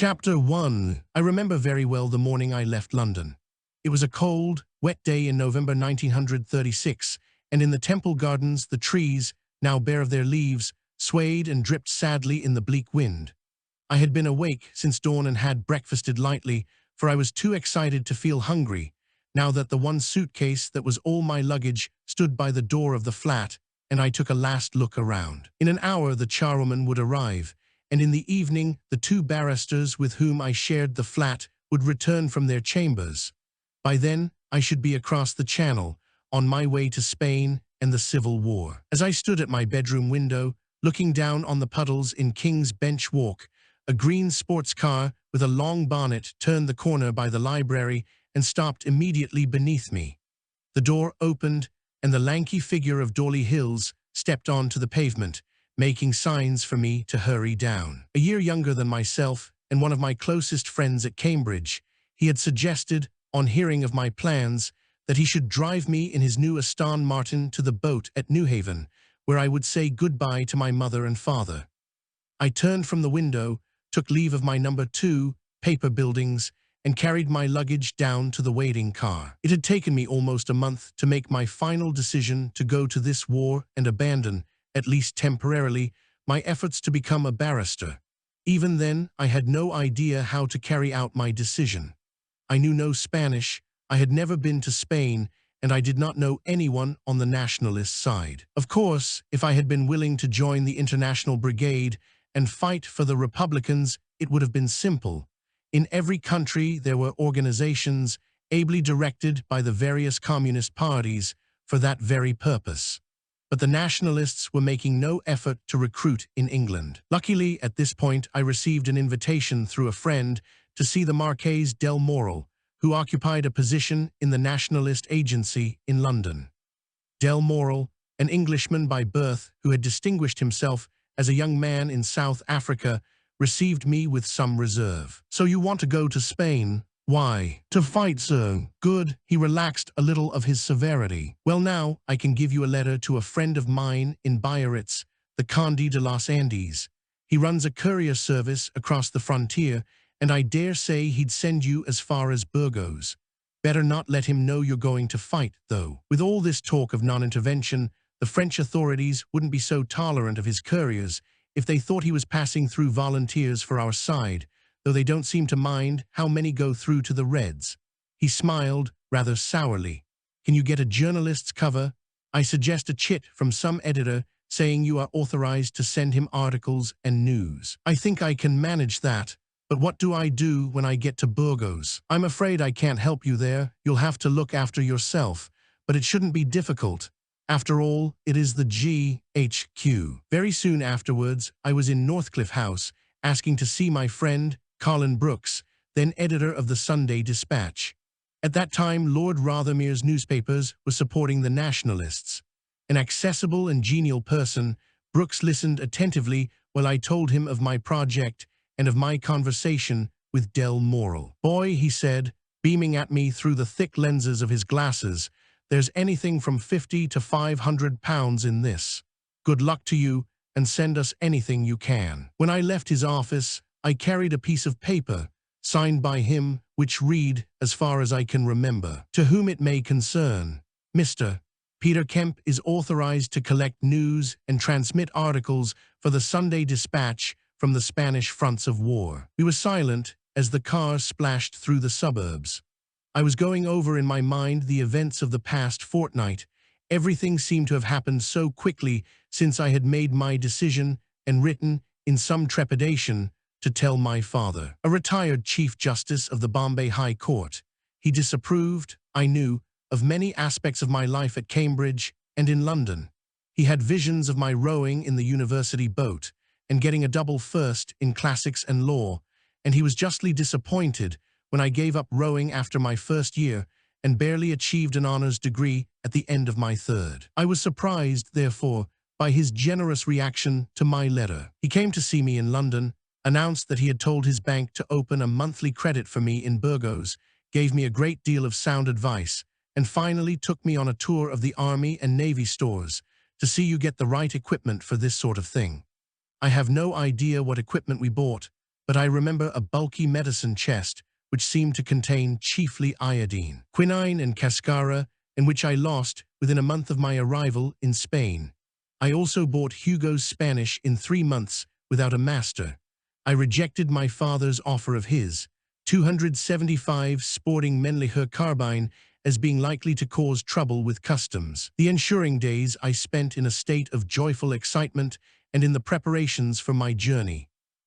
Chapter 1. I remember very well the morning I left London. It was a cold, wet day in November 1936, and in the Temple Gardens the trees, now bare of their leaves, swayed and dripped sadly in the bleak wind. I had been awake since dawn and had breakfasted lightly, for I was too excited to feel hungry, now that the one suitcase that was all my luggage stood by the door of the flat, and I took a last look around. In an hour the charwoman would arrive, and in the evening the two barristers with whom I shared the flat would return from their chambers. By then I should be across the Channel, on my way to Spain and the Civil War. As I stood at my bedroom window, looking down on the puddles in King's Bench Walk, a green sports car with a long bonnet turned the corner by the library and stopped immediately beneath me. The door opened, and the lanky figure of Dorley Hills stepped onto the pavement, making signs for me to hurry down. A year younger than myself and one of my closest friends at Cambridge, he had suggested, on hearing of my plans, that he should drive me in his new Aston Martin to the boat at Newhaven, where I would say goodbye to my mother and father. I turned from the window, took leave of my number 2 paper buildings, and carried my luggage down to the waiting car. It had taken me almost a month to make my final decision to go to this war and abandon, at least temporarily, my efforts to become a barrister. Even then, I had no idea how to carry out my decision. I knew no Spanish, I had never been to Spain, and I did not know anyone on the Nationalist side. Of course, if I had been willing to join the International Brigade and fight for the Republicans, it would have been simple. In every country there were organizations ably directed by the various communist parties for that very purpose. But the Nationalists were making no effort to recruit in England. Luckily, at this point, I received an invitation through a friend to see the Marquess del Moral, who occupied a position in the Nationalist agency in London. Del Moral, an Englishman by birth who had distinguished himself as a young man in South Africa, received me with some reserve. "So you want to go to Spain?" "Why?" "To fight, sir." "Good." He relaxed a little of his severity. "Well now, I can give you a letter to a friend of mine in Biarritz, the Conde de los Andes. He runs a courier service across the frontier, and I dare say he'd send you as far as Burgos. Better not let him know you're going to fight, though." With all this talk of non-intervention, the French authorities wouldn't be so tolerant of his couriers if they thought he was passing through volunteers for our side, though they don't seem to mind how many go through to the Reds. He smiled rather sourly. "Can you get a journalist's cover? I suggest a chit from some editor saying you are authorized to send him articles and news." "I think I can manage that. But what do I do when I get to Burgos?" "I'm afraid I can't help you there. You'll have to look after yourself, but it shouldn't be difficult. After all, it is the GHQ. Very soon afterwards, I was in Northcliffe House, asking to see my friend, Colin Brooks, then editor of the Sunday Dispatch. At that time, Lord Rothermere's newspapers were supporting the Nationalists. An accessible and genial person, Brooks listened attentively while I told him of my project and of my conversation with Del Moral. "Boy," he said, beaming at me through the thick lenses of his glasses, "there's anything from £50 to £500 in this. Good luck to you, and send us anything you can." When I left his office, I carried a piece of paper, signed by him, which read, as far as I can remember, "To whom it may concern, Mr. Peter Kemp is authorized to collect news and transmit articles for the Sunday Dispatch from the Spanish fronts of war." We were silent as the car splashed through the suburbs. I was going over in my mind the events of the past fortnight. Everything seemed to have happened so quickly since I had made my decision and written, in some trepidation, to tell my father. A retired Chief Justice of the Bombay High Court, he disapproved, I knew, of many aspects of my life at Cambridge and in London. He had visions of my rowing in the university boat and getting a double first in classics and law, and he was justly disappointed when I gave up rowing after my first year and barely achieved an honors degree at the end of my third. I was surprised, therefore, by his generous reaction to my letter. He came to see me in London, announced that he had told his bank to open a monthly credit for me in Burgos, gave me a great deal of sound advice, and finally took me on a tour of the Army and Navy stores to see you get the right equipment for this sort of thing. I have no idea what equipment we bought, but I remember a bulky medicine chest which seemed to contain chiefly iodine, quinine and cascara, and which I lost within a month of my arrival in Spain. I also bought Hugo's Spanish in 3 months without a master. I rejected my father's offer of his 275 Sporting Männlicher carbine as being likely to cause trouble with customs. The ensuing days I spent in a state of joyful excitement and in the preparations for my journey.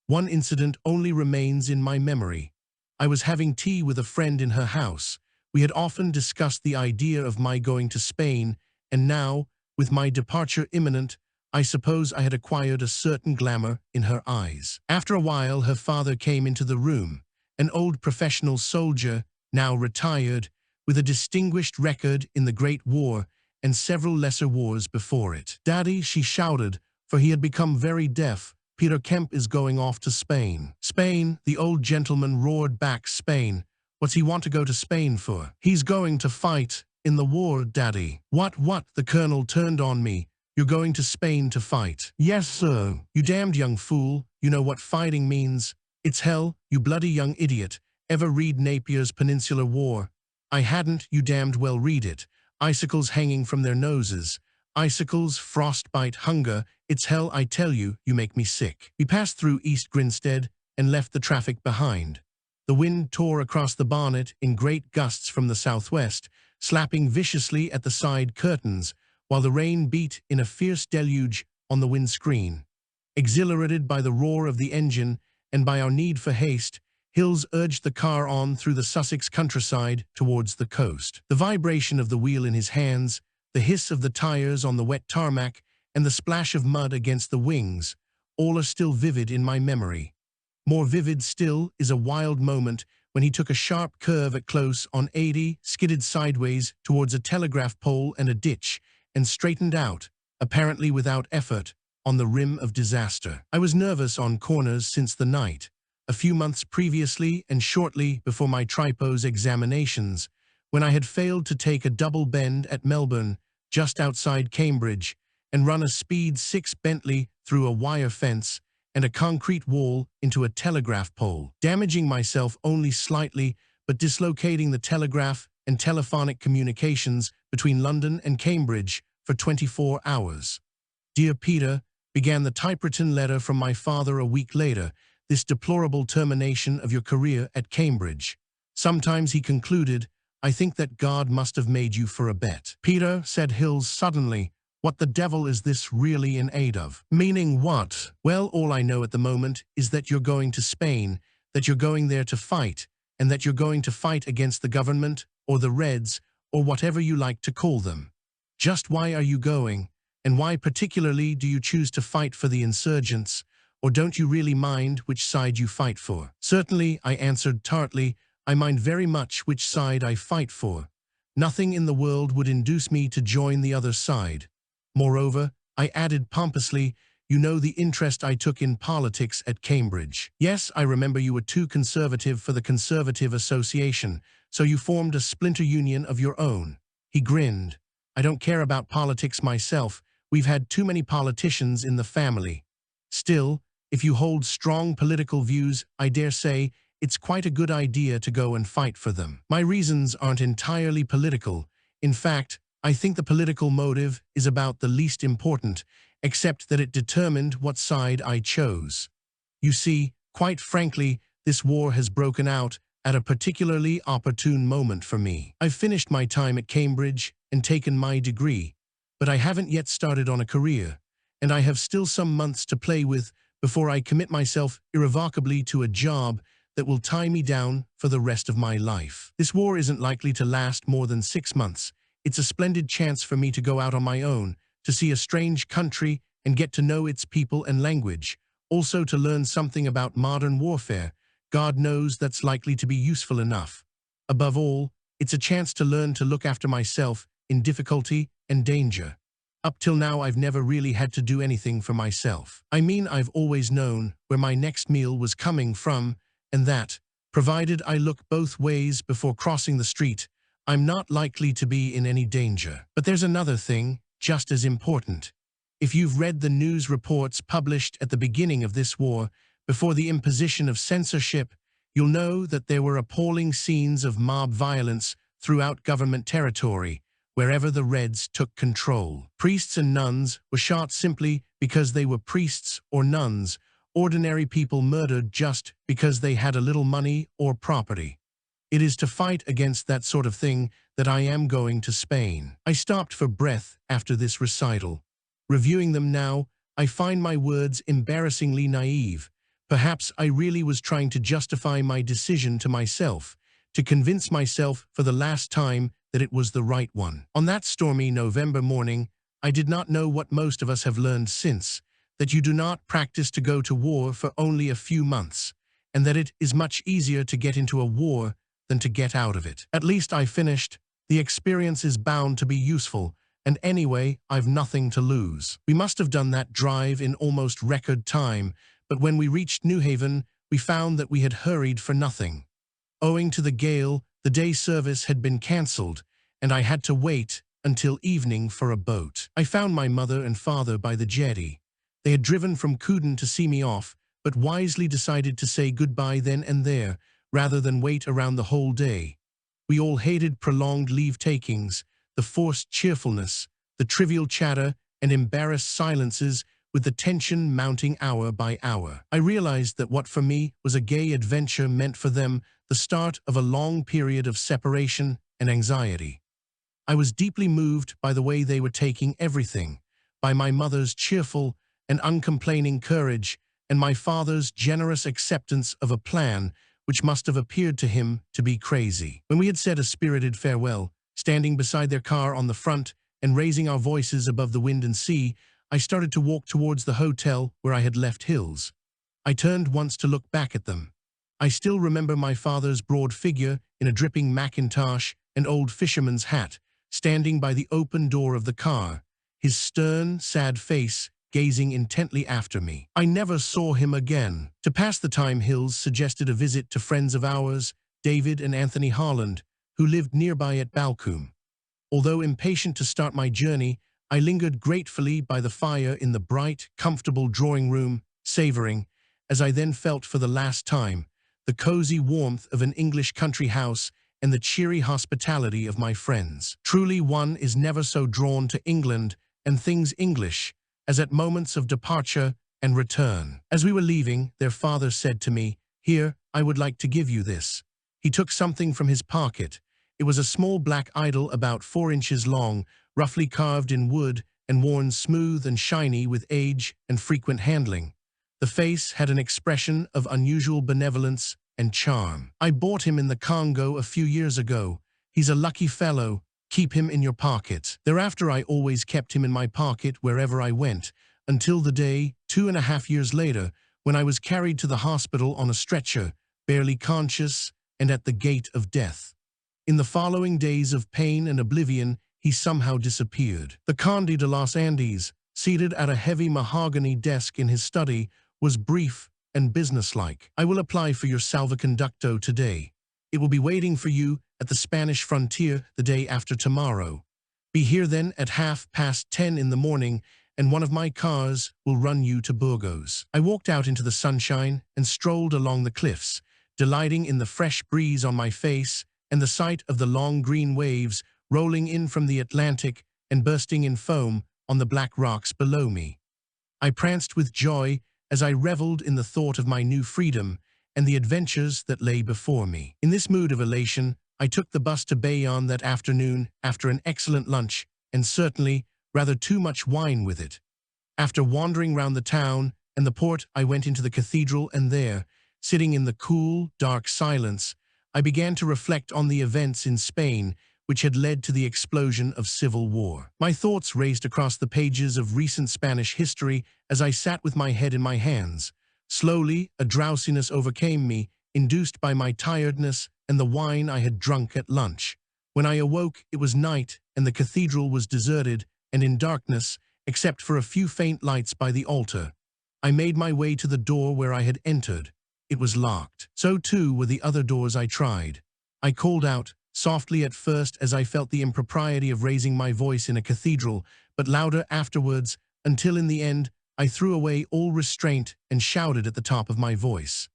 One incident only remains in my memory. I was having tea with a friend in her house. We had often discussed the idea of my going to Spain, and now, with my departure imminent, I suppose I had acquired a certain glamour in her eyes. After a while, her father came into the room, an old professional soldier, now retired, with a distinguished record in the Great War and several lesser wars before it. "Daddy," she shouted, for he had become very deaf, "Peter Kemp is going off to Spain." "Spain?" the old gentleman roared back. "Spain? What's he want to go to Spain for?" "He's going to fight in the war, Daddy." What? The colonel turned on me. "You're going to Spain to fight?" "Yes, sir." "You damned young fool. You know what fighting means. It's hell, you bloody young idiot. Ever read Napier's Peninsular War?" "I hadn't." "You damned well read it. Icicles hanging from their noses. Icicles, frostbite, hunger. It's hell, I tell you. You make me sick." We passed through East Grinstead and left the traffic behind. The wind tore across the bonnet in great gusts from the southwest, slapping viciously at the side curtains, while the rain beat in a fierce deluge on the windscreen. Exhilarated by the roar of the engine and by our need for haste, Hills urged the car on through the Sussex countryside towards the coast. The vibration of the wheel in his hands, the hiss of the tires on the wet tarmac, and the splash of mud against the wings, all are still vivid in my memory. More vivid still is a wild moment when he took a sharp curve at close on 80, skidded sideways towards a telegraph pole and a ditch, and straightened out, apparently without effort, on the rim of disaster. I was nervous on corners since the night, a few months previously and shortly before my Tripos examinations, when I had failed to take a double bend at Melbourne, just outside Cambridge, and run a Speed 6 Bentley through a wire fence and a concrete wall into a telegraph pole, damaging myself only slightly but dislocating the telegraph and telephonic communications between London and Cambridge for 24 hours. "Dear Peter," began the typewritten letter from my father a week later, "this deplorable termination of your career at Cambridge. Sometimes," he concluded, "I think that God must have made you for a bet." "Peter," said Hills suddenly, "what the devil is this really in aid of?" "Meaning what?" "Well, all I know at the moment is that you're going to Spain, that you're going there to fight, and that you're going to fight against the government, or the Reds, or whatever you like to call them. Just why are you going? And why particularly do you choose to fight for the insurgents? Or don't you really mind which side you fight for?" "Certainly," I answered tartly, "I mind very much which side I fight for. Nothing in the world would induce me to join the other side. Moreover," I added pompously, "you know the interest I took in politics at Cambridge." "Yes, I remember you were too conservative for the Conservative Association, so you formed a splinter union of your own." He grinned. "I don't care about politics myself. We've had too many politicians in the family. Still, if you hold strong political views, I dare say it's quite a good idea to go and fight for them." "My reasons aren't entirely political. In fact, I think the political motive is about the least important, except that it determined what side I chose. You see, quite frankly, this war has broken out at a particularly opportune moment for me. I've finished my time at Cambridge and taken my degree, but I haven't yet started on a career, and I have still some months to play with before I commit myself irrevocably to a job that will tie me down for the rest of my life. This war isn't likely to last more than 6 months. It's a splendid chance for me to go out on my own, to see a strange country and get to know its people and language, also to learn something about modern warfare. God knows that's likely to be useful enough. Above all, it's a chance to learn to look after myself in difficulty and danger. Up till now, I've never really had to do anything for myself. I mean, I've always known where my next meal was coming from, and that, provided I look both ways before crossing the street, I'm not likely to be in any danger. But there's another thing, just as important. If you've read the news reports published at the beginning of this war, before the imposition of censorship, you'll know that there were appalling scenes of mob violence throughout government territory, wherever the Reds took control. Priests and nuns were shot simply because they were priests or nuns, ordinary people murdered just because they had a little money or property. It is to fight against that sort of thing that I am going to Spain. I stopped for breath after this recital. Reviewing them now, I find my words embarrassingly naive. Perhaps I really was trying to justify my decision to myself, to convince myself for the last time that it was the right one. On that stormy November morning, I did not know what most of us have learned since, that you do not practice to go to war for only a few months, and that it is much easier to get into a war than to get out of it. At least I finished. The experience is bound to be useful, and anyway, I've nothing to lose. We must have done that drive in almost record time, but when we reached New Haven, we found that we had hurried for nothing. Owing to the gale, the day service had been cancelled, and I had to wait until evening for a boat. I found my mother and father by the jetty. They had driven from Cuden to see me off, but wisely decided to say goodbye then and there, rather than wait around the whole day. We all hated prolonged leave-takings, the forced cheerfulness, the trivial chatter, and embarrassed silences, with the tension mounting hour by hour. I realized that what for me was a gay adventure meant for them the start of a long period of separation and anxiety. I was deeply moved by the way they were taking everything, by my mother's cheerful and uncomplaining courage, and my father's generous acceptance of a plan which must have appeared to him to be crazy. When we had said a spirited farewell, standing beside their car on the front and raising our voices above the wind and sea, I started to walk towards the hotel where I had left Hills. I turned once to look back at them. I still remember my father's broad figure in a dripping mackintosh and old fisherman's hat, standing by the open door of the car, his stern, sad face gazing intently after me. I never saw him again. To pass the time, Hills suggested a visit to friends of ours, David and Anthony Holland, who lived nearby at Balcombe. Although impatient to start my journey, I lingered gratefully by the fire in the bright, comfortable drawing room, savoring, as I then felt for the last time, the cozy warmth of an English country house and the cheery hospitality of my friends. Truly, one is never so drawn to England and things English as at moments of departure and return. As we were leaving, their father said to me, "Here, I would like to give you this." He took something from his pocket. It was a small black idol about 4 inches long, roughly carved in wood and worn smooth and shiny with age and frequent handling. The face had an expression of unusual benevolence and charm. "I bought him in the Congo a few years ago. He's a lucky fellow. Keep him in your pocket." Thereafter I always kept him in my pocket wherever I went, until the day, 2.5 years later, when I was carried to the hospital on a stretcher, barely conscious and at the gate of death. In the following days of pain and oblivion, he somehow disappeared. The Conde de los Andes, seated at a heavy mahogany desk in his study, was brief and businesslike. "I will apply for your salvoconducto today. It will be waiting for you at the Spanish frontier the day after tomorrow. Be here then at 10:30 in the morning, and one of my cars will run you to Burgos." I walked out into the sunshine and strolled along the cliffs, delighting in the fresh breeze on my face and the sight of the long green waves rolling in from the Atlantic and bursting in foam on the black rocks below me. I pranced with joy as I reveled in the thought of my new freedom and the adventures that lay before me. In this mood of elation, I took the bus to Bayonne that afternoon after an excellent lunch, and certainly rather too much wine with it. After wandering round the town and the port, I went into the cathedral, and there, sitting in the cool, dark silence, I began to reflect on the events in Spain which had led to the explosion of civil war. My thoughts raced across the pages of recent Spanish history as I sat with my head in my hands. Slowly, a drowsiness overcame me, induced by my tiredness and the wine I had drunk at lunch. When I awoke, it was night, and the cathedral was deserted and in darkness, except for a few faint lights by the altar. I made my way to the door where I had entered. It was locked. So too were the other doors I tried. I called out, softly at first as I felt the impropriety of raising my voice in a cathedral, but louder afterwards, until in the end I threw away all restraint and shouted at the top of my voice.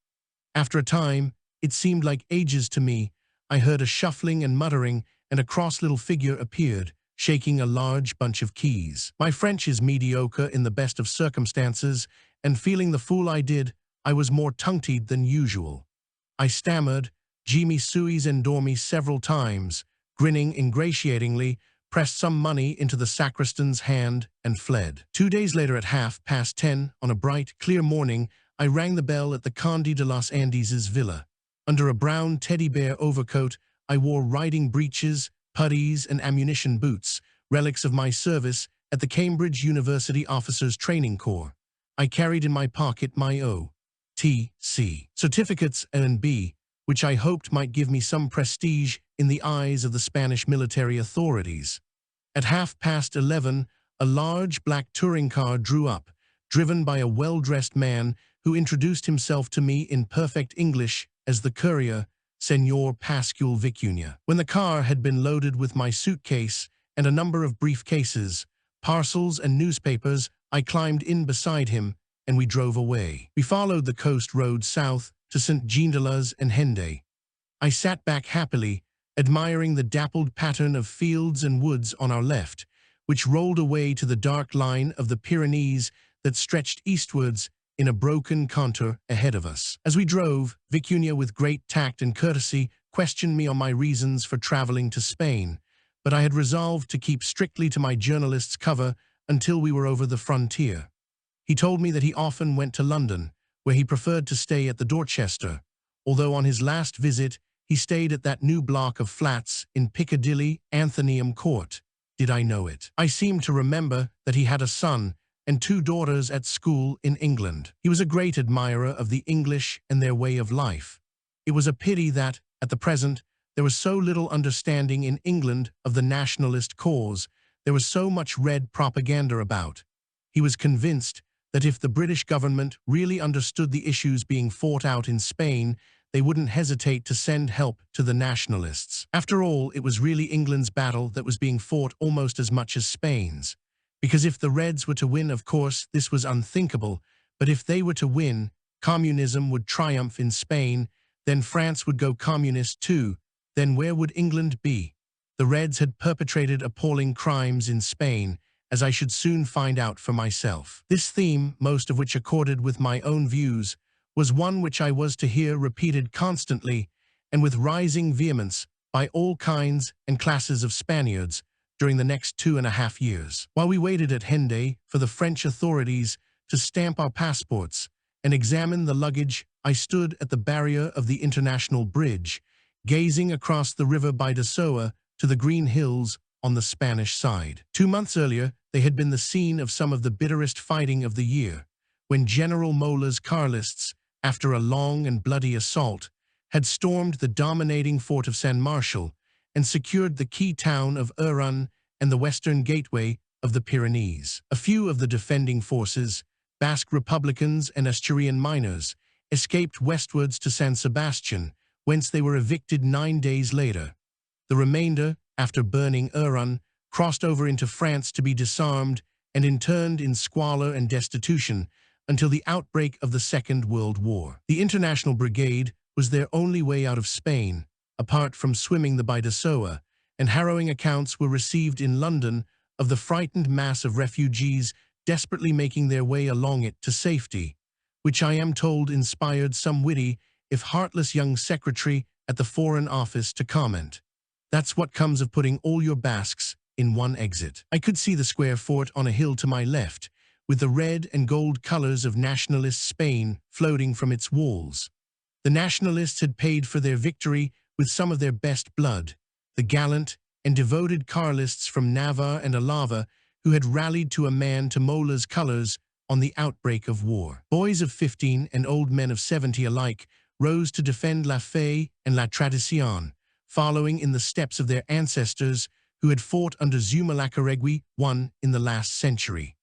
After a time, it seemed like ages to me, I heard a shuffling and muttering, and a cross little figure appeared, shaking a large bunch of keys. My French is mediocre in the best of circumstances, and feeling the fool I did, I was more tongue-tied than usual. I stammered, "Je suis endormi" several times, grinning ingratiatingly, pressed some money into the sacristan's hand, and fled. 2 days later at 10:30, on a bright, clear morning, I rang the bell at the Conde de los Andes's villa. Under a brown teddy bear overcoat, I wore riding breeches, puttees, and ammunition boots, relics of my service at the Cambridge University Officers Training Corps. I carried in my pocket my O.T.C. certificates and B, which I hoped might give me some prestige in the eyes of the Spanish military authorities. At 11:30, a large black touring car drew up, driven by a well-dressed man who introduced himself to me in perfect English as the courier, Senor Pascual Vicuña. When the car had been loaded with my suitcase and a number of briefcases, parcels, and newspapers, I climbed in beside him, and we drove away. We followed the coast road south to St. Jean-de-Luz and Hendaye. I sat back happily, admiring the dappled pattern of fields and woods on our left, which rolled away to the dark line of the Pyrenees that stretched eastwards in a broken contour ahead of us. As we drove, Vicuña, with great tact and courtesy, questioned me on my reasons for traveling to Spain, but I had resolved to keep strictly to my journalist's cover until we were over the frontier. He told me that he often went to London, where he preferred to stay at the Dorchester, although on his last visit he stayed at that new block of flats in Piccadilly, Athenaeum Court. Did I know it? I seemed to remember that he had a son and 2 daughters at school in England. He was a great admirer of the English and their way of life. It was a pity that, at the present, there was so little understanding in England of the nationalist cause. There was so much red propaganda about. He was convinced that if the British government really understood the issues being fought out in Spain, they wouldn't hesitate to send help to the nationalists. After all, it was really England's battle that was being fought almost as much as Spain's. Because if the Reds were to win, of course, this was unthinkable, but if they were to win, communism would triumph in Spain, then France would go communist too, then where would England be? The Reds had perpetrated appalling crimes in Spain, as I should soon find out for myself. This theme, most of which accorded with my own views, was one which I was to hear repeated constantly, and with rising vehemence, by all kinds and classes of Spaniards, during the next 2.5 years. While we waited at Hendaye for the French authorities to stamp our passports and examine the luggage, I stood at the barrier of the International Bridge, gazing across the river Bidasoa to the green hills on the Spanish side. 2 months earlier, they had been the scene of some of the bitterest fighting of the year, when General Mola's Carlists, after a long and bloody assault, had stormed the dominating fort of San Marshal and secured the key town of Irun and the western gateway of the Pyrenees. A few of the defending forces, Basque Republicans and Asturian miners, escaped westwards to San Sebastian, whence they were evicted 9 days later. The remainder, after burning Irun, crossed over into France to be disarmed and interned in squalor and destitution until the outbreak of the Second World War. The International Brigade was their only way out of Spain, apart from swimming the Bidasoa, and harrowing accounts were received in London of the frightened mass of refugees desperately making their way along it to safety, which I am told inspired some witty, if heartless young secretary at the Foreign Office to comment, "That's what comes of putting all your Basques in one exit." I could see the square fort on a hill to my left, with the red and gold colors of nationalist Spain floating from its walls. The nationalists had paid for their victory with some of their best blood, the gallant and devoted Carlists from Navarre and Alava who had rallied to a man to Mola's colors on the outbreak of war. Boys of 15 and old men of 70 alike rose to defend la fe and la tradición, following in the steps of their ancestors who had fought under Zumalacárregui I in the last century.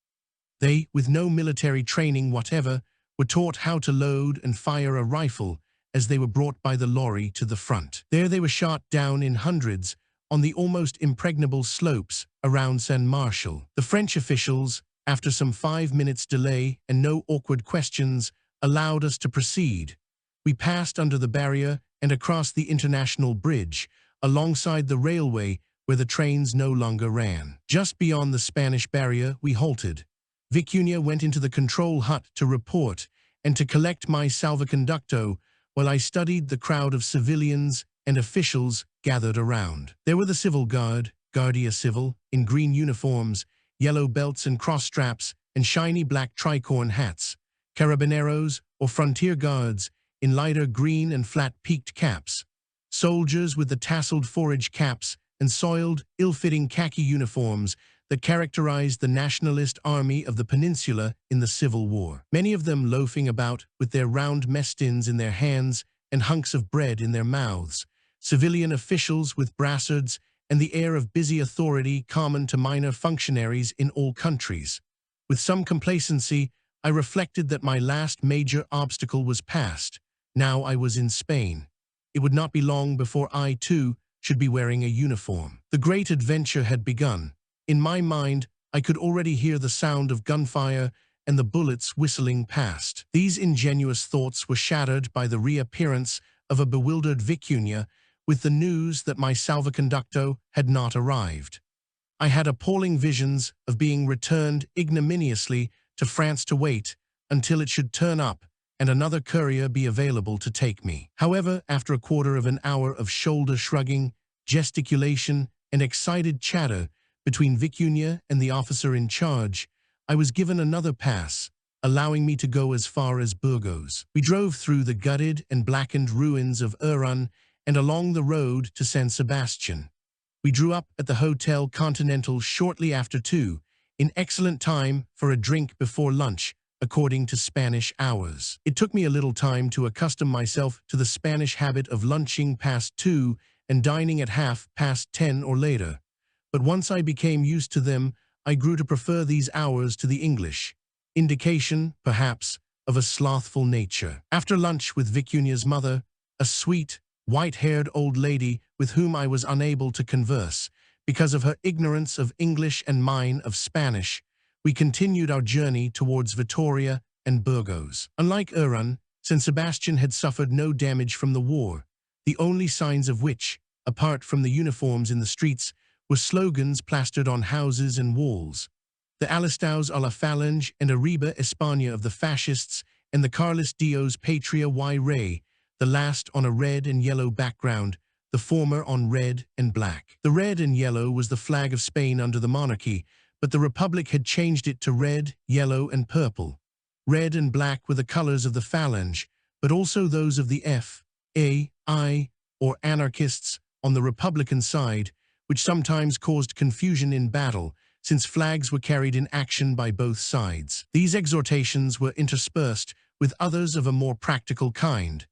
They, with no military training whatever, were taught how to load and fire a rifle as they were brought by the lorry to the front. There they were shot down in hundreds on the almost impregnable slopes around San Marshal. The French officials, after some 5 minutes delay and no awkward questions, allowed us to proceed. We passed under the barrier and across the international bridge, alongside the railway where the trains no longer ran. Just beyond the Spanish barrier, we halted. Vicuña went into the control hut to report and to collect my salvoconducto while I studied the crowd of civilians and officials gathered around. There were the civil guard, Guardia Civil, in green uniforms, yellow belts and cross straps, and shiny black tricorn hats, carabineros or frontier guards in lighter green and flat-peaked caps, soldiers with the tasseled forage caps and soiled, ill-fitting khaki uniforms that characterized the Nationalist army of the peninsula in the Civil War. Many of them loafing about with their round mess tins in their hands and hunks of bread in their mouths, civilian officials with brassards and the air of busy authority common to minor functionaries in all countries. With some complacency, I reflected that my last major obstacle was past. Now I was in Spain. It would not be long before I, too, should be wearing a uniform. The great adventure had begun. In my mind, I could already hear the sound of gunfire and the bullets whistling past. These ingenuous thoughts were shattered by the reappearance of a bewildered Vicuña with the news that my salvoconducto had not arrived. I had appalling visions of being returned ignominiously to France to wait until it should turn up and another courier be available to take me. However, after a quarter of an hour of shoulder-shrugging, gesticulation, and excited chatter between Vicuña and the officer in charge, I was given another pass, allowing me to go as far as Burgos. We drove through the gutted and blackened ruins of Irun and along the road to San Sebastian. We drew up at the Hotel Continental shortly after 2, in excellent time for a drink before lunch, according to Spanish hours. It took me a little time to accustom myself to the Spanish habit of lunching past 2 and dining at 10:30 or later. But once I became used to them, I grew to prefer these hours to the English. Indication, perhaps, of a slothful nature. After lunch with Vicuña's mother, a sweet, white-haired old lady with whom I was unable to converse, because of her ignorance of English and mine of Spanish, we continued our journey towards Vitoria and Burgos. Unlike Irun, San Sebastian had suffered no damage from the war, the only signs of which, apart from the uniforms in the streets, were slogans plastered on houses and walls. The Alistaos a la Falange and Arriba España of the fascists and the Carlist Dios Patria y Rey, the last on a red and yellow background, the former on red and black. The red and yellow was the flag of Spain under the monarchy, but the Republic had changed it to red, yellow, and purple. Red and black were the colors of the Falange, but also those of the F.A.I., or anarchists, on the Republican side, which sometimes caused confusion in battle, since flags were carried in action by both sides. These exhortations were interspersed with others of a more practical kind.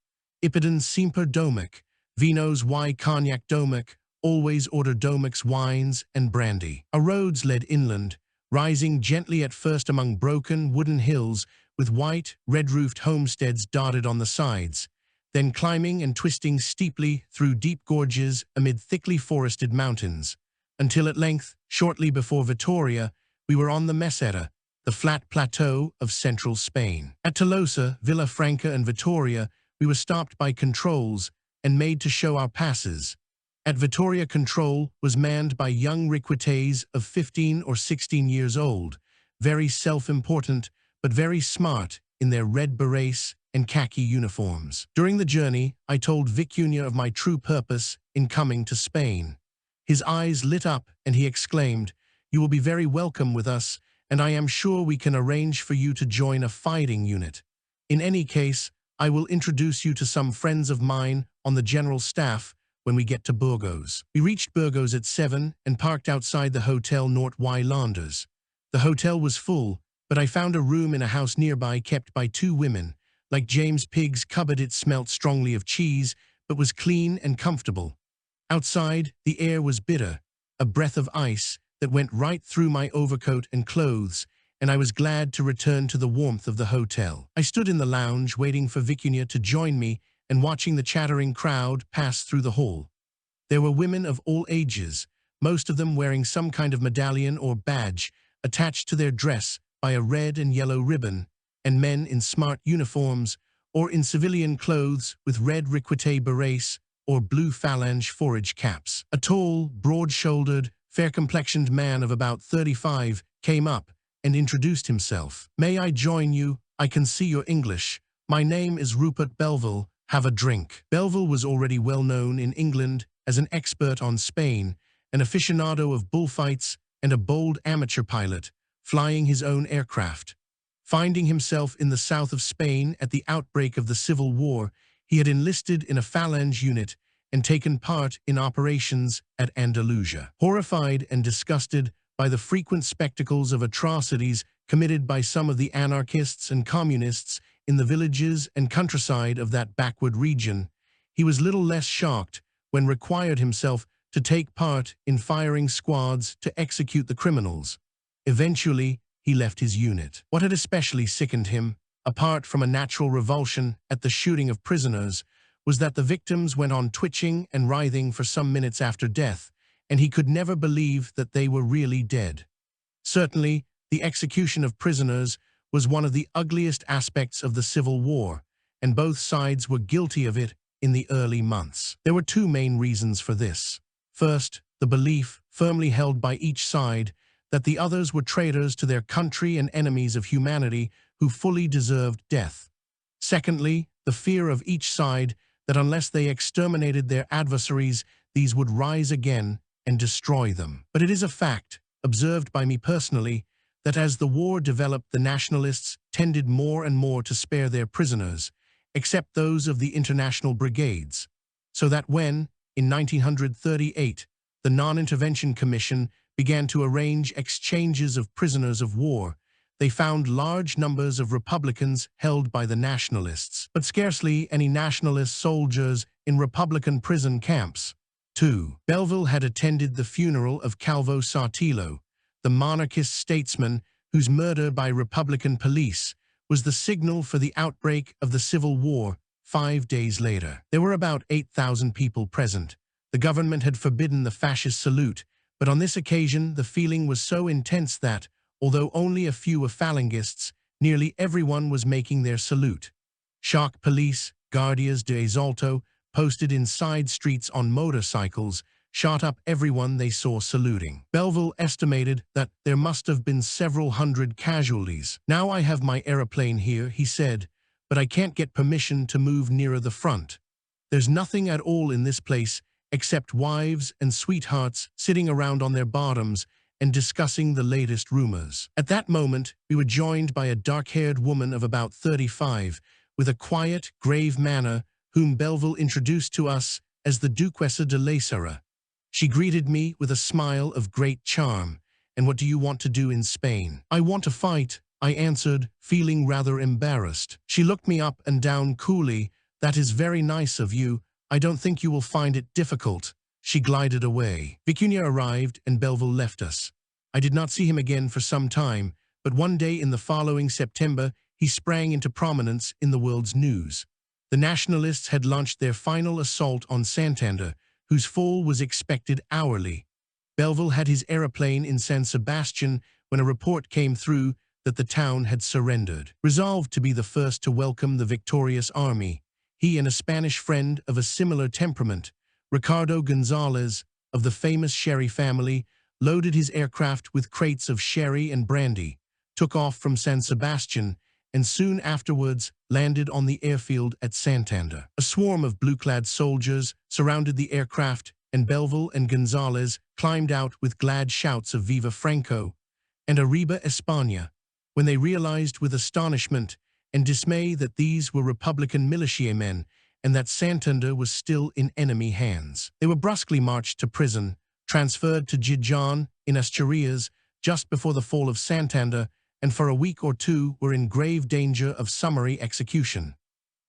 Ipidem semper domic, vinos y cognac domic, always order domic's wines and brandy. Our roads led inland, rising gently at first among broken wooden hills with white, red-roofed homesteads dotted on the sides, then climbing and twisting steeply through deep gorges amid thickly forested mountains, until at length, shortly before Vitoria, we were on the Meseta, the flat plateau of central Spain. At Tolosa, Villafranca, and Vitoria, we were stopped by controls and made to show our passes. At Vitoria, control was manned by young requites of 15 or 16 years old, very self-important but very smart in their red berets and khaki uniforms. During the journey, I told Vicuña of my true purpose in coming to Spain. His eyes lit up and he exclaimed, "You will be very welcome with us, and I am sure we can arrange for you to join a fighting unit. In any case, I will introduce you to some friends of mine on the general staff when we get to Burgos." We reached Burgos at 7 and parked outside the Hotel Nort y Landers. The hotel was full, but I found a room in a house nearby kept by 2 women. Like James Pig's cupboard, it smelt strongly of cheese, but was clean and comfortable. Outside, the air was bitter, a breath of ice that went right through my overcoat and clothes, and I was glad to return to the warmth of the hotel. I stood in the lounge waiting for Vicuña to join me and watching the chattering crowd pass through the hall. There were women of all ages, most of them wearing some kind of medallion or badge, attached to their dress by a red and yellow ribbon, and men in smart uniforms or in civilian clothes with red riquete berets or blue phalange forage caps. A tall, broad-shouldered, fair-complexioned man of about 35 came up and introduced himself. "May I join you? I can see you're English. My name is Rupert Belville. Have a drink." Belville was already well known in England as an expert on Spain, an aficionado of bullfights, and a bold amateur pilot, flying his own aircraft. Finding himself in the south of Spain at the outbreak of the Civil War, he had enlisted in a phalange unit and taken part in operations at Andalusia. Horrified and disgusted by the frequent spectacles of atrocities committed by some of the anarchists and communists in the villages and countryside of that backward region, he was little less shocked when required himself to take part in firing squads to execute the criminals. Eventually, he left his unit. What had especially sickened him, apart from a natural revulsion at the shooting of prisoners, was that the victims went on twitching and writhing for some minutes after death, and he could never believe that they were really dead. Certainly, the execution of prisoners was one of the ugliest aspects of the Civil War, and both sides were guilty of it in the early months. There were two main reasons for this. First, the belief, firmly held by each side, that the others were traitors to their country and enemies of humanity who fully deserved death. Secondly, the fear of each side that unless they exterminated their adversaries, these would rise again and destroy them. But it is a fact, observed by me personally, that as the war developed, the Nationalists tended more and more to spare their prisoners, except those of the international brigades, so that when, in 1938, the Non-Intervention Commission began to arrange exchanges of prisoners of war, they found large numbers of Republicans held by the Nationalists, but scarcely any Nationalist soldiers in Republican prison camps. 2. Belville had attended the funeral of Calvo Sotelo, the monarchist statesman whose murder by Republican police was the signal for the outbreak of the Civil War 5 days later. There were about 8,000 people present. The government had forbidden the fascist salute, but on this occasion the feeling was so intense that, although only a few were Phalangists, nearly everyone was making their salute. Shock police, guardias de asalto, posted in side streets on motorcycles, shot up everyone they saw saluting. Belville estimated that there must have been several hundred casualties. "Now I have my aeroplane here," he said, "but I can't get permission to move nearer the front. There's nothing at all in this place except wives and sweethearts sitting around on their bottoms and discussing the latest rumors." At that moment, we were joined by a dark-haired woman of about 35, with a quiet, grave manner, whom Belville introduced to us as the Duquesa de Lacera. She greeted me with a smile of great charm. "And what do you want to do in Spain?" "I want to fight," I answered, feeling rather embarrassed. She looked me up and down coolly. "That is very nice of you. I don't think you will find it difficult." She glided away. Vicuña arrived and Belville left us. I did not see him again for some time, but one day in the following September, he sprang into prominence in the world's news. The Nationalists had launched their final assault on Santander, whose fall was expected hourly. Belville had his aeroplane in San Sebastian when a report came through that the town had surrendered. Resolved to be the first to welcome the victorious army, he and a Spanish friend of a similar temperament, Ricardo Gonzalez, of the famous sherry family, loaded his aircraft with crates of sherry and brandy, took off from San Sebastian, and soon afterwards landed on the airfield at Santander. A swarm of blue-clad soldiers surrounded the aircraft, and Belville and Gonzalez climbed out with glad shouts of Viva Franco and Arriba España, when they realized with astonishment and dismay that these were Republican militiamen and that Santander was still in enemy hands. They were brusquely marched to prison, transferred to Gijon in Asturias just before the fall of Santander, and for a week or two were in grave danger of summary execution.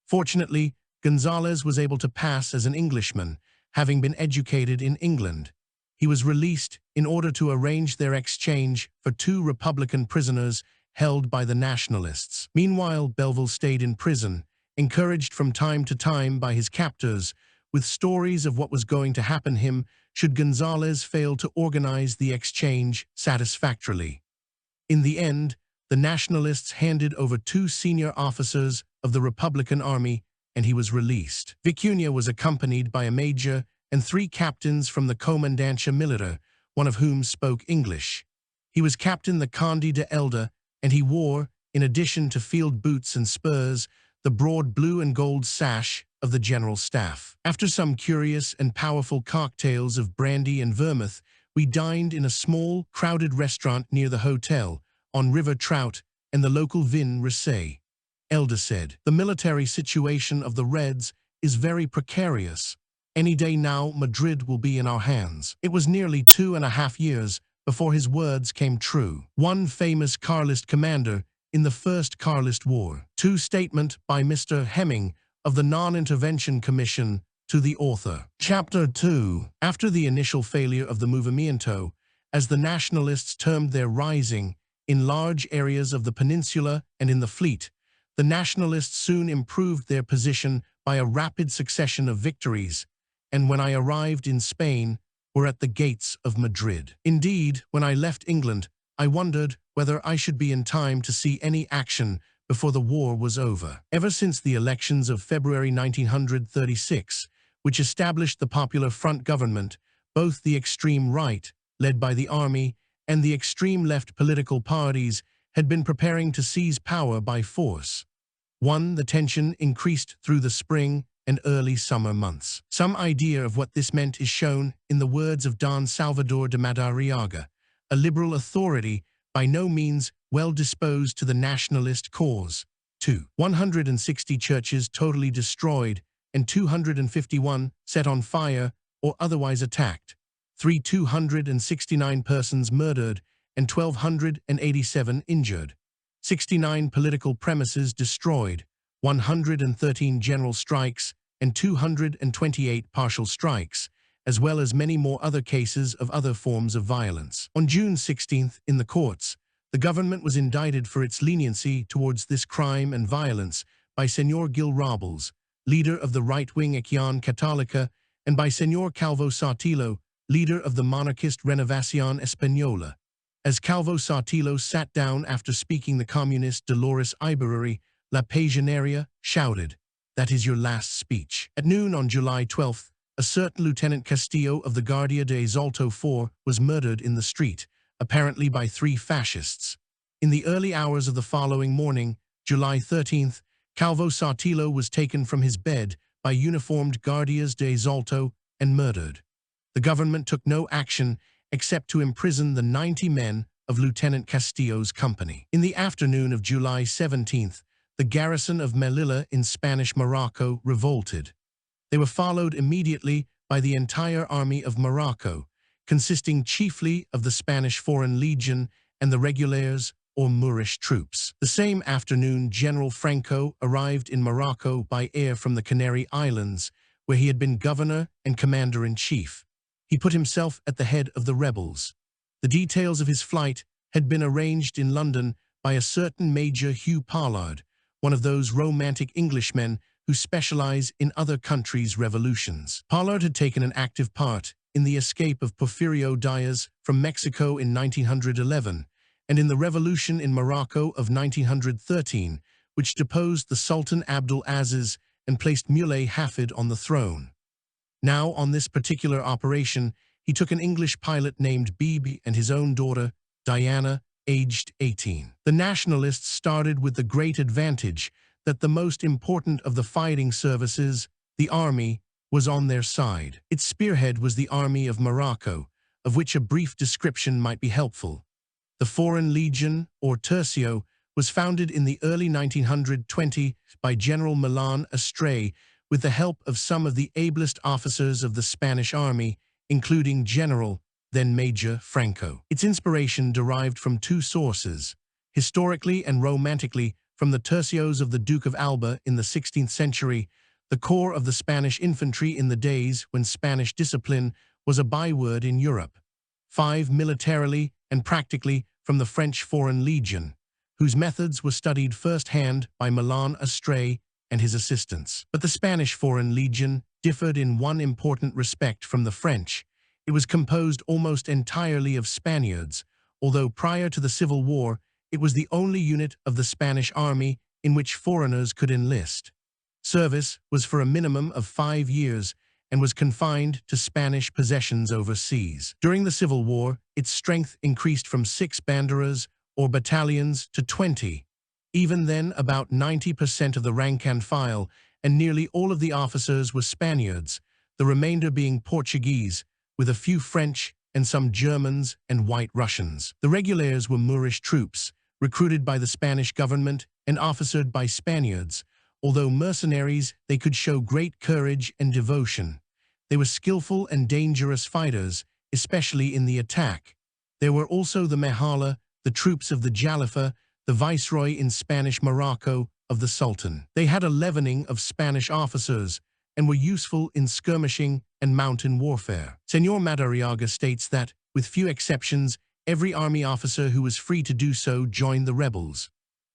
Fortunately, Gonzalez was able to pass as an Englishman, having been educated in England. He was released in order to arrange their exchange for 2 Republican prisoners held by the Nationalists. Meanwhile, Belville stayed in prison, encouraged from time to time by his captors, with stories of what was going to happen him should Gonzalez fail to organize the exchange satisfactorily. In the end, the Nationalists handed over 2 senior officers of the Republican Army, and he was released. Vicuña was accompanied by a major and 3 captains from the Comandancia Militar, one of whom spoke English. He was Captain the Conde de Elda, and he wore, in addition to field boots and spurs, the broad blue and gold sash of the General Staff. After some curious and powerful cocktails of brandy and vermouth, we dined in a small, crowded restaurant near the hotel, on river trout and the local vin rosé. Elda said, "The military situation of the Reds is very precarious. Any day now, Madrid will be in our hands." It was nearly 2.5 years before his words came true. One famous Carlist commander in the First Carlist War. 2 statement by Mr. Hemming of the Non-Intervention Commission to the author. Chapter 2. After the initial failure of the movimiento, as the Nationalists termed their rising, in large areas of the peninsula and in the fleet, the Nationalists soon improved their position by a rapid succession of victories, and when I arrived in Spain, were at the gates of Madrid. Indeed, when I left England, I wondered whether I should be in time to see any action before the war was over. Ever since the elections of February 1936, which established the Popular Front government, both the extreme right, led by the army, and the extreme left political parties had been preparing to seize power by force. 1. The tension increased through the spring and early summer months. Some idea of what this meant is shown in the words of Don Salvador de Madariaga, a liberal authority by no means well disposed to the nationalist cause. 2. 160 churches totally destroyed and 251 set on fire or otherwise attacked. 3. 269 persons murdered and 1,287 injured. 69 political premises destroyed, 113 general strikes and 228 partial strikes, as well as many more other cases of other forms of violence. On June 16th, in the courts, the government was indicted for its leniency towards this crime and violence by Señor Gil Robles, leader of the right-wing Acción Católica, and by Señor Calvo Sotelo, leader of the monarchist Renovación Española. As Calvo Sotelo sat down after speaking, the communist Dolores Ibarruri, La Pasionaria, shouted, "That is your last speech." At noon on July 12th, a certain Lieutenant Castillo of the Guardia de Asalto 4 was murdered in the street, apparently by 3 fascists. In the early hours of the following morning, July 13th, Calvo Sotelo was taken from his bed by uniformed Guardias de Asalto and murdered. The government took no action except to imprison the 90 men of Lieutenant Castillo's company. In the afternoon of July 17th, the garrison of Melilla in Spanish Morocco revolted. They were followed immediately by the entire army of Morocco, consisting chiefly of the Spanish Foreign Legion and the Regulars or Moorish troops. The same afternoon, General Franco arrived in Morocco by air from the Canary Islands, where he had been governor and commander-in-chief. He put himself at the head of the rebels. The details of his flight had been arranged in London by a certain Major Hugh Pollard, one of those romantic Englishmen who specialize in other countries' revolutions. Pollard had taken an active part in the escape of Porfirio Diaz from Mexico in 1911, and in the revolution in Morocco of 1913, which deposed the Sultan Abdul Aziz and placed Muley Hafid on the throne. Now, on this particular operation, he took an English pilot named Bibi and his own daughter, Diana, aged 18. The Nationalists started with the great advantage that the most important of the fighting services, the army, was on their side. Its spearhead was the Army of Morocco, of which a brief description might be helpful. The Foreign Legion, or Tercio, was founded in the early 1920s by General Milan Astray with the help of some of the ablest officers of the Spanish army, including General, then Major, Franco. Its inspiration derived from 2 sources, historically and romantically from the tercios of the Duke of Alba in the 16th century, the corps of the Spanish infantry in the days when Spanish discipline was a byword in Europe. 5. Militarily and practically from the French Foreign Legion, whose methods were studied firsthand by Milan Astray and his assistants. But the Spanish Foreign Legion differed in one important respect from the French. It was composed almost entirely of Spaniards, although prior to the Civil War It was the only unit of the Spanish army in which foreigners could enlist. Service was for a minimum of 5 years and was confined to Spanish possessions overseas. During the Civil War, its strength increased from 6 banderas or battalions to 20. Even then, about 90% of the rank and file and nearly all of the officers were Spaniards, the remainder being Portuguese, with a few French and some Germans and White Russians. The regulars were Moorish troops, recruited by the Spanish government and officered by Spaniards. Although mercenaries, they could show great courage and devotion. They were skillful and dangerous fighters, especially in the attack. There were also the Mehala, the troops of the Jalifa, the viceroy in Spanish Morocco of the Sultan. They had a leavening of Spanish officers and were useful in skirmishing and mountain warfare. Señor Madariaga states that, with few exceptions, every army officer who was free to do so joined the rebels.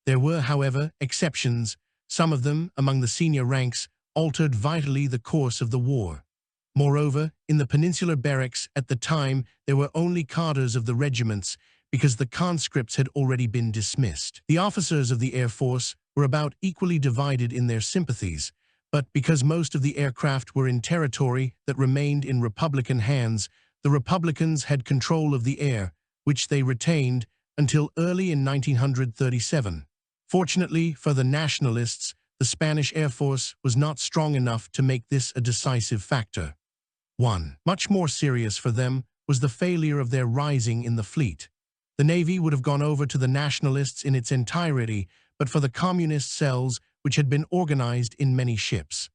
There were, however, exceptions. Some of them, among the senior ranks, altered vitally the course of the war. Moreover, in the peninsular barracks at the time, there were only cadres of the regiments because the conscripts had already been dismissed. The officers of the Air Force were about equally divided in their sympathies, but because most of the aircraft were in territory that remained in Republican hands, the Republicans had control of the air, which they retained until early in 1937. Fortunately for the Nationalists, the Spanish Air Force was not strong enough to make this a decisive factor. 1. Much more serious for them was the failure of their rising in the fleet. The Navy would have gone over to the Nationalists in its entirety, but for the Communist cells, which had been organized in many ships.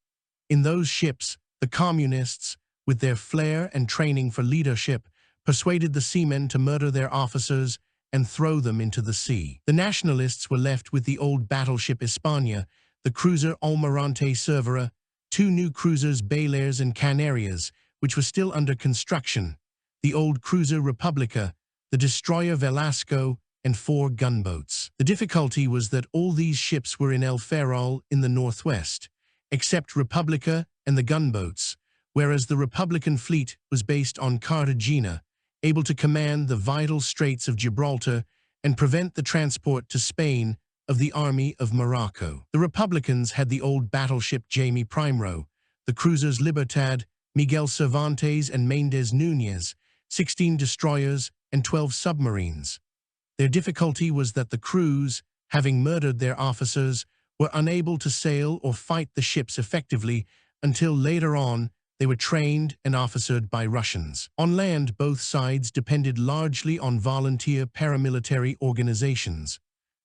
In those ships, the Communists, with their flair and training for leadership, persuaded the seamen to murder their officers and throw them into the sea. The Nationalists were left with the old battleship España, the cruiser Almirante Cervera, 2 new cruisers Baleares and Canarias, which were still under construction, the old cruiser Republica, the destroyer Velasco, and 4 gunboats. The difficulty was that all these ships were in El Ferrol in the northwest, except Republica and the gunboats, whereas the Republican fleet was based on Cartagena, able to command the vital Straits of Gibraltar and prevent the transport to Spain of the Army of Morocco. The Republicans had the old battleship Jaime Primero, the cruisers Libertad, Miguel Cervantes and Méndez Núñez, 16 destroyers and 12 submarines. Their difficulty was that the crews, having murdered their officers, were unable to sail or fight the ships effectively until later on they were trained and officered by Russians. On land, both sides depended largely on volunteer paramilitary organizations.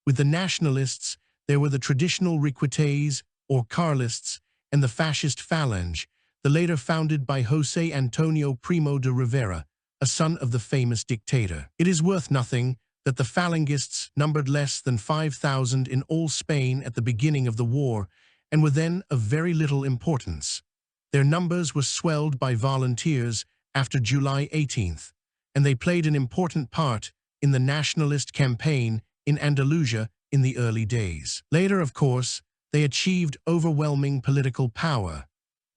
With the Nationalists, there were the traditional Requetés or Carlists and the fascist Phalange, the later founded by José Antonio Primo de Rivera, a son of the famous dictator. It is worth nothing that the Phalangists numbered less than 5,000 in all Spain at the beginning of the war and were then of very little importance. Their numbers were swelled by volunteers after July 18th, and they played an important part in the Nationalist campaign in Andalusia in the early days. Later, of course, they achieved overwhelming political power,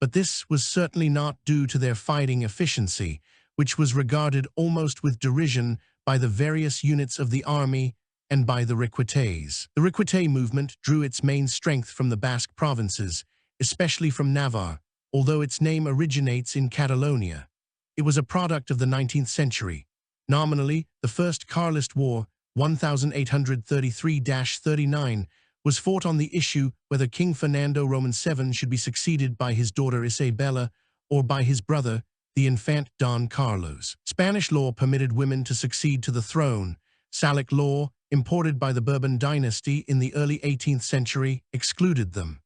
but this was certainly not due to their fighting efficiency, which was regarded almost with derision by the various units of the army and by the Requetés. The Requeté movement drew its main strength from the Basque provinces, especially from Navarre, although its name originates in Catalonia. It was a product of the 19th century. Nominally, the First Carlist War, 1833–39, was fought on the issue whether King Fernando Roman VII should be succeeded by his daughter Isabella or by his brother, the infant Don Carlos. Spanish law permitted women to succeed to the throne. Salic law, imported by the Bourbon dynasty in the early 18th century, excluded them.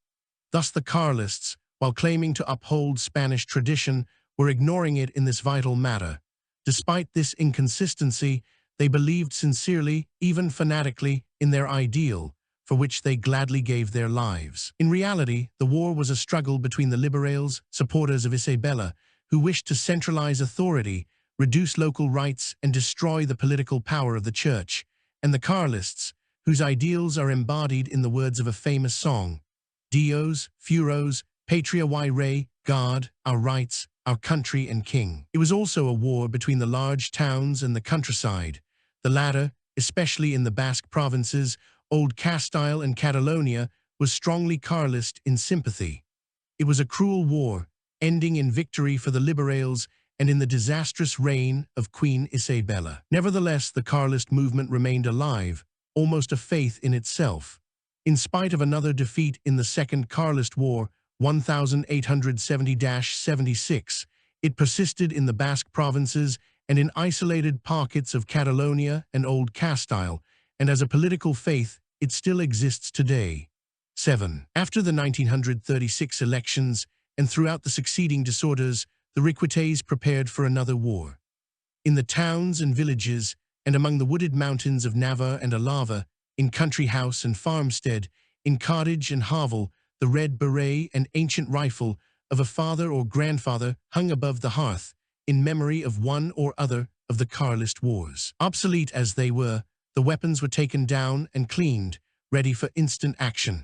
Thus the Carlists, while claiming to uphold Spanish tradition, were ignoring it in this vital matter. Despite this inconsistency, they believed sincerely, even fanatically, in their ideal, for which they gladly gave their lives. In reality, the war was a struggle between the liberales, supporters of Isabella, who wished to centralize authority, reduce local rights, and destroy the political power of the church, and the Carlists, whose ideals are embodied in the words of a famous song, Dios, Furos, Patria y Rey, God, our rights, our country and king. It was also a war between the large towns and the countryside, the latter especially in the Basque provinces, Old Castile and Catalonia, was strongly Carlist in sympathy. It was a cruel war, ending in victory for the liberales and in the disastrous reign of Queen Isabella. Nevertheless, the Carlist movement remained alive, almost a faith in itself. In spite of another defeat in the Second Carlist War, 1870–76, it persisted in the Basque provinces and in isolated pockets of Catalonia and Old Castile, and as a political faith, it still exists today. 7. After the 1936 elections and throughout the succeeding disorders, the Riquites prepared for another war. In the towns and villages, and among the wooded mountains of Navarre and Alava, in country house and farmstead, in cottage and hovel, the red beret and ancient rifle of a father or grandfather hung above the hearth, in memory of one or other of the Carlist wars. Obsolete as they were, the weapons were taken down and cleaned, ready for instant action.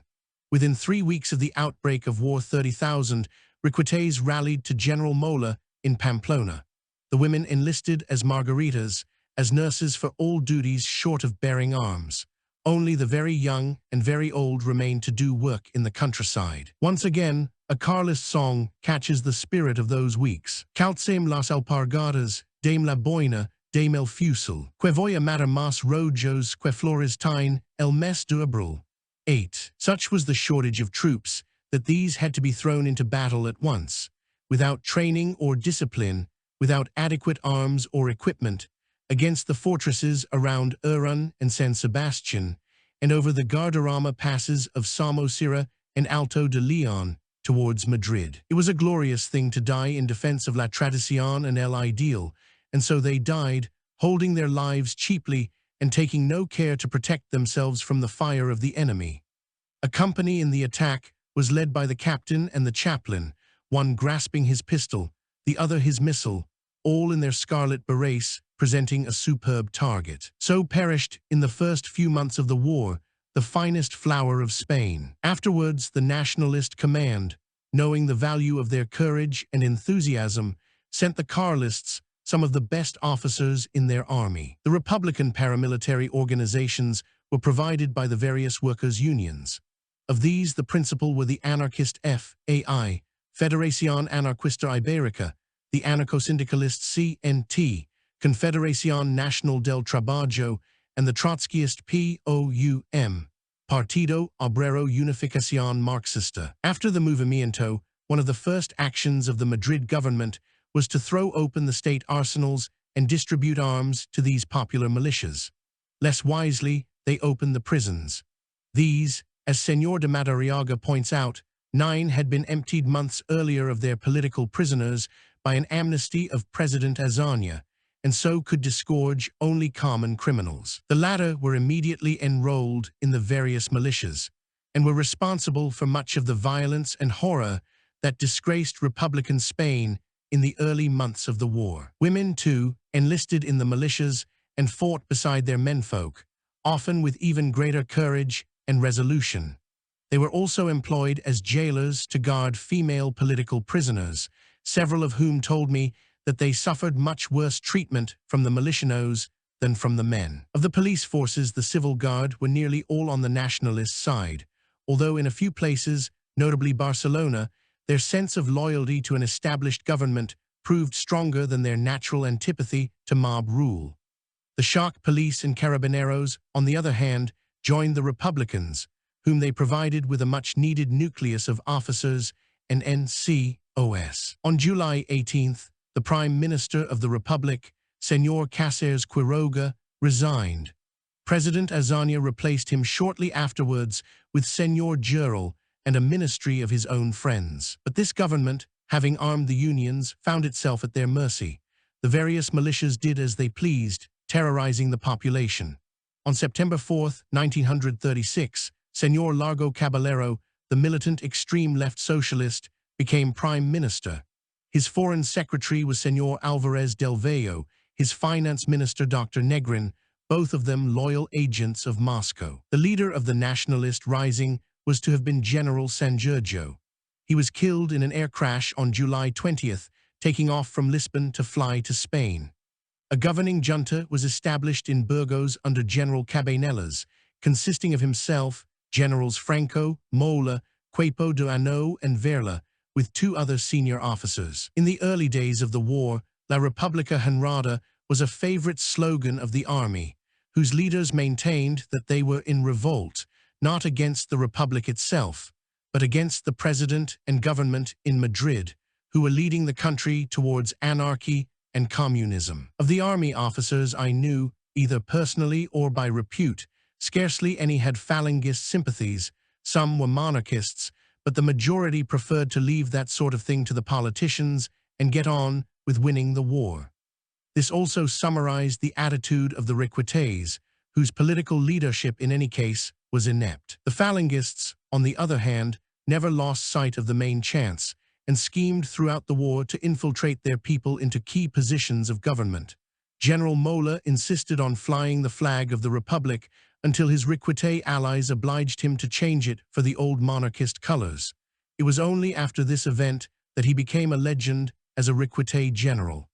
Within 3 weeks of the outbreak of war, 30,000 Riquites rallied to General Mola in Pamplona. The women enlisted as margaritas, as nurses for all duties short of bearing arms. Only the very young and very old remained to do work in the countryside. Once again, a Carlist song catches the spirit of those weeks. Calcem las alpargadas, dame la boina, dame el fusil, que voy a matar mas rojos que flores tine el mes de abril. 8. Such was the shortage of troops that these had to be thrown into battle at once, without training or discipline, without adequate arms or equipment, against the fortresses around Irun and San Sebastian, and over the Guadarrama passes of Samosira and Alto de Leon towards Madrid. It was a glorious thing to die in defense of La Tradición and El Ideal, and so they died, holding their lives cheaply and taking no care to protect themselves from the fire of the enemy. A company in the attack was led by the captain and the chaplain, one grasping his pistol, the other his missile, all in their scarlet berets, presenting a superb target. So perished, in the first few months of the war, the finest flower of Spain. Afterwards, the Nationalist command, knowing the value of their courage and enthusiasm, sent the Carlists some of the best officers in their army. The Republican paramilitary organizations were provided by the various workers' unions. Of these, the principal were the anarchist FAI, Federación Anarquista Ibérica, the anarcho-syndicalist CNT, Confederación Nacional del Trabajo, and the Trotskyist POUM, Partido Obrero Unificación Marxista. After the movimiento, one of the first actions of the Madrid government was to throw open the state arsenals and distribute arms to these popular militias. Less wisely, they opened the prisons. These, as Señor de Madariaga points out, 9 had been emptied months earlier of their political prisoners by an amnesty of President Azaña, and so could disgorge only common criminals. The latter were immediately enrolled in the various militias, and were responsible for much of the violence and horror that disgraced Republican Spain in the early months of the war. Women, too, enlisted in the militias and fought beside their menfolk, often with even greater courage and resolution. They were also employed as jailers to guard female political prisoners, several of whom told me that they suffered much worse treatment from the militianos than from the men. Of the police forces, the civil guard were nearly all on the Nationalist side, although in a few places, notably Barcelona, their sense of loyalty to an established government proved stronger than their natural antipathy to mob rule. The shock police and carabineros, on the other hand, joined the Republicans, whom they provided with a much-needed nucleus of officers and NCOS. On July 18th, the Prime Minister of the Republic, Señor Cáceres Quiroga, resigned. President Azaña replaced him shortly afterwards with Señor Gerol and a ministry of his own friends. But this government, having armed the unions, found itself at their mercy. The various militias did as they pleased, terrorizing the population. On September 4, 1936, Señor Largo Caballero, the militant extreme left socialist, became Prime Minister. His foreign secretary was Señor Álvarez del Valle, his finance minister Dr. Negrin, both of them loyal agents of Moscow. The leader of the Nationalist rising was to have been General Sanjurjo. He was killed in an air crash on July 20th, taking off from Lisbon to fly to Spain. A governing junta was established in Burgos under General Cabanellas, consisting of himself, Generals Franco, Mola, Queipo de Ano, and Verla, with 2 other senior officers. In the early days of the war, La República Honrada was a favorite slogan of the army, whose leaders maintained that they were in revolt, not against the republic itself, but against the president and government in Madrid, who were leading the country towards anarchy and communism. Of the army officers I knew, either personally or by repute, scarcely any had Falangist sympathies. Some were monarchists, but the majority preferred to leave that sort of thing to the politicians and get on with winning the war. This also summarized the attitude of the Requetés, whose political leadership in any case was inept. The Falangists, on the other hand, never lost sight of the main chance and schemed throughout the war to infiltrate their people into key positions of government. General Mola insisted on flying the flag of the Republic until his Requeté allies obliged him to change it for the old monarchist colors. It was only after this event that he became a legend as a Requeté general.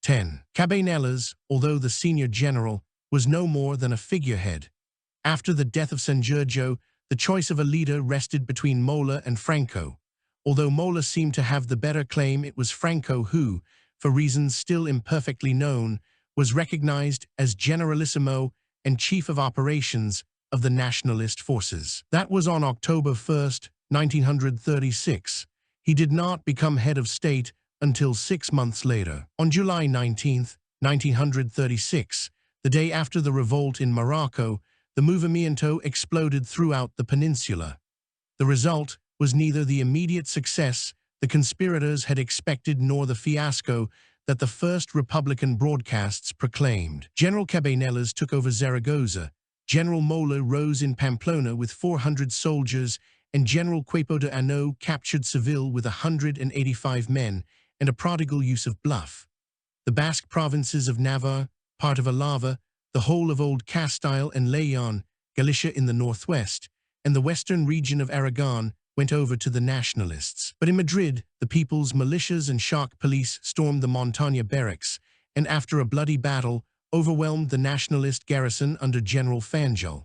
10. Cabanellas, although the senior general, was no more than a figurehead. After the death of San Giorgio, the choice of a leader rested between Mola and Franco. Although Mola seemed to have the better claim, it was Franco who, for reasons still imperfectly known, was recognized as Generalissimo and Chief of Operations of the Nationalist forces. That was on October 1, 1936. He did not become head of state until 6 months later. On July 19, 1936, the day after the revolt in Morocco, the movimiento exploded throughout the peninsula. The result was neither the immediate success the conspirators had expected nor the fiasco that the first Republican broadcasts proclaimed. General Cabanellas took over Zaragoza, General Mola rose in Pamplona with 400 soldiers, and General Queipo de Ano captured Seville with 185 men and a prodigal use of bluff. The Basque provinces of Navarre, part of Alava, the whole of Old Castile and Leon, Galicia in the northwest, and the western region of Aragon went over to the Nationalists. But in Madrid, the people's militias and shock police stormed the Montaña barracks, and after a bloody battle, overwhelmed the Nationalist garrison under General Fanjul.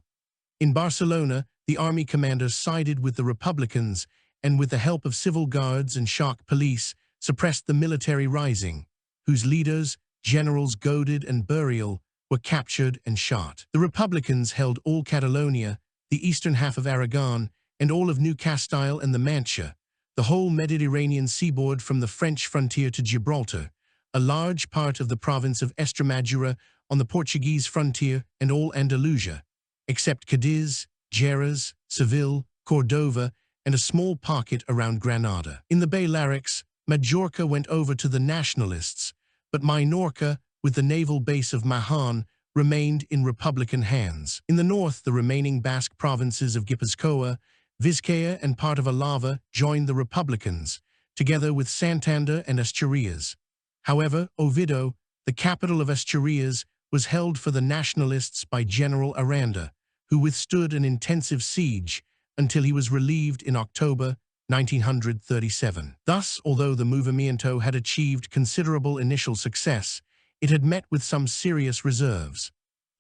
In Barcelona, the army commanders sided with the Republicans, and with the help of civil guards and shock police, suppressed the military rising, whose leaders, Generals Goded and Burial, were captured and shot. The Republicans held all Catalonia, the eastern half of Aragon, and all of New Castile and the Mancha, the whole Mediterranean seaboard from the French frontier to Gibraltar, a large part of the province of Estremadura on the Portuguese frontier, and all Andalusia, except Cadiz, Jerez, Seville, Cordova, and a small pocket around Granada. In the Balearics, Majorca went over to the Nationalists, but Minorca, with the naval base of Mahon, remained in Republican hands. In the north, the remaining Basque provinces of Gipuzkoa, Vizcaya, and part of Alava joined the Republicans, together with Santander and Asturias. However, Oviedo, the capital of Asturias, was held for the Nationalists by General Aranda, who withstood an intensive siege until he was relieved in October 1937. Thus, although the movimiento had achieved considerable initial success, it had met with some serious reserves.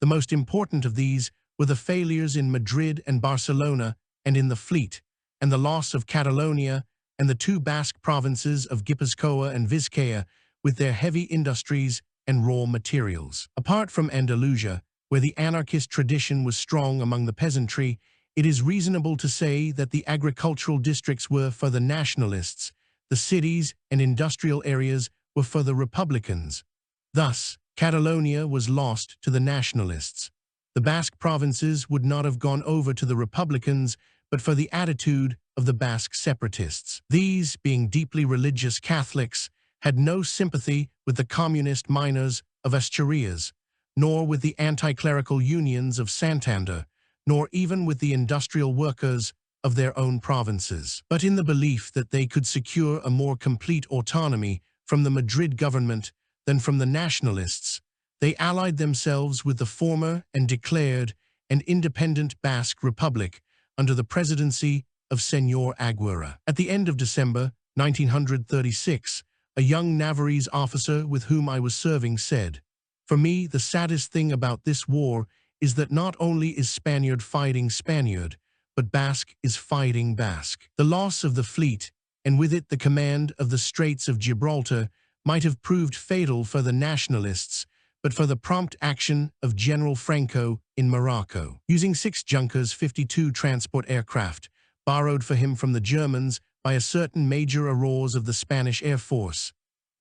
The most important of these were the failures in Madrid and Barcelona and in the fleet, and the loss of Catalonia and the 2 Basque provinces of Gipuzkoa and Vizcaya with their heavy industries and raw materials. Apart from Andalusia, where the anarchist tradition was strong among the peasantry, it is reasonable to say that the agricultural districts were for the Nationalists, the cities and industrial areas were for the Republicans. Thus, Catalonia was lost to the Nationalists. The Basque provinces would not have gone over to the Republicans but for the attitude of the Basque separatists. These, being deeply religious Catholics, had no sympathy with the communist miners of Asturias, nor with the anti-clerical unions of Santander, nor even with the industrial workers of their own provinces. But in the belief that they could secure a more complete autonomy from the Madrid government than from the Nationalists, they allied themselves with the former and declared an independent Basque Republic under the presidency of Señor Aguirre. At the end of December 1936, a young Navarrese officer with whom I was serving said, For me, the saddest thing about this war is that not only is Spaniard fighting Spaniard, but Basque is fighting Basque. The loss of the fleet, and with it the command of the Straits of Gibraltar, might have proved fatal for the Nationalists, but for the prompt action of General Franco in Morocco. Using 6 Junkers 52 transport aircraft, borrowed for him from the Germans by a certain Major Arauz of the Spanish Air Force.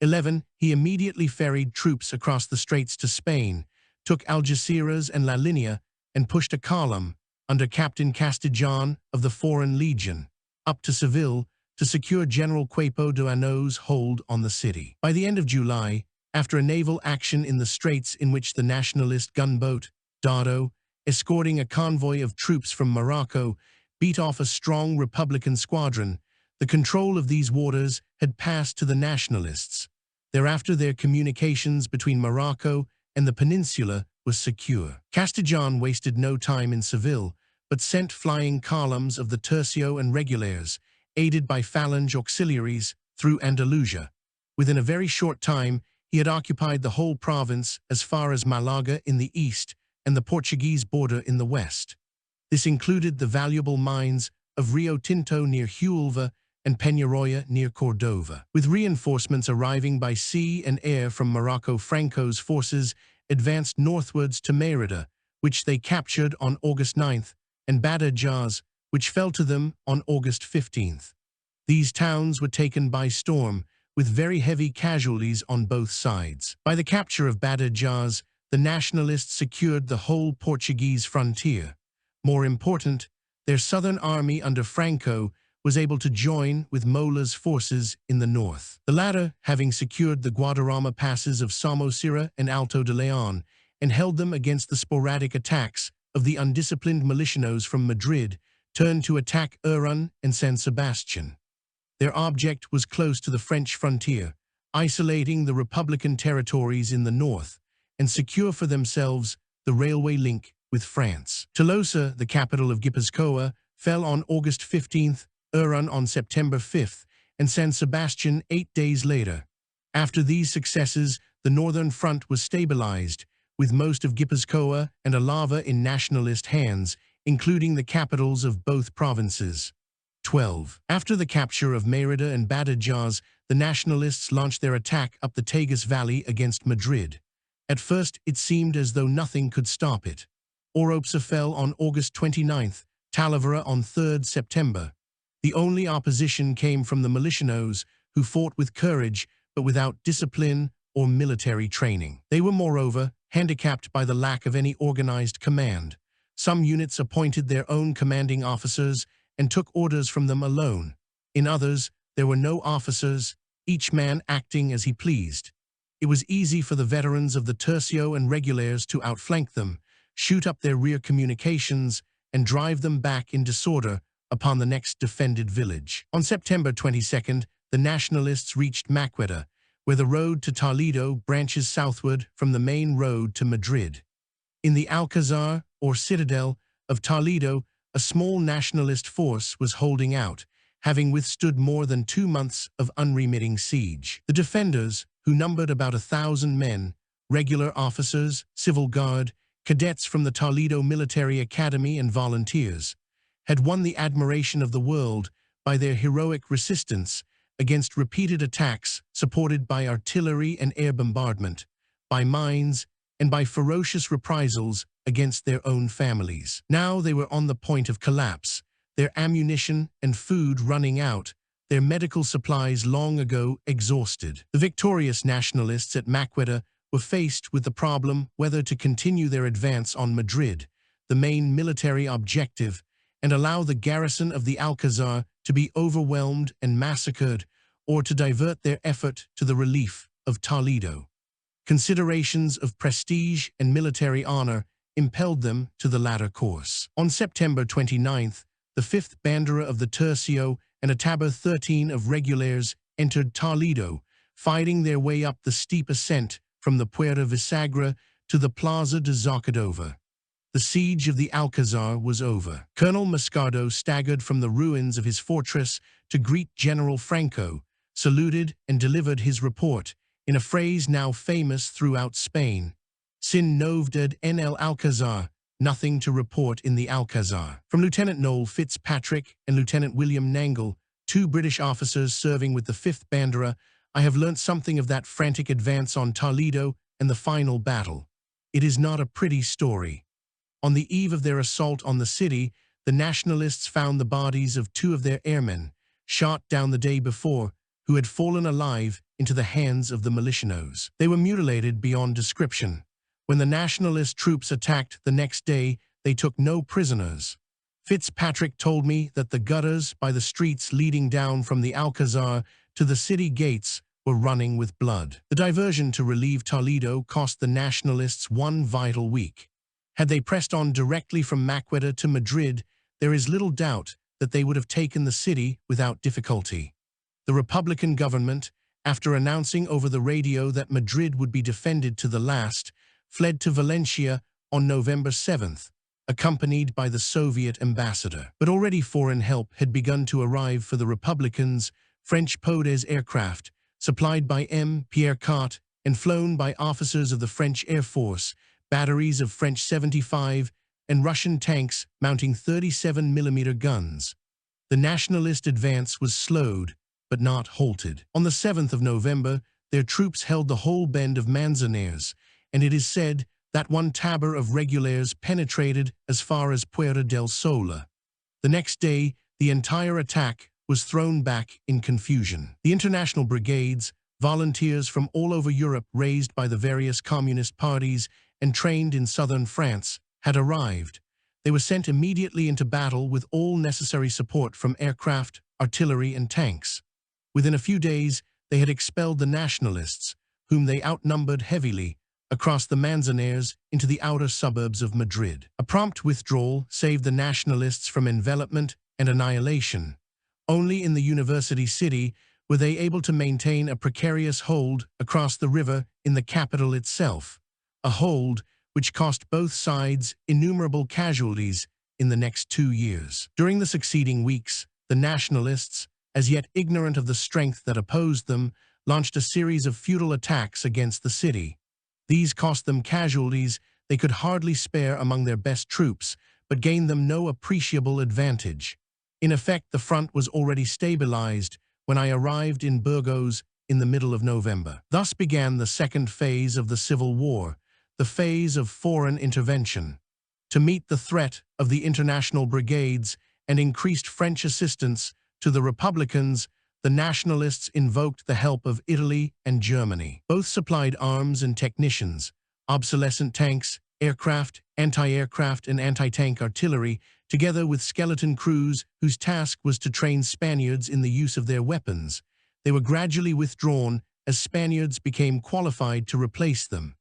11. He immediately ferried troops across the straits to Spain, took Algeciras and La Linea, and pushed a column, under Captain Castiglione of the Foreign Legion, up to Seville to secure General Queipo de Hanau's hold on the city. By the end of July, after a naval action in the straits in which the Nationalist gunboat, Dardo, escorting a convoy of troops from Morocco, beat off a strong Republican squadron, the control of these waters had passed to the Nationalists. Thereafter their communications between Morocco and the peninsula was secure. Castiglione wasted no time in Seville, but sent flying columns of the Tercio and Regulars, aided by Phalange auxiliaries, through Andalusia. Within a very short time, he had occupied the whole province as far as Malaga in the east and the Portuguese border in the west. This included the valuable mines of Rio Tinto near Huelva and Peñarroya near Cordova. With reinforcements arriving by sea and air from Morocco, Franco's forces advanced northwards to Mérida, which they captured on August 9th, and Badajoz, which fell to them on August 15th. These towns were taken by storm, with very heavy casualties on both sides. By the capture of Badajoz, the Nationalists secured the whole Portuguese frontier. More important, their southern army under Franco was able to join with Mola's forces in the north. The latter, having secured the Guadarrama passes of Somosierra and Alto de Leon, and held them against the sporadic attacks of the undisciplined militianos from Madrid, turned to attack Irun and San Sebastian. Their object was close to the French frontier, isolating the Republican territories in the north, and secure for themselves the railway link with France. Tolosa, the capital of Gipuzkoa, fell on August 15th, Irun on September 5th, and San Sebastian 8 days later. After these successes, the northern front was stabilized, with most of Gipuzkoa and Alava in Nationalist hands, including the capitals of both provinces. 12. After the capture of Mérida and Badajoz, the Nationalists launched their attack up the Tagus Valley against Madrid. At first, it seemed as though nothing could stop it. Oropesa fell on August 29th, Talavera on 3rd September. The only opposition came from the militianos, who fought with courage but without discipline or military training. They were, moreover, handicapped by the lack of any organized command. Some units appointed their own commanding officers and took orders from them alone. In others, there were no officers, each man acting as he pleased. It was easy for the veterans of the Tercio and Regulars to outflank them, shoot up their rear communications, and drive them back in disorder upon the next defended village. On September 22nd, the Nationalists reached Maqueda, where the road to Toledo branches southward from the main road to Madrid. In the Alcazar, or citadel, of Toledo, a small Nationalist force was holding out, having withstood more than 2 months of unremitting siege. The defenders, who numbered about 1,000 men, regular officers, civil guard, cadets from the Toledo Military Academy and volunteers, had won the admiration of the world by their heroic resistance against repeated attacks supported by artillery and air bombardment, by mines, and by ferocious reprisals against their own families. Now they were on the point of collapse, their ammunition and food running out, their medical supplies long ago exhausted. The victorious Nationalists at Maqueda were faced with the problem whether to continue their advance on Madrid, the main military objective, and allow the garrison of the Alcazar to be overwhelmed and massacred, or to divert their effort to the relief of Toledo. Considerations of prestige and military honor impelled them to the latter course. On September 29th, the 5th Bandera of the Tercio and a Taber 13 of Regulars entered Toledo, fighting their way up the steep ascent from the Puerta Visagra to the Plaza de Zacadova. The siege of the Alcazar was over. Colonel Moscardo staggered from the ruins of his fortress to greet General Franco, saluted and delivered his report, in a phrase now famous throughout Spain. Sin novded NL Alcazar, nothing to report in the Alcazar. From Lieutenant Noel Fitzpatrick and Lieutenant William Nangle, two British officers serving with the 5th Bandera, I have learnt something of that frantic advance on Toledo and the final battle. It is not a pretty story. On the eve of their assault on the city, the Nationalists found the bodies of two of their airmen, shot down the day before, who had fallen alive into the hands of the militianos. They were mutilated beyond description. When the Nationalist troops attacked the next day, they took no prisoners. Fitzpatrick told me that the gutters by the streets leading down from the Alcazar to the city gates were running with blood. The diversion to relieve Toledo cost the Nationalists one vital week. Had they pressed on directly from Maqueda to Madrid, there is little doubt that they would have taken the city without difficulty. The Republican government, after announcing over the radio that Madrid would be defended to the last, fled to Valencia on November 7th, accompanied by the Soviet ambassador. But already foreign help had begun to arrive for the Republicans, French Podes aircraft, supplied by M. Pierre Cot and flown by officers of the French Air Force, batteries of French 75 and Russian tanks mounting 37mm guns. The Nationalist advance was slowed, but not halted. On the 7th of November, their troops held the whole bend of Manzanares, and it is said that one tabor of regulars penetrated as far as Puerta del Sola. The next day, the entire attack was thrown back in confusion. The international brigades, volunteers from all over Europe raised by the various communist parties and trained in southern France, had arrived. They were sent immediately into battle with all necessary support from aircraft, artillery, and tanks. Within a few days, they had expelled the Nationalists, whom they outnumbered heavily, across the Manzanares into the outer suburbs of Madrid. A prompt withdrawal saved the Nationalists from envelopment and annihilation. Only in the university city were they able to maintain a precarious hold across the river in the capital itself, a hold which cost both sides innumerable casualties in the next 2 years. During the succeeding weeks, the Nationalists, as yet ignorant of the strength that opposed them, launched a series of futile attacks against the city. These cost them casualties they could hardly spare among their best troops, but gained them no appreciable advantage. In effect, the front was already stabilized when I arrived in Burgos in the middle of November. Thus began the second phase of the Civil War, the phase of foreign intervention. To meet the threat of the international brigades and increased French assistance to the Republicans, the Nationalists invoked the help of Italy and Germany. Both supplied arms and technicians, obsolescent tanks, aircraft, anti-aircraft and anti-tank artillery, together with skeleton crews whose task was to train Spaniards in the use of their weapons. They were gradually withdrawn as Spaniards became qualified to replace them.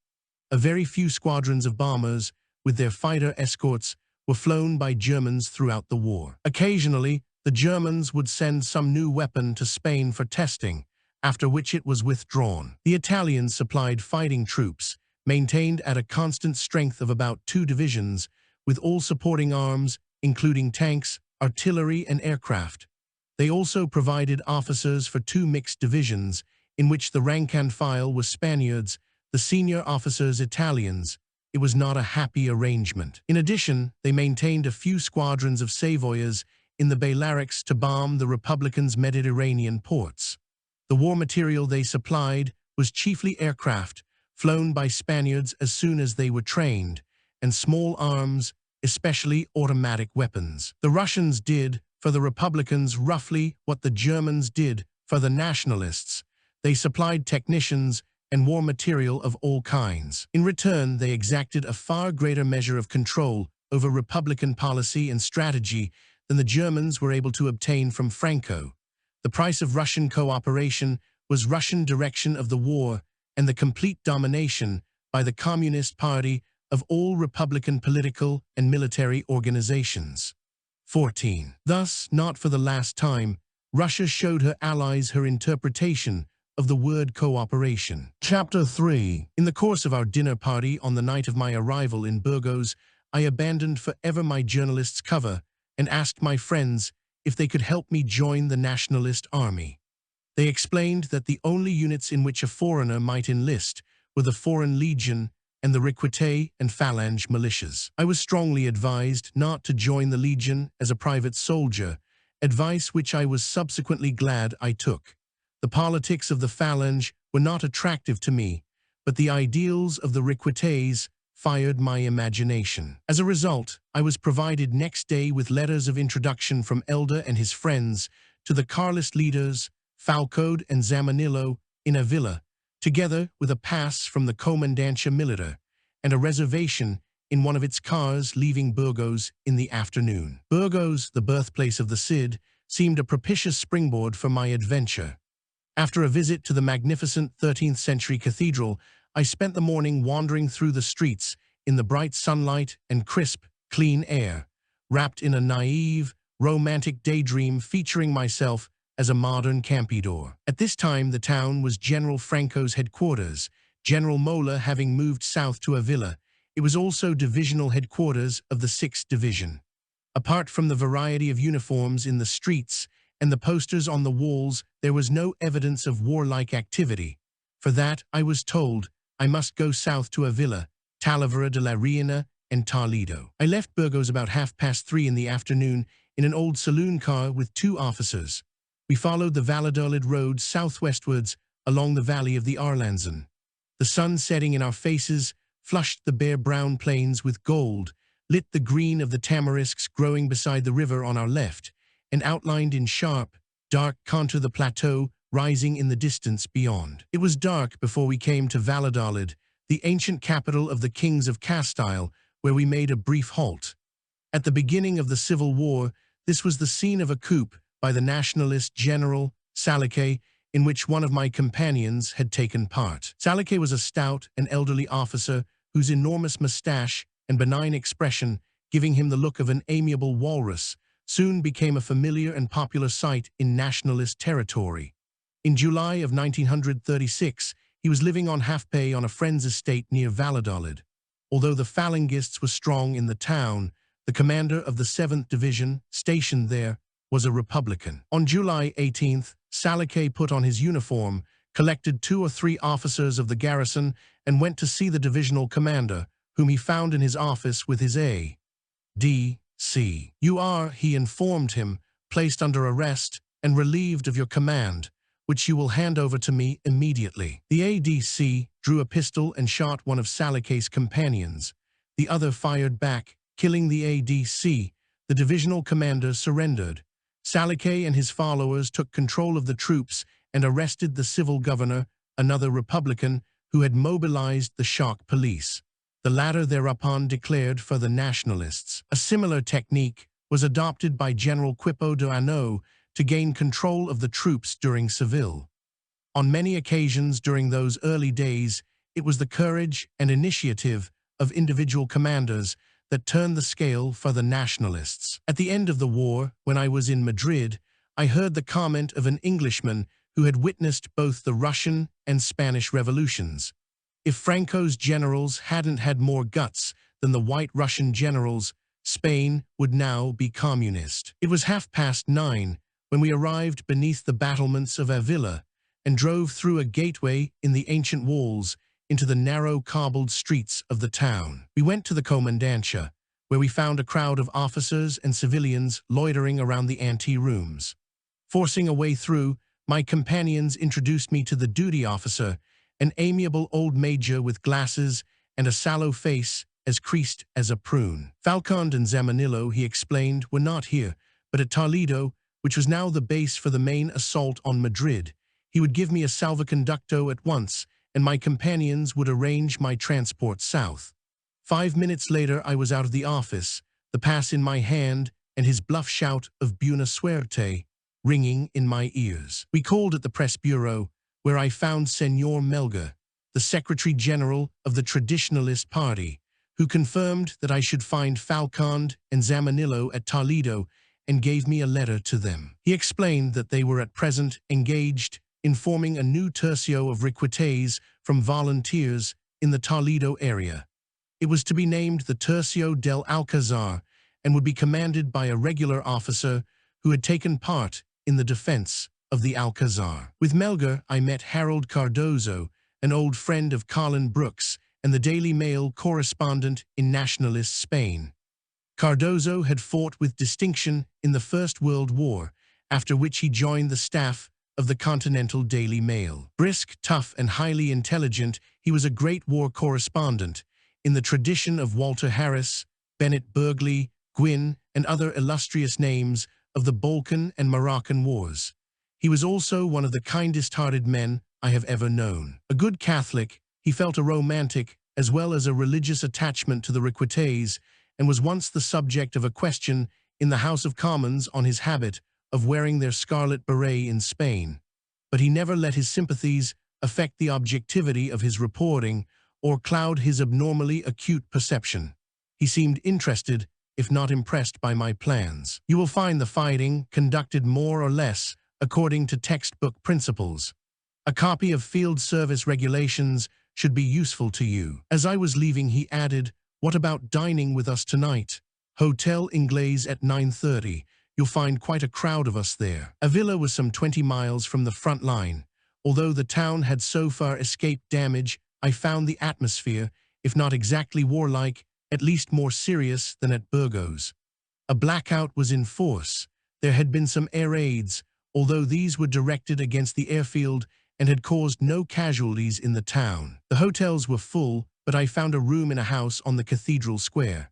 A very few squadrons of bombers, with their fighter escorts, were flown by Germans throughout the war. Occasionally, the Germans would send some new weapon to Spain for testing, after which it was withdrawn. The Italians supplied fighting troops, maintained at a constant strength of about 2 divisions, with all supporting arms, including tanks, artillery, and aircraft. They also provided officers for 2 mixed divisions, in which the rank and file were Spaniards, the senior officers Italians. It was not a happy arrangement. In addition, they maintained a few squadrons of Savoyers in the Balearics to bomb the Republicans' Mediterranean ports. The war material they supplied was chiefly aircraft, flown by Spaniards as soon as they were trained, and small arms, especially automatic weapons. The Russians did for the Republicans roughly what the Germans did for the Nationalists. They supplied technicians and war material of all kinds. In return, they exacted a far greater measure of control over Republican policy and strategy than the Germans were able to obtain from Franco. The price of Russian cooperation was Russian direction of the war and the complete domination by the Communist Party of all Republican political and military organizations. 14. Thus, not for the last time, Russia showed her allies her interpretation of the word cooperation. Chapter 3. In the course of our dinner party on the night of my arrival in Burgos, I abandoned forever my journalist's cover and asked my friends if they could help me join the Nationalist army. They explained that the only units in which a foreigner might enlist were the Foreign Legion and the Requite and Phalange militias. I was strongly advised not to join the Legion as a private soldier, advice which I was subsequently glad I took. The politics of the Phalange were not attractive to me, but the ideals of the Requites fired my imagination. As a result, I was provided next day with letters of introduction from Elder and his friends to the Carlist leaders, Falcode and Zamanillo, in Avila, together with a pass from the Comandancia Militar and a reservation in one of its cars leaving Burgos in the afternoon. Burgos, the birthplace of the Cid, seemed a propitious springboard for my adventure. After a visit to the magnificent 13th-century cathedral, I spent the morning wandering through the streets in the bright sunlight and crisp, clean air, wrapped in a naive, romantic daydream featuring myself as a modern campeador. At this time, the town was General Franco's headquarters, General Mola having moved south to Avila. It was also divisional headquarters of the 6th Division. Apart from the variety of uniforms in the streets and the posters on the walls, there was no evidence of warlike activity. For that, I was told, I must go south to Avila, Talavera de la Reina, and Toledo. I left Burgos about 3:30 in the afternoon in an old saloon car with 2 officers. We followed the Valladolid road southwestwards along the valley of the Arlanzon. The sun setting in our faces flushed the bare brown plains with gold, lit the green of the tamarisks growing beside the river on our left, and outlined in sharp, dark contour the plateau rising in the distance beyond. It was dark before we came to Valladolid, the ancient capital of the kings of Castile, where we made a brief halt. At the beginning of the Civil War, this was the scene of a coup by the Nationalist general, Salique, in which one of my companions had taken part. Salique was a stout and elderly officer whose enormous mustache and benign expression, giving him the look of an amiable walrus, soon became a familiar and popular sight in Nationalist territory. In July of 1936, he was living on half-pay on a friend's estate near Valladolid. Although the Phalangists were strong in the town, the commander of the 7th Division, stationed there, was a Republican. On July 18th, Salique put on his uniform, collected 2 or 3 officers of the garrison, and went to see the divisional commander, whom he found in his office with his A.D.C. "You are," he informed him, "placed under arrest and relieved of your command, which you will hand over to me immediately." The A.D.C. drew a pistol and shot one of Salique's companions. The other fired back, killing the A.D.C. The divisional commander surrendered. Salique and his followers took control of the troops and arrested the civil governor, another Republican, who had mobilized the shock police. The latter thereupon declared for the Nationalists. A similar technique was adopted by General Quipo de Ano to gain control of the troops during Seville. On many occasions during those early days, it was the courage and initiative of individual commanders that turned the scale for the Nationalists. At the end of the war, when I was in Madrid, I heard the comment of an Englishman who had witnessed both the Russian and Spanish revolutions. If Franco's generals hadn't had more guts than the white Russian generals, Spain would now be communist. It was 9:30 when we arrived beneath the battlements of Avila and drove through a gateway in the ancient walls into the narrow cobbled streets of the town. We went to the Comandancia, where we found a crowd of officers and civilians loitering around the ante-rooms. Forcing a way through, my companions introduced me to the duty officer, an amiable old major with glasses and a sallow face as creased as a prune. Falcond and Zamanillo, he explained, were not here, but at Toledo, which was now the base for the main assault on Madrid. He would give me a salvoconducto at once, and my companions would arrange my transport south. 5 minutes later, I was out of the office, the pass in my hand, and his bluff shout of "Buena suerte" ringing in my ears. We called at the press bureau, where I found Senor Melga, the Secretary General of the Traditionalist Party, who confirmed that I should find Falcond and Zamanillo at Toledo and gave me a letter to them. He explained that they were at present engaged in forming a new tercio of Requites from volunteers in the Toledo area. It was to be named the Tercio del Alcazar and would be commanded by a regular officer who had taken part in the defense of the Alcazar. With Melgar, I met Harold Cardozo, an old friend of Colin Brooks and the Daily Mail correspondent in Nationalist Spain. Cardozo had fought with distinction in the First World War, after which he joined the staff of the Continental Daily Mail. Brisk, tough, and highly intelligent, he was a great war correspondent, in the tradition of Walter Harris, Bennett Burgley, Gwynn, and other illustrious names of the Balkan and Moroccan wars. He was also one of the kindest-hearted men I have ever known. A good Catholic, he felt a romantic as well as a religious attachment to the Requites, and was once the subject of a question in the House of Commons on his habit of wearing their scarlet beret in Spain. But he never let his sympathies affect the objectivity of his reporting or cloud his abnormally acute perception. He seemed interested, if not impressed, by my plans. You will find the fighting conducted more or less according to textbook principles. A copy of Field Service Regulations should be useful to you. As I was leaving, he added, "What about dining with us tonight? Hotel Inglés at 9:30. You'll find quite a crowd of us there." Avila was some 20 miles from the front line. Although the town had so far escaped damage, I found the atmosphere, if not exactly warlike, at least more serious than at Burgos. A blackout was in force. There had been some air raids, although these were directed against the airfield and had caused no casualties in the town. The hotels were full, but I found a room in a house on the Cathedral Square.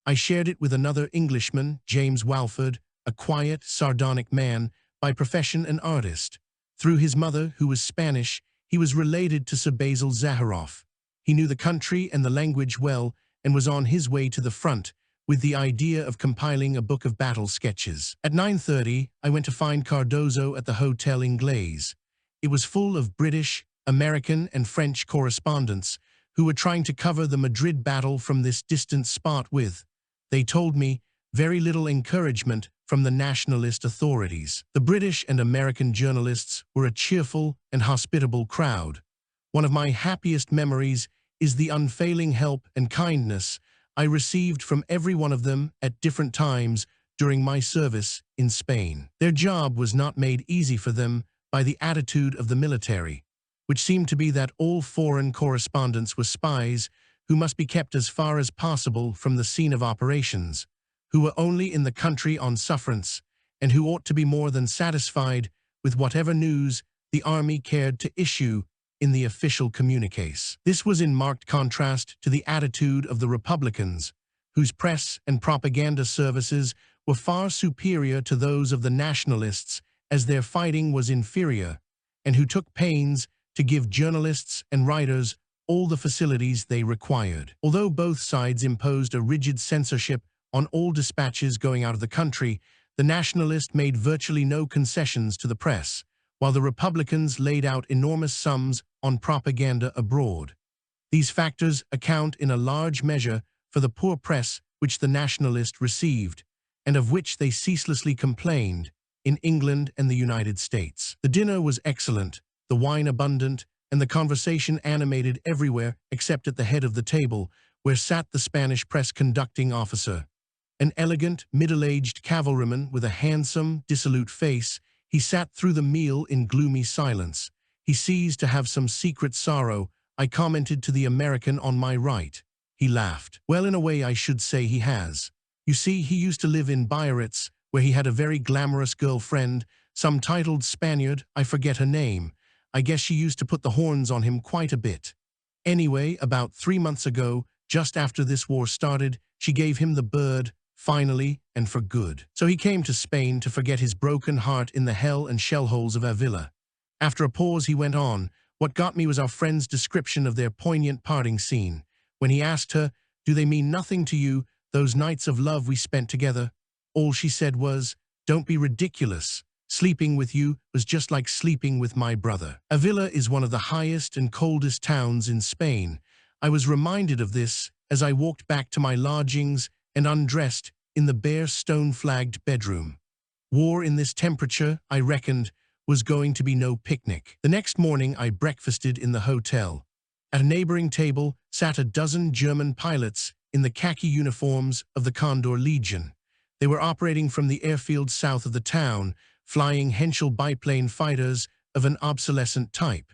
I shared it with another Englishman, James Walford, a quiet, sardonic man, by profession an artist. Through his mother, who was Spanish, he was related to Sir Basil Zaharoff. He knew the country and the language well and was on his way to the front, with the idea of compiling a book of battle sketches. At 9:30, I went to find Cardozo at the Hotel Inglés. It was full of British, American, and French correspondents who were trying to cover the Madrid battle from this distant spot with, they told me, very little encouragement from the nationalist authorities. The British and American journalists were a cheerful and hospitable crowd. One of my happiest memories is the unfailing help and kindness I received from every one of them at different times during my service in Spain. Their job was not made easy for them by the attitude of the military, which seemed to be that all foreign correspondents were spies who must be kept as far as possible from the scene of operations, who were only in the country on sufferance, and who ought to be more than satisfied with whatever news the army cared to issue in the official communiques. This was in marked contrast to the attitude of the Republicans, whose press and propaganda services were far superior to those of the Nationalists, as their fighting was inferior, and who took pains to give journalists and writers all the facilities they required. Although both sides imposed a rigid censorship on all dispatches going out of the country, the Nationalist made virtually no concessions to the press, while the Republicans laid out enormous sums on propaganda abroad. These factors account in a large measure for the poor press which the Nationalist received, and of which they ceaselessly complained, in England and the United States. The dinner was excellent, the wine abundant, and the conversation animated everywhere except at the head of the table, where sat the Spanish press conducting officer. An elegant, middle-aged cavalryman with a handsome, dissolute face, he sat through the meal in gloomy silence. He seems to have some secret sorrow, I commented to the American on my right. He laughed. Well, in a way I should say he has. You see, he used to live in Biarritz, where he had a very glamorous girlfriend, some titled Spaniard, I forget her name. I guess she used to put the horns on him quite a bit. Anyway, about 3 months ago, just after this war started, she gave him the bird, finally, and for good. So he came to Spain to forget his broken heart in the hell and shellholes of Avila. After a pause he went on. What got me was our friend's description of their poignant parting scene. When he asked her, "Do they mean nothing to you, those nights of love we spent together?" All she said was, "Don't be ridiculous. Sleeping with you was just like sleeping with my brother." Avila is one of the highest and coldest towns in Spain. I was reminded of this as I walked back to my lodgings and undressed in the bare stone-flagged bedroom. War in this temperature, I reckoned, was going to be no picnic. The next morning I breakfasted in the hotel. At a neighboring table sat a dozen German pilots in the khaki uniforms of the Condor Legion. They were operating from the airfield south of the town, flying Henschel biplane fighters of an obsolescent type.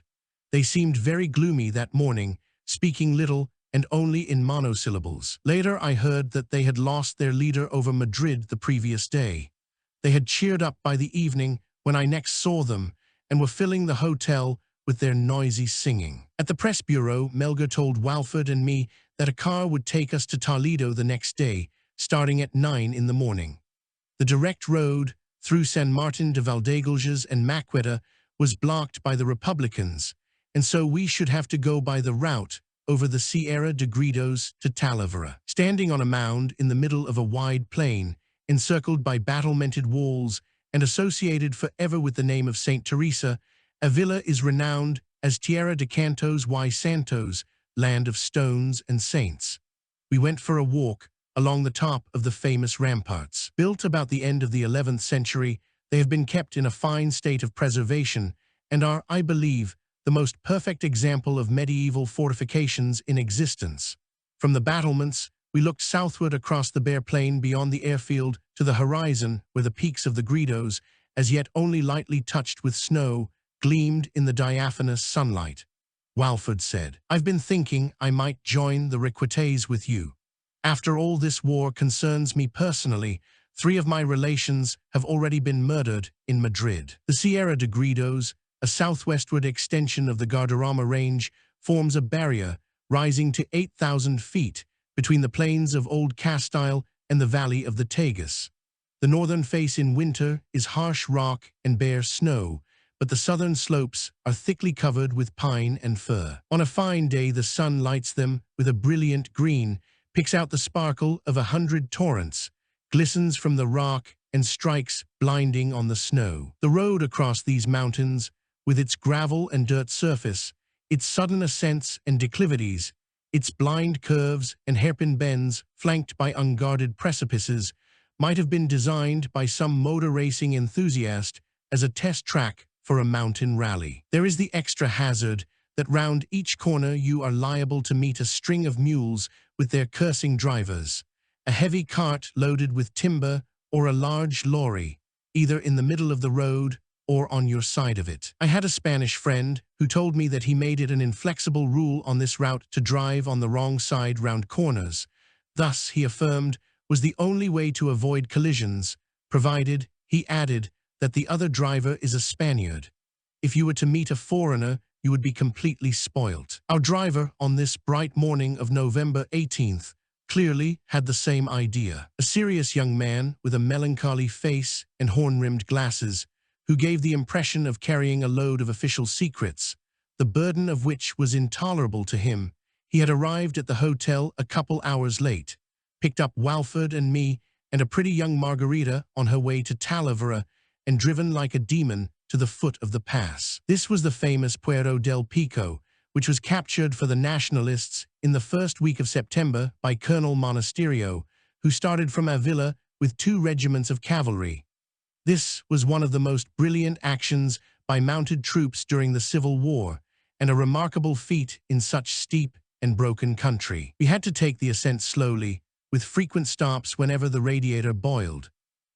They seemed very gloomy that morning, speaking little and only in monosyllables. Later I heard that they had lost their leader over Madrid the previous day. They had cheered up by the evening when I next saw them and were filling the hotel with their noisy singing. At the press bureau, Melgar told Walford and me that a car would take us to Toledo the next day, starting at 9 in the morning. The direct road through San Martin de Valdegalles and Maqueda was blocked by the Republicans, and so we should have to go by the route over the Sierra de Gredos to Talavera. Standing on a mound in the middle of a wide plain, encircled by battlemented walls and associated forever with the name of Saint Teresa, Avila is renowned as Tierra de Cantos y Santos, land of stones and saints. We went for a walk along the top of the famous ramparts. Built about the end of the 11th century, they have been kept in a fine state of preservation and are, I believe, the most perfect example of medieval fortifications in existence. From the battlements, we looked southward across the bare plain beyond the airfield to the horizon where the peaks of the Gredos, as yet only lightly touched with snow, gleamed in the diaphanous sunlight. Walford said, "I've been thinking I might join the Requetés with you. After all, this war concerns me personally. 3 of my relations have already been murdered in Madrid." The Sierra de Gredos, a southwestward extension of the Guadarrama Range, forms a barrier rising to 8,000 feet between the plains of Old Castile and the valley of the Tagus. The northern face in winter is harsh rock and bare snow, but the southern slopes are thickly covered with pine and fir. On a fine day, the sun lights them with a brilliant green, picks out the sparkle of 100 torrents, glistens from the rock, and strikes blinding on the snow. The road across these mountains, with its gravel and dirt surface, its sudden ascents and declivities, its blind curves and hairpin bends flanked by unguarded precipices, might have been designed by some motor racing enthusiast as a test track for a mountain rally. There is the extra hazard that round each corner you are liable to meet a string of mules with their cursing drivers, a heavy cart loaded with timber, or a large lorry, either in the middle of the road or on your side of it. I had a Spanish friend who told me that he made it an inflexible rule on this route to drive on the wrong side round corners. Thus, he affirmed, was the only way to avoid collisions, provided, he added, that the other driver is a Spaniard. If you were to meet a foreigner, you would be completely spoilt. Our driver, on this bright morning of November 18th, clearly had the same idea. A serious young man with a melancholy face and horn-rimmed glasses, who gave the impression of carrying a load of official secrets, the burden of which was intolerable to him. He had arrived at the hotel a couple hours late, picked up Walford and me and a pretty young Margarita on her way to Talavera, and driven like a demon to the foot of the pass. This was the famous Puerto del Pico, which was captured for the Nationalists in the first week of September by Colonel Monasterio, who started from Avila with 2 regiments of cavalry. This was one of the most brilliant actions by mounted troops during the Civil War, and a remarkable feat in such steep and broken country. We had to take the ascent slowly, with frequent stops whenever the radiator boiled.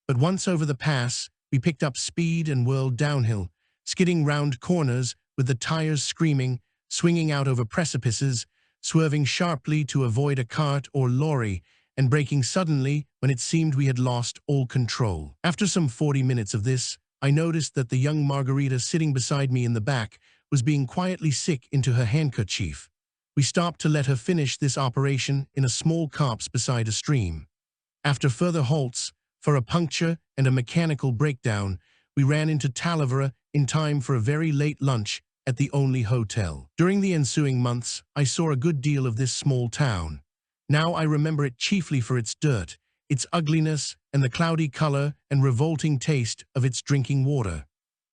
But once over the pass, we picked up speed and whirled downhill, skidding round corners with the tires screaming, swinging out over precipices, swerving sharply to avoid a cart or lorry, and braking suddenly when it seemed we had lost all control. After some 40 minutes of this, I noticed that the young Margarita sitting beside me in the back was being quietly sick into her handkerchief. We stopped to let her finish this operation in a small copse beside a stream. After further halts, for a puncture and a mechanical breakdown, we ran into Talavera in time for a very late lunch at the only hotel. During the ensuing months, I saw a good deal of this small town. Now I remember it chiefly for its dirt, its ugliness, and the cloudy color and revolting taste of its drinking water.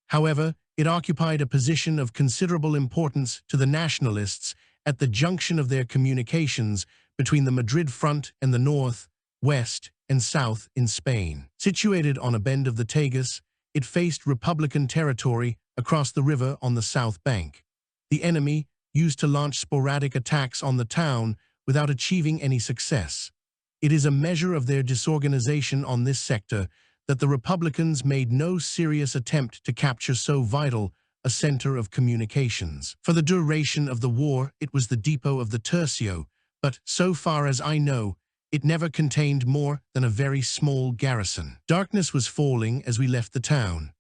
However, it occupied a position of considerable importance to the Nationalists at the junction of their communications between the Madrid front and the north, west, and south in Spain. Situated on a bend of the Tagus, it faced Republican territory across the river on the south bank. The enemy used to launch sporadic attacks on the town without achieving any success. It is a measure of their disorganization on this sector that the Republicans made no serious attempt to capture so vital a center of communications. For the duration of the war, it was the depot of the Tercio, but so far as I know, it never contained more than a very small garrison. Darkness was falling as we left the town.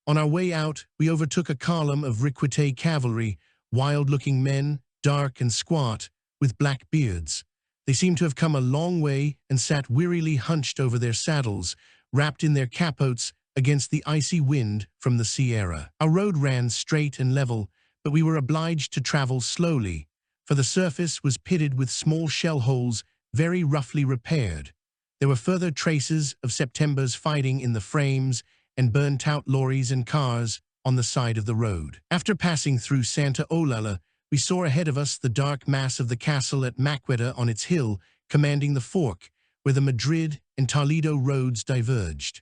On our way out, we overtook a column of Requite cavalry, wild-looking men, dark and squat, with black beards. They seemed to have come a long way and sat wearily hunched over their saddles, wrapped in their capotes against the icy wind from the Sierra. Our road ran straight and level, but we were obliged to travel slowly, for the surface was pitted with small shell holes very roughly repaired. There were further traces of September's fighting in the frames and burnt-out lorries and cars on the side of the road. After passing through Santa Olalla, we saw ahead of us the dark mass of the castle at Maqueda on its hill, commanding the fork, where the Madrid and Toledo roads diverged.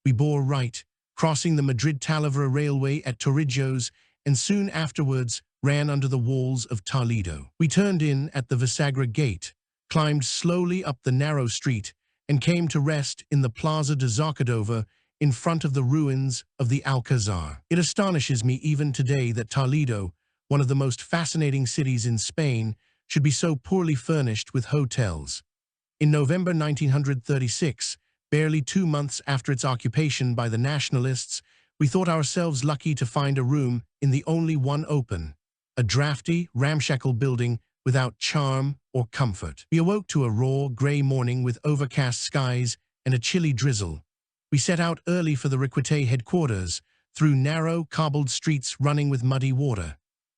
We bore right, crossing the Madrid-Talavera railway at Torrijos, and soon afterwards ran under the walls of Toledo. We turned in at the Visagra gate, climbed slowly up the narrow street, and came to rest in the Plaza de Zacadova in front of the ruins of the Alcazar. It astonishes me even today that Toledo, one of the most fascinating cities in Spain, should be so poorly furnished with hotels. In November 1936, barely 2 months after its occupation by the Nationalists, we thought ourselves lucky to find a room in the only one open, a drafty, ramshackle building without charm or comfort. We awoke to a raw, grey morning with overcast skies and a chilly drizzle. We set out early for the Requite headquarters, through narrow, cobbled streets running with muddy water.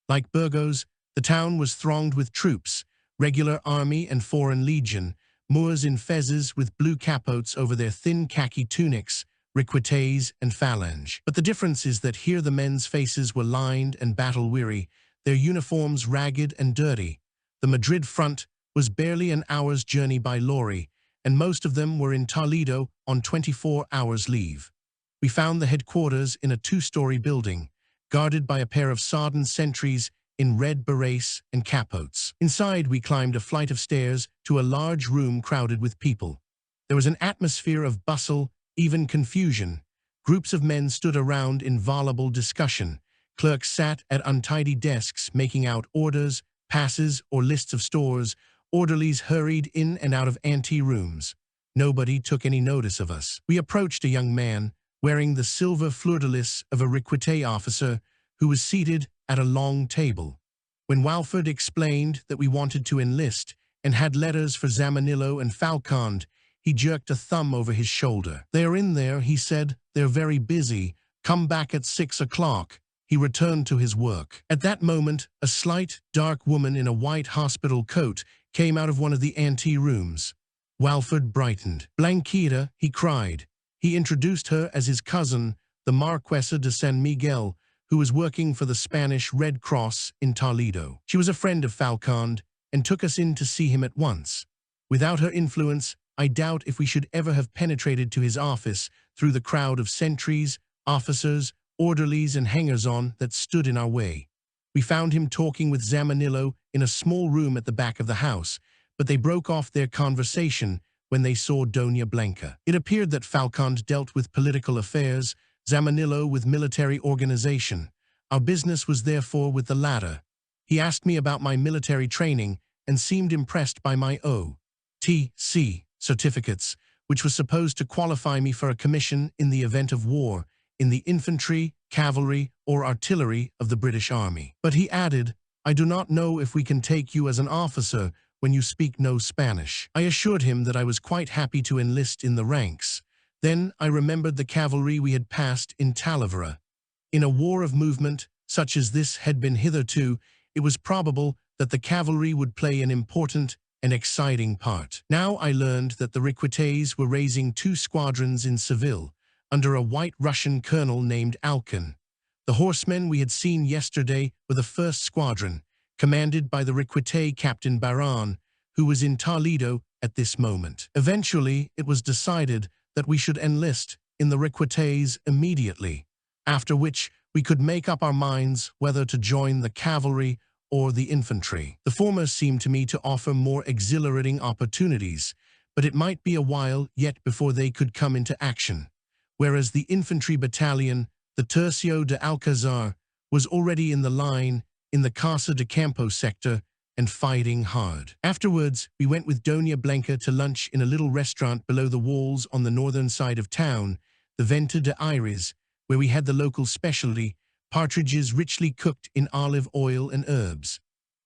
Like Burgos, the town was thronged with troops, regular army and foreign legion, Moors in fezes with blue capotes over their thin khaki tunics, Requites and phalange. But the difference is that here the men's faces were lined and battle-weary, their uniforms ragged and dirty. The Madrid front was barely an hour's journey by lorry, and most of them were in Toledo on 24 hours leave. We found the headquarters in a 2-story building, guarded by a pair of sodden sentries in red berets and capotes. Inside, we climbed a flight of stairs to a large room crowded with people. There was an atmosphere of bustle, even confusion. Groups of men stood around in voluble discussion. Clerks sat at untidy desks making out orders, passes, or lists of stores. Orderlies hurried in and out of ante-rooms. Nobody took any notice of us. We approached a young man, wearing the silver fleur-de-lis of a Requite officer, who was seated at a long table. When Walford explained that we wanted to enlist and had letters for Zamanillo and Falcond, he jerked a thumb over his shoulder. "They're in there," he said. "They're very busy. Come back at 6 o'clock. He returned to his work. At that moment, a slight, dark woman in a white hospital coat came out of one of the ante-rooms. Walford brightened. "Blanquita," he cried. He introduced her as his cousin, the Marquesa de San Miguel, who was working for the Spanish Red Cross in Toledo. She was a friend of Falcond and took us in to see him at once. Without her influence, I doubt if we should ever have penetrated to his office through the crowd of sentries, officers, orderlies, and hangers-on that stood in our way. We found him talking with Zamanillo in a small room at the back of the house, but they broke off their conversation when they saw Doña Blanca. It appeared that Falcond dealt with political affairs, Zamanillo with military organization. Our business was therefore with the latter. He asked me about my military training and seemed impressed by my O.T.C. certificates, which was supposed to qualify me for a commission in the event of war, in the infantry, cavalry, or artillery of the British Army. But he added, "I do not know if we can take you as an officer when you speak no Spanish." I assured him that I was quite happy to enlist in the ranks. Then I remembered the cavalry we had passed in Talavera. In a war of movement, such as this had been hitherto, it was probable that the cavalry would play an important and exciting part. Now I learned that the Requites were raising 2 squadrons in Seville, under a white Russian colonel named Alkin. The horsemen we had seen yesterday were the 1st Squadron, commanded by the Requite Captain Baron, who was in Toledo at this moment. Eventually, it was decided that we should enlist in the Requites immediately, after which we could make up our minds whether to join the cavalry or the infantry. The former seemed to me to offer more exhilarating opportunities, but it might be a while yet before they could come into action, whereas the infantry battalion, the Tercio de Alcazar, was already in the line in the Casa de Campo sector and fighting hard. Afterwards, we went with Doña Blanca to lunch in a little restaurant below the walls on the northern side of town, the Venta de Iris, where we had the local specialty, partridges richly cooked in olive oil and herbs.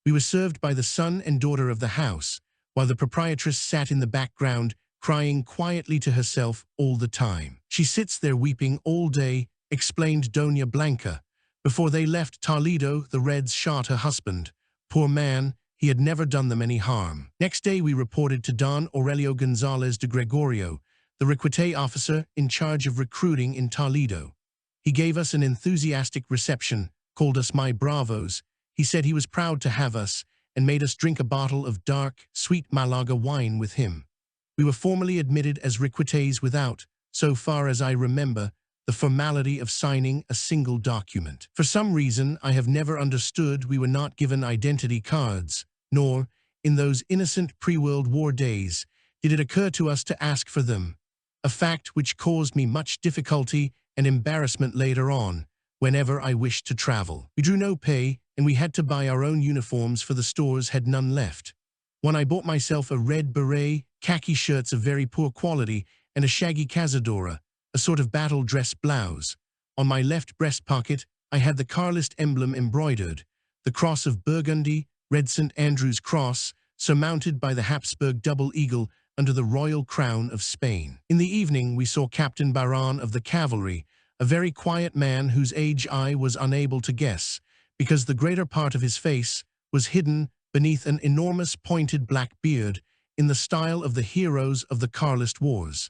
We were served by the son and daughter of the house, while the proprietress sat in the background, crying quietly to herself all the time. "She sits there weeping all day," explained Doña Blanca. Before they left Toledo, the Reds shot her husband. Poor man, he had never done them any harm. Next day we reported to Don Aurelio González de Gregorio, the Requite officer in charge of recruiting in Toledo. He gave us an enthusiastic reception, called us my bravos. He said he was proud to have us, and made us drink a bottle of dark, sweet Malaga wine with him. We were formally admitted as Requites without, so far as I remember, the formality of signing a single document. For some reason I have never understood, we were not given identity cards, nor, in those innocent pre-World War days, did it occur to us to ask for them, a fact which caused me much difficulty and embarrassment later on, whenever I wished to travel. We drew no pay, and we had to buy our own uniforms, for the stores had none left. When I bought myself a red beret, khaki shirts of very poor quality, and a shaggy cazadora, a sort of battle dress blouse. On my left breast pocket, I had the Carlist emblem embroidered, the cross of Burgundy, red St. Andrew's cross, surmounted by the Habsburg double eagle under the royal crown of Spain. In the evening we saw Captain Baron of the cavalry, a very quiet man whose age I was unable to guess, because the greater part of his face was hidden beneath an enormous pointed black beard in the style of the heroes of the Carlist wars.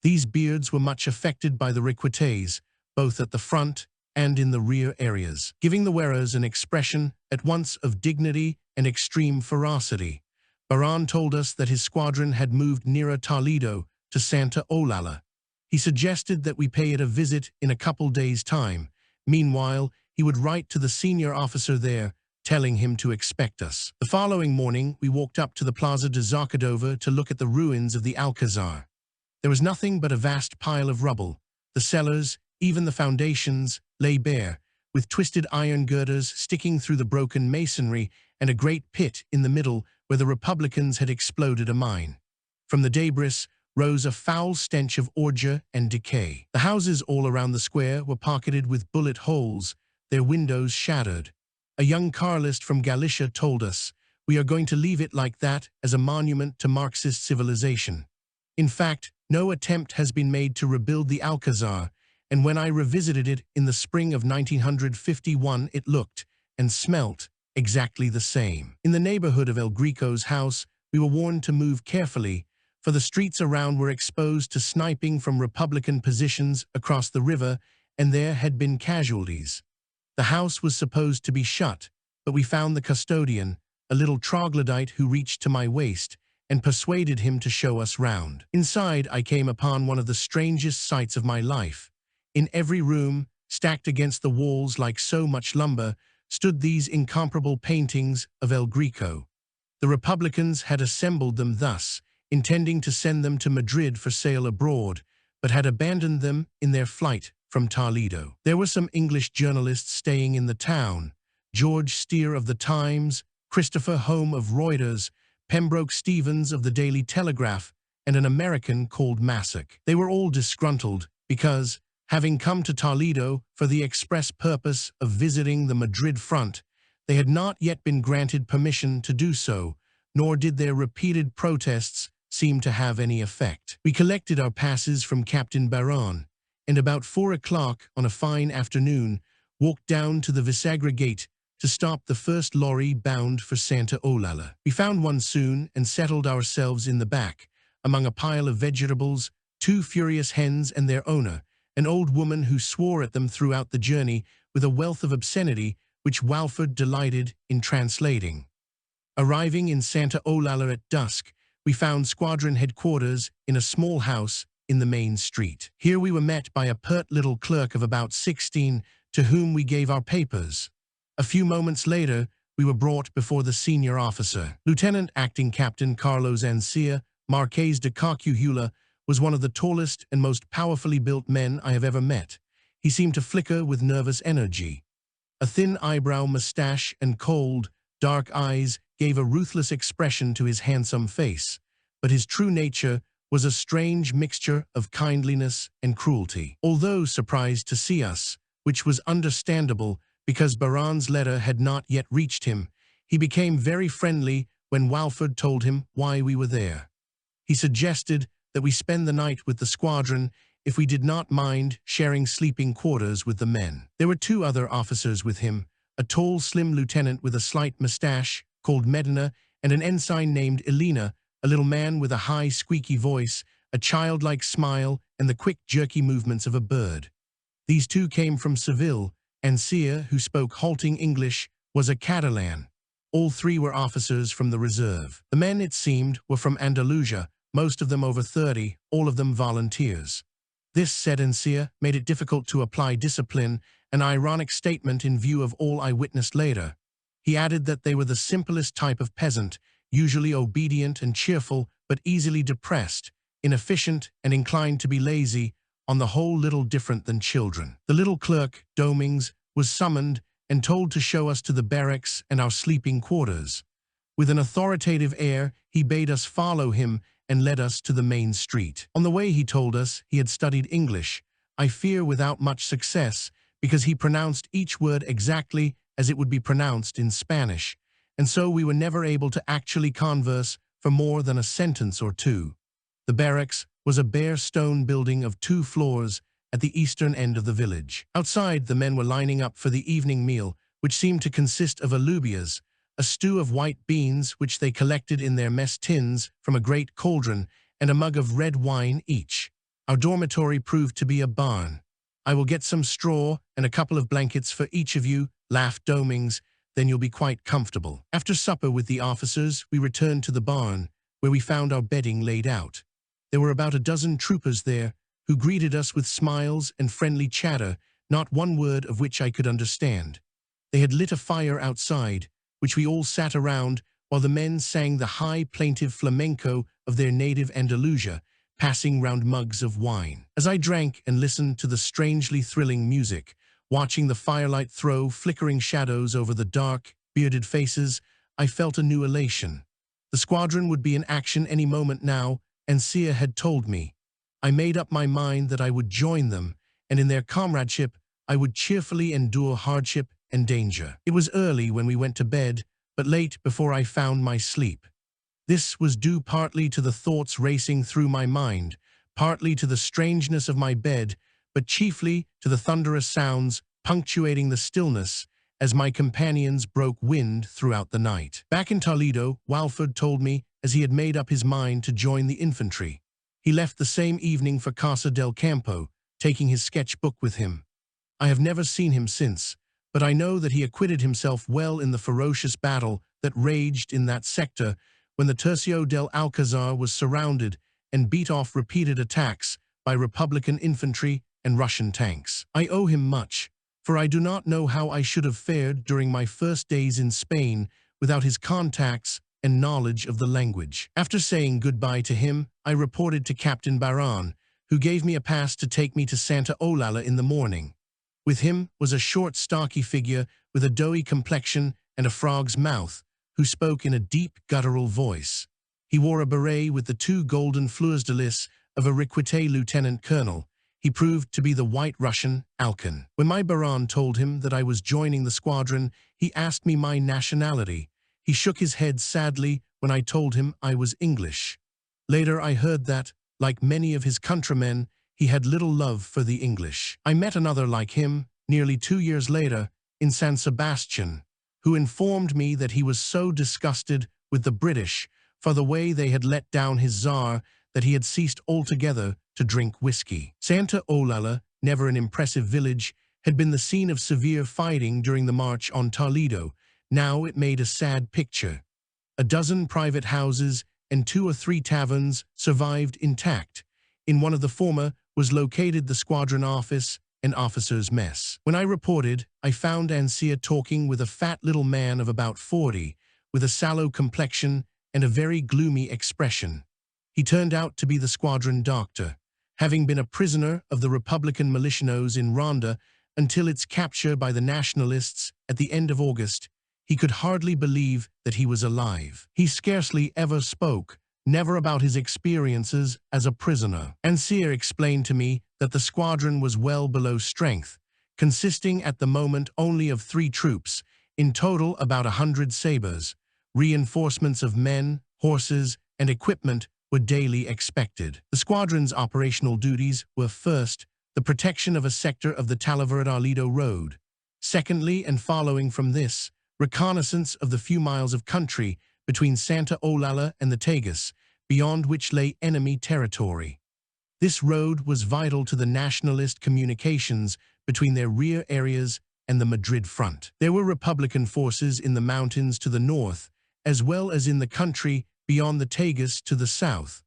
These beards were much affected by the Requites, both at the front and in the rear areas, giving the wearers an expression at once of dignity and extreme ferocity. Baron told us that his squadron had moved nearer Toledo to Santa Olalla. He suggested that we pay it a visit in a couple days' time. Meanwhile, he would write to the senior officer there, telling him to expect us. The following morning, we walked up to the Plaza de Zarcadova to look at the ruins of the Alcazar. There was nothing but a vast pile of rubble. The cellars, even the foundations, lay bare, with twisted iron girders sticking through the broken masonry and a great pit in the middle where the Republicans had exploded a mine. From the debris rose a foul stench of ordure and decay. The houses all around the square were pocketed with bullet holes, their windows shattered. A young Carlist from Galicia told us, "We are going to leave it like that as a monument to Marxist civilization." In fact, no attempt has been made to rebuild the Alcazar, and when I revisited it in the spring of 1951, it looked and smelt exactly the same. In the neighborhood of El Greco's house, we were warned to move carefully, for the streets around were exposed to sniping from Republican positions across the river, and there had been casualties. The house was supposed to be shut, but we found the custodian, a little troglodyte who reached to my waist, and persuaded him to show us round. Inside, I came upon one of the strangest sights of my life. In every room, stacked against the walls like so much lumber, stood these incomparable paintings of El Greco. The Republicans had assembled them thus, intending to send them to Madrid for sale abroad, but had abandoned them in their flight from Toledo. There were some English journalists staying in the town, George Steer of the Times, Christopher Home of Reuters, Pembroke Stevens of the Daily Telegraph, and an American called Massac. They were all disgruntled because, having come to Toledo for the express purpose of visiting the Madrid front, they had not yet been granted permission to do so, nor did their repeated protests seem to have any effect. We collected our passes from Captain Baron, and about 4 o'clock on a fine afternoon, walked down to the Visagra gate to stop the first lorry bound for Santa Olalla. We found one soon and settled ourselves in the back, among a pile of vegetables, 2 furious hens and their owner, an old woman who swore at them throughout the journey with a wealth of obscenity which Walford delighted in translating. Arriving in Santa Olalla at dusk, we found squadron headquarters in a small house in the main street. Here we were met by a pert little clerk of about 16, to whom we gave our papers. A few moments later, we were brought before the senior officer. Lieutenant Acting Captain Carlos Ancia, Marqués de Coquihula, was one of the tallest and most powerfully built men I have ever met. He seemed to flicker with nervous energy. A thin eyebrow mustache and cold, dark eyes gave a ruthless expression to his handsome face, but his true nature was a strange mixture of kindliness and cruelty. Although surprised to see us, which was understandable because Baran's letter had not yet reached him, he became very friendly when Walford told him why we were there. He suggested that we spend the night with the squadron if we did not mind sharing sleeping quarters with the men. There were two other officers with him, a tall, slim lieutenant with a slight mustache called Medina, and an ensign named Elena, a little man with a high, squeaky voice, a childlike smile, and the quick, jerky movements of a bird. These two came from Seville, and Sia, who spoke halting English, was a Catalan. All three were officers from the reserve. The men, it seemed, were from Andalusia, most of them over 30, all of them volunteers. This, said Encia, made it difficult to apply discipline, an ironic statement in view of all I witnessed later. He added that they were the simplest type of peasant, usually obedient and cheerful, but easily depressed, inefficient and inclined to be lazy, on the whole little different than children. The little clerk, Domings, was summoned and told to show us to the barracks and our sleeping quarters. With an authoritative air, he bade us follow him and led us to the main street. On the way, he told us he had studied English, I fear without much success, because he pronounced each word exactly as it would be pronounced in Spanish, and so we were never able to actually converse for more than a sentence or two. The barracks was a bare stone building of 2 floors at the eastern end of the village. Outside, the men were lining up for the evening meal, which seemed to consist of alubias, a stew of white beans which they collected in their mess tins from a great cauldron, and a mug of red wine each. Our dormitory proved to be a barn. I will get some straw and a couple of blankets for each of you, laughed Domings, then you'll be quite comfortable. After supper with the officers, we returned to the barn, where we found our bedding laid out. There were about a dozen troopers there, who greeted us with smiles and friendly chatter, not one word of which I could understand. They had lit a fire outside, which we all sat around while the men sang the high, plaintive flamenco of their native Andalusia, passing round mugs of wine. As I drank and listened to the strangely thrilling music, watching the firelight throw flickering shadows over the dark, bearded faces, I felt a new elation. The squadron would be in action any moment now, and Sia had told me. I made up my mind that I would join them, and in their comradeship, I would cheerfully endure hardship and danger. It was early when we went to bed, but late before I found my sleep. This was due partly to the thoughts racing through my mind, partly to the strangeness of my bed, but chiefly to the thunderous sounds punctuating the stillness as my companions broke wind throughout the night. Back in Toledo, Walford told me as he had made up his mind to join the infantry. He left the same evening for Casa del Campo, taking his sketchbook with him. I have never seen him since, but I know that he acquitted himself well in the ferocious battle that raged in that sector when the Tercio del Alcazar was surrounded and beat off repeated attacks by Republican infantry and Russian tanks. I owe him much, for I do not know how I should have fared during my first days in Spain without his contacts and knowledge of the language. After saying goodbye to him, I reported to Captain Baran, who gave me a pass to take me to Santa Olalla in the morning. With him was a short, stocky figure with a doughy complexion and a frog's mouth, who spoke in a deep, guttural voice. He wore a beret with the 2 golden fleurs de lis of a requite lieutenant colonel. He proved to be the White Russian Alcan. When my Baran told him that I was joining the squadron, he asked me my nationality. He shook his head sadly when I told him I was English. Later I heard that, like many of his countrymen, he had little love for the English. I met another like him, nearly 2 years later, in San Sebastian, who informed me that he was so disgusted with the British for the way they had let down his Tsar that he had ceased altogether to drink whiskey. Santa Olalla, never an impressive village, had been the scene of severe fighting during the march on Toledo. Now it made a sad picture. A dozen private houses and 2 or 3 taverns survived intact. In one of the former was located the squadron office and officers' mess. When I reported, I found Ancia talking with a fat little man of about 40, with a sallow complexion and a very gloomy expression. He turned out to be the squadron doctor, having been a prisoner of the Republican militianos in Ronda until its capture by the Nationalists at the end of August. he could hardly believe that he was alive. He scarcely ever spoke, never about his experiences as a prisoner. Ancir explained to me that the squadron was well below strength, consisting at the moment only of 3 troops, in total about 100 sabres. Reinforcements of men, horses, and equipment were daily expected. The squadron's operational duties were first, the protection of a sector of the Talavera-Arlido road. Secondly, and following from this, reconnaissance of the few miles of country between Santa Olalla and the Tagus, beyond which lay enemy territory. This road was vital to the Nationalist communications between their rear areas and the Madrid front. There were Republican forces in the mountains to the north, as well as in the country beyond the Tagus to the south.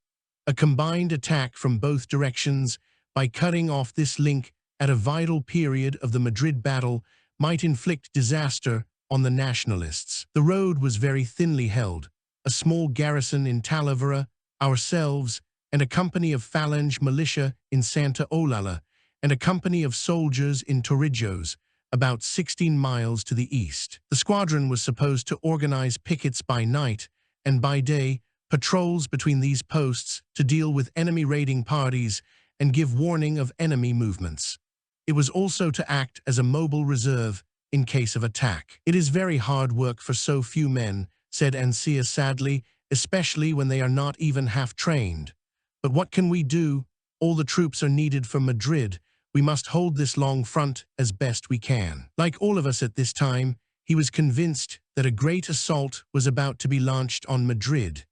A combined attack from both directions, by cutting off this link at a vital period of the Madrid battle, might inflict disaster on the Nationalists. The road was very thinly held. A small garrison in Talavera, ourselves, and a company of Phalange militia in Santa Olalla, and a company of soldiers in Torrijos, about 16 miles to the east. The squadron was supposed to organize pickets by night, and by day, patrols between these posts to deal with enemy raiding parties and give warning of enemy movements. It was also to act as a mobile reserve in case of attack. "It is very hard work for so few men," said Ancir sadly, "especially when they are not even half-trained. But what can we do? All the troops are needed for Madrid. We must hold this long front as best we can." Like all of us at this time, he was convinced that a great assault was about to be launched on Madrid.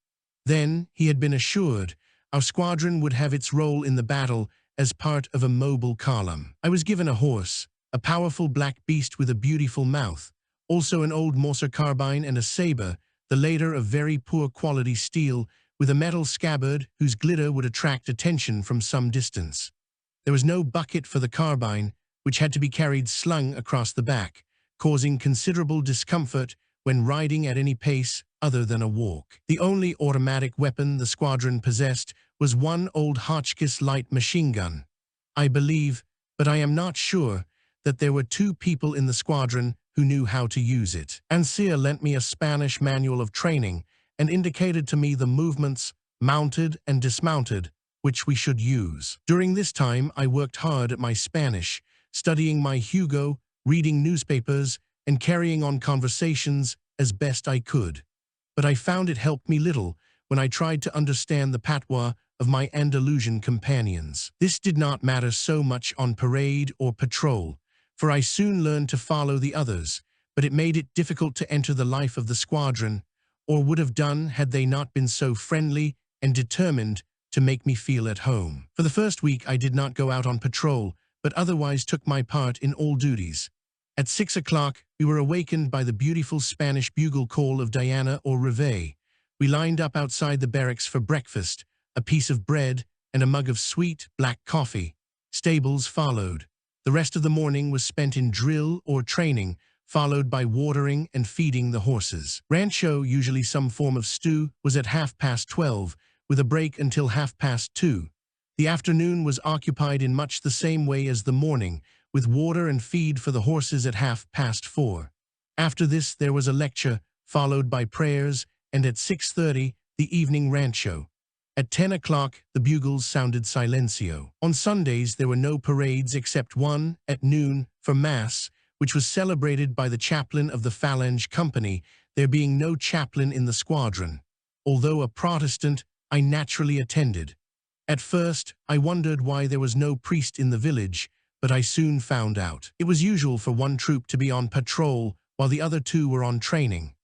Then, he had been assured, our squadron would have its role in the battle as part of a mobile column. I was given a horse, a powerful black beast with a beautiful mouth, also an old Morser carbine and a saber, the latter of very poor quality steel, with a metal scabbard whose glitter would attract attention from some distance. There was no bucket for the carbine, which had to be carried slung across the back, causing considerable discomfort when riding at any pace other than a walk. The only automatic weapon the squadron possessed was one old Hotchkiss light machine gun. I believe, but I am not sure, that there were 2 people in the squadron who knew how to use it. Ancir lent me a Spanish manual of training and indicated to me the movements, mounted and dismounted, which we should use. During this time, I worked hard at my Spanish, studying my Hugo, reading newspapers, and carrying on conversations as best I could. But I found it helped me little when I tried to understand the patois of my Andalusian companions. This did not matter so much on parade or patrol, for I soon learned to follow the others, but it made it difficult to enter the life of the squadron, or would have done had they not been so friendly and determined to make me feel at home. For the first week I did not go out on patrol, but otherwise took my part in all duties. At 6 o'clock, we were awakened by the beautiful Spanish bugle call of Diana or Reveille. We lined up outside the barracks for breakfast, a piece of bread and a mug of sweet, black coffee. Stables followed. The rest of the morning was spent in drill or training, followed by watering and feeding the horses. Rancho, usually some form of stew, was at 12:30, with a break until 2:30. The afternoon was occupied in much the same way as the morning, with water and feed for the horses at 4:30. After this there was a lecture, followed by prayers, and at 6:30 the evening rancho. At 10 o'clock the bugles sounded silencio. On Sundays there were no parades except one, at noon, for Mass, which was celebrated by the chaplain of the Phalange Company, there being no chaplain in the squadron. Although a Protestant, I naturally attended. At first, I wondered why there was no priest in the village, but I soon found out. It was usual for one troop to be on patrol while the other 2 were on training.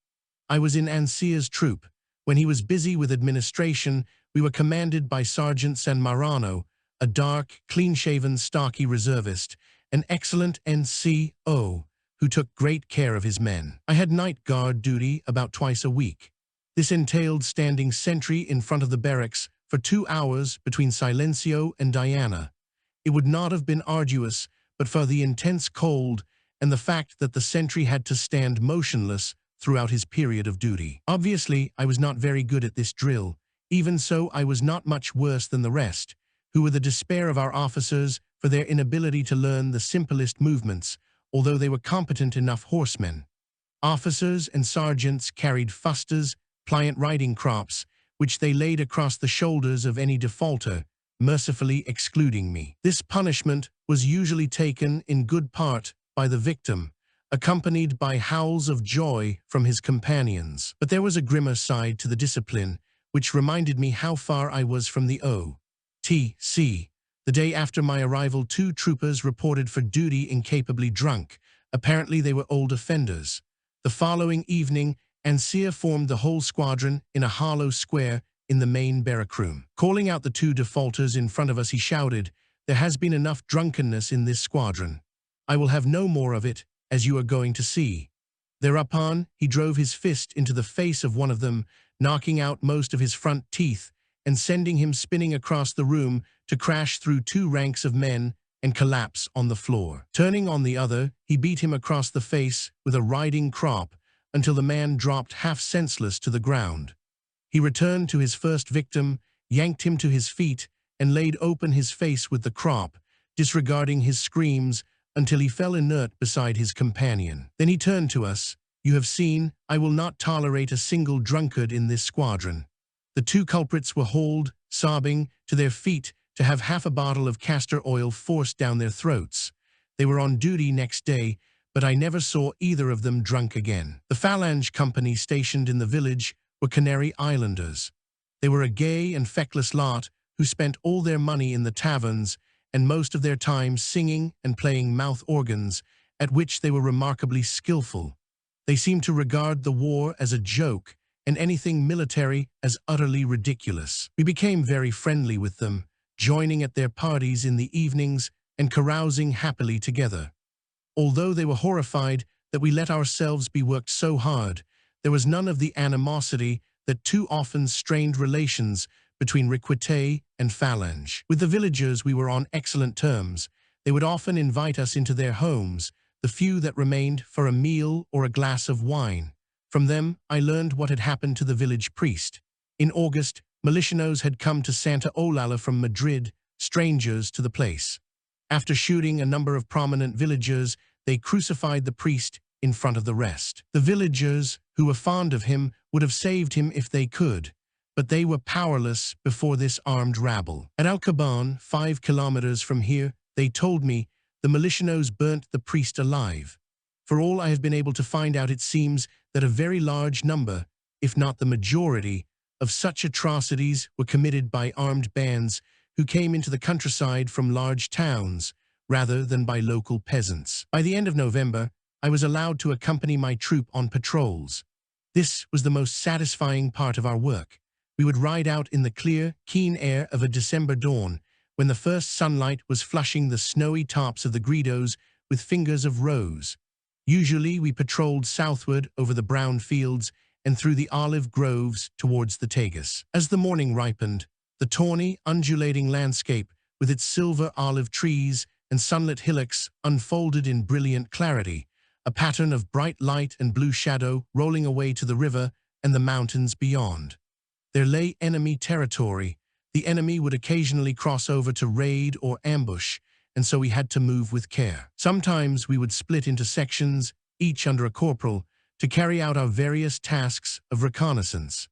I was in Ancir's troop. When he was busy with administration, we were commanded by Sergeant San Marano, a dark, clean-shaven, stocky reservist, an excellent NCO who took great care of his men. I had night guard duty about twice a week. This entailed standing sentry in front of the barracks for 2 hours between Silencio and Diana. It would not have been arduous but for the intense cold and the fact that the sentry had to stand motionless throughout his period of duty. Obviously, I was not very good at this drill. Even so, I was not much worse than the rest, who were the despair of our officers for their inability to learn the simplest movements, although they were competent enough horsemen. Officers and sergeants carried fustas, pliant riding crops, which they laid across the shoulders of any defaulter, mercifully excluding me. This punishment was usually taken in good part by the victim, accompanied by howls of joy from his companions. But there was a grimmer side to the discipline, which reminded me how far I was from the O.T.C. The day after my arrival, 2 troopers reported for duty incapably drunk. Apparently they were old offenders. The following evening, Ansia formed the whole squadron in a hollow square in the main barrack room. Calling out the 2 defaulters in front of us, he shouted, "There has been enough drunkenness in this squadron. I will have no more of it, as you are going to see." Thereupon, he drove his fist into the face of one of them, knocking out most of his front teeth and sending him spinning across the room to crash through 2 ranks of men and collapse on the floor. Turning on the other, he beat him across the face with a riding crop until the man dropped half senseless to the ground. He returned to his first victim, yanked him to his feet, and laid open his face with the crop, disregarding his screams until he fell inert beside his companion. Then he turned to us. "You have seen, I will not tolerate a single drunkard in this squadron." The 2 culprits were hauled, sobbing, to their feet to have half a bottle of castor oil forced down their throats. They were on duty next day, but I never saw either of them drunk again. The Phalange company stationed in the village were Canary Islanders. They were a gay and feckless lot who spent all their money in the taverns and most of their time singing and playing mouth organs, at which they were remarkably skillful. They seemed to regard the war as a joke and anything military as utterly ridiculous. We became very friendly with them, joining at their parties in the evenings and carousing happily together. Although they were horrified that we let ourselves be worked so hard, there was none of the animosity that too often strained relations between Requite and Phalange. With the villagers we were on excellent terms. They would often invite us into their homes, the few that remained, for a meal or a glass of wine. From them I learned what had happened to the village priest. In August, militianos had come to Santa Olalla from Madrid, strangers to the place. After shooting a number of prominent villagers, they crucified the priest in front of the rest. The villagers, who were fond of him, would have saved him if they could, but they were powerless before this armed rabble. At Alcaban, 5 kilometers from here, they told me, the militianos burnt the priest alive. For all I have been able to find out, it seems that a very large number, if not the majority, of such atrocities were committed by armed bands who came into the countryside from large towns, rather than by local peasants. By the end of November, I was allowed to accompany my troop on patrols. This was the most satisfying part of our work. We would ride out in the clear, keen air of a December dawn, when the first sunlight was flushing the snowy tops of the Gredos with fingers of rose. Usually we patrolled southward over the brown fields and through the olive groves towards the Tagus. As the morning ripened, the tawny, undulating landscape with its silver olive trees and sunlit hillocks unfolded in brilliant clarity, a pattern of bright light and blue shadow rolling away to the river and the mountains beyond. There lay enemy territory. The enemy would occasionally cross over to raid or ambush, and so we had to move with care. Sometimes we would split into sections, each under a corporal, to carry out our various tasks of reconnaissance.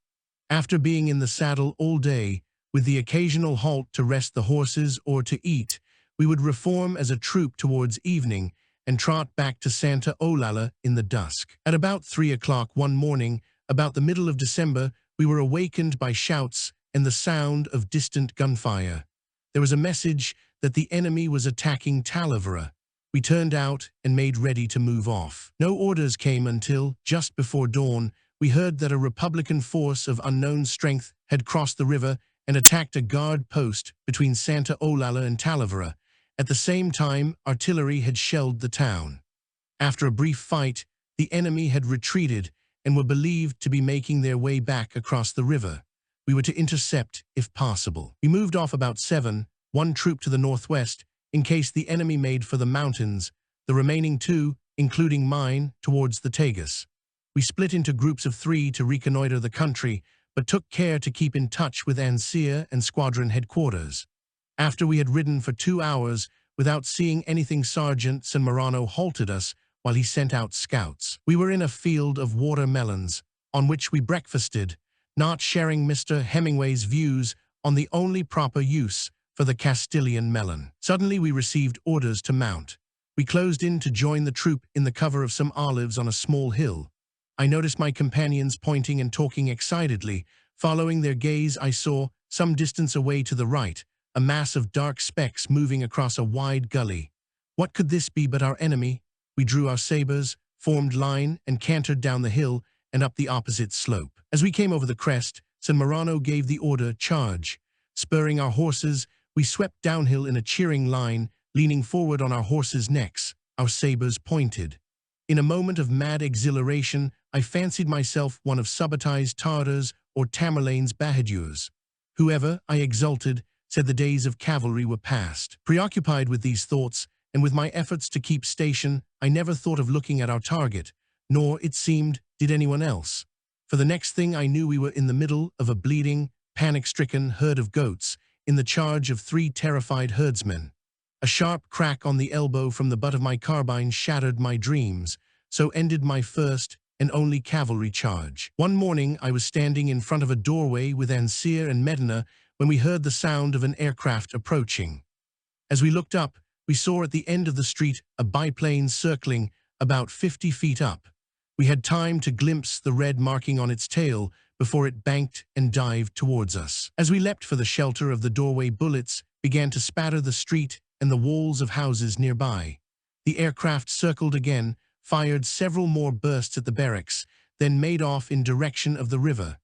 After being in the saddle all day, with the occasional halt to rest the horses or to eat, we would reform as a troop towards evening and trot back to Santa Olalla in the dusk. At about 3 o'clock one morning, about the middle of December, we were awakened by shouts and the sound of distant gunfire. There was a message that the enemy was attacking Talavera. We turned out and made ready to move off. No orders came until, just before dawn, we heard that a Republican force of unknown strength had crossed the river and attacked a guard post between Santa Olalla and Talavera. At the same time, artillery had shelled the town. After a brief fight, the enemy had retreated and were believed to be making their way back across the river. We were to intercept, if possible. We moved off about 7, one troop to the northwest, in case the enemy made for the mountains, the remaining 2, including mine, towards the Tagus. We split into groups of 3 to reconnoiter the country, but took care to keep in touch with Ansia and squadron headquarters. After we had ridden for 2 hours without seeing anything, Sergeant San Marano halted us while he sent out scouts. We were in a field of watermelons, on which we breakfasted, not sharing Mr. Hemingway's views on the only proper use for the Castilian melon. Suddenly we received orders to mount. We closed in to join the troop in the cover of some olives on a small hill. I noticed my companions pointing and talking excitedly. Following their gaze, I saw, some distance away to the right, a mass of dark specks moving across a wide gully. What could this be but our enemy? We drew our sabers, formed line, and cantered down the hill and up the opposite slope. As we came over the crest, San Marano gave the order, "Charge." Spurring our horses, we swept downhill in a cheering line, leaning forward on our horses' necks, our sabers pointed. In a moment of mad exhilaration, I fancied myself one of Subbutai's Tartars or Tamerlane's Bahadurs. Whoever, I exulted, said the days of cavalry were past. Preoccupied with these thoughts, and with my efforts to keep station, I never thought of looking at our target, nor, it seemed, did anyone else. For the next thing I knew, we were in the middle of a bleeding, panic-stricken herd of goats, in the charge of 3 terrified herdsmen. A sharp crack on the elbow from the butt of my carbine shattered my dreams. So ended my first and only cavalry charge. One morning I was standing in front of a doorway with Ansir and Medina when we heard the sound of an aircraft approaching. As we looked up, we saw at the end of the street a biplane circling about 50 feet up. We had time to glimpse the red marking on its tail before it banked and dived towards us. As we leapt for the shelter of the doorway, bullets began to spatter the street and the walls of houses nearby. The aircraft circled again, fired several more bursts at the barracks, then made off in direction of the river.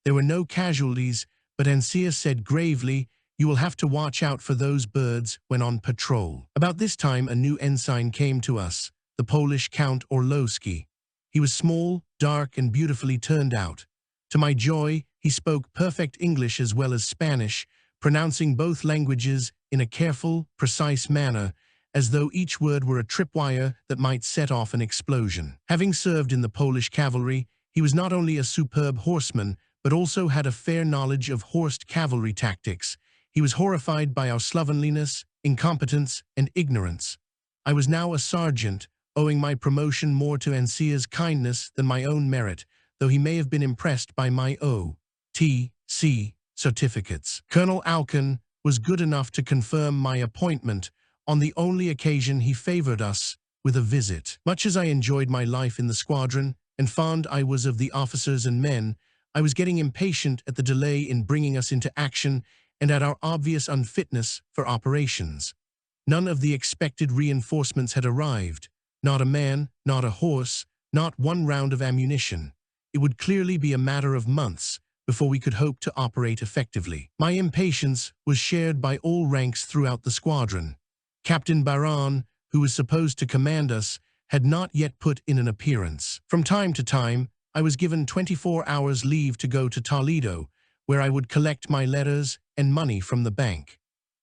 There were no casualties, but Ansir said gravely, "You will have to watch out for those birds when on patrol." About this time a new ensign came to us, the Polish Count Orlowski. He was small, dark, and beautifully turned out. To my joy, he spoke perfect English as well as Spanish, pronouncing both languages in a careful, precise manner, as though each word were a tripwire that might set off an explosion. Having served in the Polish cavalry, he was not only a superb horseman, but also had a fair knowledge of horsed cavalry tactics. He was horrified by our slovenliness, incompetence, and ignorance. I was now a sergeant, owing my promotion more to Ansir's kindness than my own merit, though he may have been impressed by my O.T.C. certificates. Colonel Alcan was good enough to confirm my appointment. On the only occasion he favored us with a visit. Much as I enjoyed my life in the squadron, and fond I was of the officers and men, I was getting impatient at the delay in bringing us into action and at our obvious unfitness for operations. None of the expected reinforcements had arrived. Not a man, not a horse, not one round of ammunition. It would clearly be a matter of months before we could hope to operate effectively. My impatience was shared by all ranks throughout the squadron. Captain Baran, who was supposed to command us, had not yet put in an appearance. From time to time, I was given 24 hours leave to go to Toledo, where I would collect my letters and money from the bank.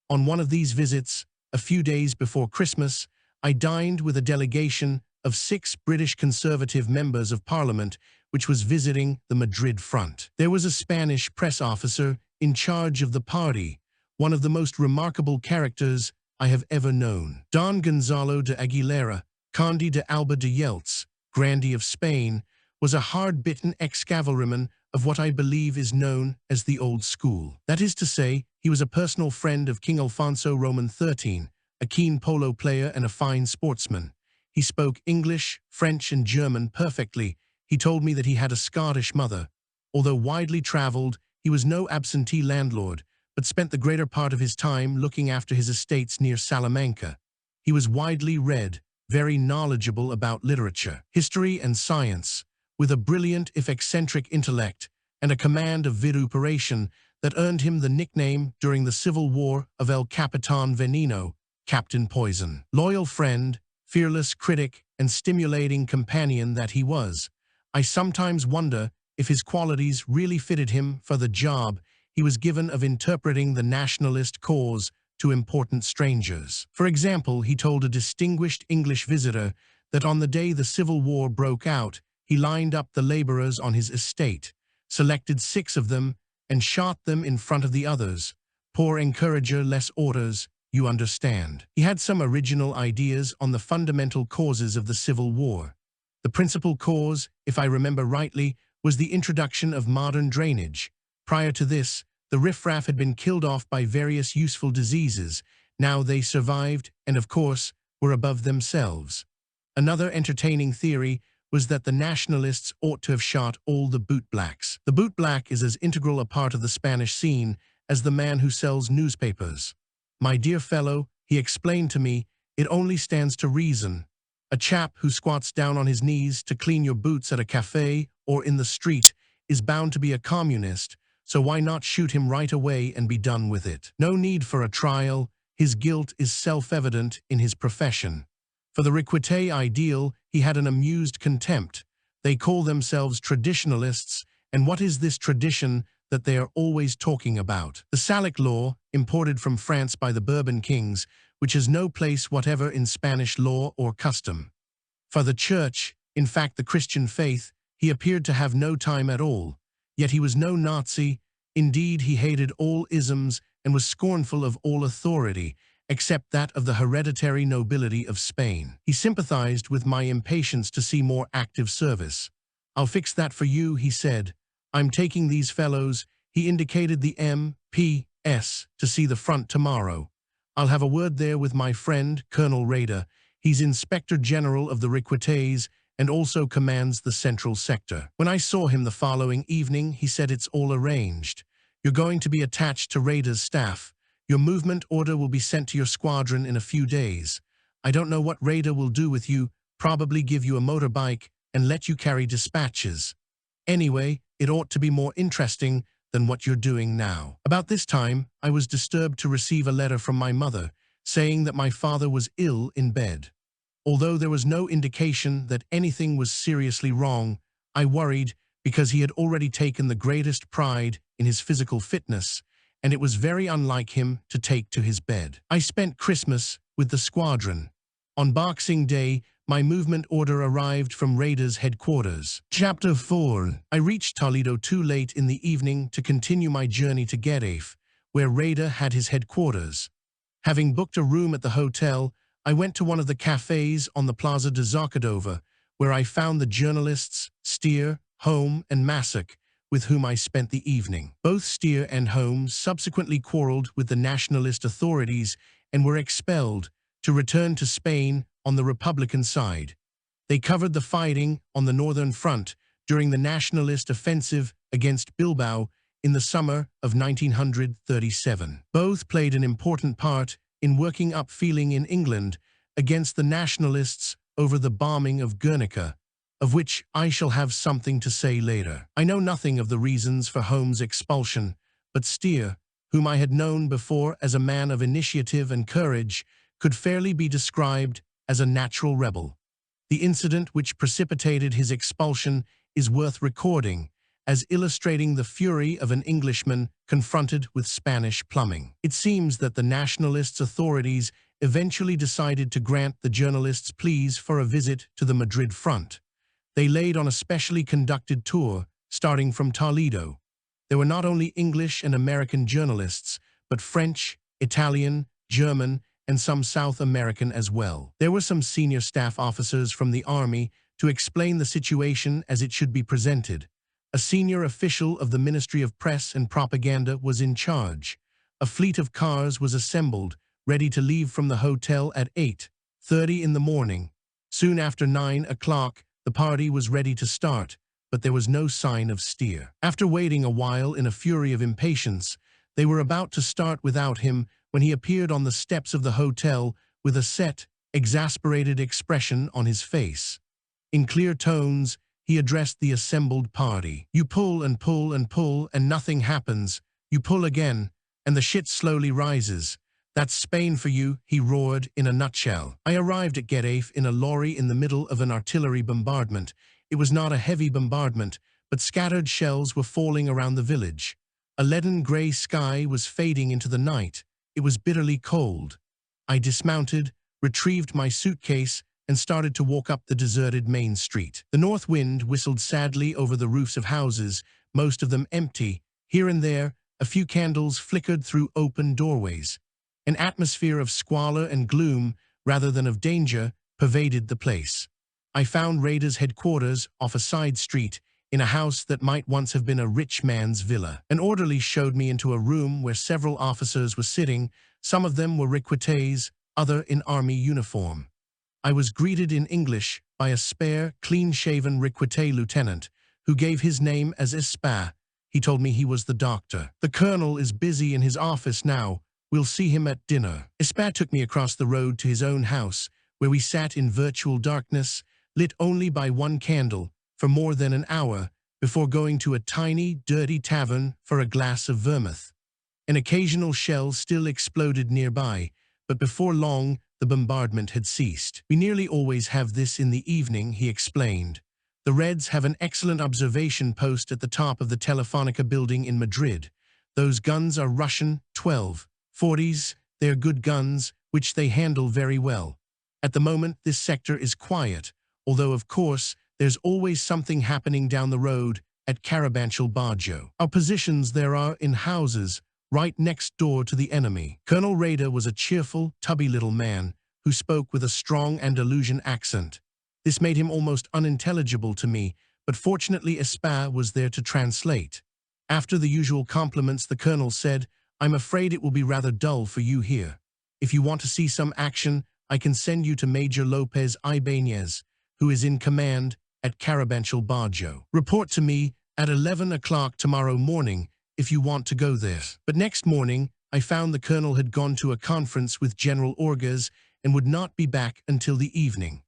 On one of these visits, a few days before Christmas, I dined with a delegation of 6 British Conservative members of Parliament, which was visiting the Madrid front. There was a Spanish press officer in charge of the party, one of the most remarkable characters I have ever known. Don Gonzalo de Aguilera, Conde de Alba de Yelts, Grandee of Spain, was a hard-bitten ex-cavalryman of what I believe is known as the old school. That is to say, he was a personal friend of King Alfonso Roman XIII, a keen polo player and a fine sportsman. He spoke English, French, and German perfectly. He told me that he had a Scottish mother. Although widely traveled, he was no absentee landlord, but spent the greater part of his time looking after his estates near Salamanca. He was widely read, very knowledgeable about literature, history, and science, with a brilliant if eccentric intellect and a command of vituperation that earned him the nickname during the Civil War of El Capitan Veneno, Captain Poison. Loyal friend, fearless critic, and stimulating companion that he was, I sometimes wonder if his qualities really fitted him for the job he was given of interpreting the nationalist cause to important strangers. For example, he told a distinguished English visitor that on the day the Civil War broke out, he lined up the laborers on his estate, selected 6 of them, and shot them in front of the others. Poor encourager, less orders, you understand. He had some original ideas on the fundamental causes of the Civil War. The principal cause, if I remember rightly, was the introduction of modern drainage. Prior to this, the riffraff had been killed off by various useful diseases. Now they survived and, of course, were above themselves. Another entertaining theory was that the Nationalists ought to have shot all the bootblacks. The bootblack is as integral a part of the Spanish scene as the man who sells newspapers. My dear fellow, he explained to me, it only stands to reason. A chap who squats down on his knees to clean your boots at a cafe or in the street is bound to be a communist, so why not shoot him right away and be done with it? No need for a trial. His guilt is self-evident in his profession. For the Requite ideal, he had an amused contempt. They call themselves traditionalists, and what is this tradition that they are always talking about? The Salic law, imported from France by the Bourbon kings, which has no place whatever in Spanish law or custom. For the Church, in fact the Christian faith, he appeared to have no time at all. Yet he was no Nazi. Indeed, he hated all isms and was scornful of all authority, except that of the hereditary nobility of Spain. He sympathized with my impatience to see more active service. I'll fix that for you, he said. I'm taking these fellows, he indicated the M.P.S., to see the front tomorrow. I'll have a word there with my friend, Colonel Rader. He's Inspector General of the Requites and also commands the Central Sector. When I saw him the following evening, he said it's all arranged. You're going to be attached to Rader's staff. Your movement order will be sent to your squadron in a few days. I don't know what Rader will do with you, probably give you a motorbike and let you carry dispatches. Anyway, it ought to be more interesting than what you're doing now. About this time, I was disturbed to receive a letter from my mother, saying that my father was ill in bed. Although there was no indication that anything was seriously wrong, I worried because he had already taken the greatest pride in his physical fitness, and it was very unlike him to take to his bed. I spent Christmas with the squadron. On Boxing Day, my movement order arrived from Rader's headquarters. Chapter 4. I reached Toledo too late in the evening to continue my journey to Getafe, where Rader had his headquarters. Having booked a room at the hotel, I went to one of the cafes on the Plaza de Zarcadova, where I found the journalists Steer, Home, and Massac, with whom I spent the evening. Both Steer and Home subsequently quarreled with the Nationalist authorities and were expelled to return to Spain on the Republican side. They covered the fighting on the Northern Front during the Nationalist offensive against Bilbao in the summer of 1937. Both played an important part in working up feeling in England against the Nationalists over the bombing of Guernica, of which I shall have something to say later. I know nothing of the reasons for Home's expulsion, but Steer, whom I had known before as a man of initiative and courage, could fairly be described as a natural rebel. The incident which precipitated his expulsion is worth recording, as illustrating the fury of an Englishman confronted with Spanish plumbing. It seems that the Nationalists' authorities eventually decided to grant the journalists' pleas for a visit to the Madrid front. They laid on a specially conducted tour, starting from Toledo. There were not only English and American journalists, but French, Italian, German, and some South American as well. There were some senior staff officers from the army to explain the situation as it should be presented. A senior official of the Ministry of Press and Propaganda was in charge. A fleet of cars was assembled, ready to leave from the hotel at 8:30 in the morning. Soon after 9 o'clock, the party was ready to start, but there was no sign of Steer. After waiting a while in a fury of impatience, they were about to start without him when he appeared on the steps of the hotel with a set, exasperated expression on his face. In clear tones, he addressed the assembled party. You pull and pull and pull and nothing happens. You pull again, and the shit slowly rises. That's Spain for you, he roared in a nutshell. I arrived at Getafe in a lorry in the middle of an artillery bombardment. It was not a heavy bombardment, but scattered shells were falling around the village. A leaden grey sky was fading into the night. It was bitterly cold. I dismounted, retrieved my suitcase, and started to walk up the deserted main street. The north wind whistled sadly over the roofs of houses, most of them empty. Here and there, a few candles flickered through open doorways. An atmosphere of squalor and gloom, rather than of danger, pervaded the place. I found raiders' headquarters off a side street, in a house that might once have been a rich man's villa. An orderly showed me into a room where several officers were sitting. Some of them were requetés, other in army uniform. I was greeted in English by a spare, clean-shaven requité lieutenant, who gave his name as Espa. He told me he was the doctor. "The colonel is busy in his office now. We'll see him at dinner." Espa took me across the road to his own house, where we sat in virtual darkness, lit only by one candle, for more than an hour, before going to a tiny, dirty tavern for a glass of vermouth. An occasional shell still exploded nearby, but before long the bombardment had ceased. "We nearly always have this in the evening," he explained. "The Reds have an excellent observation post at the top of the Telefonica building in Madrid. Those guns are Russian 12-40s. They're good guns, which they handle very well. At the moment this sector is quiet, although of course there's always something happening down the road at Carabanchel Bajo. Our positions there are in houses, right next door to the enemy." Colonel Rader was a cheerful, tubby little man who spoke with a strong Andalusian accent. This made him almost unintelligible to me, but fortunately Espa was there to translate. After the usual compliments, the colonel said, "I'm afraid it will be rather dull for you here. If you want to see some action, I can send you to Major Lopez Ibanez, who is in command at Carabanchel Bajo. Report to me at 11 o'clock tomorrow morning if you want to go there." But next morning, I found the colonel had gone to a conference with General Orgaz and would not be back until the evening.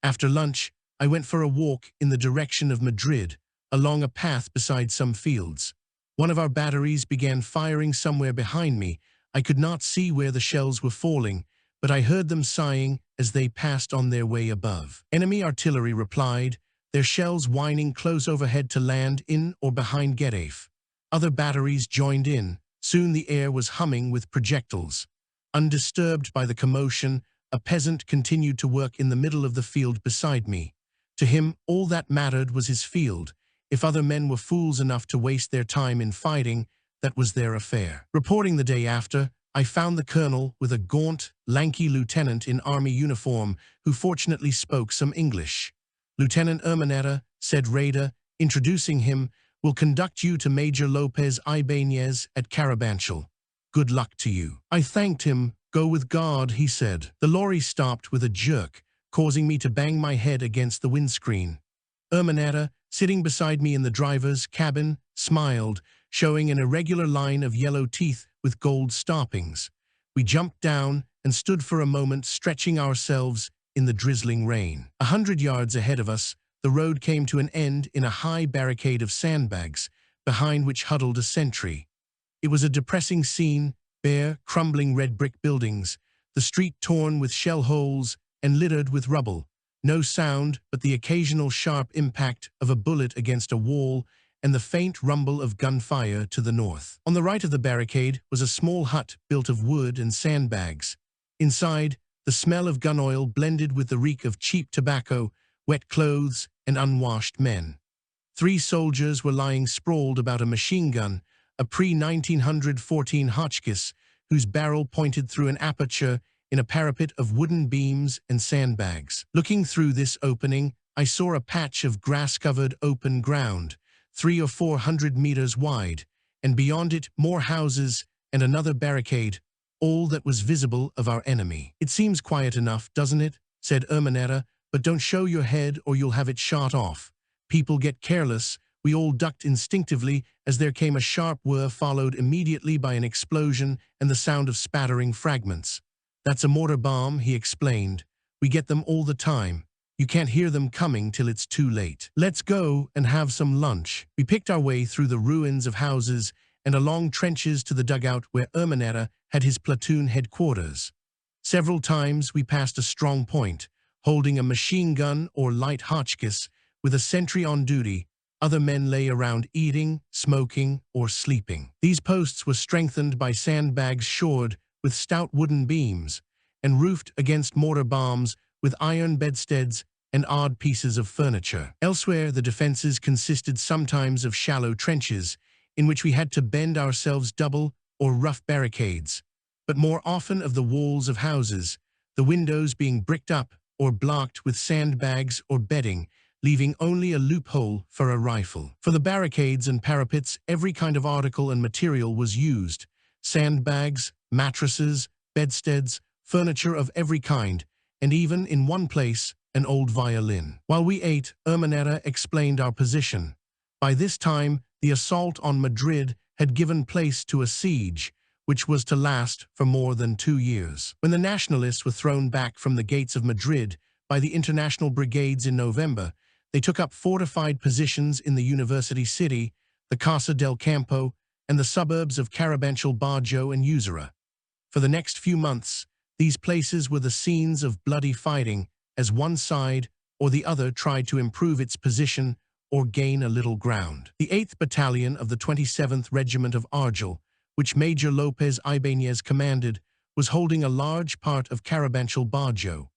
After lunch, I went for a walk in the direction of Madrid, along a path beside some fields. One of our batteries began firing somewhere behind me. I could not see where the shells were falling, but I heard them sighing as they passed on their way above. Enemy artillery replied, their shells whining close overhead to land in or behind Getafe. Other batteries joined in. Soon the air was humming with projectiles. Undisturbed by the commotion, a peasant continued to work in the middle of the field beside me. To him, all that mattered was his field. If other men were fools enough to waste their time in fighting, that was their affair. Reporting the day after, I found the colonel with a gaunt, lanky lieutenant in army uniform who fortunately spoke some English. "Lieutenant Urmaneta," said Rader, introducing him, "will conduct you to Major Lopez Ibanez at Carabanchel. Good luck to you." I thanked him. "Go with God," he said. The lorry stopped with a jerk, causing me to bang my head against the windscreen. Urmaneta, sitting beside me in the driver's cabin, smiled, showing an irregular line of yellow teeth with gold stoppings. We jumped down and stood for a moment stretching ourselves in the drizzling rain. 100 yards ahead of us, the road came to an end in a high barricade of sandbags, behind which huddled a sentry. It was a depressing scene, bare, crumbling red brick buildings, the street torn with shell holes and littered with rubble. No sound but the occasional sharp impact of a bullet against a wall and the faint rumble of gunfire to the north. On the right of the barricade was a small hut built of wood and sandbags. Inside, the smell of gun oil blended with the reek of cheap tobacco, wet clothes, and unwashed men. 3 soldiers were lying sprawled about a machine gun, a pre-1914 Hotchkiss, whose barrel pointed through an aperture in a parapet of wooden beams and sandbags. Looking through this opening, I saw a patch of grass-covered open ground, 300 or 400 meters wide, and beyond it more houses and another barricade, all that was visible of our enemy. "It seems quiet enough, doesn't it?" said Urmaneta, "but don't show your head or you'll have it shot off. People get careless." We all ducked instinctively as there came a sharp whir followed immediately by an explosion and the sound of spattering fragments. "That's a mortar bomb," he explained. "We get them all the time. You can't hear them coming till it's too late. Let's go and have some lunch." We picked our way through the ruins of houses and along trenches to the dugout where Urmaneta had his platoon headquarters. Several times we passed a strong point, holding a machine gun or light Hotchkiss with a sentry on duty. Other men lay around eating, smoking, or sleeping. These posts were strengthened by sandbags shored with stout wooden beams and roofed against mortar bombs with iron bedsteads and odd pieces of furniture. Elsewhere, the defenses consisted sometimes of shallow trenches in which we had to bend ourselves double or rough barricades. but more often of the walls of houses, the windows being bricked up or blocked with sandbags or bedding, leaving only a loophole for a rifle. For the barricades and parapets, every kind of article and material was used: sandbags, mattresses, bedsteads, furniture of every kind, and even, in one place, an old violin. While we ate, Ermanetta explained our position. By this time, the assault on Madrid had given place to a siege, which was to last for more than 2 years. When the Nationalists were thrown back from the gates of Madrid by the international brigades in November, they took up fortified positions in the university city, the Casa del Campo, and the suburbs of Carabanchel Bajo and Usera. For the next few months, these places were the scenes of bloody fighting as one side or the other tried to improve its position or gain a little ground. The 8th Battalion of the 27th Regiment of Argel, which Major Lopez Ibanez commanded, was holding a large part of Carabanchel Bajo.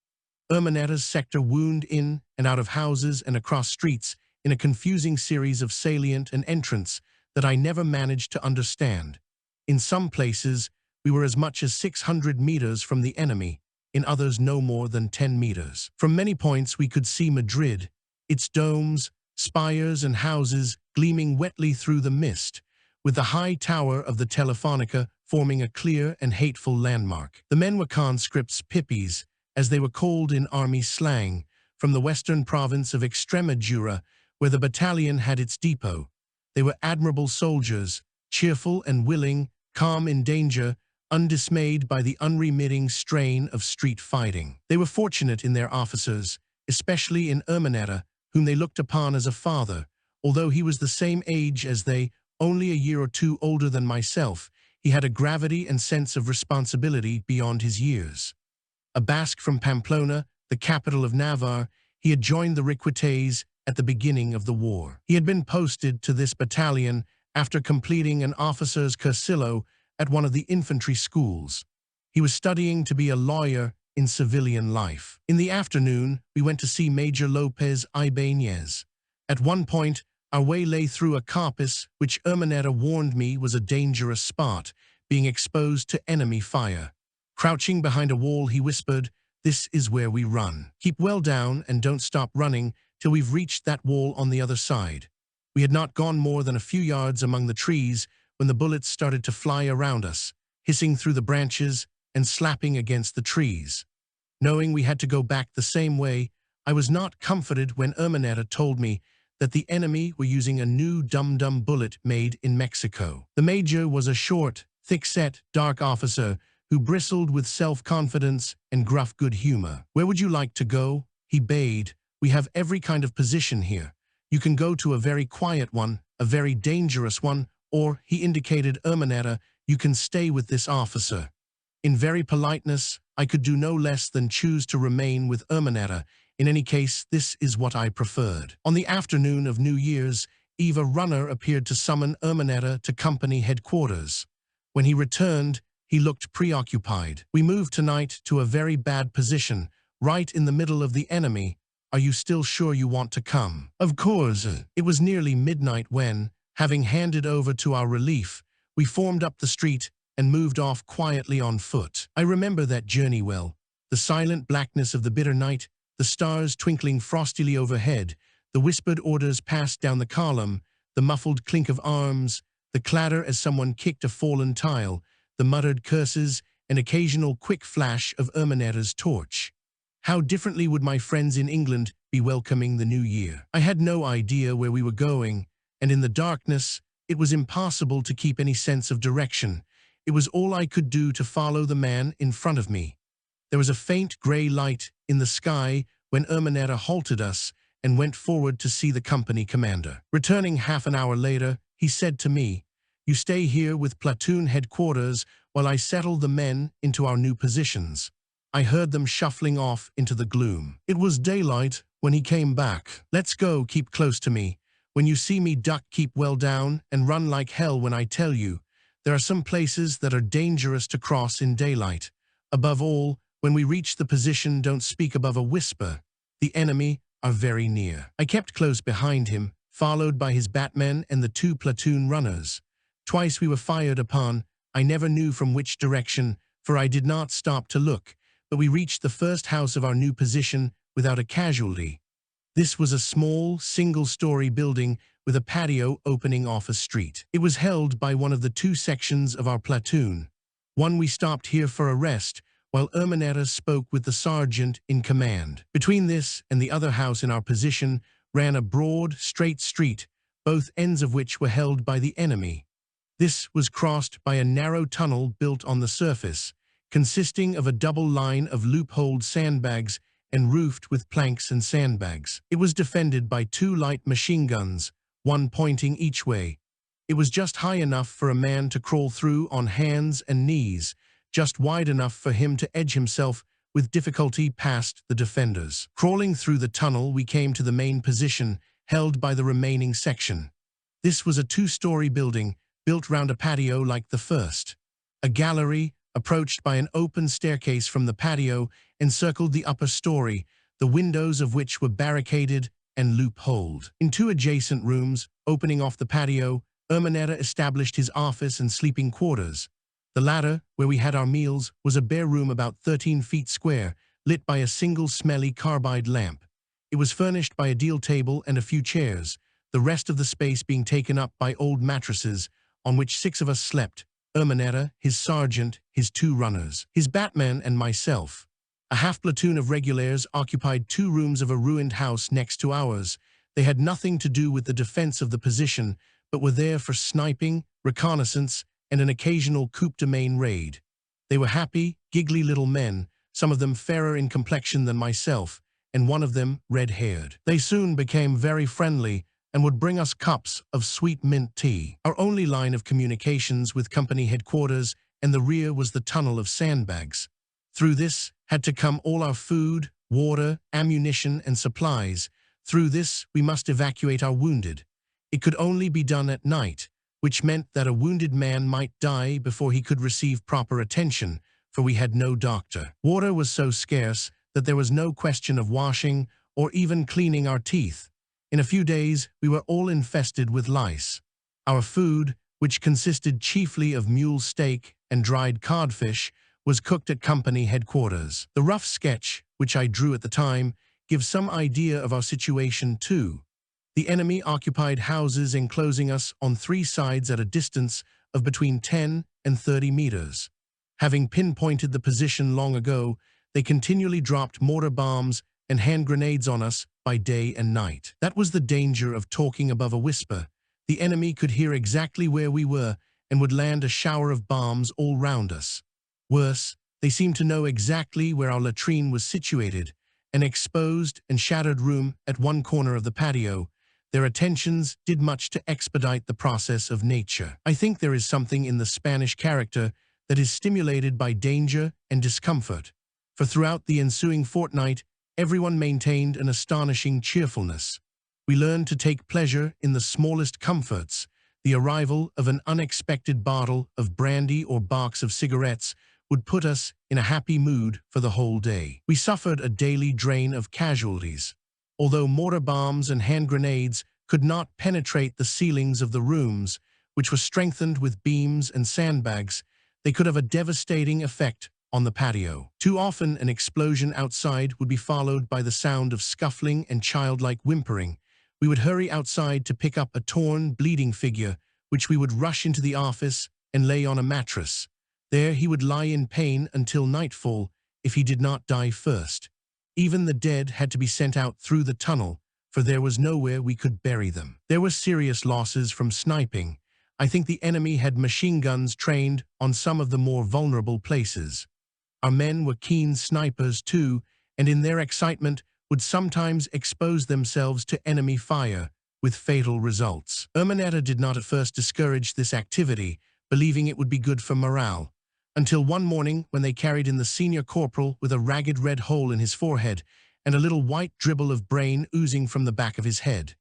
Ermanetta's sector wound in and out of houses and across streets in a confusing series of salient and entrance that I never managed to understand. In some places, we were as much as 600 meters from the enemy, in others no more than 10 meters. From many points we could see Madrid, its domes, spires and houses gleaming wetly through the mist, with the high tower of the Telefonica forming a clear and hateful landmark. The men were conscripts pippies, as they were called in army slang, from the western province of Extremadura, where the battalion had its depot. They were admirable soldiers, cheerful and willing, calm in danger, undismayed by the unremitting strain of street fighting. They were fortunate in their officers, especially in Ermanetta, whom they looked upon as a father. Although he was the same age as they, only a year or two older than myself, he had a gravity and sense of responsibility beyond his years. A Basque from Pamplona, the capital of Navarre, he had joined the Requetés at the beginning of the war. He had been posted to this battalion after completing an officer's cursillo at one of the infantry schools. He was studying to be a lawyer in civilian life. In the afternoon, we went to see Major Lopez Ibanez. At one point, our way lay through a coppice which Ermanetta warned me was a dangerous spot, being exposed to enemy fire. Crouching behind a wall, he whispered, "This is where we run. Keep well down and don't stop running till we've reached that wall on the other side." We had not gone more than a few yards among the trees when the bullets started to fly around us, hissing through the branches and slapping against the trees. Knowing we had to go back the same way, I was not comforted when Ermanetta told me that the enemy were using a new dum-dum bullet made in Mexico. The major was a short, thick-set, dark officer who bristled with self-confidence and gruff good humor. "Where would you like to go?" he bade. "We have every kind of position here. You can go to a very quiet one, a very dangerous one, or," he indicated Ermanetta, "you can stay with this officer." In very politeness, I could do no less than choose to remain with Ermanetta. In any case, this is what I preferred. On the afternoon of New Year's, Eva Runner appeared to summon Ermanetta to company headquarters. When he returned, he looked preoccupied. "We moved tonight to a very bad position, right in the middle of the enemy. Are you still sure you want to come?" "Of course." It was nearly midnight when, having handed over to our relief, we formed up the street and moved off quietly on foot. I remember that journey well. The silent blackness of the bitter night, the stars twinkling frostily overhead, the whispered orders passed down the column, the muffled clink of arms, the clatter as someone kicked a fallen tile, the muttered curses, an occasional quick flash of Ermanetta's torch. How differently would my friends in England be welcoming the new year? I had no idea where we were going, and in the darkness, it was impossible to keep any sense of direction. It was all I could do to follow the man in front of me. There was a faint gray light in the sky when Ermanetta halted us and went forward to see the company commander. Returning half an hour later, he said to me, "You stay here with platoon headquarters while I settle the men into our new positions." I heard them shuffling off into the gloom. It was daylight when he came back. "Let's go, keep close to me. When you see me duck, keep well down and run like hell when I tell you. There are some places that are dangerous to cross in daylight. Above all, when we reach the position, don't speak above a whisper. The enemy are very near." I kept close behind him, followed by his batmen and the 2 platoon runners. Twice we were fired upon. I never knew from which direction, for I did not stop to look, but we reached the first house of our new position without a casualty. This was a small, single-story building with a patio opening off a street. It was held by one of the two sections of our platoon. We stopped here for a rest, while Ermanetta spoke with the sergeant in command. Between this and the other house in our position ran a broad, straight street, both ends of which were held by the enemy. This was crossed by a narrow tunnel built on the surface, consisting of a double line of loopholed sandbags and roofed with planks and sandbags. It was defended by two light machine guns, one pointing each way. It was just high enough for a man to crawl through on hands and knees, just wide enough for him to edge himself with difficulty past the defenders. Crawling through the tunnel, we came to the main position held by the remaining section. This was a two-story building built round a patio like the first. A gallery, approached by an open staircase from the patio, encircled the upper story, the windows of which were barricaded and loopholed. In two adjacent rooms, opening off the patio, Ermanetta established his office and sleeping quarters. The latter, where we had our meals, was a bare room about 13 feet square, lit by a single smelly carbide lamp. It was furnished by a deal table and a few chairs, the rest of the space being taken up by old mattresses, on which 6 of us slept: Ermanetta, his sergeant, his 2 runners, his batman, and myself. A half-platoon of regulars occupied 2 rooms of a ruined house next to ours. They had nothing to do with the defense of the position, but were there for sniping, reconnaissance, and an occasional coup de main raid. They were happy, giggly little men, some of them fairer in complexion than myself, and one of them red-haired. They soon became very friendly and would bring us cups of sweet mint tea. Our only line of communications with company headquarters and the rear was the tunnel of sandbags. Through this had to come all our food, water, ammunition, and supplies. Through this we must evacuate our wounded. It could only be done at night, which meant that a wounded man might die before he could receive proper attention, for we had no doctor. Water was so scarce that there was no question of washing or even cleaning our teeth. In a few days, we were all infested with lice. Our food, which consisted chiefly of mule steak and dried codfish, was cooked at company headquarters. The rough sketch, which I drew at the time, gives some idea of our situation too. The enemy occupied houses enclosing us on 3 sides at a distance of between 10 and 30 meters. Having pinpointed the position long ago, they continually dropped mortar bombs and hand grenades on us by day and night. That was the danger of talking above a whisper. The enemy could hear exactly where we were and would land a shower of bombs all round us. Worse, they seemed to know exactly where our latrine was situated, an exposed and shattered room at one corner of the patio. Their attentions did much to expedite the process of nature. I think there is something in the Spanish character that is stimulated by danger and discomfort, for throughout the ensuing fortnight, everyone maintained an astonishing cheerfulness. We learned to take pleasure in the smallest comforts. The arrival of an unexpected bottle of brandy or box of cigarettes would put us in a happy mood for the whole day. We suffered a daily drain of casualties. Although mortar bombs and hand grenades could not penetrate the ceilings of the rooms, which were strengthened with beams and sandbags, they could have a devastating effect on the patio. Too often an explosion outside would be followed by the sound of scuffling and childlike whimpering. We would hurry outside to pick up a torn, bleeding figure, which we would rush into the office and lay on a mattress. There he would lie in pain until nightfall if he did not die first. Even the dead had to be sent out through the tunnel, for there was nowhere we could bury them. There were serious losses from sniping. I think the enemy had machine guns trained on some of the more vulnerable places. Our men were keen snipers too, and in their excitement would sometimes expose themselves to enemy fire, with fatal results. Ermanetta did not at first discourage this activity, believing it would be good for morale, until one morning when they carried in the senior corporal with a ragged red hole in his forehead and a little white dribble of brain oozing from the back of his head.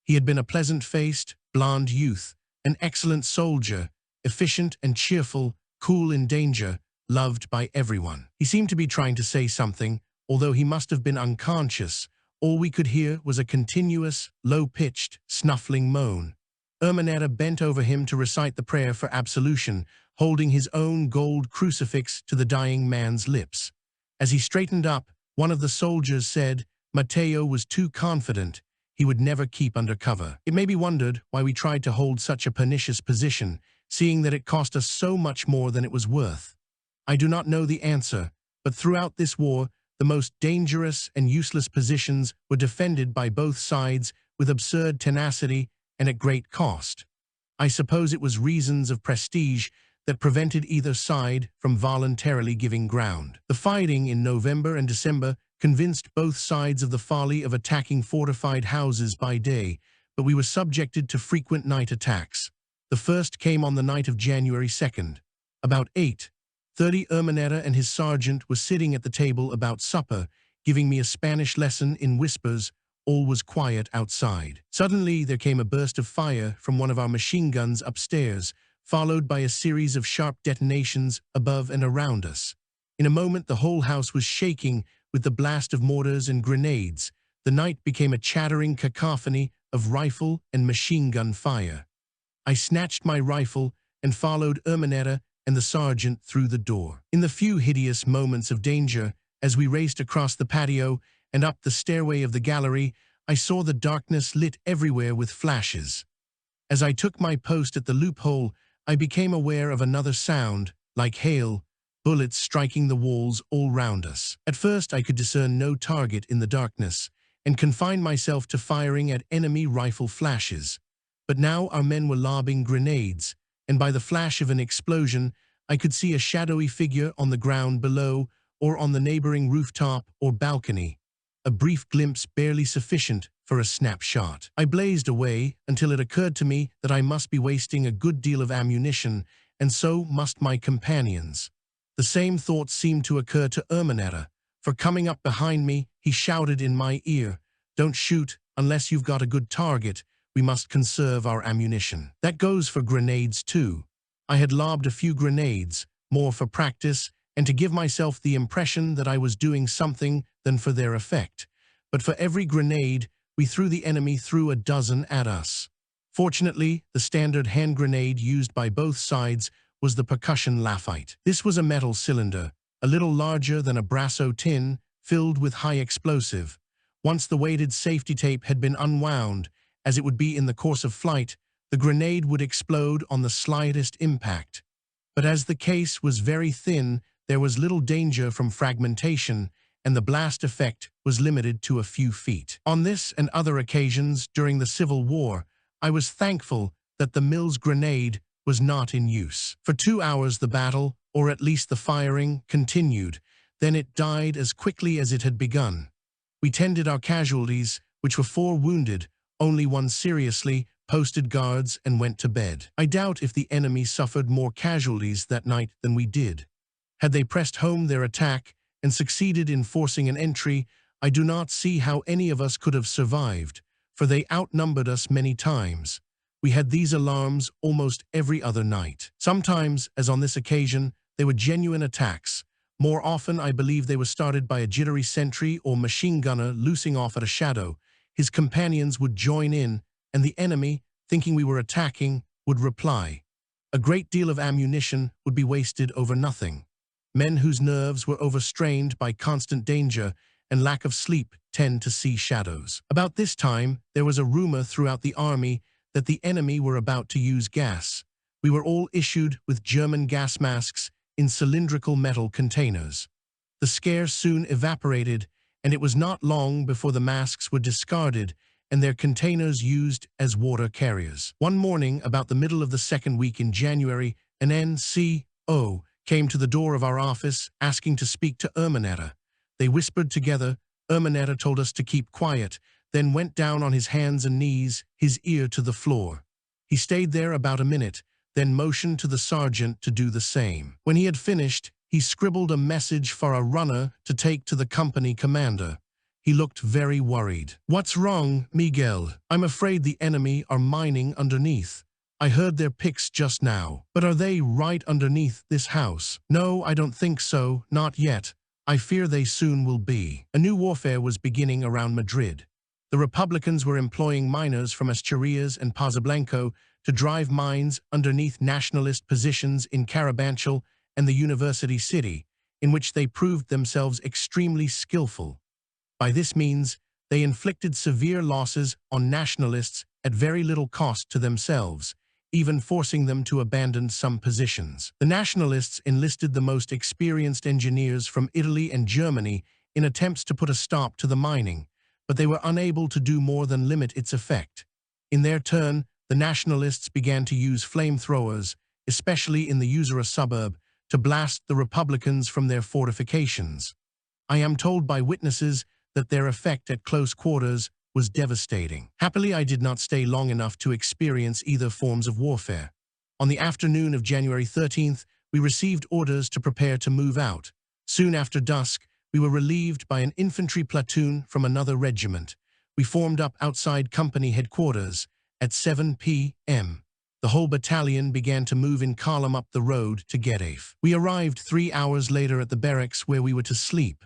He had been a pleasant-faced, blond youth, an excellent soldier, efficient and cheerful, cool in danger, loved by everyone. He seemed to be trying to say something, although he must have been unconscious. All we could hear was a continuous, low-pitched, snuffling moan. Urmeneta bent over him to recite the prayer for absolution, holding his own gold crucifix to the dying man's lips. As he straightened up, one of the soldiers said, "Matteo was too confident. He would never keep under cover." It may be wondered why we tried to hold such a pernicious position, seeing that it cost us so much more than it was worth. I do not know the answer, but throughout this war, the most dangerous and useless positions were defended by both sides with absurd tenacity and at great cost. I suppose it was reasons of prestige that prevented either side from voluntarily giving ground. The fighting in November and December convinced both sides of the folly of attacking fortified houses by day, but we were subjected to frequent night attacks. The first came on the night of January 2nd. About 8:30, Urmeneta and his sergeant were sitting at the table about supper, giving me a Spanish lesson in whispers. All was quiet outside. Suddenly, there came a burst of fire from one of our machine guns upstairs, followed by a series of sharp detonations above and around us. In a moment, the whole house was shaking with the blast of mortars and grenades. The night became a chattering cacophony of rifle and machine gun fire. I snatched my rifle and followed Urmeneta and the sergeant through the door. In the few hideous moments of danger, as we raced across the patio and up the stairway of the gallery, I saw the darkness lit everywhere with flashes. As I took my post at the loophole, I became aware of another sound, like hail, bullets striking the walls all round us. At first I could discern no target in the darkness, and confined myself to firing at enemy rifle flashes. But now our men were lobbing grenades, and by the flash of an explosion, I could see a shadowy figure on the ground below or on the neighboring rooftop or balcony, a brief glimpse barely sufficient for a snapshot. I blazed away until it occurred to me that I must be wasting a good deal of ammunition, and so must my companions. The same thought seemed to occur to Urmeneta, for coming up behind me, he shouted in my ear, "Don't shoot unless you've got a good target. We must conserve our ammunition." That goes for grenades too. I had lobbed a few grenades, more for practice and to give myself the impression that I was doing something than for their effect. But for every grenade, we threw the enemy through a dozen at us. Fortunately, the standard hand grenade used by both sides was the percussion Laffite. This was a metal cylinder, a little larger than a Brasso tin, filled with high explosive. Once the weighted safety tape had been unwound, as it would be in the course of flight, the grenade would explode on the slightest impact. But as the case was very thin, there was little danger from fragmentation, and the blast effect was limited to a few feet. On this and other occasions during the Civil War, I was thankful that the Mills grenade was not in use. For 2 hours the battle, or at least the firing, continued. Then it died as quickly as it had begun. We tended our casualties, which were 4 wounded, only 1 seriously, posted guards, and went to bed. I doubt if the enemy suffered more casualties that night than we did. Had they pressed home their attack and succeeded in forcing an entry, I do not see how any of us could have survived, for they outnumbered us many times. We had these alarms almost every other night. Sometimes, as on this occasion, they were genuine attacks. More often, I believe they were started by a jittery sentry or machine gunner loosing off at a shadow. His companions would join in, and the enemy, thinking we were attacking, would reply. A great deal of ammunition would be wasted over nothing. Men whose nerves were overstrained by constant danger and lack of sleep tend to see shadows. About this time, there was a rumor throughout the army that the enemy were about to use gas. We were all issued with German gas masks in cylindrical metal containers. The scare soon evaporated, and it was not long before the masks were discarded and their containers used as water carriers. One morning, about the middle of the second week in January, an NCO came to the door of our office asking to speak to Urmeneta. They whispered together. Urmeneta told us to keep quiet, then went down on his hands and knees, his ear to the floor. He stayed there about a minute, then motioned to the sergeant to do the same. When he had finished, he scribbled a message for a runner to take to the company commander. He looked very worried. "What's wrong, Miguel? I'm afraid the enemy are mining underneath. I heard their picks just now. But are they right underneath this house?" "No, I don't think so, not yet. I fear they soon will be." A new warfare was beginning around Madrid. The Republicans were employing miners from Asturias and Pozoblanco to drive mines underneath nationalist positions in Carabanchel and the university city, in which they proved themselves extremely skillful. By this means, they inflicted severe losses on nationalists at very little cost to themselves, even forcing them to abandon some positions. The nationalists enlisted the most experienced engineers from Italy and Germany in attempts to put a stop to the mining, but they were unable to do more than limit its effect. In their turn, the nationalists began to use flamethrowers, especially in the Usera suburb, to blast the Republicans from their fortifications. I am told by witnesses that their effect at close quarters was devastating. Happily, I did not stay long enough to experience either forms of warfare. On the afternoon of January 13th, we received orders to prepare to move out. Soon after dusk, we were relieved by an infantry platoon from another regiment. We formed up outside company headquarters. At 7 p.m., the whole battalion began to move in column up the road to Getafe. We arrived 3 hours later at the barracks where we were to sleep.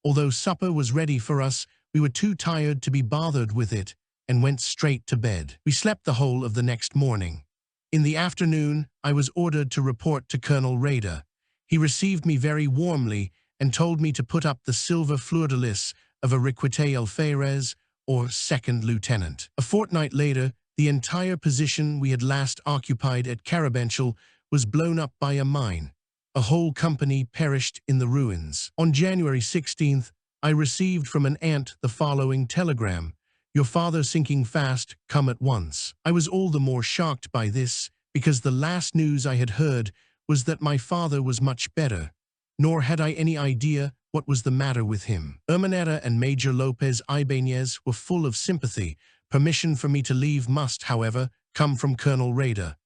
Although supper was ready for us, we were too tired to be bothered with it and went straight to bed. We slept the whole of the next morning. In the afternoon, I was ordered to report to Colonel Rader. He received me very warmly and told me to put up the silver fleur-de-lis of a requite alferez, or second lieutenant. A fortnight later, the entire position we had last occupied at Carabanchel was blown up by a mine. A whole company perished in the ruins. On January 16th, I received from an aunt the following telegram: "Your father sinking fast, come at once." I was all the more shocked by this because the last news I had heard was that my father was much better, nor had I any idea what was the matter with him. Urmaneta and Major Lopez Ibanez were full of sympathy. Permission for me to leave must, however, come from Colonel Rader.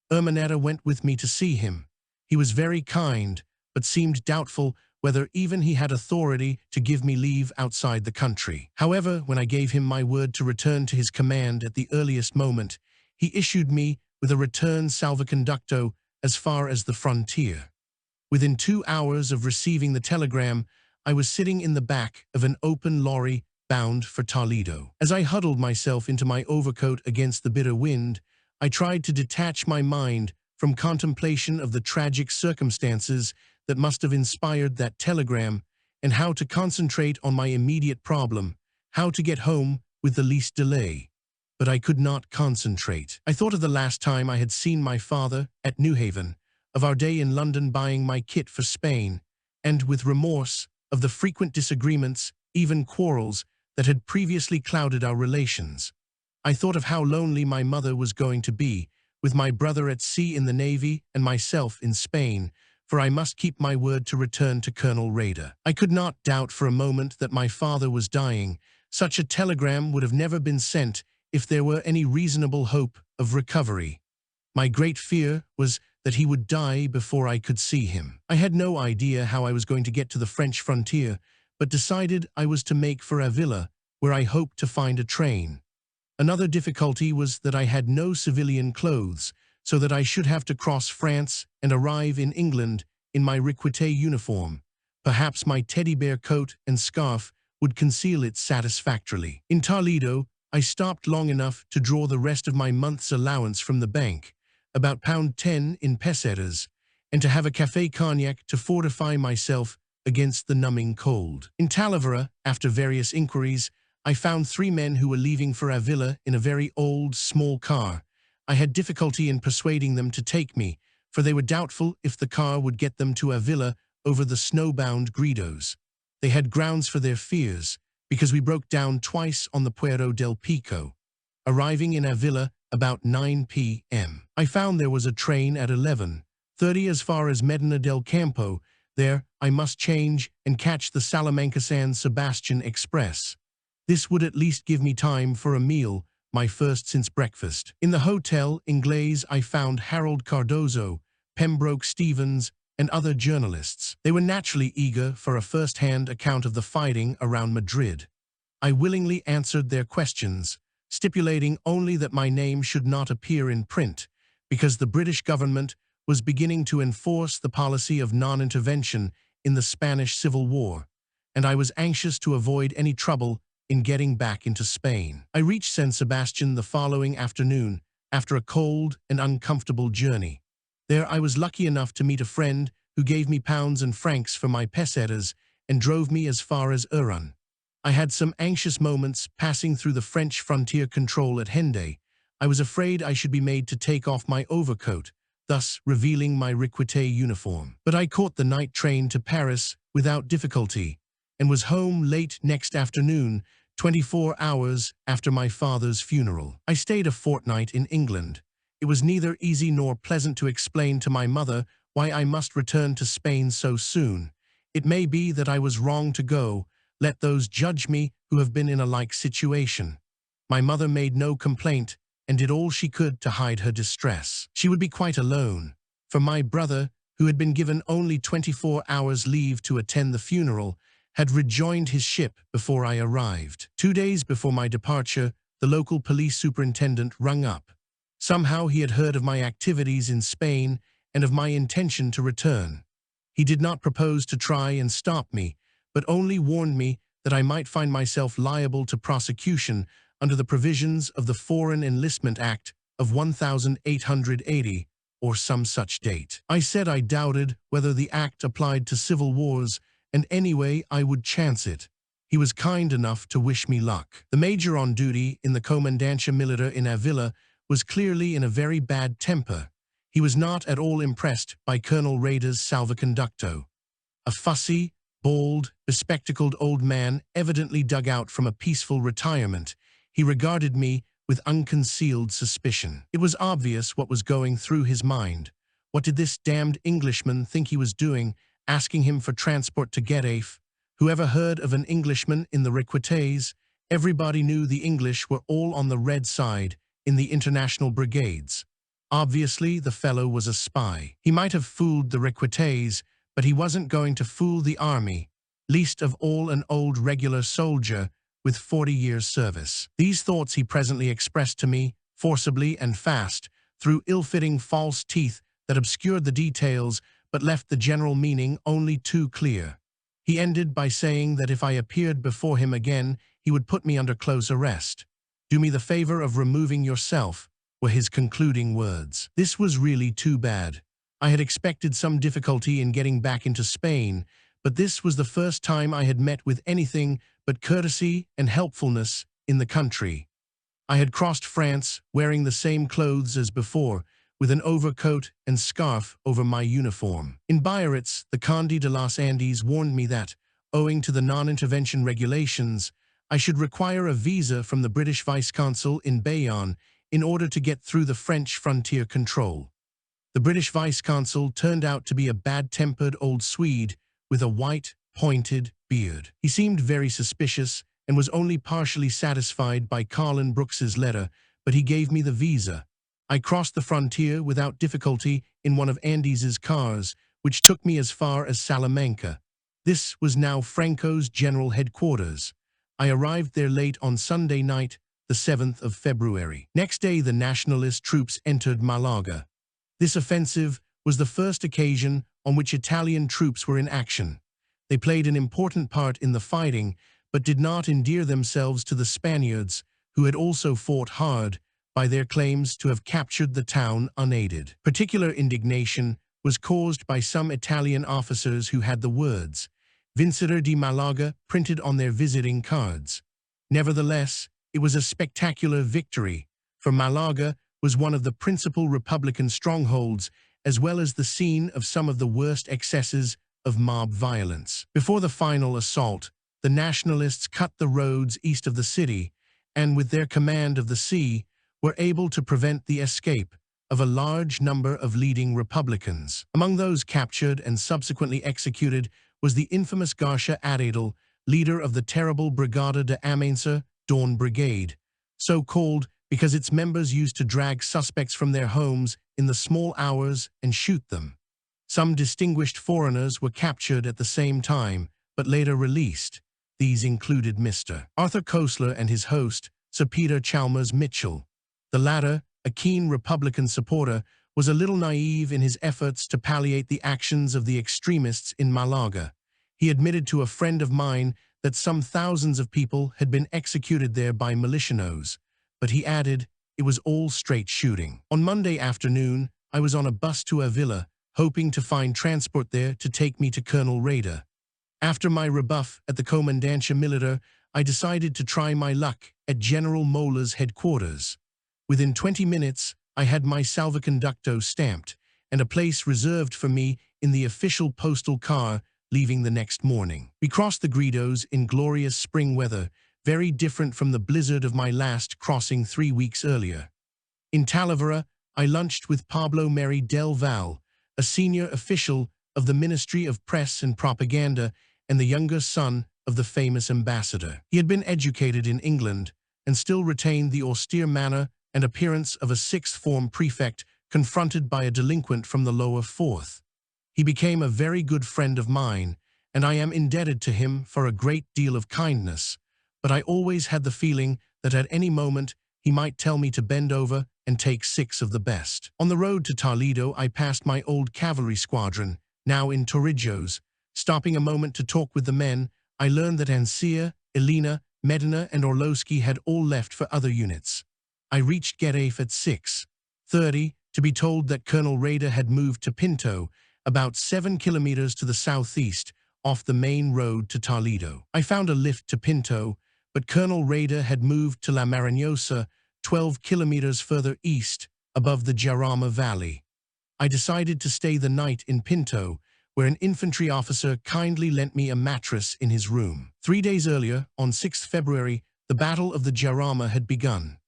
Urmaneta went with me to see him. He was very kind, but seemed doubtful whether even he had authority to give me leave outside the country. However, when I gave him my word to return to his command at the earliest moment, he issued me with a return salvoconducto as far as the frontier. Within 2 hours of receiving the telegram, I was sitting in the back of an open lorry bound for Toledo. As I huddled myself into my overcoat against the bitter wind, I tried to detach my mind from contemplation of the tragic circumstances that must have inspired that telegram, and how to concentrate on my immediate problem, how to get home with the least delay. But I could not concentrate. I thought of the last time I had seen my father at Newhaven, of our day in London buying my kit for Spain, and with remorse of the frequent disagreements, even quarrels, that had previously clouded our relations. I thought of how lonely my mother was going to be, with my brother at sea in the Navy and myself in Spain, for I must keep my word to return to Colonel Rader. I could not doubt for a moment that my father was dying. Such a telegram would have never been sent if there were any reasonable hope of recovery. My great fear was that he would die before I could see him. I had no idea how I was going to get to the French frontier, but decided I was to make for Avila, where I hoped to find a train. Another difficulty was that I had no civilian clothes, so that I should have to cross France and arrive in England in my requite uniform. Perhaps my teddy bear coat and scarf would conceal it satisfactorily. In Toledo, I stopped long enough to draw the rest of my month's allowance from the bank, about £10 in pesetas, and to have a café cognac to fortify myself against the numbing cold. In Talavera, after various inquiries, I found 3 men who were leaving for Avila in a very old, small car. I had difficulty in persuading them to take me, for they were doubtful if the car would get them to Avila over the snowbound Gredos. They had grounds for their fears, because we broke down twice on the Puerto del Pico, arriving in Avila about 9 p.m. I found there was a train at 11:30 as far as Medina del Campo. There, I must change and catch the Salamanca-San Sebastian Express. This would at least give me time for a meal, my first since breakfast. In the Hotel Inglés, I found Harold Cardozo, Pembroke Stevens, and other journalists. They were naturally eager for a first-hand account of the fighting around Madrid. I willingly answered their questions, stipulating only that my name should not appear in print, because the British government was beginning to enforce the policy of non-intervention in the Spanish Civil War, and I was anxious to avoid any trouble in getting back into Spain. I reached San Sebastian the following afternoon, after a cold and uncomfortable journey. There I was lucky enough to meet a friend who gave me pounds and francs for my pesetas and drove me as far as Oran. I had some anxious moments passing through the French frontier control at Hendaye. I was afraid I should be made to take off my overcoat, thus revealing my requité uniform. But I caught the night train to Paris without difficulty, and was home late next afternoon, 24 hours after my father's funeral. I stayed a fortnight in England. It was neither easy nor pleasant to explain to my mother why I must return to Spain so soon. It may be that I was wrong to go. Let those judge me who have been in a like situation. My mother made no complaint and did all she could to hide her distress. She would be quite alone, for my brother, who had been given only 24 hours leave to attend the funeral, had rejoined his ship before I arrived. 2 days before my departure, the local police superintendent rung up. Somehow he had heard of my activities in Spain and of my intention to return. He did not propose to try and stop me, but only warned me that I might find myself liable to prosecution under the provisions of the Foreign Enlistment Act of 1880, or some such date. I said I doubted whether the act applied to civil wars, and anyway I would chance it. He was kind enough to wish me luck. The major on duty in the Comandancia Militar in Avila was clearly in a very bad temper. He was not at all impressed by Colonel Rader's salvoconducto. A fussy, bald, bespectacled old man evidently dug out from a peaceful retirement. He regarded me with unconcealed suspicion. It was obvious what was going through his mind. What did this damned Englishman think he was doing, asking him for transport to Getafe? Whoever heard of an Englishman in the Requités? Everybody knew the English were all on the red side in the international brigades. Obviously, the fellow was a spy. He might have fooled the Requités, but he wasn't going to fool the army, least of all an old regular soldier with 40 years' service. These thoughts he presently expressed to me, forcibly and fast, through ill-fitting false teeth that obscured the details but left the general meaning only too clear. He ended by saying that if I appeared before him again, he would put me under close arrest. "Do me the favor of removing yourself," were his concluding words. This was really too bad. I had expected some difficulty in getting back into Spain, but this was the first time I had met with anything but courtesy and helpfulness in the country. I had crossed France wearing the same clothes as before, with an overcoat and scarf over my uniform. In Biarritz, the Conde de los Andes warned me that, owing to the non-intervention regulations, I should require a visa from the British vice-consul in Bayonne in order to get through the French frontier control. The British vice-consul turned out to be a bad-tempered old Swede with a white, pointed beard. He seemed very suspicious and was only partially satisfied by Carlin Brooks's letter, but he gave me the visa. I crossed the frontier without difficulty in one of Andes's cars, which took me as far as Salamanca. This was now Franco's general headquarters. I arrived there late on Sunday night, the 7th of February. Next day, the Nationalist troops entered Malaga. This offensive was the first occasion on which Italian troops were in action. They played an important part in the fighting, but did not endear themselves to the Spaniards, who had also fought hard, by their claims to have captured the town unaided. Particular indignation was caused by some Italian officers who had the words, "Vincere di Malaga," printed on their visiting cards. Nevertheless, it was a spectacular victory, for Malaga was one of the principal Republican strongholds, as well as the scene of some of the worst excesses of mob violence. Before the final assault, the Nationalists cut the roads east of the city, and with their command of the sea, were able to prevent the escape of a large number of leading Republicans. Among those captured and subsequently executed was the infamous Garcia Adedel, leader of the terrible Brigada de Amensa, Dawn Brigade, so called because its members used to drag suspects from their homes in the small hours and shoot them. Some distinguished foreigners were captured at the same time, but later released. These included Mr. Arthur Koestler and his host, Sir Peter Chalmers Mitchell. The latter, a keen Republican supporter, was a little naive in his efforts to palliate the actions of the extremists in Malaga. He admitted to a friend of mine that some thousands of people had been executed there by militianos, but he added, it was all straight shooting. On Monday afternoon, I was on a bus to Avila, hoping to find transport there to take me to Colonel Rader. After my rebuff at the Comandancia Militar, I decided to try my luck at General Mola's headquarters. Within 20 minutes, I had my salvoconducto stamped and a place reserved for me in the official postal car leaving the next morning. We crossed the Gredos in glorious spring weather, very different from the blizzard of my last crossing 3 weeks earlier. In Talavera, I lunched with Pablo Meri del Val, a senior official of the Ministry of Press and Propaganda and the younger son of the famous ambassador. He had been educated in England and still retained the austere manner and appearance of a sixth-form prefect confronted by a delinquent from the lower fourth. He became a very good friend of mine, and I am indebted to him for a great deal of kindness, but I always had the feeling that at any moment he might tell me to bend over and take 6 of the best. On the road to Toledo, I passed my old cavalry squadron, now in Torrijos. Stopping a moment to talk with the men, I learned that Ancia, Elena, Medina, and Orlowski had all left for other units. I reached Getafe at 6:30 to be told that Colonel Rader had moved to Pinto, about 7 kilometers to the southeast, off the main road to Toledo. I found a lift to Pinto, but Colonel Rader had moved to La Marinosa, 12 kilometers further east, above the Jarama Valley. I decided to stay the night in Pinto, where an infantry officer kindly lent me a mattress in his room. 3 days earlier, on 6 February, the Battle of the Jarama had begun.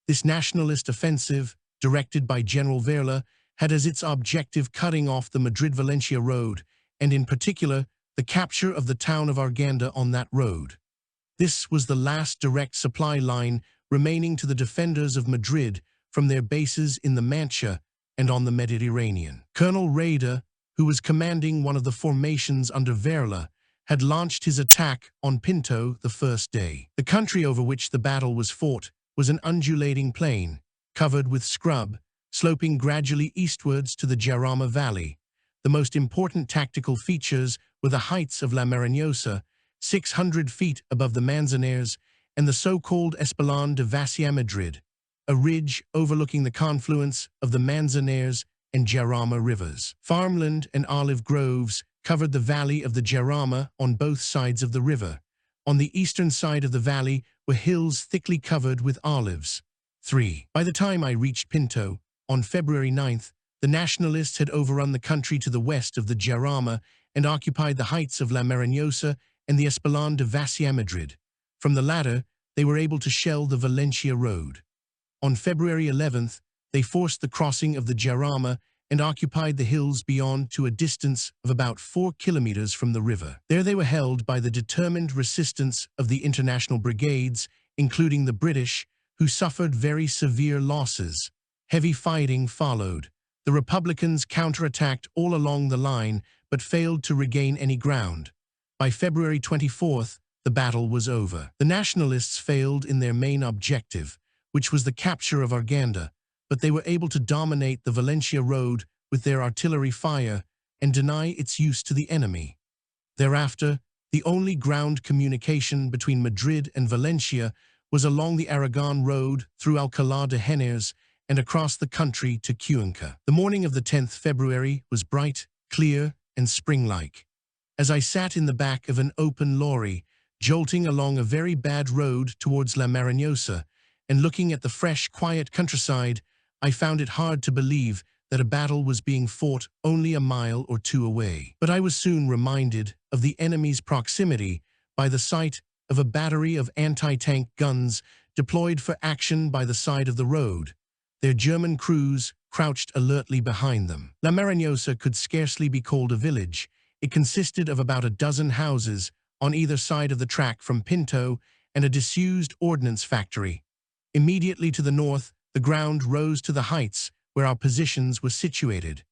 This nationalist offensive, directed by General Verla, had as its objective cutting off the Madrid-Valencia road, and in particular, the capture of the town of Arganda on that road. This was the last direct supply line remaining to the defenders of Madrid from their bases in the Mancha and on the Mediterranean. Colonel Rader, who was commanding one of the formations under Verla, had launched his attack on Pinto the first day. The country over which the battle was fought was an undulating plain, covered with scrub, sloping gradually eastwards to the Jarama Valley. The most important tactical features were the heights of La Marinosa, 600 feet above the Manzanares, and the so-called Espolón de Vaciamadrid, a ridge overlooking the confluence of the Manzanares and Jarama rivers. Farmland and olive groves covered the valley of the Jarama on both sides of the river. On the eastern side of the valley were hills thickly covered with olives. 3. By the time I reached Pinto, on February 9th, the Nationalists had overrun the country to the west of the Jarama and occupied the heights of La Marinosa and the Espolón de Vaciamadrid. From the latter, they were able to shell the Valencia road. On February 11th, they forced the crossing of the Jarama and occupied the hills beyond to a distance of about 4 kilometers from the river. There they were held by the determined resistance of the international brigades, including the British, who suffered very severe losses. Heavy fighting followed. The Republicans counterattacked all along the line, but failed to regain any ground. By February 24th, the battle was over. The Nationalists failed in their main objective, which was the capture of Arganda, but they were able to dominate the Valencia road with their artillery fire and deny its use to the enemy. Thereafter, the only ground communication between Madrid and Valencia was along the Aragon road through Alcalá de Henares and across the country to Cuenca. The morning of the 10th February was bright, clear, and spring-like. As I sat in the back of an open lorry, jolting along a very bad road towards La Marinosa, and looking at the fresh, quiet countryside, I found it hard to believe that a battle was being fought only a mile or 2 away. But I was soon reminded of the enemy's proximity by the sight of a battery of anti-tank guns deployed for action by the side of the road, their German crews crouched alertly behind them. La Marinosa could scarcely be called a village. It consisted of about a dozen houses on either side of the track from Pinto and a disused ordnance factory. Immediately to the north, the ground rose to the heights where our positions were situated.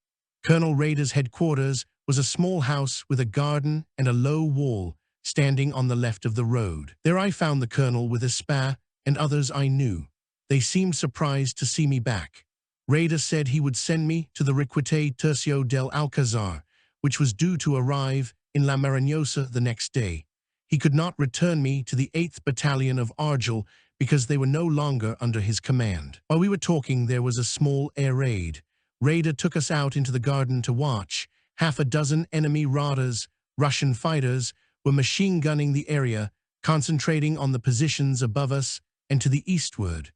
Colonel Rader's headquarters was a small house with a garden and a low wall standing on the left of the road. There I found the colonel with Espa and others I knew. They seemed surprised to see me back. Rader said he would send me to the Requete Tercio del Alcázar, which was due to arrive in La Marinosa the next day. He could not return me to the 8th Battalion of Argel because they were no longer under his command. While we were talking, there was a small air raid. Raider took us out into the garden to watch. Half a dozen enemy Radas, Russian fighters, were machine gunning the area, concentrating on the positions above us and to the eastward.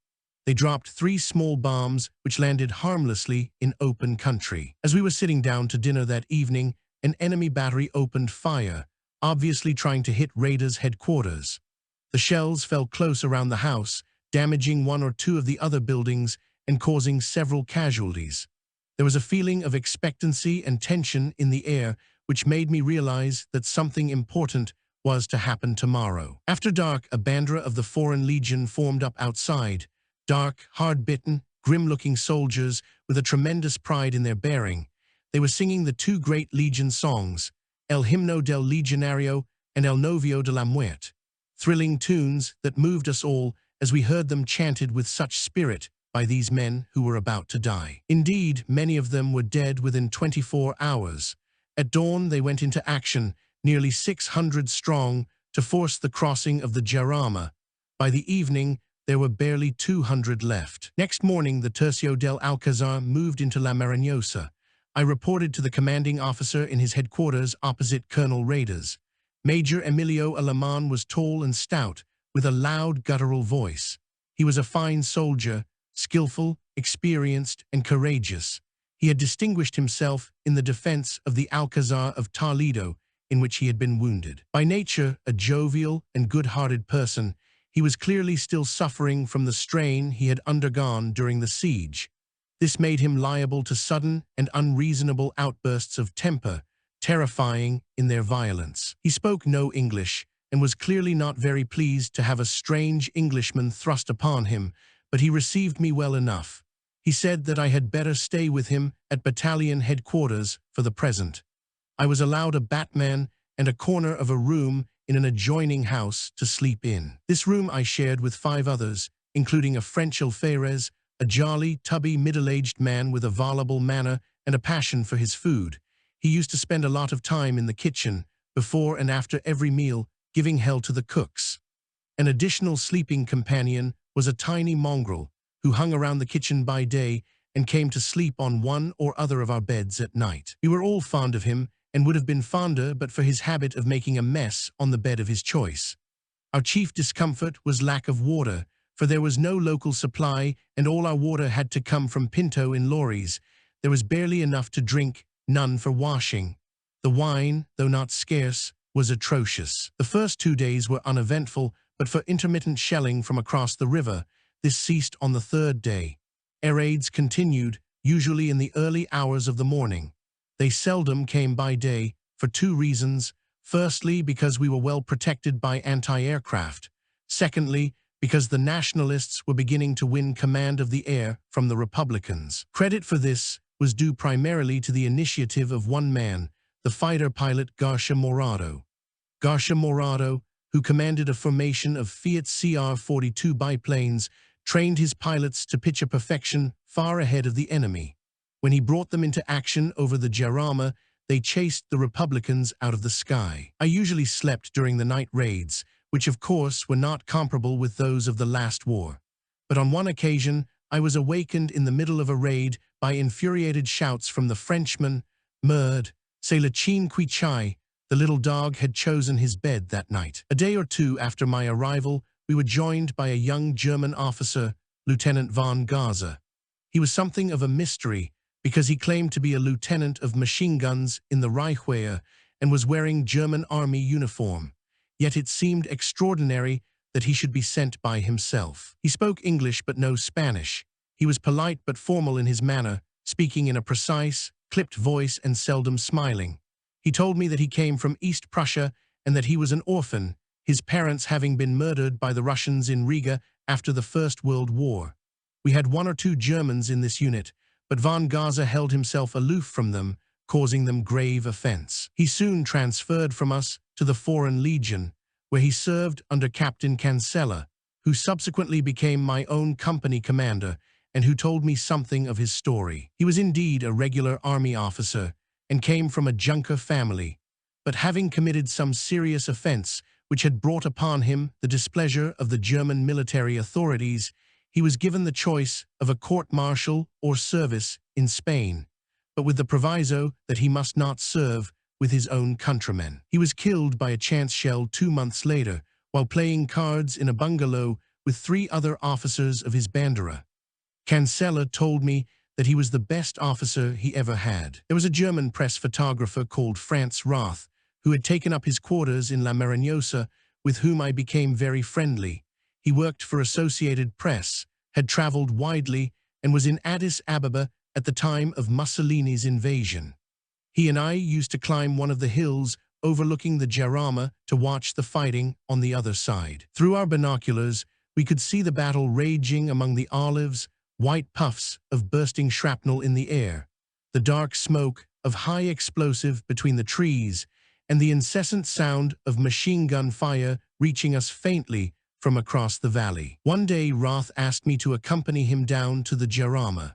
They dropped 3 small bombs which landed harmlessly in open country. As we were sitting down to dinner that evening, an enemy battery opened fire, obviously trying to hit Raiders' headquarters. The shells fell close around the house, damaging 1 or 2 of the other buildings and causing several casualties. There was a feeling of expectancy and tension in the air, which made me realize that something important was to happen tomorrow. After dark, a bandera of the Foreign Legion formed up outside. Dark, hard-bitten, grim-looking soldiers with a tremendous pride in their bearing. They were singing the 2 great Legion songs, El Himno del Legionario and El Novio de la Muerte. Thrilling tunes that moved us all as we heard them chanted with such spirit by these men who were about to die. Indeed, many of them were dead within 24 hours. At dawn, they went into action, nearly 600 strong, to force the crossing of the Jarama. By the evening, there were barely 200 left. Next morning, the Tercio del Alcazar moved into La Marinosa. I reported to the commanding officer in his headquarters opposite Colonel Raiders. Major Emilio Alemán was tall and stout, with a loud guttural voice. He was a fine soldier, skillful, experienced, and courageous. He had distinguished himself in the defense of the Alcazar of Toledo, in which he had been wounded. By nature, a jovial and good-hearted person, he was clearly still suffering from the strain he had undergone during the siege. This made him liable to sudden and unreasonable outbursts of temper, terrifying in their violence. He spoke no English and was clearly not very pleased to have a strange Englishman thrust upon him, but he received me well enough. He said that I had better stay with him at battalion headquarters for the present. I was allowed a batman and a corner of a room in an adjoining house to sleep in. This room I shared with 5 others, including a French alferez, a jolly, tubby, middle-aged man with a voluble manner and a passion for his food. He used to spend a lot of time in the kitchen, before and after every meal, giving hell to the cooks. An additional sleeping companion was a tiny mongrel, who hung around the kitchen by day and came to sleep on one or other of our beds at night. We were all fond of him, and would have been fonder but for his habit of making a mess on the bed of his choice. Our chief discomfort was lack of water, for there was no local supply and all our water had to come from Pinto in lorries. There was barely enough to drink, none for washing. The wine, though not scarce, was atrocious. The first 2 days were uneventful, but for intermittent shelling from across the river. This ceased on the 3rd day. Air raids continued, usually in the early hours of the morning. They seldom came by day, for 2 reasons. Firstly, because we were well protected by anti-aircraft. Secondly, because the Nationalists were beginning to win command of the air from the Republicans. Credit for this was due primarily to the initiative of one man, the fighter pilot Garcia Morado. Garcia Morado, who commanded a formation of Fiat CR-42 biplanes, trained his pilots to pitch a perfection far ahead of the enemy. When he brought them into action over the Jarama, they chased the Republicans out of the sky. I usually slept during the night raids, which of course were not comparable with those of the last war. But on one occasion, I was awakened in the middle of a raid by infuriated shouts from the Frenchman, "Merde, c'est le chien qui chie." The little dog had chosen his bed that night. A day or 2 after my arrival, we were joined by a young German officer, Lieutenant von Gaza. He was something of a mystery, because he claimed to be a lieutenant of machine guns in the Reichswehr and was wearing German army uniform. Yet it seemed extraordinary that he should be sent by himself. He spoke English but no Spanish. He was polite but formal in his manner, speaking in a precise, clipped voice and seldom smiling. He told me that he came from East Prussia and that he was an orphan, his parents having been murdered by the Russians in Riga after the First World War. We had 1 or 2 Germans in this unit, but von Gaza held himself aloof from them, causing them grave offense. He soon transferred from us to the Foreign Legion, where he served under Captain Cancella, who subsequently became my own company commander and who told me something of his story. He was indeed a regular army officer and came from a Junker family, but having committed some serious offense, which had brought upon him the displeasure of the German military authorities, he was given the choice of a court-martial or service in Spain, but with the proviso that he must not serve with his own countrymen. He was killed by a chance shell 2 months later, while playing cards in a bungalow with 3 other officers of his bandera. Cancela told me that he was the best officer he ever had. There was a German press photographer called Franz Roth, who had taken up his quarters in La Marignosa, with whom I became very friendly. He worked for Associated Press, had traveled widely, and was in Addis Ababa at the time of Mussolini's invasion. He and I used to climb one of the hills overlooking the Jarama to watch the fighting on the other side. Through our binoculars, we could see the battle raging among the olives, white puffs of bursting shrapnel in the air, the dark smoke of high explosive between the trees, and the incessant sound of machine gun fire reaching us faintly from across the valley. One day Roth asked me to accompany him down to the Jarama.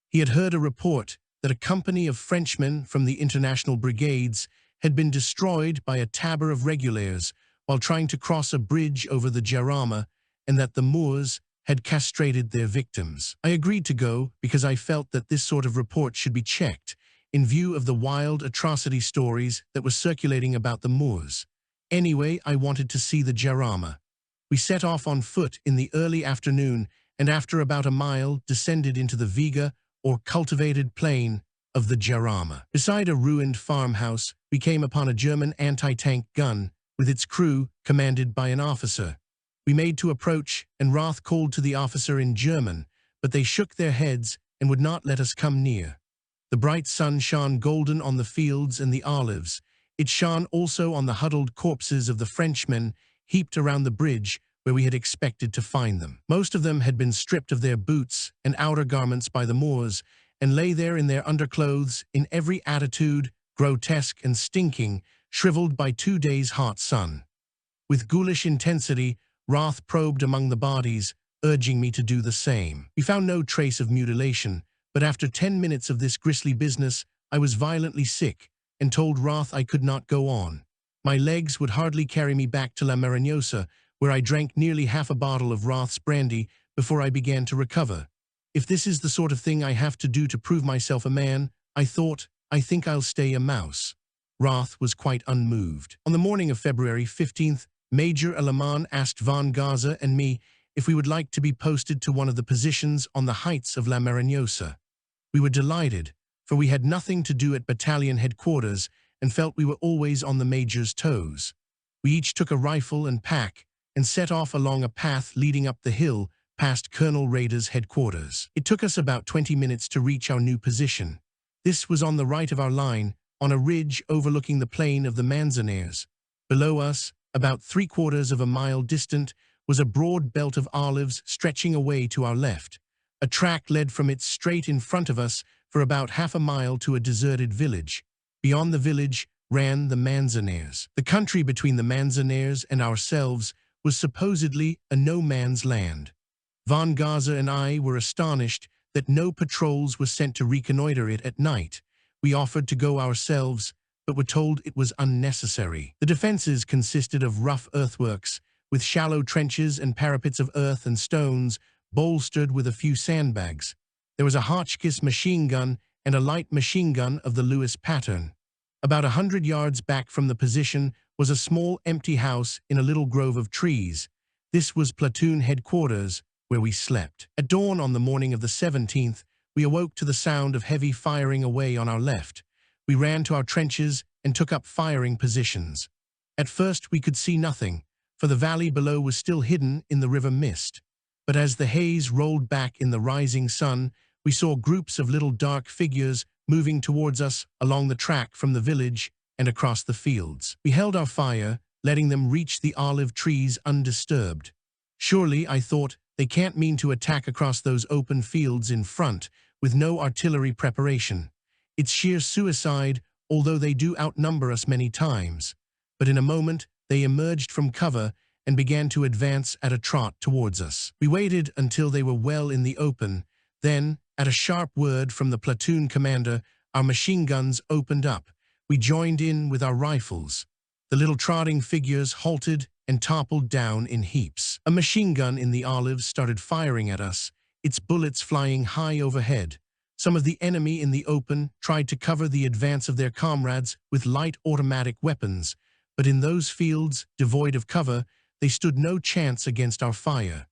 He had heard a report that a company of Frenchmen from the international brigades had been destroyed by a tabor of regulars while trying to cross a bridge over the Jarama, and that the Moors had castrated their victims. I agreed to go because I felt that this sort of report should be checked, in view of the wild atrocity stories that were circulating about the Moors. Anyway, I wanted to see the Jarama. We set off on foot in the early afternoon, and after about a mile descended into the Vega, or cultivated plain, of the Jarama. Beside a ruined farmhouse, we came upon a German anti-tank gun, with its crew commanded by an officer. We made to approach, and Roth called to the officer in German, but they shook their heads and would not let us come near. The bright sun shone golden on the fields and the olives. It shone also on the huddled corpses of the Frenchmen heaped around the bridge where we had expected to find them. Most of them had been stripped of their boots and outer garments by the Moors, and lay there in their underclothes in every attitude, grotesque and stinking, shriveled by 2 days' hot sun. With ghoulish intensity, Roth probed among the bodies, urging me to do the same. We found no trace of mutilation, but after 10 minutes of this grisly business, I was violently sick, and told Roth I could not go on. My legs would hardly carry me back to La Marignosa, where I drank nearly half a bottle of Roth's brandy before I began to recover. If this is the sort of thing I have to do to prove myself a man, I thought, I think I'll stay a mouse. Roth was quite unmoved. On the morning of February 15th, Major Aleman asked von Gaza and me if we would like to be posted to one of the positions on the heights of La Marignosa. We were delighted, for we had nothing to do at battalion headquarters and felt we were always on the Major's toes. We each took a rifle and pack and set off along a path leading up the hill past Colonel Rader's headquarters. It took us about 20 minutes to reach our new position. This was on the right of our line, on a ridge overlooking the plain of the Manzanares. Below us, about 3/4 of a mile distant, was a broad belt of olives stretching away to our left. A track led from it straight in front of us for about half a mile to a deserted village. Beyond the village ran the Manzanares. The country between the Manzanares and ourselves was supposedly a no-man's land. Von Gaza and I were astonished that no patrols were sent to reconnoiter it at night. We offered to go ourselves, but were told it was unnecessary. The defenses consisted of rough earthworks, with shallow trenches and parapets of earth and stones, bolstered with a few sandbags. There was a Hotchkiss machine gun and a light machine gun of the Lewis pattern. About 100 yards back from the position was a small empty house in a little grove of trees. This was platoon headquarters, where we slept. At dawn on the morning of the 17th, we awoke to the sound of heavy firing away on our left. We ran to our trenches and took up firing positions. At first we could see nothing, for the valley below was still hidden in the river mist. But as the haze rolled back in the rising sun, we saw groups of little dark figures moving towards us along the track from the village and across the fields. We held our fire, letting them reach the olive trees undisturbed. Surely, I thought, they can't mean to attack across those open fields in front, with no artillery preparation. It's sheer suicide, although they do outnumber us many times. But in a moment, they emerged from cover and began to advance at a trot towards us. We waited until they were well in the open. Then, at a sharp word from the platoon commander, our machine guns opened up. We joined in with our rifles. The little trotting figures halted and toppled down in heaps. A machine gun in the Olives started firing at us, its bullets flying high overhead. Some of the enemy in the open tried to cover the advance of their comrades with light automatic weapons, but in those fields, devoid of cover, they stood no chance against our fire.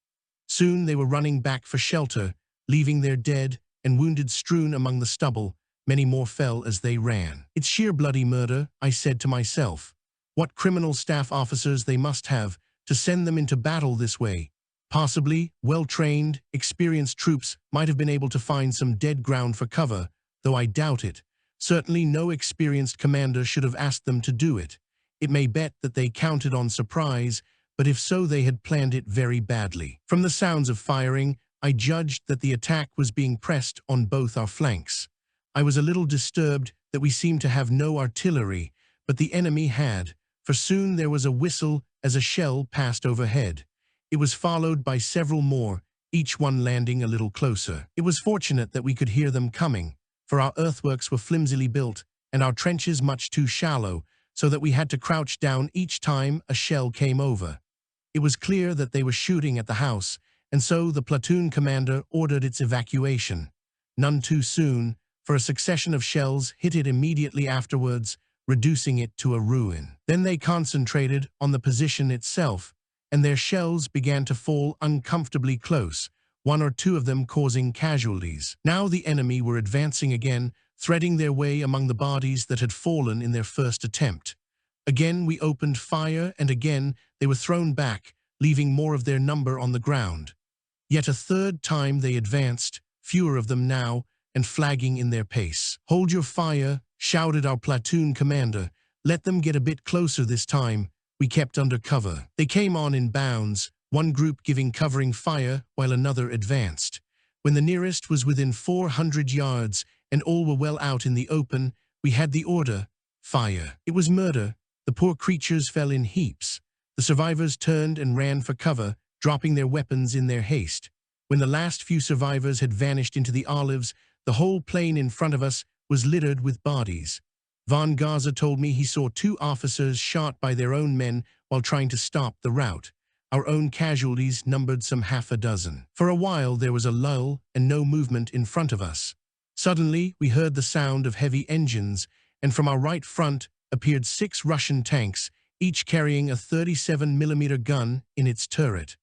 Soon they were running back for shelter, leaving their dead and wounded strewn among the stubble. Many more fell as they ran. It's sheer bloody murder, I said to myself. What criminal staff officers they must have to send them into battle this way. Possibly, well-trained, experienced troops might have been able to find some dead ground for cover, though I doubt it. Certainly no experienced commander should have asked them to do it. It may bet that they counted on surprise, but if so, they had planned it very badly. From the sounds of firing, I judged that the attack was being pressed on both our flanks. I was a little disturbed that we seemed to have no artillery, but the enemy had, for soon there was a whistle as a shell passed overhead. It was followed by several more, each one landing a little closer. It was fortunate that we could hear them coming, for our earthworks were flimsily built and our trenches much too shallow, so that we had to crouch down each time a shell came over. It was clear that they were shooting at the house, and so the platoon commander ordered its evacuation. None too soon, for a succession of shells hit it immediately afterwards, reducing it to a ruin. Then they concentrated on the position itself, and their shells began to fall uncomfortably close, one or two of them causing casualties. Now the enemy were advancing again, threading their way among the bodies that had fallen in their first attempt. Again we opened fire, and again they were thrown back, leaving more of their number on the ground. Yet a third time they advanced, fewer of them now, and flagging in their pace. "Hold your fire," shouted our platoon commander. "Let them get a bit closer this time." We kept under cover. They came on in bounds, one group giving covering fire while another advanced. When the nearest was within 400 yards and all were well out in the open, we had the order, "Fire." It was murder. The poor creatures fell in heaps. The survivors turned and ran for cover, dropping their weapons in their haste. When the last few survivors had vanished into the olives, the whole plain in front of us was littered with bodies. Von Gaza told me he saw 2 officers shot by their own men while trying to stop the rout. Our own casualties numbered some half a dozen. For a while there was a lull and no movement in front of us. Suddenly we heard the sound of heavy engines, and from our right front appeared 6 Russian tanks, each carrying a 37mm gun in its turret.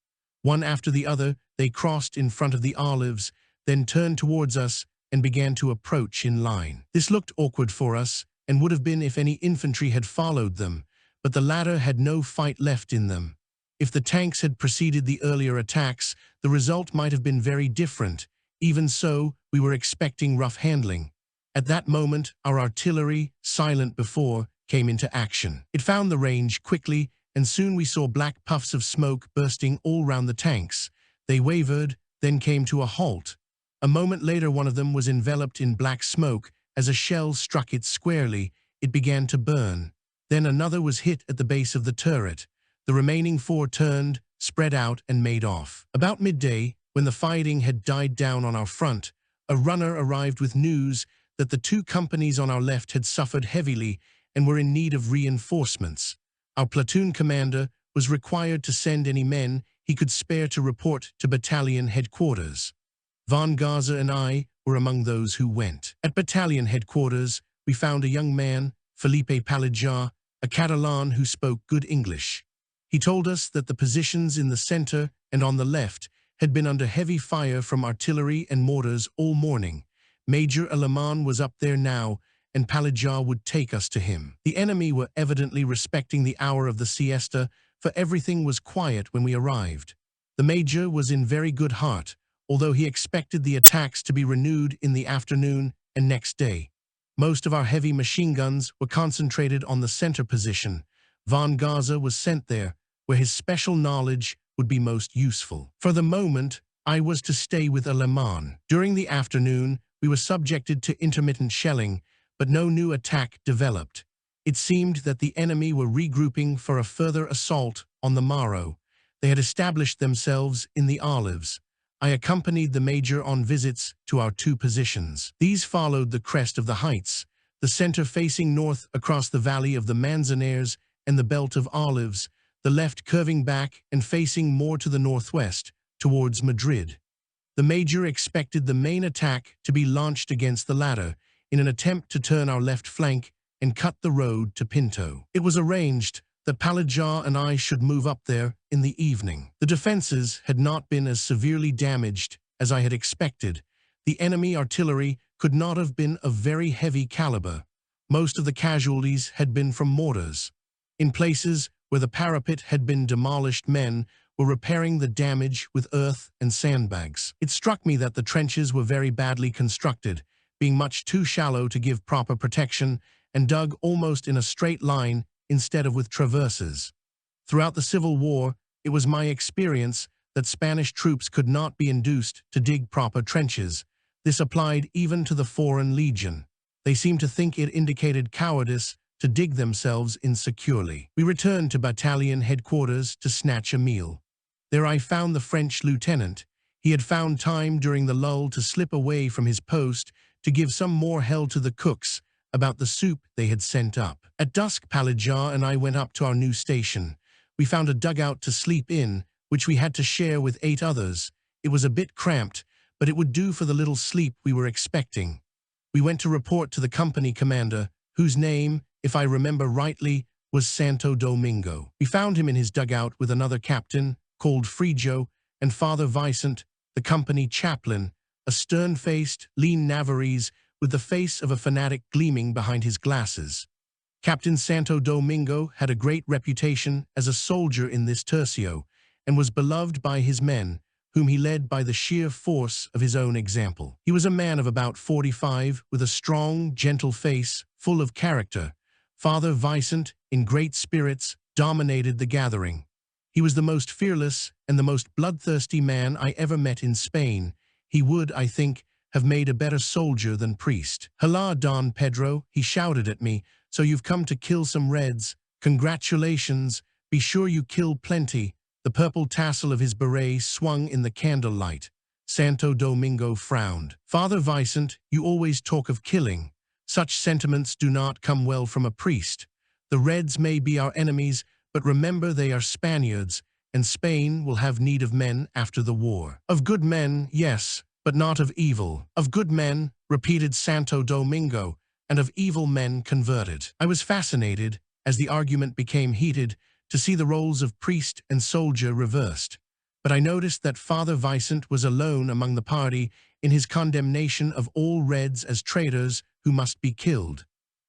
One after the other, they crossed in front of the olives, then turned towards us and began to approach in line. This looked awkward for us, and would have been if any infantry had followed them, but the latter had no fight left in them. If the tanks had preceded the earlier attacks, the result might have been very different. Even so, we were expecting rough handling. At that moment, our artillery, silent before, came into action. It found the range quickly, and soon we saw black puffs of smoke bursting all round the tanks. They wavered, then came to a halt. A moment later, one of them was enveloped in black smoke. As a shell struck it squarely, it began to burn. Then another was hit at the base of the turret. The remaining 4 turned, spread out, and made off. About midday, when the fighting had died down on our front, a runner arrived with news that the 2 companies on our left had suffered heavily and were in need of reinforcements. Our platoon commander was required to send any men he could spare to report to battalion headquarters. Von Gaza and I were among those who went. At battalion headquarters, we found a young man, Felipe Pallejà, a Catalan who spoke good English. He told us that the positions in the center and on the left had been under heavy fire from artillery and mortars all morning. Major Alemán was up there now, and Pallejà would take us to him. The enemy were evidently respecting the hour of the siesta, for everything was quiet when we arrived. The major was in very good heart, although he expected the attacks to be renewed in the afternoon and next day. Most of our heavy machine guns were concentrated on the center position. Von Gaza was sent there, where his special knowledge would be most useful. For the moment, I was to stay with Alemán. During the afternoon, we were subjected to intermittent shelling, but no new attack developed. It seemed that the enemy were regrouping for a further assault on the morrow. They had established themselves in the olives. I accompanied the major on visits to our 2 positions. These followed the crest of the heights, the center facing north across the valley of the Manzanares and the belt of olives, the left curving back and facing more to the northwest, towards Madrid. The major expected the main attack to be launched against the latter, in an attempt to turn our left flank and cut the road to Pinto. It was arranged that Palajar and I should move up there in the evening. The defenses had not been as severely damaged as I had expected. The enemy artillery could not have been of very heavy caliber. Most of the casualties had been from mortars. In places where the parapet had been demolished, men were repairing the damage with earth and sandbags. It struck me that the trenches were very badly constructed, being much too shallow to give proper protection and dug almost in a straight line instead of with traverses. Throughout the Civil War, it was my experience that Spanish troops could not be induced to dig proper trenches. This applied even to the Foreign Legion. They seemed to think it indicated cowardice to dig themselves in securely. We returned to battalion headquarters to snatch a meal. There I found the French lieutenant. He had found time during the lull to slip away from his post to give some more hell to the cooks about the soup they had sent up. At dusk, Palajar and I went up to our new station. We found a dugout to sleep in, which we had to share with 8 others. It was a bit cramped, but it would do for the little sleep we were expecting. We went to report to the company commander, whose name, if I remember rightly, was Santo Domingo. We found him in his dugout with another captain, called Frijo, and Father Vicent, the company chaplain, a stern-faced, lean Navarrese with the face of a fanatic gleaming behind his glasses. Captain Santo Domingo had a great reputation as a soldier in this tercio, and was beloved by his men, whom he led by the sheer force of his own example. He was a man of about 45, with a strong, gentle face, full of character. Father Vicent, in great spirits, dominated the gathering. He was the most fearless and the most bloodthirsty man I ever met in Spain. He would, I think, have made a better soldier than priest. "Hola, Don Pedro," he shouted at me. "So you've come to kill some Reds. Congratulations. Be sure you kill plenty." The purple tassel of his beret swung in the candlelight. Santo Domingo frowned. "Father Vicent, you always talk of killing. Such sentiments do not come well from a priest. The Reds may be our enemies, but remember they are Spaniards, and Spain will have need of men after the war." "Of good men, yes, but not of evil." "Of good men," repeated Santo Domingo, "and of evil men converted." I was fascinated, as the argument became heated, to see the roles of priest and soldier reversed. But I noticed that Father Vicent was alone among the party in his condemnation of all Reds as traitors who must be killed.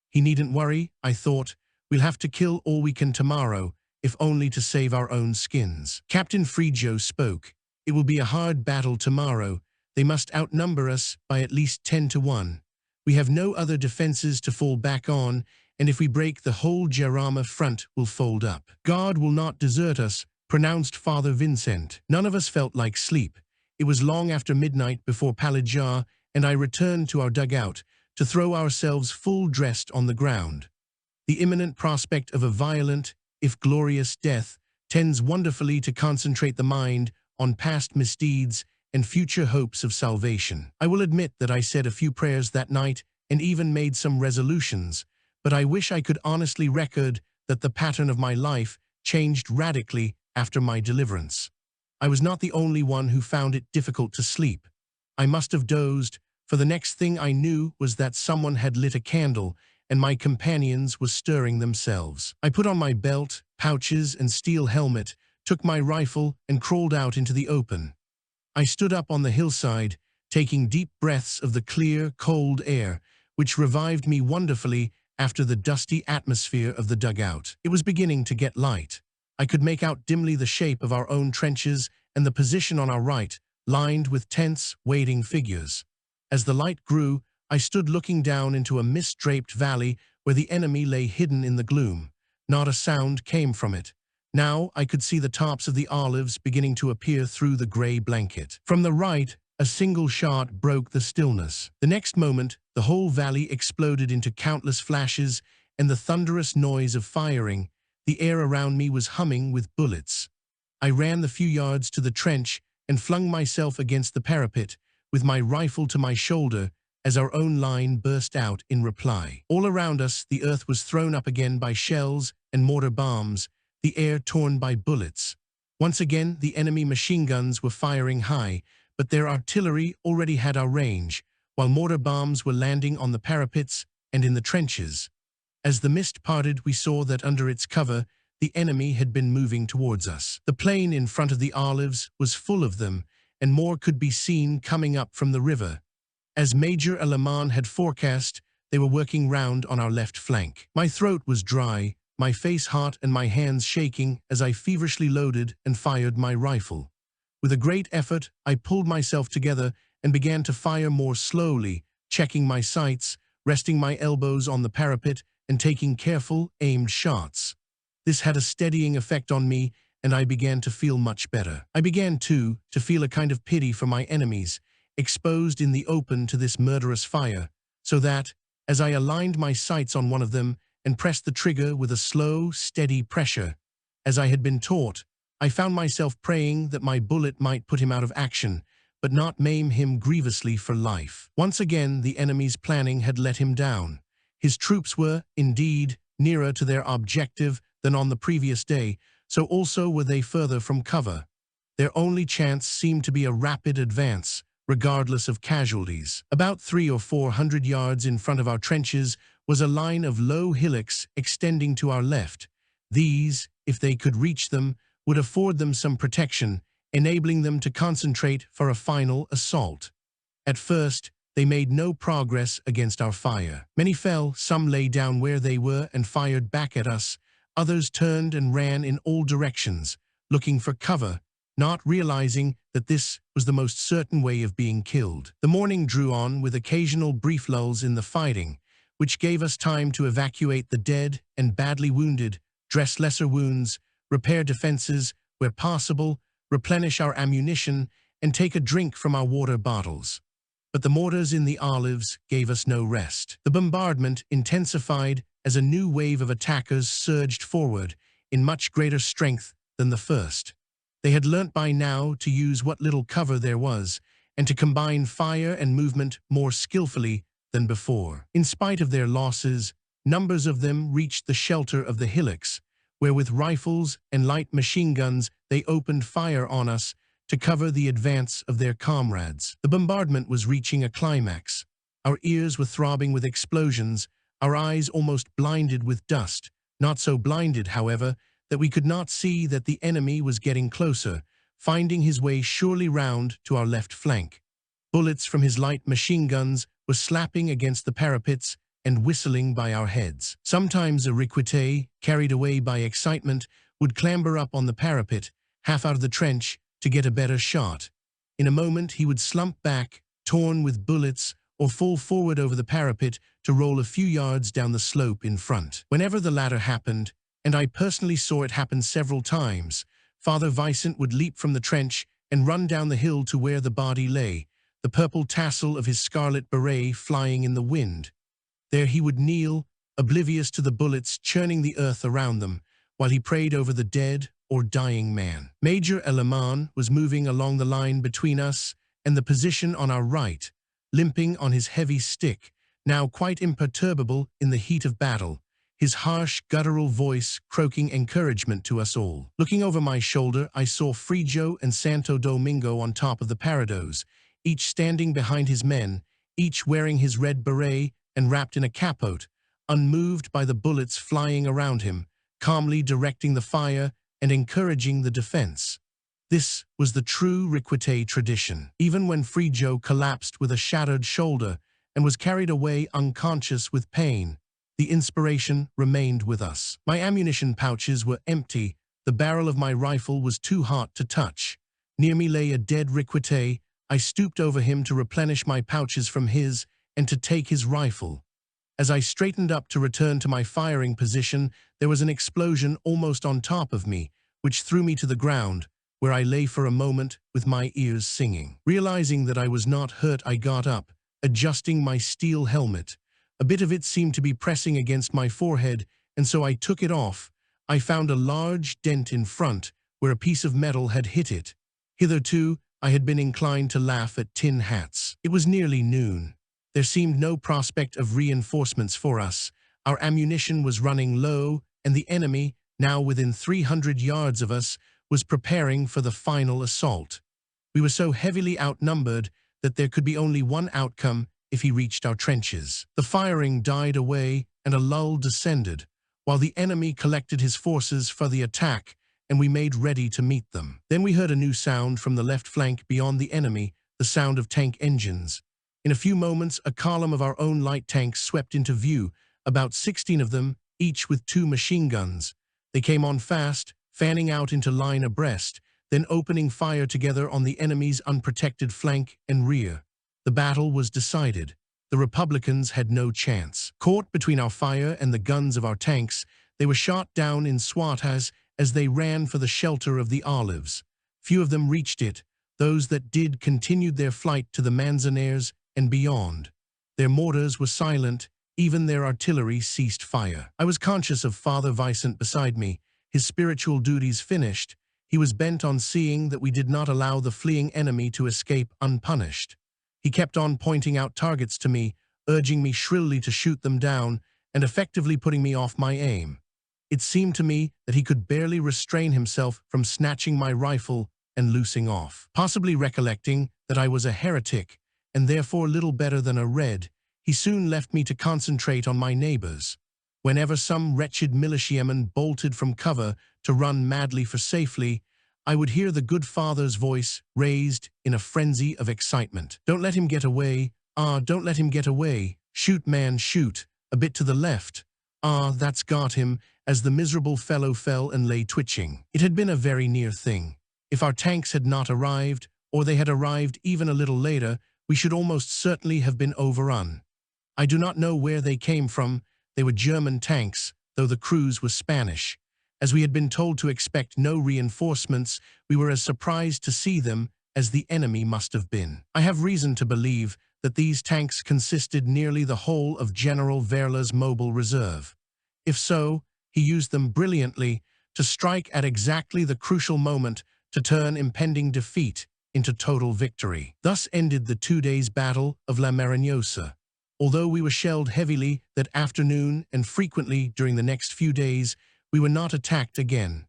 He needn't worry, I thought. We'll have to kill all we can tomorrow, if only to save our own skins. Captain Frijo spoke. "It will be a hard battle tomorrow. They must outnumber us by at least 10 to 1. We have no other defenses to fall back on, and if we break, the whole Jarama front will fold up." "God will not desert us," pronounced Father Vincent. None of us felt like sleep. It was long after midnight before Palajar and I returned to our dugout to throw ourselves full dressed on the ground. The imminent prospect of a violent, if glorious, death tends wonderfully to concentrate the mind on past misdeeds and future hopes of salvation. I will admit that I said a few prayers that night and even made some resolutions, but I wish I could honestly record that the pattern of my life changed radically after my deliverance. I was not the only one who found it difficult to sleep. I must have dozed, for the next thing I knew was that someone had lit a candle and my companions were stirring themselves. I put on my belt, pouches, and steel helmet, took my rifle, and crawled out into the open. I stood up on the hillside, taking deep breaths of the clear, cold air, which revived me wonderfully after the dusty atmosphere of the dugout. It was beginning to get light. I could make out dimly the shape of our own trenches and the position on our right, lined with tense, waiting figures. As the light grew, I stood looking down into a mist-draped valley where the enemy lay hidden in the gloom. Not a sound came from it. Now I could see the tops of the olives beginning to appear through the gray blanket. From the right, a single shot broke the stillness. The next moment, the whole valley exploded into countless flashes and the thunderous noise of firing. The air around me was humming with bullets. I ran the few yards to the trench and flung myself against the parapet, with my rifle to my shoulder, as our own line burst out in reply. All around us, the earth was thrown up again by shells and mortar bombs. the air torn by bullets. Once again, the enemy machine guns were firing high, but their artillery already had our range, while mortar bombs were landing on the parapets and in the trenches. As the mist parted, we saw that under its cover, the enemy had been moving towards us. The plain in front of the olives was full of them, and more could be seen coming up from the river. As Major Alaman had forecast, they were working round on our left flank. My throat was dry, my face hot, and my hands shaking as I feverishly loaded and fired my rifle. With a great effort, I pulled myself together and began to fire more slowly, checking my sights, resting my elbows on the parapet, and taking careful, aimed shots. This had a steadying effect on me, and I began to feel much better. I began, too, to feel a kind of pity for my enemies, exposed in the open to this murderous fire, so that, as I aligned my sights on one of them and pressed the trigger with a slow, steady pressure, as I had been taught, I found myself praying that my bullet might put him out of action, but not maim him grievously for life. Once again, the enemy's planning had let him down. His troops were, indeed, nearer to their objective than on the previous day, so also were they further from cover. Their only chance seemed to be a rapid advance, regardless of casualties. About 300 or 400 yards in front of our trenches was a line of low hillocks extending to our left. These, if they could reach them, would afford them some protection, enabling them to concentrate for a final assault. At first, they made no progress against our fire. Many fell, some lay down where they were and fired back at us. Others turned and ran in all directions, looking for cover, not realizing that this was the most certain way of being killed. The morning drew on with occasional brief lulls in the fighting, which gave us time to evacuate the dead and badly wounded, dress lesser wounds, repair defenses where possible, replenish our ammunition, and take a drink from our water bottles. But the mortars in the olives gave us no rest. The bombardment intensified as a new wave of attackers surged forward in much greater strength than the first. They had learnt by now to use what little cover there was and to combine fire and movement more skillfully than before. In spite of their losses, numbers of them reached the shelter of the hillocks, where with rifles and light machine guns they opened fire on us to cover the advance of their comrades. The bombardment was reaching a climax. Our ears were throbbing with explosions, our eyes almost blinded with dust, not so blinded, however, that we could not see that the enemy was getting closer, finding his way surely round to our left flank. Bullets from his light machine guns were slapping against the parapets and whistling by our heads. Sometimes a Riquet, carried away by excitement, would clamber up on the parapet, half out of the trench, to get a better shot. In a moment he would slump back, torn with bullets, or fall forward over the parapet to roll a few yards down the slope in front. Whenever the latter happened, and I personally saw it happen several times, Father Vicent would leap from the trench and run down the hill to where the body lay, the purple tassel of his scarlet beret flying in the wind. There he would kneel, oblivious to the bullets churning the earth around them, while he prayed over the dead or dying man. Major Alaman was moving along the line between us and the position on our right, limping on his heavy stick, now quite imperturbable in the heat of battle, his harsh, guttural voice croaking encouragement to us all. Looking over my shoulder, I saw Frijo and Santo Domingo on top of the parados, each standing behind his men, each wearing his red beret and wrapped in a capote, unmoved by the bullets flying around him, calmly directing the fire and encouraging the defense. This was the true Riquet tradition. Even when Frijo collapsed with a shattered shoulder and was carried away unconscious with pain, the inspiration remained with us. My ammunition pouches were empty. The barrel of my rifle was too hot to touch. Near me lay a dead Riquet. I stooped over him to replenish my pouches from his and to take his rifle. As I straightened up to return to my firing position, there was an explosion almost on top of me, which threw me to the ground, where I lay for a moment with my ears singing. Realizing that I was not hurt, I got up, adjusting my steel helmet. A bit of it seemed to be pressing against my forehead, and so I took it off. I found a large dent in front, where a piece of metal had hit it. Hitherto, I had been inclined to laugh at tin hats. It was nearly noon. There seemed no prospect of reinforcements for us. Our ammunition was running low, and the enemy, now within 300 yards of us, was preparing for the final assault. We were so heavily outnumbered that there could be only one outcome if he reached our trenches. The firing died away and a lull descended, while the enemy collected his forces for the attack, and we made ready to meet them. Then we heard a new sound from the left flank beyond the enemy, the sound of tank engines. In a few moments, a column of our own light tanks swept into view, about 16 of them, each with 2 machine guns. They came on fast, fanning out into line abreast, then opening fire together on the enemy's unprotected flank and rear. The battle was decided. The Republicans had no chance. Caught between our fire and the guns of our tanks, they were shot down in swathas as they ran for the shelter of the olives. Few of them reached it. Those that did continued their flight to the Manzanares and beyond. Their mortars were silent, even their artillery ceased fire. I was conscious of Father Vicent beside me, his spiritual duties finished. He was bent on seeing that we did not allow the fleeing enemy to escape unpunished. He kept on pointing out targets to me, urging me shrilly to shoot them down, and effectively putting me off my aim. It seemed to me that he could barely restrain himself from snatching my rifle and loosing off. Possibly recollecting that I was a heretic, and therefore little better than a red, he soon left me to concentrate on my neighbors. Whenever some wretched militiaman bolted from cover to run madly for safety, I would hear the good father's voice raised in a frenzy of excitement. "Don't let him get away. Ah, don't let him get away. Shoot, man, shoot. A bit to the left. Ah, that's got him," as the miserable fellow fell and lay twitching. It had been a very near thing. If our tanks had not arrived, or they had arrived even a little later, we should almost certainly have been overrun. I do not know where they came from. They were German tanks, though the crews were Spanish. As we had been told to expect no reinforcements, we were as surprised to see them as the enemy must have been. I have reason to believe that these tanks consisted nearly the whole of General Verla's mobile reserve. If so, he used them brilliantly to strike at exactly the crucial moment to turn impending defeat into total victory. Thus ended the 2 days' battle of La Marignosa. Although we were shelled heavily that afternoon and frequently during the next few days, we were not attacked again.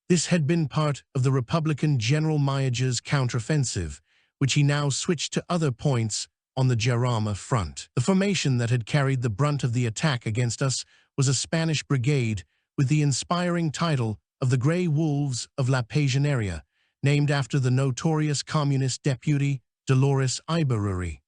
This had been part of the Republican General Mayage's counteroffensive, which he now switched to other points on the Jarama front. The formation that had carried the brunt of the attack against us was a Spanish brigade with the inspiring title of the Grey Wolves of La Pagenaria, named after the notorious communist deputy Dolores Ibarruri.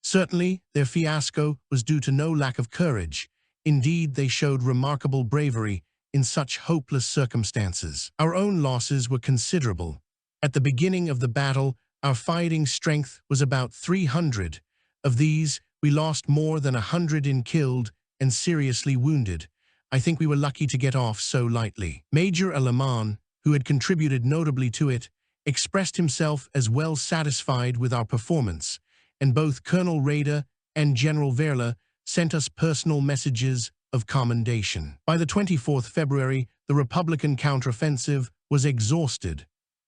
Certainly, their fiasco was due to no lack of courage. Indeed, they showed remarkable bravery in such hopeless circumstances. Our own losses were considerable. At the beginning of the battle, our fighting strength was about 300. Of these, we lost more than 100 in killed and seriously wounded. I think we were lucky to get off so lightly. Major Alaman, who had contributed notably to it, expressed himself as well satisfied with our performance, and both Colonel Rader and General Verla sent us personal messages of commendation. By the 24th February, the Republican counteroffensive was exhausted.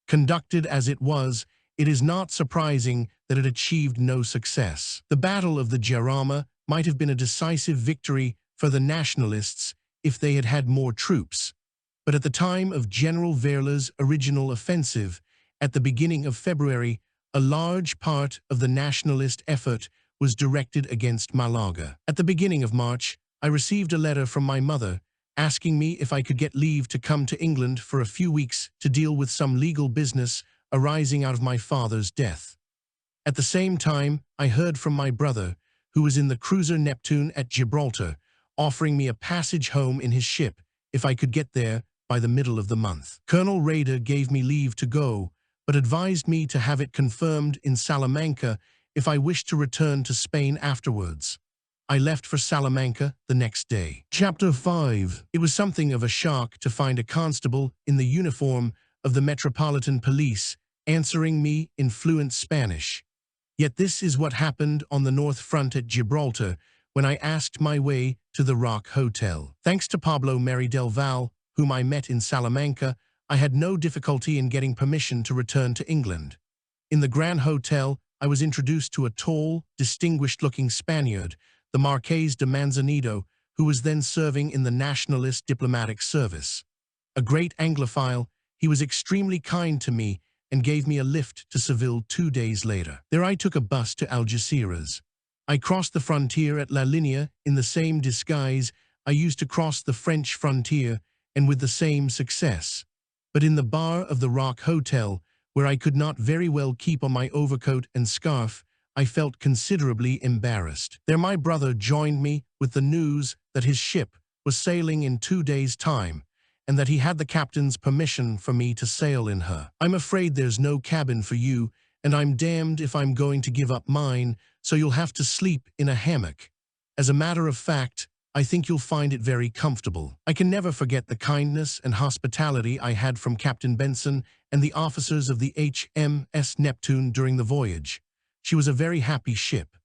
Conducted as it was, it is not surprising that it achieved no success. The Battle of the Jarama might have been a decisive victory for the Nationalists if they had had more troops. But at the time of General Verla's original offensive, at the beginning of February, a large part of the Nationalist effort was directed against Malaga. At the beginning of March, I received a letter from my mother asking me if I could get leave to come to England for a few weeks to deal with some legal business arising out of my father's death. At the same time, I heard from my brother, who was in the cruiser Neptune at Gibraltar, offering me a passage home in his ship if I could get there by the middle of the month. Colonel Rader gave me leave to go, but advised me to have it confirmed in Salamanca if I wished to return to Spain afterwards. I left for Salamanca the next day. Chapter 5. It was something of a shock to find a constable in the uniform of the Metropolitan Police answering me in fluent Spanish. Yet this is what happened on the North Front at Gibraltar when I asked my way to the Rock Hotel. Thanks to Pablo Meri del Val, whom I met in Salamanca, I had no difficulty in getting permission to return to England. In the Grand Hotel, I was introduced to a tall, distinguished-looking Spaniard, the Marqués de Manzanillo, who was then serving in the Nationalist diplomatic service. A great Anglophile, he was extremely kind to me and gave me a lift to Seville 2 days later. There I took a bus to Algeciras. I crossed the frontier at La Linea in the same disguise I used to cross the French frontier, and with the same success. But in the bar of the Rock Hotel, where I could not very well keep on my overcoat and scarf, I felt considerably embarrassed. There my brother joined me with the news that his ship was sailing in 2 days' time, and that he had the captain's permission for me to sail in her. "I'm afraid there's no cabin for you, and I'm damned if I'm going to give up mine, so you'll have to sleep in a hammock. As a matter of fact, I think you'll find it very comfortable." I can never forget the kindness and hospitality I had from Captain Benson and the officers of the HMS Neptune during the voyage. She was a very happy ship.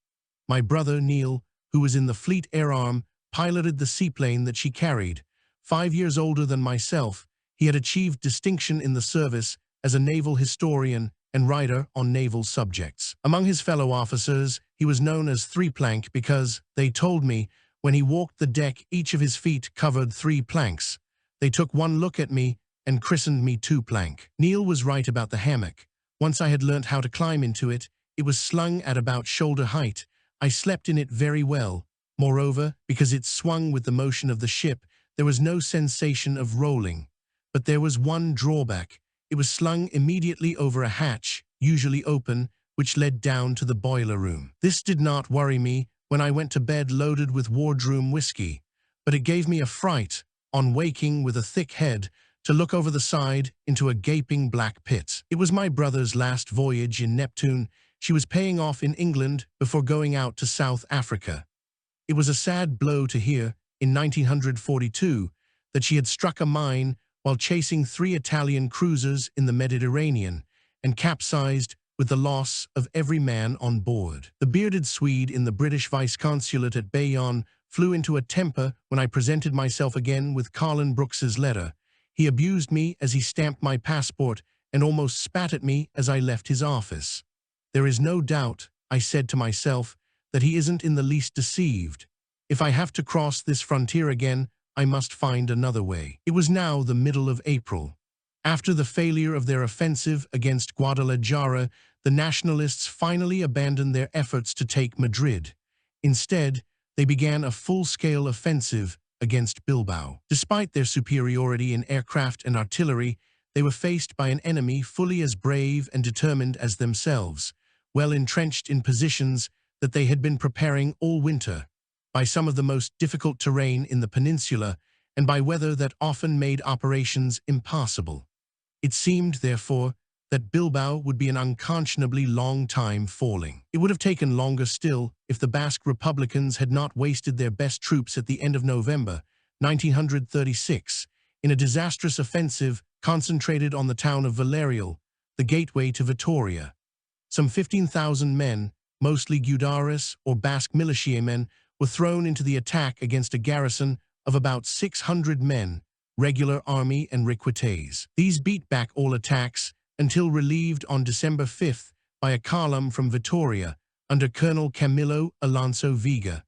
My brother, Neil, who was in the Fleet Air Arm, piloted the seaplane that she carried. 5 years older than myself, he had achieved distinction in the service as a naval historian and writer on naval subjects. Among his fellow officers, he was known as Three-Plank because, they told me, when he walked the deck, each of his feet covered 3 planks. They took one look at me and christened me Two-Plank. Neil was right about the hammock. Once I had learnt how to climb into it, it was slung at about shoulder height. I slept in it very well. Moreover, because it swung with the motion of the ship, there was no sensation of rolling. But there was one drawback. It was slung immediately over a hatch, usually open, which led down to the boiler room. This did not worry me when I went to bed loaded with wardroom whiskey, but it gave me a fright, on waking with a thick head, to look over the side into a gaping black pit. It was my brother's last voyage in Neptune. She was paying off in England before going out to South Africa. It was a sad blow to hear, in 1942, that she had struck a mine while chasing 3 Italian cruisers in the Mediterranean, and capsized with the loss of every man on board. The bearded Swede in the British vice-consulate at Bayonne flew into a temper when I presented myself again with Colin Brooks's letter. He abused me as he stamped my passport and almost spat at me as I left his office. "There is no doubt," I said to myself, "that he isn't in the least deceived. If I have to cross this frontier again, I must find another way." It was now the middle of April. After the failure of their offensive against Guadalajara, the Nationalists finally abandoned their efforts to take Madrid. Instead, they began a full-scale offensive against Bilbao. Despite their superiority in aircraft and artillery, they were faced by an enemy fully as brave and determined as themselves, well entrenched in positions that they had been preparing all winter, by some of the most difficult terrain in the peninsula, and by weather that often made operations impossible. It seemed, therefore, that Bilbao would be an unconscionably long time falling. It would have taken longer still if the Basque Republicans had not wasted their best troops at the end of November 1936 in a disastrous offensive concentrated on the town of Villarreal, the gateway to Vitoria. Some 15,000 men, mostly Gudaris or Basque militiamen, were thrown into the attack against a garrison of about 600 men, regular army and requetés. These beat back all attacks until relieved on December 5th by a column from Vitoria under Colonel Camilo Alonso Vega.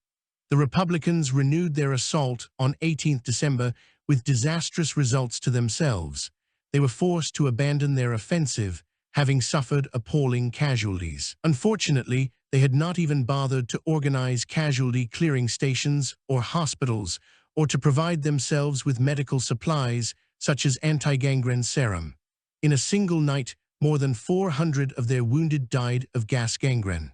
The Republicans renewed their assault on 18th December with disastrous results to themselves. They were forced to abandon their offensive, having suffered appalling casualties. Unfortunately, they had not even bothered to organize casualty clearing stations or hospitals, or to provide themselves with medical supplies such as anti-gangrene serum. In a single night, more than 400 of their wounded died of gas gangrene.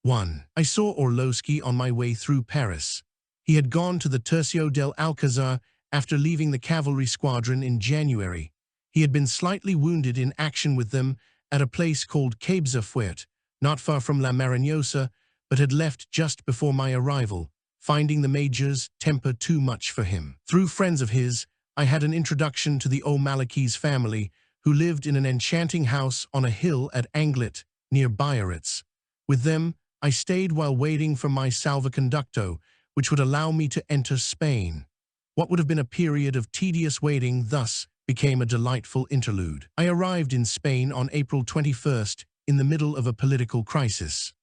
1. I saw Orlowski on my way through Paris. He had gone to the Tercio del Alcázar after leaving the cavalry squadron in January. He had been slightly wounded in action with them at a place called Cabzafuert, not far from La Marinosa, but had left just before my arrival, finding the major's temper too much for him. Through friends of his, I had an introduction to the O'Malachy's family, who lived in an enchanting house on a hill at Anglet, near Biarritz. With them, I stayed while waiting for my salvoconducto, which would allow me to enter Spain. What would have been a period of tedious waiting thus became a delightful interlude. I arrived in Spain on April 21st, in the middle of a political crisis.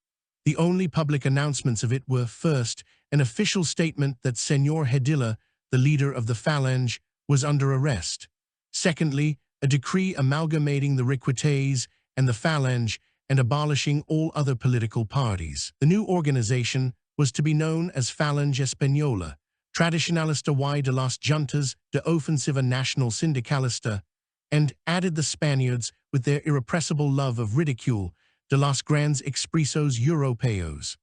The only public announcements of it were, first, an official statement that Señor Hedilla, the leader of the Phalange, was under arrest. Secondly, a decree amalgamating the Requites and the Phalange and abolishing all other political parties. The new organization was to be known as Phalange Española, Tradicionalista y de las Juntas de Ofensiva Nacional Sindicalista, and added the Spaniards with their irrepressible love of ridicule de los grandes expresos europeos.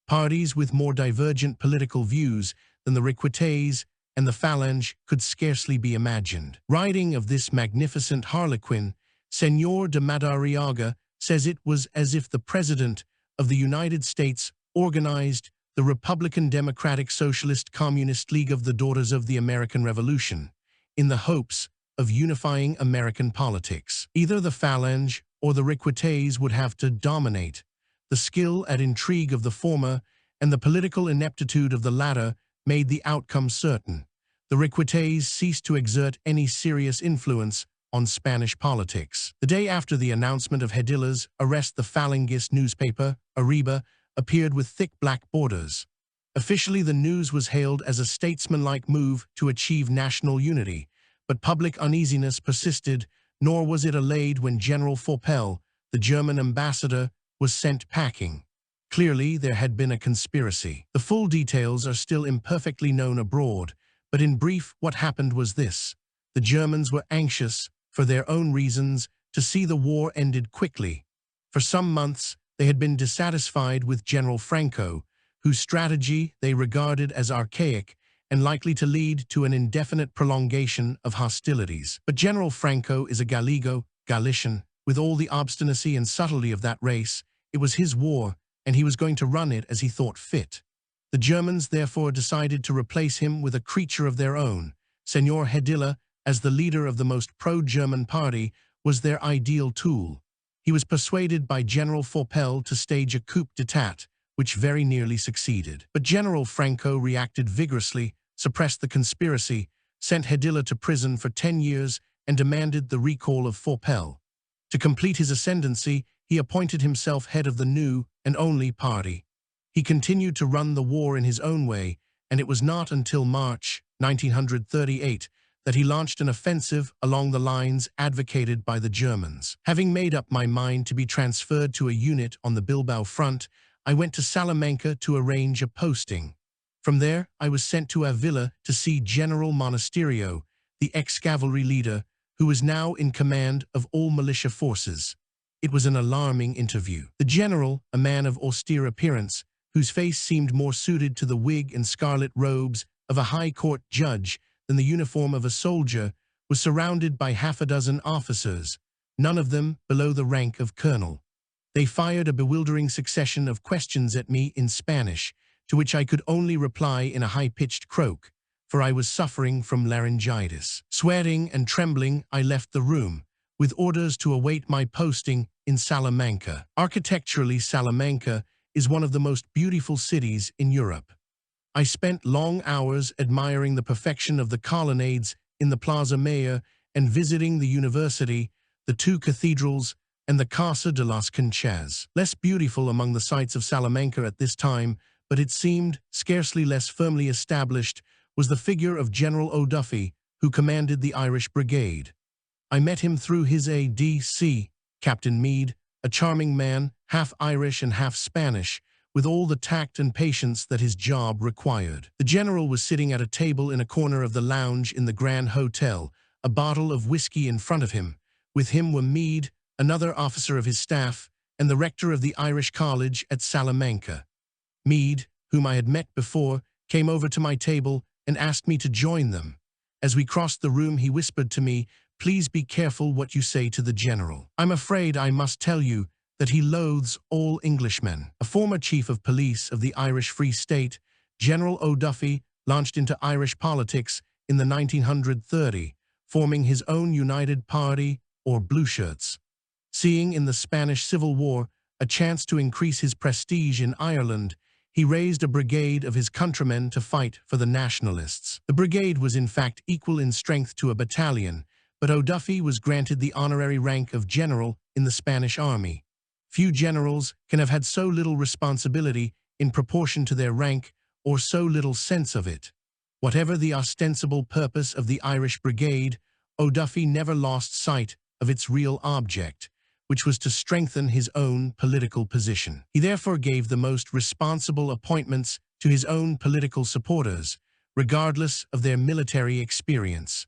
Parties with more divergent political views than the Requites and the Phalange could scarcely be imagined. Writing of this magnificent harlequin, Señor de Madariaga says it was as if the President of the United States organized the Republican Democratic Socialist Communist League of the Daughters of the American Revolution, in the hopes of unifying American politics. Either the Phalange or the Requites would have to dominate. The skill at intrigue of the former and the political ineptitude of the latter made the outcome certain. The Requites ceased to exert any serious influence on Spanish politics. The day after the announcement of Hedilla's arrest, the Falangist newspaper, Arriba, appeared with thick black borders. Officially, the news was hailed as a statesmanlike move to achieve national unity, but public uneasiness persisted, nor was it allayed when General Foppel, the German ambassador, was sent packing. Clearly, there had been a conspiracy. The full details are still imperfectly known abroad, but in brief, what happened was this. The Germans were anxious, for their own reasons, to see the war ended quickly. For some months, they had been dissatisfied with General Franco, whose strategy they regarded as archaic and likely to lead to an indefinite prolongation of hostilities. But General Franco is a Galician, with all the obstinacy and subtlety of that race. It was his war, and he was going to run it as he thought fit. The Germans therefore decided to replace him with a creature of their own. Señor Hedilla, as the leader of the most pro-German party, was their ideal tool. He was persuaded by General Foppel to stage a coup d'état, which very nearly succeeded. But General Franco reacted vigorously, suppressed the conspiracy, sent Hedilla to prison for 10 years, and demanded the recall of Foppel. To complete his ascendancy, he appointed himself head of the new and only party. He continued to run the war in his own way, and it was not until March 1938 that he launched an offensive along the lines advocated by the Germans. Having made up my mind to be transferred to a unit on the Bilbao front, I went to Salamanca to arrange a posting. From there, I was sent to Avila to see General Monasterio, the ex-cavalry leader, who was now in command of all militia forces. It was an alarming interview. The general, a man of austere appearance, whose face seemed more suited to the wig and scarlet robes of a high court judge than the uniform of a soldier, was surrounded by half a dozen officers, none of them below the rank of colonel. They fired a bewildering succession of questions at me in Spanish, to which I could only reply in a high-pitched croak, for I was suffering from laryngitis. Sweating and trembling, I left the room, with orders to await my posting in Salamanca. Architecturally, Salamanca is one of the most beautiful cities in Europe. I spent long hours admiring the perfection of the colonnades in the Plaza Mayor and visiting the university, the two cathedrals, and the Casa de las Conchas. Less beautiful among the sights of Salamanca at this time, but it seemed scarcely less firmly established, was the figure of General O'Duffy, who commanded the Irish Brigade. I met him through his ADC, Captain Meade, a charming man, half Irish and half Spanish, with all the tact and patience that his job required. The general was sitting at a table in a corner of the lounge in the Grand Hotel, a bottle of whiskey in front of him. With him were Meade, another officer of his staff, and the rector of the Irish College at Salamanca. Meade, whom I had met before, came over to my table and asked me to join them. As we crossed the room, he whispered to me, "Please be careful what you say to the general. I'm afraid I must tell you that he loathes all Englishmen." A former chief of police of the Irish Free State, General O'Duffy launched into Irish politics in the 1930, forming his own United Party, or Blue Shirts. Seeing in the Spanish Civil War a chance to increase his prestige in Ireland, he raised a brigade of his countrymen to fight for the Nationalists. The brigade was in fact equal in strength to a battalion, but O'Duffy was granted the honorary rank of general in the Spanish army. Few generals can have had so little responsibility in proportion to their rank or so little sense of it. Whatever the ostensible purpose of the Irish Brigade, O'Duffy never lost sight of its real object, which was to strengthen his own political position. He therefore gave the most responsible appointments to his own political supporters, regardless of their military experience.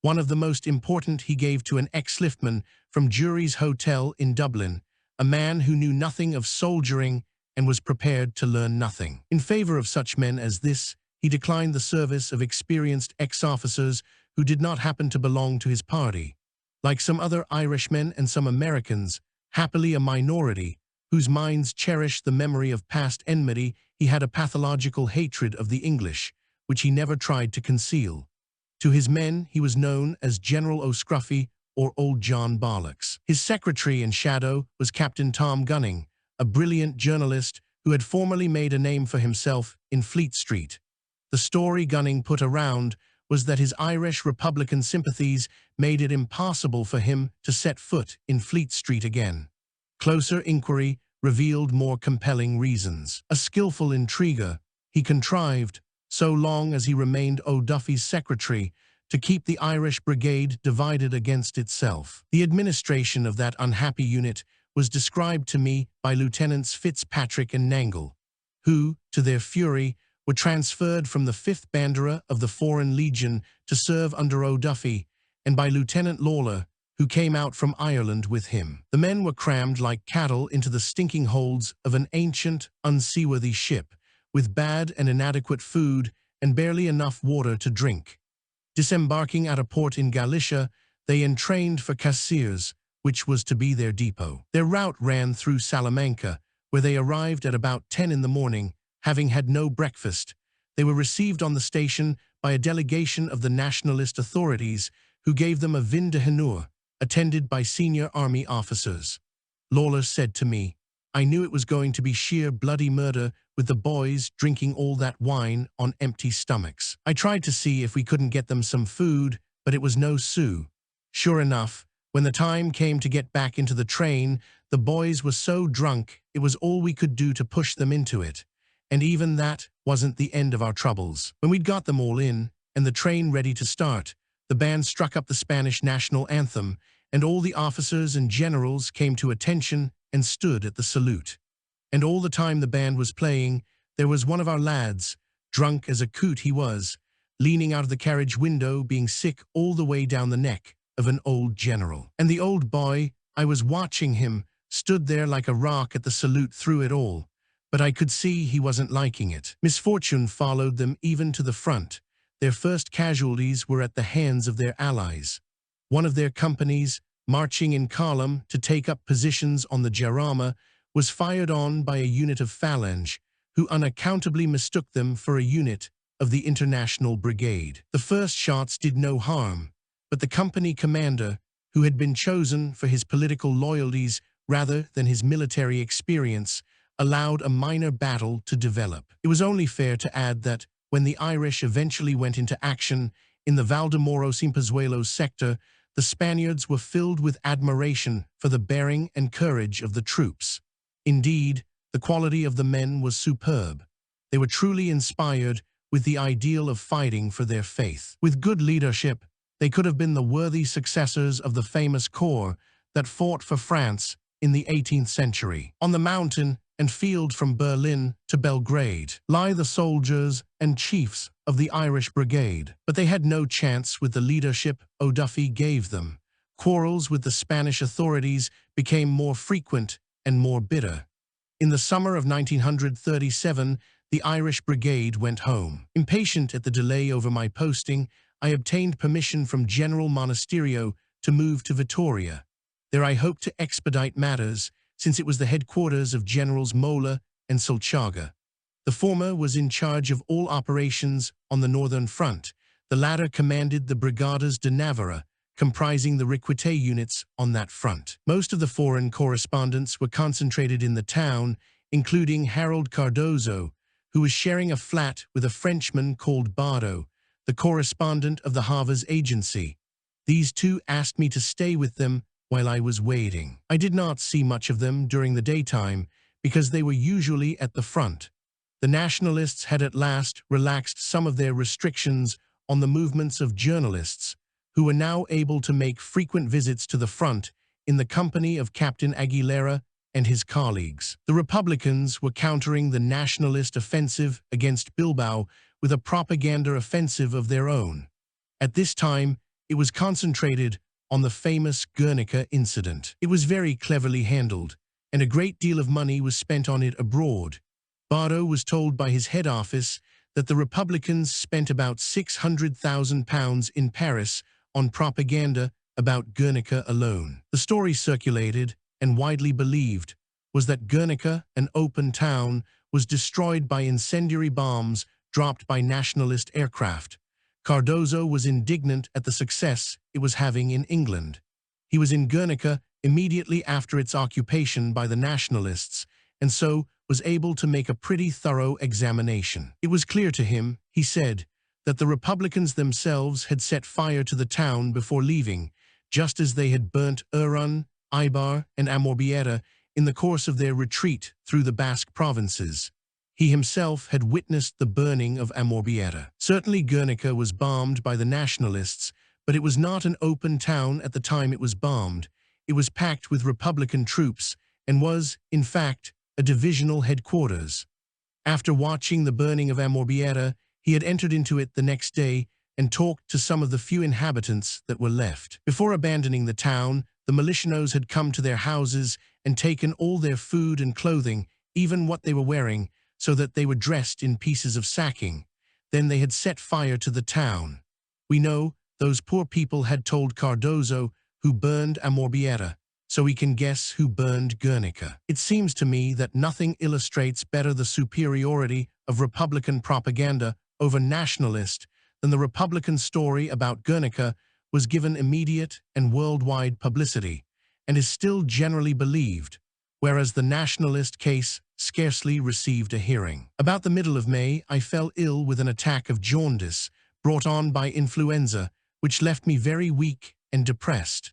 One of the most important he gave to an ex-liftman from Jury's Hotel in Dublin, a man who knew nothing of soldiering and was prepared to learn nothing. In favor of such men as this, he declined the service of experienced ex-officers who did not happen to belong to his party. Like some other Irishmen and some Americans, happily a minority, whose minds cherished the memory of past enmity, he had a pathological hatred of the English, which he never tried to conceal. To his men, he was known as General O'Scruffy or Old John Bollocks. His secretary and shadow was Captain Tom Gunning, a brilliant journalist who had formerly made a name for himself in Fleet Street. The story Gunning put around was that his Irish Republican sympathies made it impossible for him to set foot in Fleet Street again. Closer inquiry revealed more compelling reasons. A skillful intriguer, he contrived, so long as he remained O'Duffy's secretary, to keep the Irish Brigade divided against itself. The administration of that unhappy unit was described to me by Lieutenants Fitzpatrick and Nangle, who, to their fury, were transferred from the 5th Banderer of the Foreign Legion to serve under O'Duffy, and by Lieutenant Lawler, who came out from Ireland with him. The men were crammed like cattle into the stinking holds of an ancient, unseaworthy ship, with bad and inadequate food and barely enough water to drink. Disembarking at a port in Galicia, they entrained for Caceres, which was to be their depot. Their route ran through Salamanca, where they arrived at about 10 in the morning, having had no breakfast. They were received on the station by a delegation of the Nationalist authorities, who gave them a vin de honneur, attended by senior army officers. Lawler said to me, "I knew it was going to be sheer bloody murder with the boys drinking all that wine on empty stomachs. I tried to see if we couldn't get them some food, but it was no sou." Sure enough, when the time came to get back into the train, the boys were so drunk it was all we could do to push them into it. And even that wasn't the end of our troubles. When we'd got them all in, and the train ready to start, the band struck up the Spanish national anthem, and all the officers and generals came to attention and stood at the salute. And all the time the band was playing, there was one of our lads, drunk as a coot he was, leaning out of the carriage window, being sick all the way down the neck of an old general. And the old boy, I was watching him, stood there like a rock at the salute through it all. But I could see he wasn't liking it. Misfortune followed them even to the front. Their first casualties were at the hands of their allies. One of their companies, marching in column to take up positions on the Jarama, was fired on by a unit of Phalange, who unaccountably mistook them for a unit of the International Brigade. The first shots did no harm, but the company commander, who had been chosen for his political loyalties rather than his military experience, allowed a minor battle to develop. It was only fair to add that, when the Irish eventually went into action in the Valdemoro-Ciempozuelos sector, the Spaniards were filled with admiration for the bearing and courage of the troops. Indeed, the quality of the men was superb. They were truly inspired with the ideal of fighting for their faith. With good leadership, they could have been the worthy successors of the famous corps that fought for France in the 18th century. On the mountain and field from Berlin to Belgrade lie the soldiers and chiefs of the Irish Brigade. But they had no chance with the leadership O'Duffy gave them. Quarrels with the Spanish authorities became more frequent and more bitter. In the summer of 1937, the Irish Brigade went home. Impatient at the delay over my posting, I obtained permission from General Monasterio to move to Vitoria. There I hoped to expedite matters, since it was the headquarters of Generals Mola and Solchaga. The former was in charge of all operations on the northern front. The latter commanded the Brigadas de Navarra, comprising the Requite units on that front. Most of the foreign correspondents were concentrated in the town, including Harold Cardozo, who was sharing a flat with a Frenchman called Bardo, the correspondent of the Havas agency. These two asked me to stay with them while I was waiting. I did not see much of them during the daytime because they were usually at the front. The Nationalists had at last relaxed some of their restrictions on the movements of journalists, who were now able to make frequent visits to the front in the company of Captain Aguilera and his colleagues. The Republicans were countering the Nationalist offensive against Bilbao with a propaganda offensive of their own. At this time, it was concentrated on the famous Guernica incident. It was very cleverly handled, and a great deal of money was spent on it abroad. Bardo was told by his head office that the Republicans spent about £600,000 in Paris on propaganda about Guernica alone. The story circulated, and widely believed, was that Guernica, an open town, was destroyed by incendiary bombs dropped by nationalist aircraft. Cardozo was indignant at the success it was having in England. He was in Guernica immediately after its occupation by the nationalists, and so was able to make a pretty thorough examination. It was clear to him, he said, that the Republicans themselves had set fire to the town before leaving, just as they had burnt Irun, Ibar, and Amorbieta in the course of their retreat through the Basque provinces. He himself had witnessed the burning of Amorbieta. Certainly Guernica was bombed by the nationalists, but it was not an open town at the time it was bombed. It was packed with Republican troops and was, in fact, a divisional headquarters. After watching the burning of Amorbieta, he had entered into it the next day and talked to some of the few inhabitants that were left. Before abandoning the town, the militianos had come to their houses and taken all their food and clothing, even what they were wearing, so that they were dressed in pieces of sacking. Then they had set fire to the town. We know those poor people had told Cardozo who burned Amorbieta, so we can guess who burned Guernica. It seems to me that nothing illustrates better the superiority of Republican propaganda over nationalist than the Republican story about Guernica was given immediate and worldwide publicity, and is still generally believed, whereas the nationalist case scarcely received a hearing. About the middle of May, I fell ill with an attack of jaundice brought on by influenza, which left me very weak and depressed.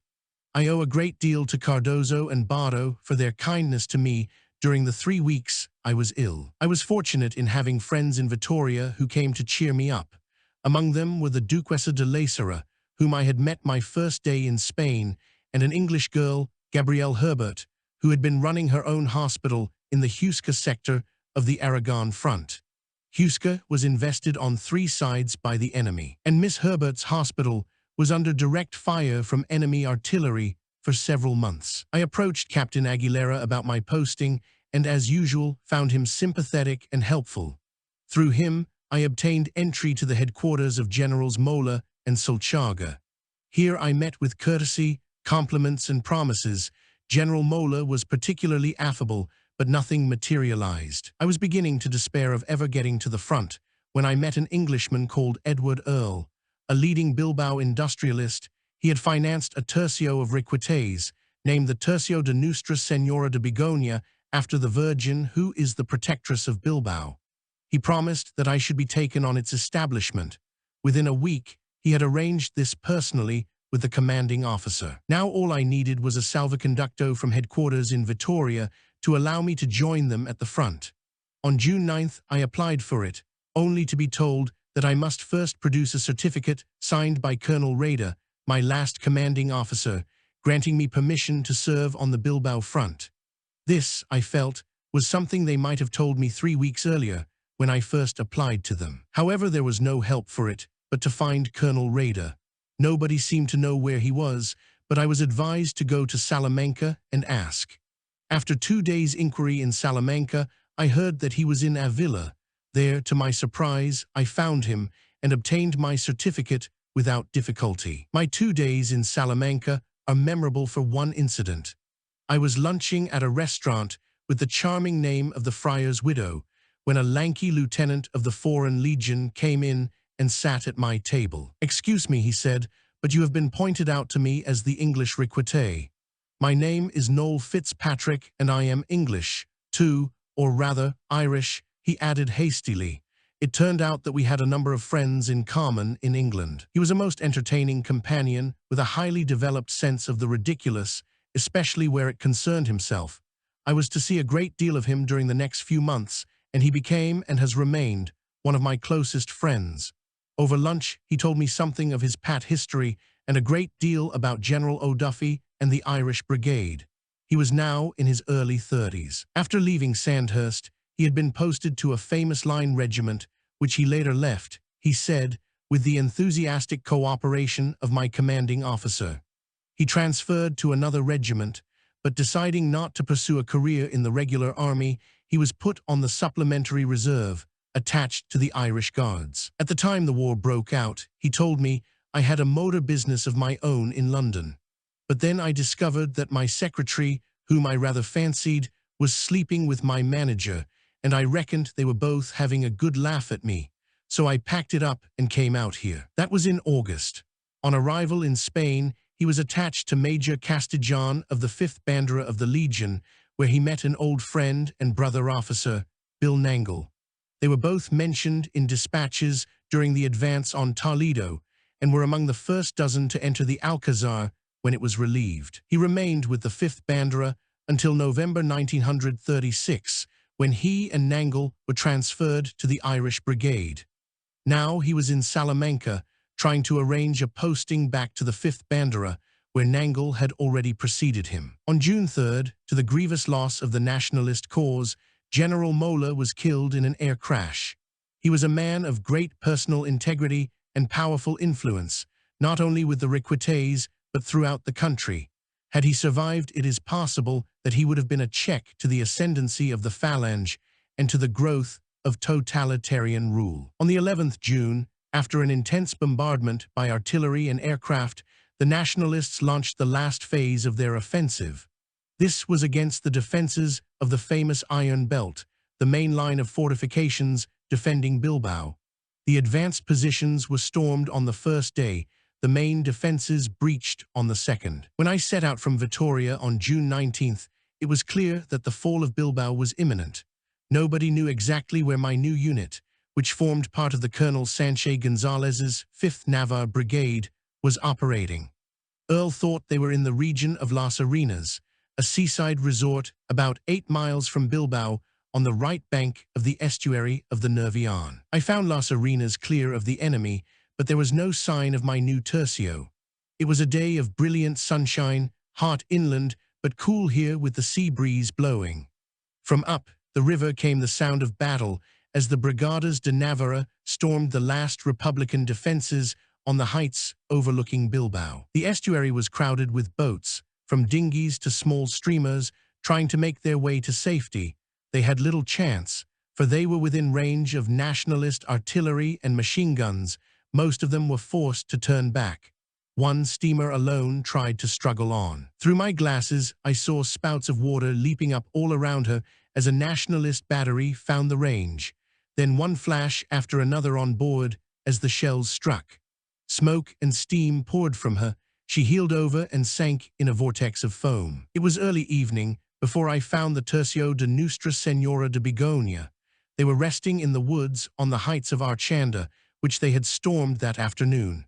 I owe a great deal to Cardozo and Bardo for their kindness to me during the 3 weeks I was ill. I was fortunate in having friends in Vitoria who came to cheer me up. Among them were the Duquesa de Lacera, whom I had met my first day in Spain, and an English girl, Gabrielle Herbert, who had been running her own hospital in the Huesca sector of the Aragon front. Huesca was invested on 3 sides by the enemy, and Miss Herbert's hospital was under direct fire from enemy artillery for several months. I approached Captain Aguilera about my posting and, as usual, found him sympathetic and helpful. Through him, I obtained entry to the headquarters of Generals Mola and Solchaga. Here I met with courtesy, compliments, and promises. General Mola was particularly affable, but nothing materialized. I was beginning to despair of ever getting to the front when I met an Englishman called Edward Earle, a leading Bilbao industrialist. He had financed a tercio of Riquetes, named the Tercio de Nuestra Señora de Begoña, after the Virgin who is the protectress of Bilbao. He promised that I should be taken on its establishment. Within a week, he had arranged this personally with the commanding officer. Now all I needed was a salvoconducto from headquarters in Vitoria to allow me to join them at the front. On June 9th, I applied for it, only to be told that I must first produce a certificate signed by Colonel Rader, my last commanding officer, granting me permission to serve on the Bilbao front. This, I felt, was something they might have told me 3 weeks earlier when I first applied to them. However, there was no help for it but to find Colonel Rader. Nobody seemed to know where he was, but I was advised to go to Salamanca and ask. After 2 days' inquiry in Salamanca, I heard that he was in Avila. There, to my surprise, I found him and obtained my certificate without difficulty. My 2 days in Salamanca are memorable for one incident. I was lunching at a restaurant with the charming name of the friar's widow when a lanky lieutenant of the Foreign Legion came in and sat at my table. "Excuse me," he said, "but you have been pointed out to me as the English Riquete. My name is Noel Fitzpatrick, and I am English, too, or rather Irish," he added hastily. It turned out that we had a number of friends in common in England. He was a most entertaining companion with a highly developed sense of the ridiculous, especially where it concerned himself. I was to see a great deal of him during the next few months, and he became and has remained one of my closest friends. Over lunch, he told me something of his pat history and a great deal about General O'Duffy and the Irish Brigade. He was now in his early 30s. After leaving Sandhurst, he had been posted to a famous line regiment, which he later left, he said, with the enthusiastic cooperation of my commanding officer. He transferred to another regiment, but deciding not to pursue a career in the regular army, he was put on the supplementary reserve, attached to the Irish Guards. At the time the war broke out, he told me, I had a motor business of my own in London. But then I discovered that my secretary, whom I rather fancied, was sleeping with my manager, and I reckoned they were both having a good laugh at me. So I packed it up and came out here. That was in August. On arrival in Spain, he was attached to Major Castiglione of the 5th Bandera of the Legion, where he met an old friend and brother officer, Bill Nangle. They were both mentioned in dispatches during the advance on Toledo, and were among the first dozen to enter the Alcazar when it was relieved. He remained with the 5th Bandera until November 1936, when he and Nangle were transferred to the Irish Brigade. Now he was in Salamanca, trying to arrange a posting back to the 5th Bandera, where Nangle had already preceded him. On June 3rd, to the grievous loss of the Nationalist cause, General Mola was killed in an air crash. He was a man of great personal integrity and powerful influence, not only with the Requites, but throughout the country. Had he survived, it is possible that he would have been a check to the ascendancy of the Phalange and to the growth of totalitarian rule. On the 11th June, after an intense bombardment by artillery and aircraft, the Nationalists launched the last phase of their offensive. This was against the defenses of the famous Iron Belt, the main line of fortifications defending Bilbao. The advanced positions were stormed on the first day, the main defenses breached on the second. When I set out from Vitoria on June 19th, it was clear that the fall of Bilbao was imminent. Nobody knew exactly where my new unit, which formed part of the Colonel Sanchez Gonzalez's 5th Navarre Brigade, was operating. Earl thought they were in the region of Las Arenas, a seaside resort about 8 miles from Bilbao on the right bank of the estuary of the Nervion. I found Las Arenas clear of the enemy, but there was no sign of my new tercio. It was a day of brilliant sunshine, hot inland, but cool here with the sea breeze blowing. From up the river came the sound of battle as the Brigadas de Navarra stormed the last Republican defenses on the heights overlooking Bilbao. The estuary was crowded with boats, from dinghies to small streamers, trying to make their way to safety. They had little chance, for they were within range of Nationalist artillery and machine guns. Most of them were forced to turn back. One steamer alone tried to struggle on. Through my glasses, I saw spouts of water leaping up all around her as a Nationalist battery found the range. Then one flash after another on board as the shells struck. Smoke and steam poured from her. She heeled over and sank in a vortex of foam. It was early evening before I found the Tercio de Nuestra Senora de Begonia. They were resting in the woods on the heights of Archanda, which they had stormed that afternoon.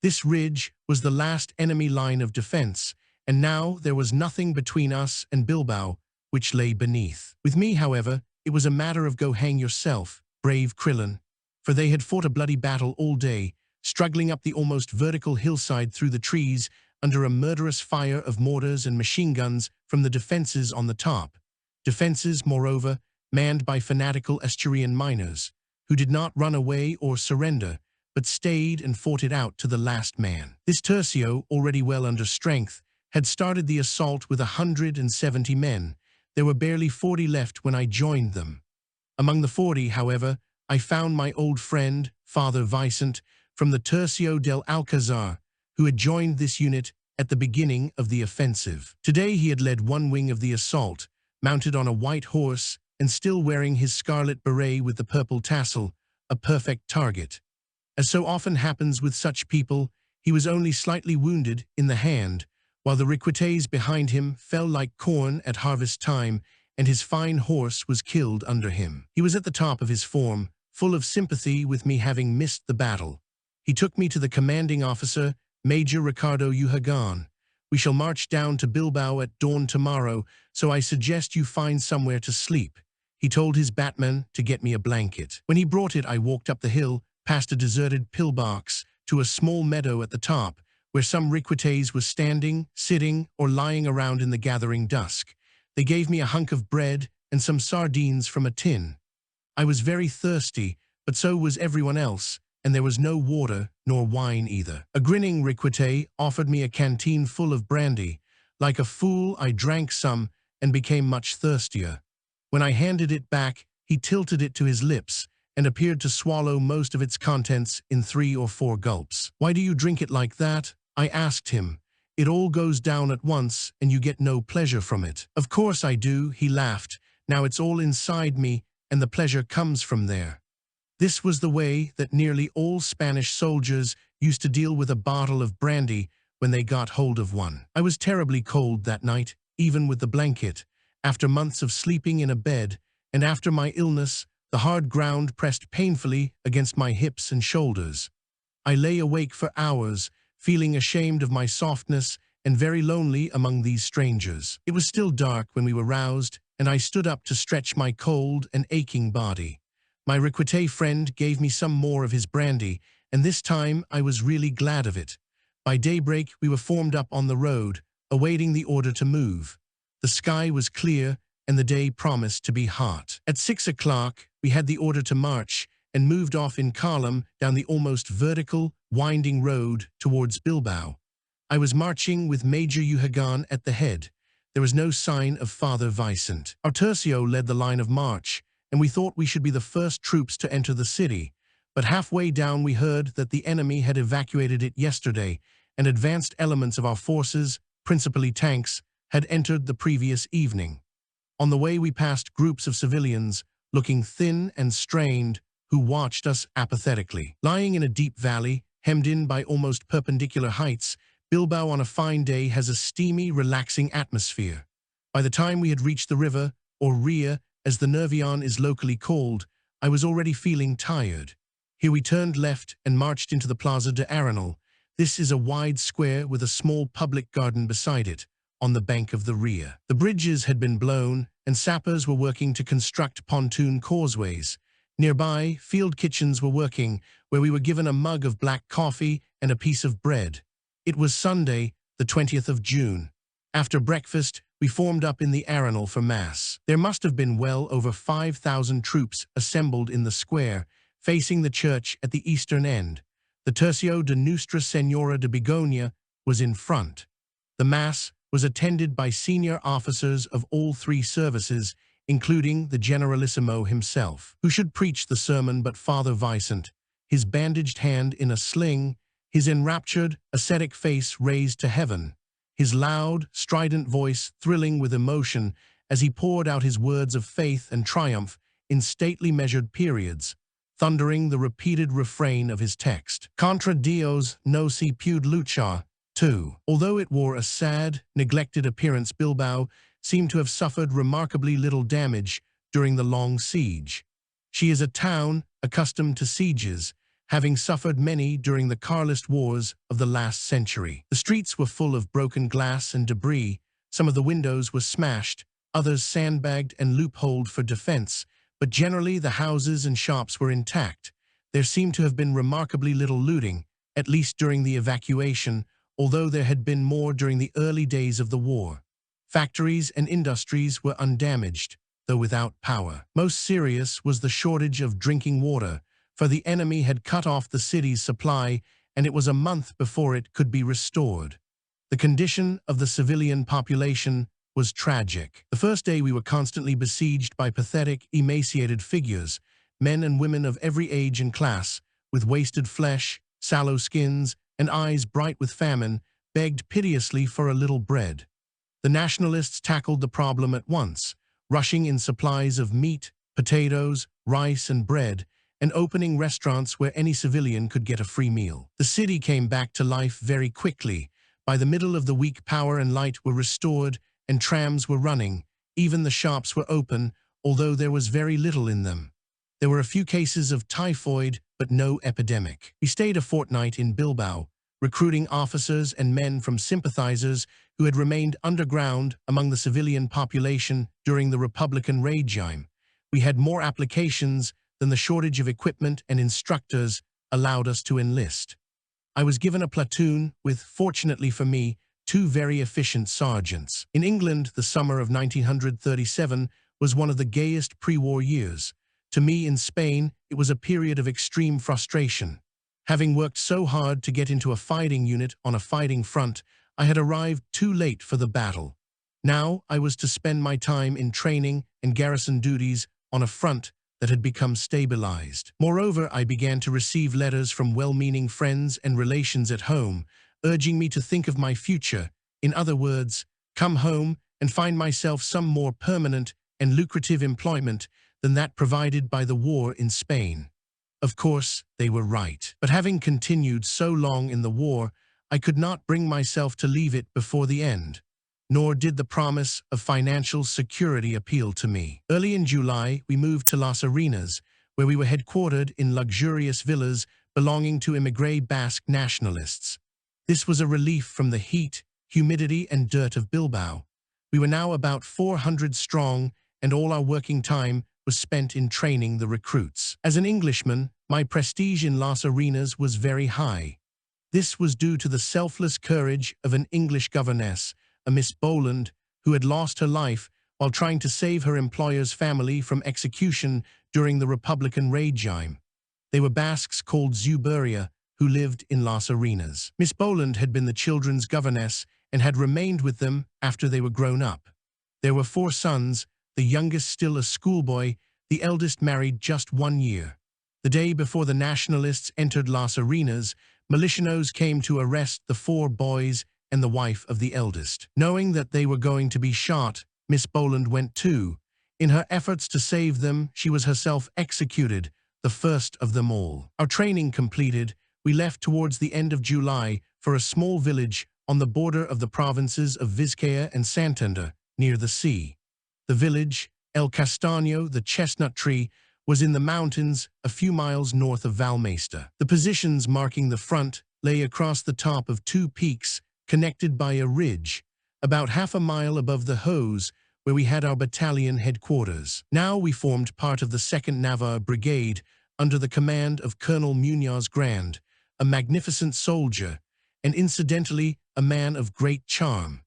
This ridge was the last enemy line of defense, and now there was nothing between us and Bilbao, which lay beneath. With me, however, it was a matter of go hang yourself, brave Crillon, for they had fought a bloody battle all day, struggling up the almost vertical hillside through the trees under a murderous fire of mortars and machine guns from the defenses on the top. Defenses, moreover, manned by fanatical Asturian miners, who did not run away or surrender, but stayed and fought it out to the last man. This tercio, already well under strength, had started the assault with 170 men. There were barely 40 left when I joined them. Among the 40, however, I found my old friend, Father Vicent, from the Tercio del Alcazar, who had joined this unit at the beginning of the offensive. Today he had led one wing of the assault, mounted on a white horse and still wearing his scarlet beret with the purple tassel, a perfect target. As so often happens with such people, he was only slightly wounded in the hand, while the Requites behind him fell like corn at harvest time, and his fine horse was killed under him. He was at the top of his form, full of sympathy with me having missed the battle. He took me to the commanding officer, Major Ricardo Uhagan. We shall march down to Bilbao at dawn tomorrow, so I suggest you find somewhere to sleep. He told his batman to get me a blanket. When he brought it, I walked up the hill, past a deserted pillbox, to a small meadow at the top, where some requites were standing, sitting, or lying around in the gathering dusk. They gave me a hunk of bread and some sardines from a tin. I was very thirsty, but so was everyone else, and there was no water nor wine either. A grinning requite offered me a canteen full of brandy. Like a fool, I drank some and became much thirstier. When I handed it back, he tilted it to his lips and appeared to swallow most of its contents in 3 or 4 gulps. "Why do you drink it like that?" I asked him. "It all goes down at once and you get no pleasure from it." "Of course I do," he laughed. "Now it's all inside me and the pleasure comes from there." This was the way that nearly all Spanish soldiers used to deal with a bottle of brandy when they got hold of one. I was terribly cold that night, even with the blanket. After months of sleeping in a bed, and after my illness, the hard ground pressed painfully against my hips and shoulders. I lay awake for hours, feeling ashamed of my softness and very lonely among these strangers. It was still dark when we were roused, and I stood up to stretch my cold and aching body. My requite friend gave me some more of his brandy, and this time I was really glad of it. By daybreak, we were formed up on the road, awaiting the order to move. The sky was clear, and the day promised to be hot. At 6 o'clock, we had the order to march and moved off in column down the almost vertical, winding road towards Bilbao. I was marching with Major Uhagan at the head. There was no sign of Father Vicent. Our tercio led the line of march, and we thought we should be the first troops to enter the city. But halfway down we heard that the enemy had evacuated it yesterday, and advanced elements of our forces, principally tanks, had entered the previous evening. On the way we passed groups of civilians, looking thin and strained, who watched us apathetically. Lying in a deep valley, hemmed in by almost perpendicular heights, Bilbao on a fine day has a steamy, relaxing atmosphere. By the time we had reached the river, or Ria, as the Nervion is locally called, I was already feeling tired. Here we turned left and marched into the Plaza de Arenal. This is a wide square with a small public garden beside it, on the bank of the Ria. The bridges had been blown, and sappers were working to construct pontoon causeways. Nearby, field kitchens were working, where we were given a mug of black coffee and a piece of bread. It was Sunday, the 20th of June. After breakfast, we formed up in the Arenal for Mass. There must have been well over 5,000 troops assembled in the square, facing the church at the eastern end. The Tercio de Nuestra Señora de Begoña was in front. The Mass was attended by senior officers of all 3 services, including the Generalissimo himself. Who should preach the sermon but Father Vicent, his bandaged hand in a sling, his enraptured, ascetic face raised to heaven, his loud, strident voice thrilling with emotion as he poured out his words of faith and triumph in stately measured periods, thundering the repeated refrain of his text. Contra Dios no se puede luchar, too. Although it wore a sad, neglected appearance, Bilbao seemed to have suffered remarkably little damage during the long siege. She is a town accustomed to sieges, having suffered many during the Carlist wars of the last century. The streets were full of broken glass and debris. Some of the windows were smashed, others sandbagged and loopholed for defense, but generally the houses and shops were intact. There seemed to have been remarkably little looting, at least during the evacuation, although there had been more during the early days of the war. Factories and industries were undamaged, though without power. Most serious was the shortage of drinking water, for the enemy had cut off the city's supply, and it was a month before it could be restored. The condition of the civilian population was tragic. The first day we were constantly besieged by pathetic, emaciated figures, men and women of every age and class, with wasted flesh, sallow skins, and eyes bright with famine, begged piteously for a little bread. The Nationalists tackled the problem at once, rushing in supplies of meat, potatoes, rice, and bread, and opening restaurants where any civilian could get a free meal. The city came back to life very quickly. By the middle of the week, power and light were restored, and trams were running. Even the shops were open, although there was very little in them. There were a few cases of typhoid, but no epidemic. We stayed a fortnight in Bilbao, recruiting officers and men from sympathizers who had remained underground among the civilian population during the Republican regime. We had more applications than the shortage of equipment and instructors allowed us to enlist. I was given a platoon with, fortunately for me, two very efficient sergeants. In England, the summer of 1937 was one of the gayest pre-war years. To me, in Spain, it was a period of extreme frustration. Having worked so hard to get into a fighting unit on a fighting front, I had arrived too late for the battle. Now I was to spend my time in training and garrison duties on a front that had become stabilized. Moreover, I began to receive letters from well-meaning friends and relations at home, urging me to think of my future. In other words, come home and find myself some more permanent and lucrative employment than that provided by the war in Spain. Of course, they were right. But having continued so long in the war, I could not bring myself to leave it before the end. Nor did the promise of financial security appeal to me. Early in July, we moved to Las Arenas, where we were headquartered in luxurious villas belonging to émigré Basque nationalists. This was a relief from the heat, humidity, and dirt of Bilbao. We were now about 400 strong, and all our working time was spent in training the recruits. As an Englishman, my prestige in Las Arenas was very high. This was due to the selfless courage of an English governess, a Miss Boland, who had lost her life while trying to save her employer's family from execution during the Republican regime. They were Basques called Zuberia, who lived in Las Arenas. Miss Boland had been the children's governess and had remained with them after they were grown up. There were 4 sons, the youngest still a schoolboy, the eldest married just 1 year. The day before the Nationalists entered Las Arenas, militianos came to arrest the 4 boys and the wife of the eldest. Knowing that they were going to be shot, Miss Boland went too. In her efforts to save them, she was herself executed, the first of them all. Our training completed, we left towards the end of July for a small village on the border of the provinces of Vizcaya and Santander, near the sea. The village, El Castaño, the chestnut tree, was in the mountains a few miles north of Valmesta. The positions marking the front lay across the top of 2 peaks connected by a ridge, about half a mile above the Hose, where we had our battalion headquarters. Now we formed part of the 2nd Navarre Brigade under the command of Colonel Muñoz Grand, a magnificent soldier, and incidentally a man of great charm,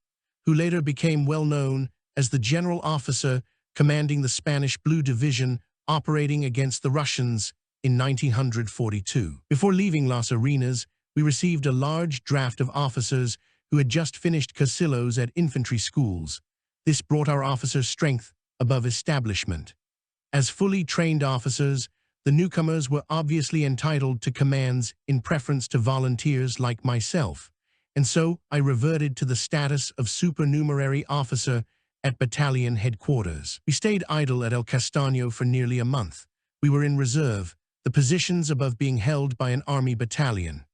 who later became well known as the general officer commanding the Spanish Blue Division operating against the Russians in 1942. Before leaving Las Arenas, we received a large draft of officers who had just finished Casillos at infantry schools. This brought our officers' strength above establishment. As fully trained officers, the newcomers were obviously entitled to commands in preference to volunteers like myself, and so I reverted to the status of supernumerary officer at battalion headquarters. We stayed idle at El Castaño for nearly a month. We were in reserve, the positions above being held by an army battalion.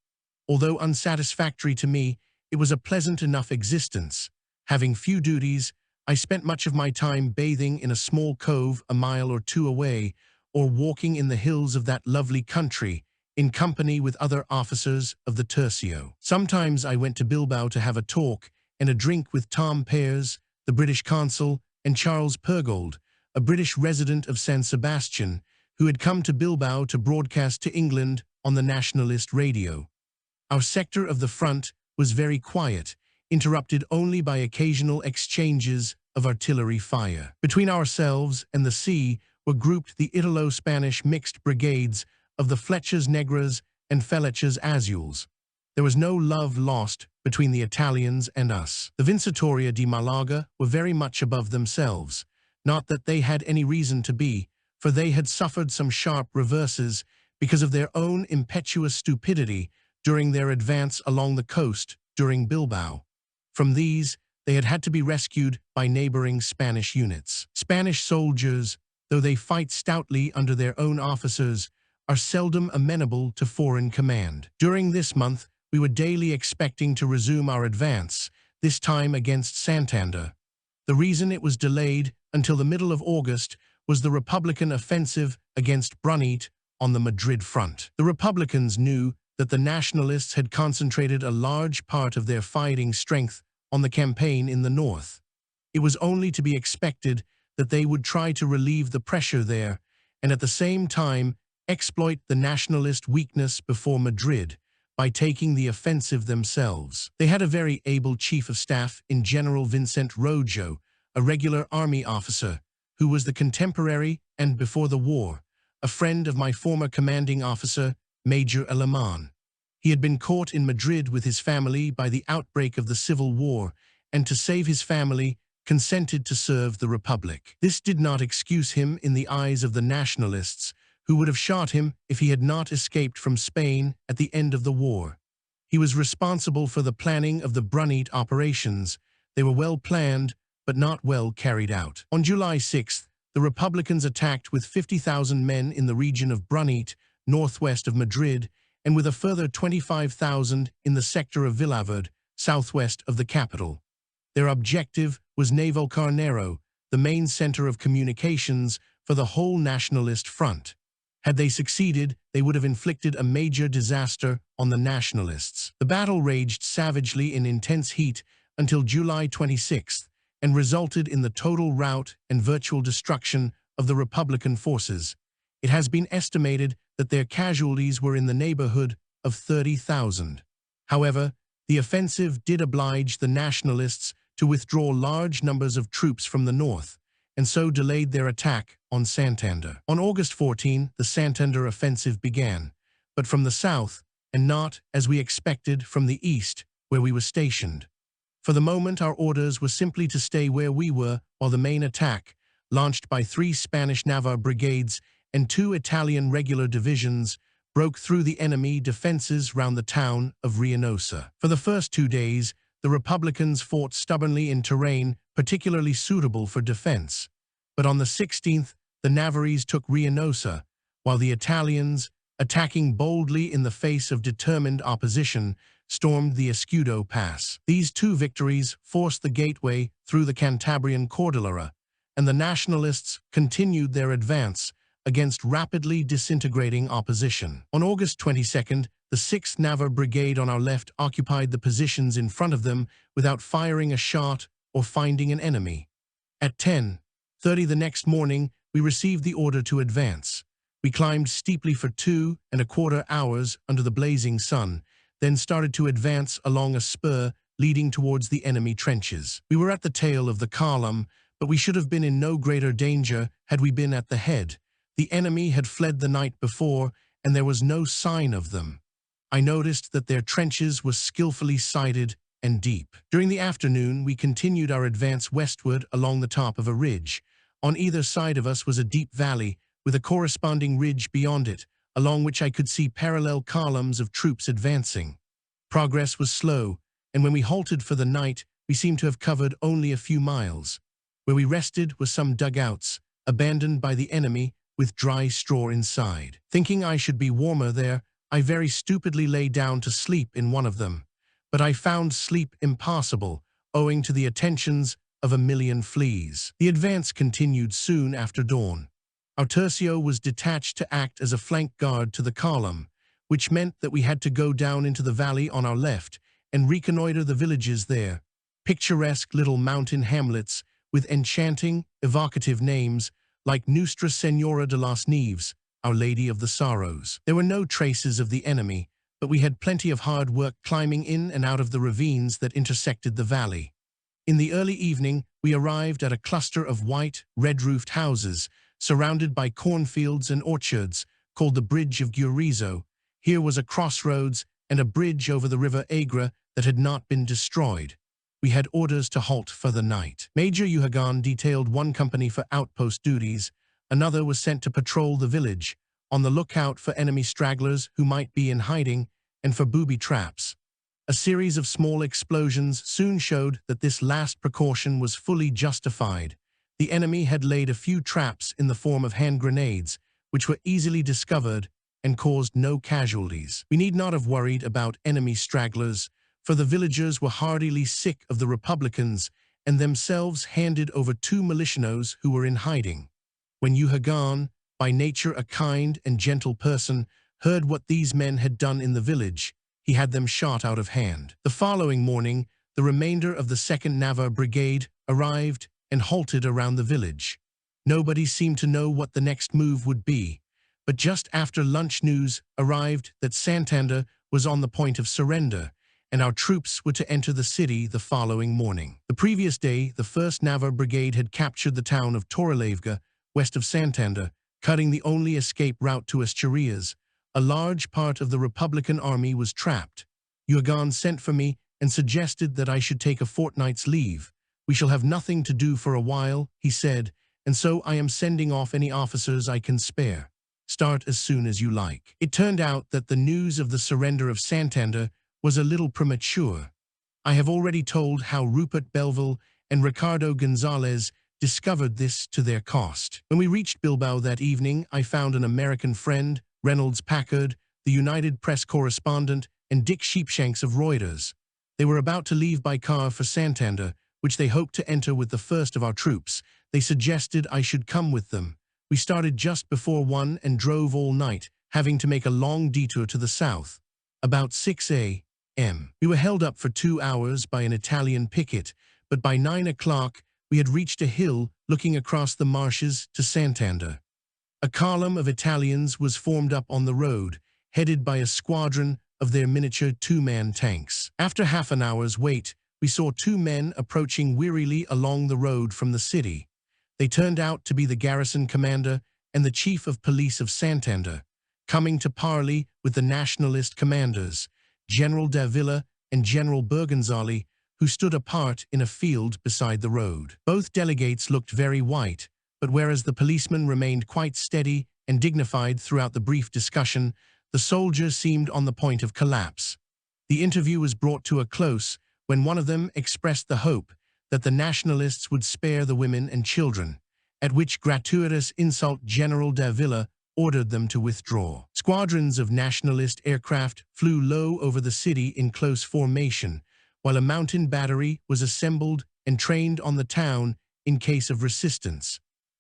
Although unsatisfactory to me, it was a pleasant enough existence. Having few duties, I spent much of my time bathing in a small cove a mile or 2 away, or walking in the hills of that lovely country, in company with other officers of the Tercio. Sometimes I went to Bilbao to have a talk and a drink with Tom Pears, the British consul, and Charles Pergold, a British resident of San Sebastian, who had come to Bilbao to broadcast to England on the Nationalist radio. Our sector of the front was very quiet, interrupted only by occasional exchanges of artillery fire. Between ourselves and the sea were grouped the Italo-Spanish mixed brigades of the Flechas Negras and Flechas Azules. There was no love lost between the Italians and us. The Vincitoria di Malaga were very much above themselves, not that they had any reason to be, for they had suffered some sharp reverses because of their own impetuous stupidity during their advance along the coast during Bilbao. From these, they had to be rescued by neighboring Spanish units. Spanish soldiers, though they fight stoutly under their own officers, are seldom amenable to foreign command. During this month, we were daily expecting to resume our advance, this time against Santander. The reason it was delayed until the middle of August was the Republican offensive against Brunit on the Madrid front. The Republicans knew that the Nationalists had concentrated a large part of their fighting strength on the campaign in the north. It was only to be expected that they would try to relieve the pressure there, and at the same time exploit the Nationalist weakness before Madrid, by taking the offensive themselves. They had a very able chief of staff in General Vincent Rojo, a regular army officer, who was the contemporary and, before the war, a friend of my former commanding officer, Major Aleman. He had been caught in Madrid with his family by the outbreak of the Civil War, and to save his family, consented to serve the Republic. This did not excuse him in the eyes of the Nationalists, who would have shot him if he had not escaped from Spain at the end of the war. He was responsible for the planning of the Brunete operations. They were well planned, but not well carried out. On July 6th, the Republicans attacked with 50,000 men in the region of Brunete, northwest of Madrid, and with a further 25,000 in the sector of Villaverde, southwest of the capital. Their objective was Navalcarnero, the main center of communications for the whole Nationalist front. Had they succeeded, they would have inflicted a major disaster on the Nationalists. The battle raged savagely in intense heat until July 26th and resulted in the total rout and virtual destruction of the Republican forces. It has been estimated that their casualties were in the neighborhood of 30,000. However, the offensive did oblige the Nationalists to withdraw large numbers of troops from the north, and so delayed their attack on Santander. On August 14, the Santander offensive began, but from the south, and not, as we expected, from the east, where we were stationed. For the moment, our orders were simply to stay where we were while the main attack, launched by 3 Spanish Navarre brigades and 2 Italian regular divisions, broke through the enemy defenses round the town of Reynosa. For the first 2 days, the Republicans fought stubbornly in terrain particularly suitable for defense. But on the 16th, the Navarrese took Reynosa, while the Italians, attacking boldly in the face of determined opposition, stormed the Escudo Pass. These 2 victories forced the gateway through the Cantabrian Cordillera, and the Nationalists continued their advance against rapidly disintegrating opposition. On August 22nd, the 6th Navarre Brigade on our left occupied the positions in front of them without firing a shot or finding an enemy. At 10:30 the next morning, we received the order to advance. We climbed steeply for 2¼ hours under the blazing sun, then started to advance along a spur leading towards the enemy trenches. We were at the tail of the column, but we should have been in no greater danger had we been at the head. The enemy had fled the night before, and there was no sign of them. I noticed that their trenches were skillfully sited and deep. During the afternoon, we continued our advance westward along the top of a ridge. On either side of us was a deep valley, with a corresponding ridge beyond it, along which I could see parallel columns of troops advancing. Progress was slow, and when we halted for the night, we seemed to have covered only a few miles. Where we rested were some dugouts, abandoned by the enemy, with dry straw inside. Thinking I should be warmer there, I very stupidly lay down to sleep in one of them. But I found sleep impossible, owing to the attentions of a million fleas. The advance continued soon after dawn. Our tercio was detached to act as a flank guard to the column, which meant that we had to go down into the valley on our left and reconnoiter the villages there, picturesque little mountain hamlets with enchanting, evocative names like Nuestra Señora de las Nieves, Our Lady of the Sorrows. There were no traces of the enemy, but we had plenty of hard work climbing in and out of the ravines that intersected the valley. In the early evening, we arrived at a cluster of white, red-roofed houses, surrounded by cornfields and orchards, called the Bridge of Gurizo. Here was a crossroads and a bridge over the river Agra that had not been destroyed. We had orders to halt for the night. Major Uhagan detailed one company for outpost duties. Another was sent to patrol the village, on the lookout for enemy stragglers who might be in hiding and for booby traps. A series of small explosions soon showed that this last precaution was fully justified. The enemy had laid a few traps in the form of hand grenades, which were easily discovered and caused no casualties. We need not have worried about enemy stragglers, for the villagers were heartily sick of the Republicans and themselves handed over 2 militianos who were in hiding. When Uhagan, by nature a kind and gentle person, heard what these men had done in the village, he had them shot out of hand. The following morning, the remainder of the 2nd Navarre Brigade arrived and halted around the village. Nobody seemed to know what the next move would be, but just after lunch news arrived that Santander was on the point of surrender, and our troops were to enter the city the following morning. The previous day, the 1st Navarre Brigade had captured the town of Torrellavega, west of Santander, cutting the only escape route to Asturias. A large part of the Republican army was trapped. Urgan sent for me and suggested that I should take a fortnight's leave. "We shall have nothing to do for a while," he said, "and so I am sending off any officers I can spare. Start as soon as you like." It turned out that the news of the surrender of Santander was a little premature. I have already told how Rupert Belville and Ricardo Gonzalez discovered this to their cost. When we reached Bilbao that evening, I found an American friend, Reynolds Packard, the United Press correspondent, and Dick Sheepshanks of Reuters. They were about to leave by car for Santander, which they hoped to enter with the first of our troops. They suggested I should come with them. We started just before 1 and drove all night, having to make a long detour to the south. About 6 a.m. We were held up for 2 hours by an Italian picket, but by 9 o'clock we had reached a hill looking across the marshes to Santander. A column of Italians was formed up on the road, headed by a squadron of their miniature 2-man tanks. After half an hour's wait, we saw 2 men approaching wearily along the road from the city. They turned out to be the garrison commander and the chief of police of Santander, coming to parley with the Nationalist commanders, General Davila and General Berganzali, who stood apart in a field beside the road. Both delegates looked very white, but whereas the policeman remained quite steady and dignified throughout the brief discussion, the soldier seemed on the point of collapse. The interview was brought to a close when one of them expressed the hope that the Nationalists would spare the women and children, at which gratuitous insult General Davila ordered them to withdraw. Squadrons of Nationalist aircraft flew low over the city in close formation, while a mountain battery was assembled and trained on the town in case of resistance.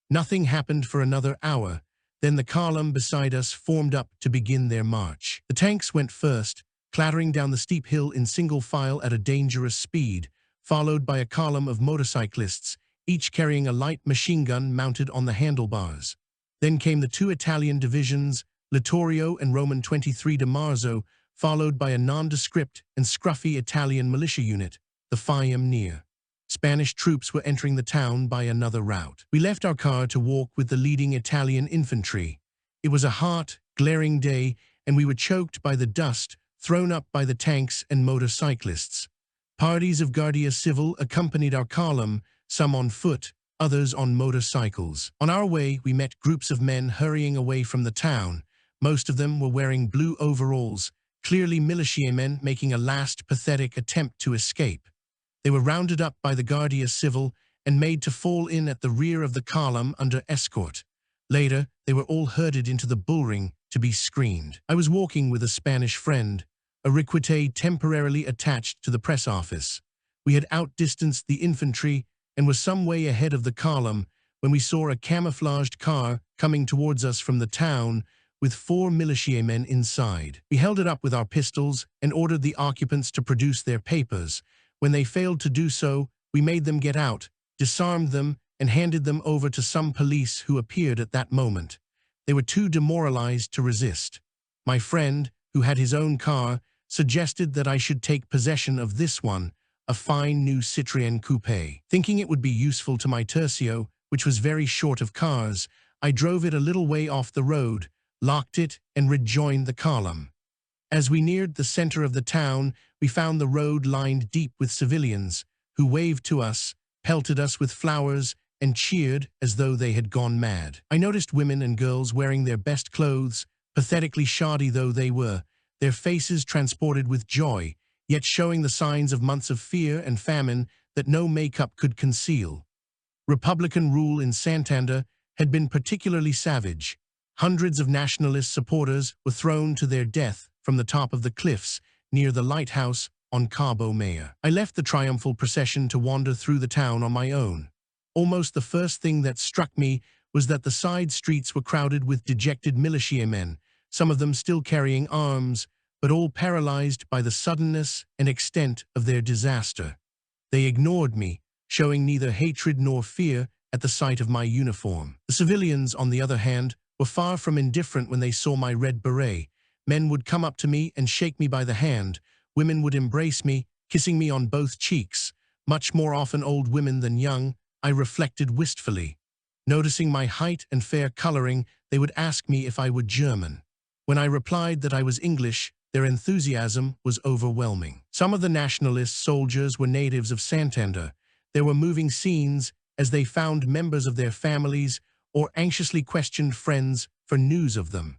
Nothing happened for another hour. Then the column beside us formed up to begin their march. The tanks went first, clattering down the steep hill in single file at a dangerous speed, followed by a column of motorcyclists, each carrying a light machine gun mounted on the handlebars. Then came the 2 Italian divisions, Littorio and Roman 23 de Marzo, followed by a nondescript and scruffy Italian militia unit, the FIAM near. Spanish troops were entering the town by another route. We left our car to walk with the leading Italian infantry. It was a hot, glaring day, and we were choked by the dust thrown up by the tanks and motorcyclists. Parties of Guardia Civil accompanied our column, some on foot, others on motorcycles. On our way, we met groups of men hurrying away from the town. Most of them were wearing blue overalls, clearly militiamen making a last pathetic attempt to escape. They were rounded up by the Guardia Civil and made to fall in at the rear of the column under escort. Later, they were all herded into the bullring to be screened. I was walking with a Spanish friend, a Riquite temporarily attached to the press office. We had outdistanced the infantry and were some way ahead of the column when we saw a camouflaged car coming towards us from the town with 4 militiamen inside. We held it up with our pistols and ordered the occupants to produce their papers. When they failed to do so, we made them get out, disarmed them, and handed them over to some police who appeared at that moment. They were too demoralized to resist. My friend, who had his own car, suggested that I should take possession of this one, a fine new Citroën coupe. Thinking it would be useful to my Tercio, which was very short of cars, I drove it a little way off the road, locked it, and rejoined the column. As we neared the center of the town, we found the road lined deep with civilians, who waved to us, pelted us with flowers, and cheered as though they had gone mad. I noticed women and girls wearing their best clothes, pathetically shoddy though they were, their faces transported with joy, yet showing the signs of months of fear and famine that no makeup could conceal. Republican rule in Santander had been particularly savage. Hundreds of Nationalist supporters were thrown to their death from the top of the cliffs near the lighthouse on Cabo Maya. I left the triumphal procession to wander through the town on my own. Almost the first thing that struck me was that the side streets were crowded with dejected militiamen, some of them still carrying arms, but all paralyzed by the suddenness and extent of their disaster. They ignored me, showing neither hatred nor fear at the sight of my uniform. The civilians, on the other hand, were far from indifferent when they saw my red beret. Men would come up to me and shake me by the hand. Women would embrace me, kissing me on both cheeks. Much more often old women than young, I reflected wistfully. Noticing my height and fair coloring, they would ask me if I were German. When I replied that I was English, their enthusiasm was overwhelming. Some of the Nationalist soldiers were natives of Santander. There were moving scenes as they found members of their families or anxiously questioned friends for news of them.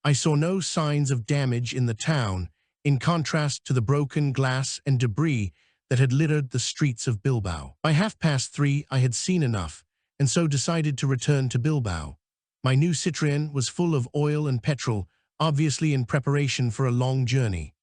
I saw no signs of damage in the town, in contrast to the broken glass and debris that had littered the streets of Bilbao. By 3:30, I had seen enough, and so decided to return to Bilbao. My new Citroën was full of oil and petrol, obviously in preparation for a long journey.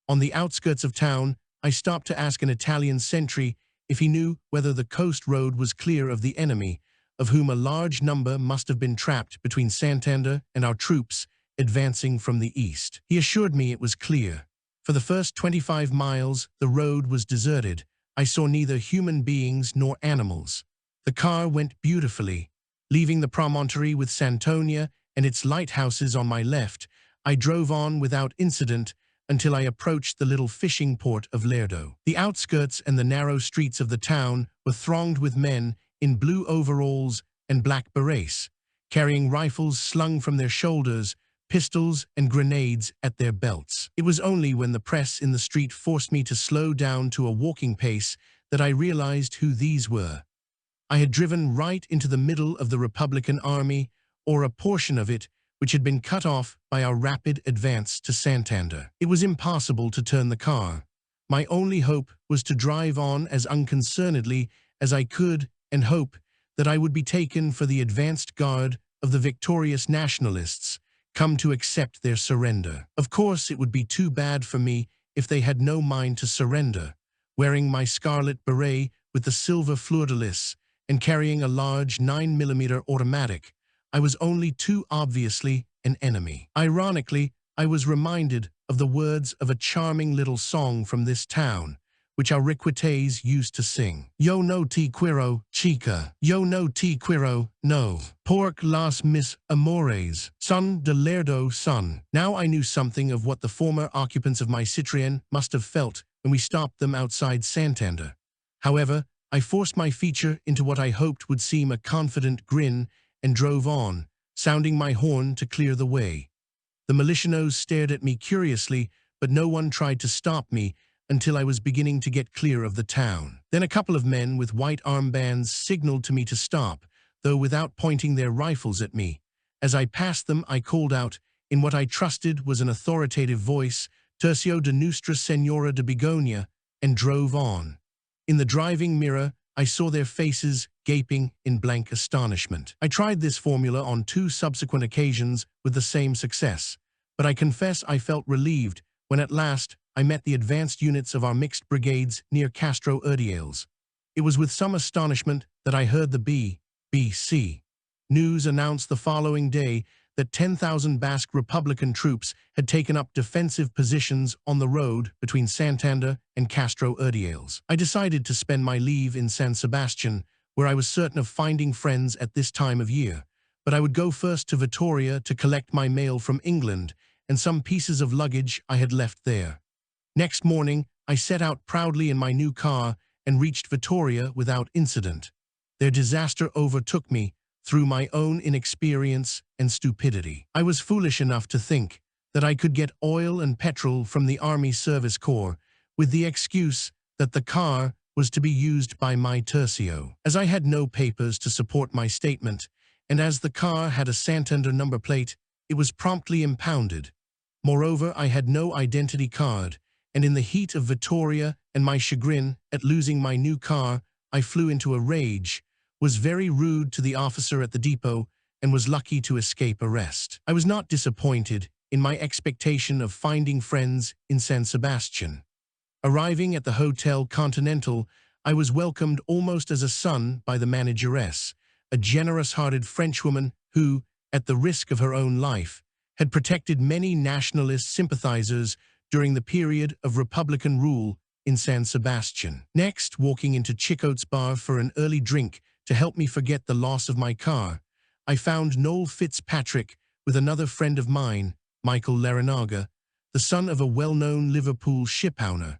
On the outskirts of town, I stopped to ask an Italian sentry if he knew whether the coast road was clear of the enemy, of whom a large number must have been trapped between Santander and our troops advancing from the east. He assured me it was clear. For the first 25 miles, the road was deserted. I saw neither human beings nor animals. The car went beautifully. Leaving the promontory with Santonia and its lighthouses on my left, I drove on without incident until I approached the little fishing port of Lerdo. The outskirts and the narrow streets of the town were thronged with men in blue overalls and black berets, carrying rifles slung from their shoulders, pistols and grenades at their belts. It was only when the press in the street forced me to slow down to a walking pace that I realized who these were. I had driven right into the middle of the Republican Army, or a portion of it, which had been cut off by our rapid advance to Santander. It was impossible to turn the car. My only hope was to drive on as unconcernedly as I could and hope that I would be taken for the advanced guard of the victorious Nationalists, come to accept their surrender. Of course, it would be too bad for me if they had no mind to surrender. Wearing my scarlet beret with the silver fleur-de-lis and carrying a large 9mm automatic, I was only too obviously an enemy. Ironically, I was reminded of the words of a charming little song from this town, which our Riquites used to sing. Yo no te quiero, chica. Yo no te quiero, no. Pork las mis amores. Son de Lerdo, son. Now I knew something of what the former occupants of my Citroën must have felt when we stopped them outside Santander. However, I forced my feature into what I hoped would seem a confident grin and drove on, sounding my horn to clear the way. The militianos stared at me curiously, but no one tried to stop me until I was beginning to get clear of the town. Then a couple of men with white armbands signaled to me to stop, though without pointing their rifles at me. As I passed them, I called out, in what I trusted was an authoritative voice, Tercio de Nuestra Senora de Begonia, and drove on. In the driving mirror, I saw their faces gaping in blank astonishment. I tried this formula on 2 subsequent occasions with the same success, but I confess I felt relieved when at last I met the advanced units of our mixed brigades near Castro Urdiales. It was with some astonishment that I heard the BBC news announce the following day that 10,000 Basque Republican troops had taken up defensive positions on the road between Santander and Castro Urdiales. I decided to spend my leave in San Sebastian, where I was certain of finding friends at this time of year, but I would go first to Vitoria to collect my mail from England and some pieces of luggage I had left there. Next morning, I set out proudly in my new car and reached Vitoria without incident. Their disaster overtook me through my own inexperience and stupidity. I was foolish enough to think that I could get oil and petrol from the Army Service Corps with the excuse that the car was to be used by my tercio. As I had no papers to support my statement, and as the car had a Santander number plate, it was promptly impounded. Moreover, I had no identity card, and in the heat of Vitoria and my chagrin at losing my new car, I flew into a rage, was very rude to the officer at the depot, and was lucky to escape arrest. I was not disappointed in my expectation of finding friends in San Sebastian. Arriving at the Hotel Continental, I was welcomed almost as a son by the manageress, a generous-hearted Frenchwoman who, at the risk of her own life, had protected many nationalist sympathizers during the period of Republican rule in San Sebastian. Next, walking into Chicote's bar for an early drink to help me forget the loss of my car, I found Noel Fitzpatrick with another friend of mine, Michael Larranaga, the son of a well-known Liverpool shipowner.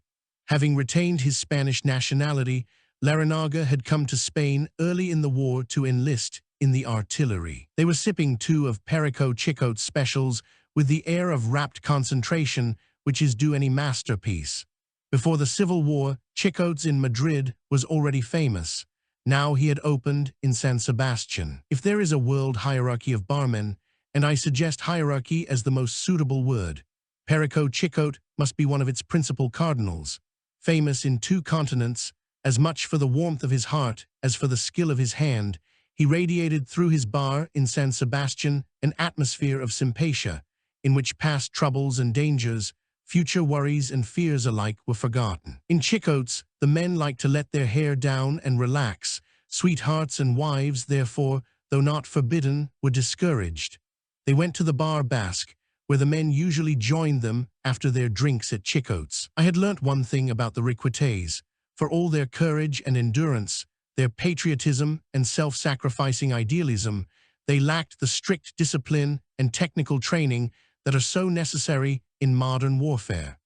Having retained his Spanish nationality, Larranaga had come to Spain early in the war to enlist in the artillery. They were sipping two of Perico Chicote's specials with the air of rapt concentration which is due any masterpiece. Before the Civil War, Chicote's in Madrid was already famous. Now he had opened in San Sebastian. If there is a world hierarchy of barmen, and I suggest hierarchy as the most suitable word, Perico Chicote must be one of its principal cardinals. Famous in 2 continents, as much for the warmth of his heart as for the skill of his hand, he radiated through his bar in San Sebastian an atmosphere of sympatia, in which past troubles and dangers, future worries and fears alike were forgotten. In Chicote's, the men liked to let their hair down and relax. Sweethearts and wives, therefore, though not forbidden, were discouraged. They went to the bar Basque, where the men usually joined them after their drinks at Chicote's. I had learnt one thing about the Riquites. For all their courage and endurance, their patriotism and self-sacrificing idealism, they lacked the strict discipline and technical training that are so necessary in modern warfare.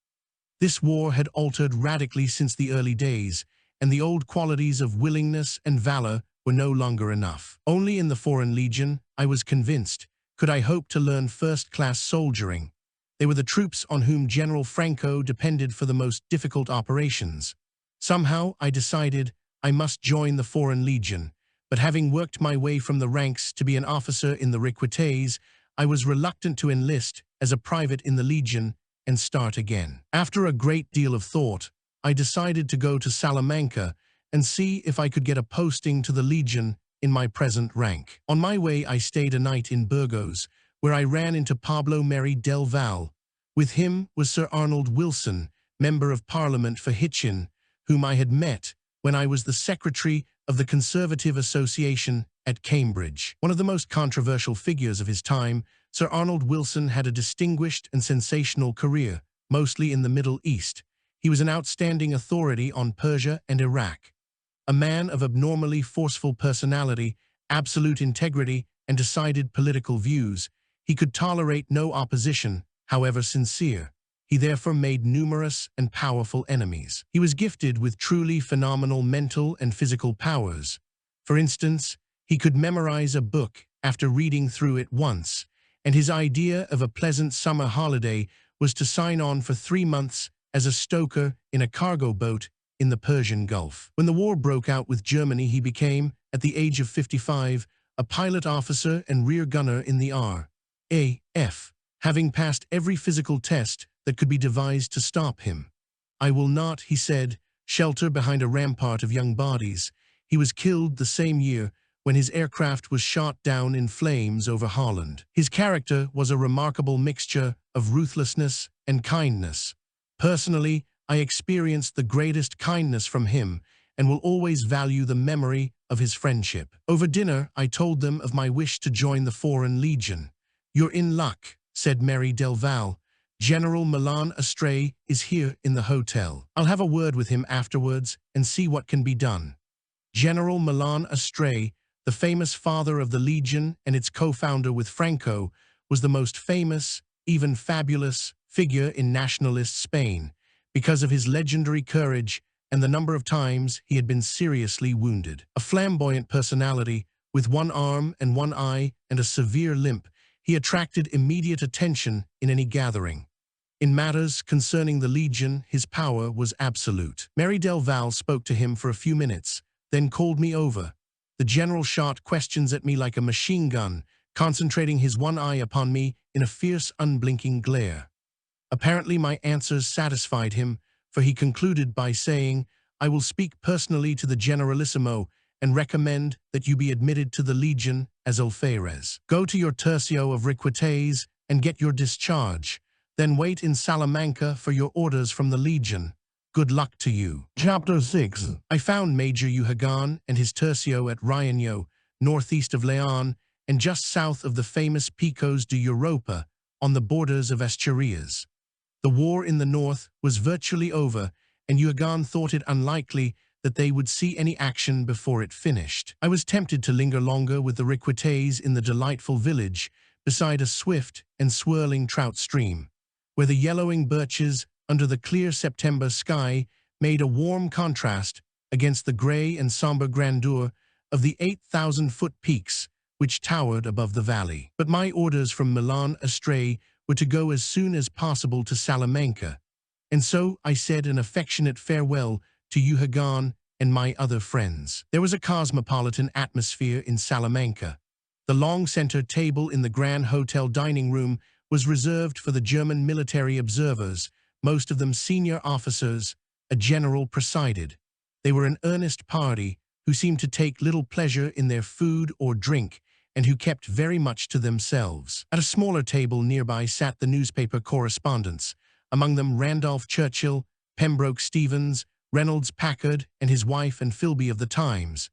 This war had altered radically since the early days, and the old qualities of willingness and valor were no longer enough. Only in the Foreign Legion, I was convinced, could I hope to learn first-class soldiering. They were the troops on whom General Franco depended for the most difficult operations. Somehow, I decided I must join the Foreign Legion, but having worked my way from the ranks to be an officer in the Riquites, I was reluctant to enlist as a private in the Legion and start again. After a great deal of thought, I decided to go to Salamanca and see if I could get a posting to the Legion in my present rank. On my way, I stayed a night in Burgos, where I ran into Pablo Meri del Val. With him was Sir Arnold Wilson, Member of Parliament for Hitchin, whom I had met when I was the secretary of the Conservative Association at Cambridge. One of the most controversial figures of his time, Sir Arnold Wilson had a distinguished and sensational career, mostly in the Middle East. He was an outstanding authority on Persia and Iraq. A man of abnormally forceful personality, absolute integrity, and decided political views, he could tolerate no opposition, however sincere. He therefore made numerous and powerful enemies. He was gifted with truly phenomenal mental and physical powers. For instance, he could memorize a book after reading through it once, and his idea of a pleasant summer holiday was to sign on for 3 months as a stoker in a cargo boat in the Persian Gulf. When the war broke out with Germany, he became, at the age of 55, a pilot officer and rear gunner in the RAF, having passed every physical test that could be devised to stop him. I will not, he said, shelter behind a rampart of young bodies. He was killed the same year when his aircraft was shot down in flames over Holland. His character was a remarkable mixture of ruthlessness and kindness. Personally, I experienced the greatest kindness from him and will always value the memory of his friendship. Over dinner, I told them of my wish to join the Foreign Legion. "You're in luck," said Meri del Val. "General Milan Astray is here in the hotel. I'll have a word with him afterwards and see what can be done." General Milan Astray, the famous father of the Legion and its co-founder with Franco, was the most famous, even fabulous, figure in nationalist Spain because of his legendary courage and the number of times he had been seriously wounded. A flamboyant personality, with one arm and one eye and a severe limp, he attracted immediate attention in any gathering. In matters concerning the Legion, his power was absolute. Meri del Val spoke to him for a few minutes, then called me over. The general shot questions at me like a machine gun, concentrating his one eye upon me in a fierce, unblinking glare. Apparently my answers satisfied him, for he concluded by saying, "I will speak personally to the Generalissimo and recommend that you be admitted to the Legion as alferez. Go to your tercio of Riquites and get your discharge. Then wait in Salamanca for your orders from the Legion. Good luck to you." Chapter 6. I found Major Uhagan and his tercio at Riaño, northeast of León, and just south of the famous Picos de Europa, on the borders of Asturias. The war in the north was virtually over, and Uhagan thought it unlikely that they would see any action before it finished. I was tempted to linger longer with the Riquites in the delightful village, beside a swift and swirling trout stream, where the yellowing birches under the clear September sky made a warm contrast against the grey and somber grandeur of the 8,000-foot peaks which towered above the valley. But my orders from Milan astray were to go as soon as possible to Salamanca, and so I said an affectionate farewell to Uhagan and my other friends. There was a cosmopolitan atmosphere in Salamanca. The long center table in the Grand Hotel dining room was reserved for the German military observers, most of them senior officers. A general presided. They were an earnest party who seemed to take little pleasure in their food or drink and who kept very much to themselves. At a smaller table nearby sat the newspaper correspondents, among them Randolph Churchill, Pembroke Stevens, Reynolds Packard, and his wife and Philby of the Times.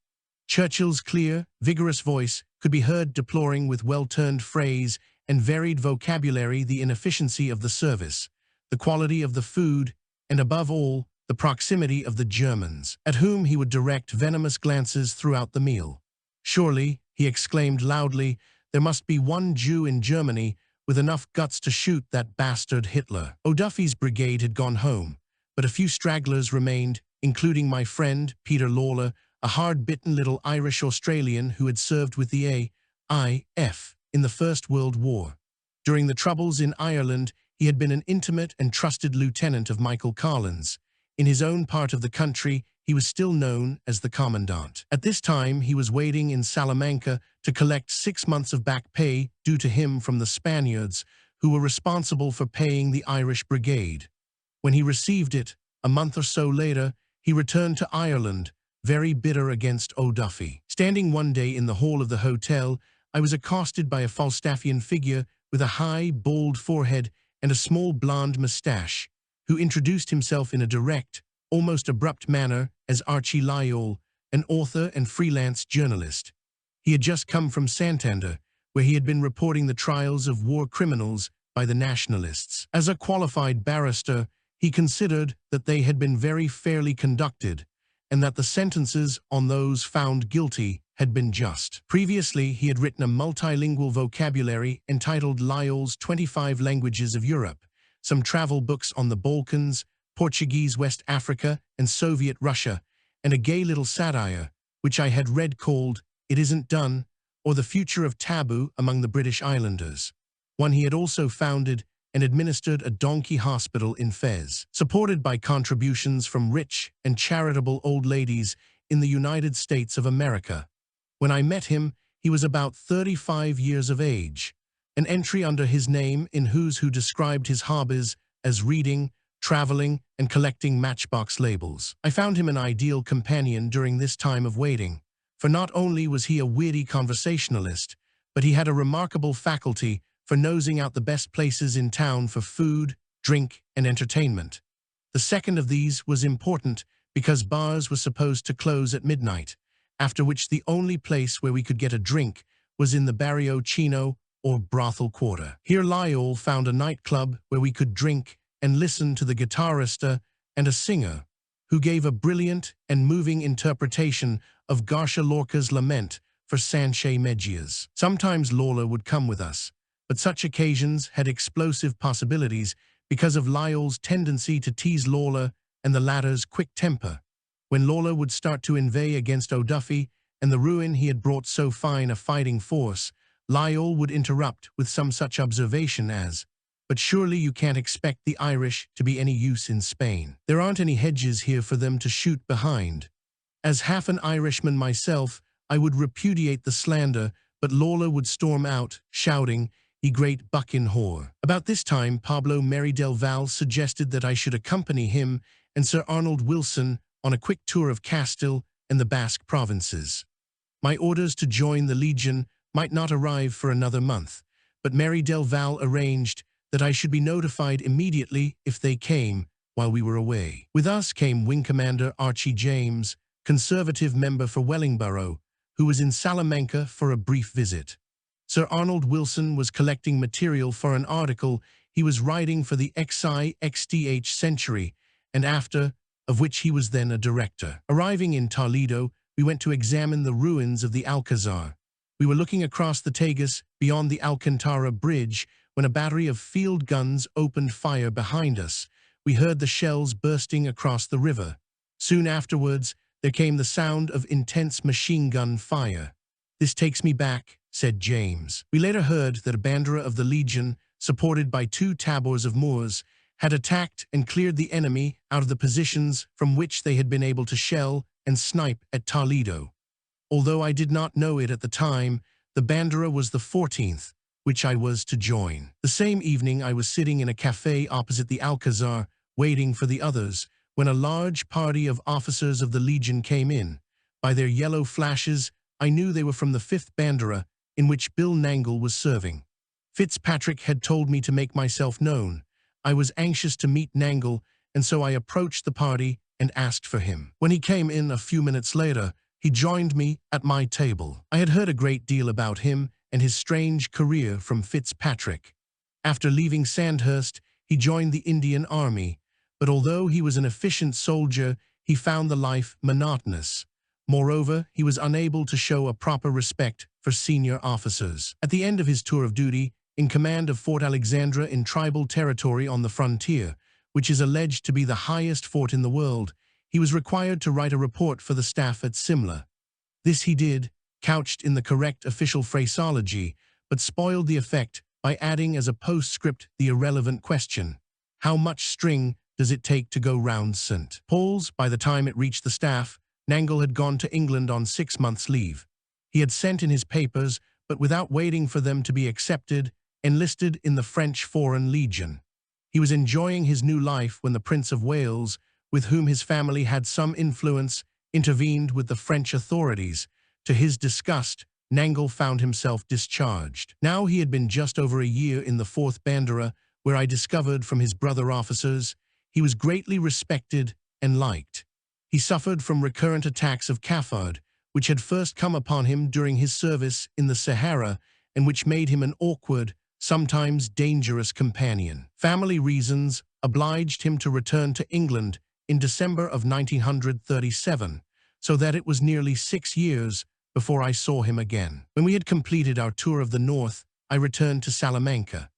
Churchill's clear, vigorous voice could be heard deploring with well-turned phrase and varied vocabulary the inefficiency of the service, the quality of the food, and above all, the proximity of the Germans, at whom he would direct venomous glances throughout the meal. Surely, he exclaimed loudly, there must be one Jew in Germany with enough guts to shoot that bastard Hitler. O'Duffy's brigade had gone home, but a few stragglers remained, including my friend, Peter Lawler, a hard-bitten little Irish Australian who had served with the A.I.F. in the First World War. During the troubles in Ireland, he had been an intimate and trusted lieutenant of Michael Collins. In his own part of the country, he was still known as the Commandant. At this time, he was waiting in Salamanca to collect 6 months of back pay due to him from the Spaniards, who were responsible for paying the Irish Brigade. When he received it, a month or so later, he returned to Ireland, very bitter against O'Duffy. Standing one day in the hall of the hotel, I was accosted by a Falstaffian figure with a high, bald forehead and a small blonde moustache, who introduced himself in a direct, almost abrupt manner as Archie Lyall, an author and freelance journalist. He had just come from Santander, where he had been reporting the trials of war criminals by the Nationalists. As a qualified barrister, he considered that they had been very fairly conducted, and that the sentences on those found guilty had been just. Previously, he had written a multilingual vocabulary entitled Lyall's 25 Languages of Europe, some travel books on the Balkans, Portuguese West Africa, and Soviet Russia, and a gay little satire, which I had read called It Isn't Done, or The Future of Taboo Among the British Islanders. One he had also founded and administered a donkey hospital in Fez, supported by contributions from rich and charitable old ladies in the United States of America. When I met him, he was about 35 years of age. An entry under his name in Who's Who described his hobbies as reading, traveling, and collecting matchbox labels. I found him an ideal companion during this time of waiting, for not only was he a witty conversationalist, but he had a remarkable faculty for nosing out the best places in town for food, drink, and entertainment. The second of these was important because bars were supposed to close at midnight, after which the only place where we could get a drink was in the Barrio Chino, or brothel quarter. Here Lyall found a nightclub where we could drink and listen to the guitarista and a singer, who gave a brilliant and moving interpretation of Garcia Lorca's lament for Sanchez Mejias. Sometimes Lawler would come with us, but such occasions had explosive possibilities because of Lyall's tendency to tease Lawler and the latter's quick temper. When Lawler would start to inveigh against O'Duffy and the ruin he had brought so fine a fighting force, Lyall would interrupt with some such observation as, "But surely you can't expect the Irish to be any use in Spain. There aren't any hedges here for them to shoot behind." As half an Irishman myself, I would repudiate the slander, but Lawler would storm out, shouting, "Ye great bucking whore." About this time, Pablo Mary del Val suggested that I should accompany him and Sir Arnold Wilson on a quick tour of Castile and the Basque provinces. My orders to join the Legion might not arrive for another month, but Mary del Val arranged that I should be notified immediately if they came while we were away. With us came Wing Commander Archie James, Conservative member for Wellingborough, who was in Salamanca for a brief visit. Sir Arnold Wilson was collecting material for an article he was writing for the XIXDH Century, and after, of which he was then a director. Arriving in Toledo, we went to examine the ruins of the Alcazar. We were looking across the Tagus beyond the Alcantara Bridge when a battery of field guns opened fire behind us. We heard the shells bursting across the river. Soon afterwards, there came the sound of intense machine gun fire. "This takes me back," said James. We later heard that a bandera of the Legion, supported by 2 tabors of Moors, had attacked and cleared the enemy out of the positions from which they had been able to shell and snipe at Toledo. Although I did not know it at the time, the bandera was the 14th, which I was to join. The same evening I was sitting in a café opposite the Alcazar, waiting for the others, when a large party of officers of the Legion came in. By their yellow flashes, I knew they were from the 5th Bandera, in which Bill Nangle was serving. Fitzpatrick had told me to make myself known. I was anxious to meet Nangle, and so I approached the party and asked for him. When he came in a few minutes later, he joined me at my table. I had heard a great deal about him and his strange career from Fitzpatrick. After leaving Sandhurst, he joined the Indian Army, but although he was an efficient soldier, he found the life monotonous. Moreover, he was unable to show a proper respect for senior officers. At the end of his tour of duty, in command of Fort Alexandra in tribal territory on the frontier, which is alleged to be the highest fort in the world, he was required to write a report for the staff at Simla. This he did, couched in the correct official phraseology, but spoiled the effect by adding as a postscript the irrelevant question: how much string does it take to go round St. Paul's? By the time it reached the staff, Nangle had gone to England on 6 months' leave. He had sent in his papers, but without waiting for them to be accepted, enlisted in the French Foreign Legion. He was enjoying his new life when the Prince of Wales, with whom his family had some influence, intervened with the French authorities. To his disgust, Nangle found himself discharged. Now he had been just over a year in the 4th Bandera, where I discovered from his brother officers he was greatly respected and liked. He suffered from recurrent attacks of cafard, which had first come upon him during his service in the Sahara and which made him an awkward, sometimes dangerous companion. Family reasons obliged him to return to England in December of 1937, so that it was nearly 6 years before I saw him again. When we had completed our tour of the North, I returned to Salamanca.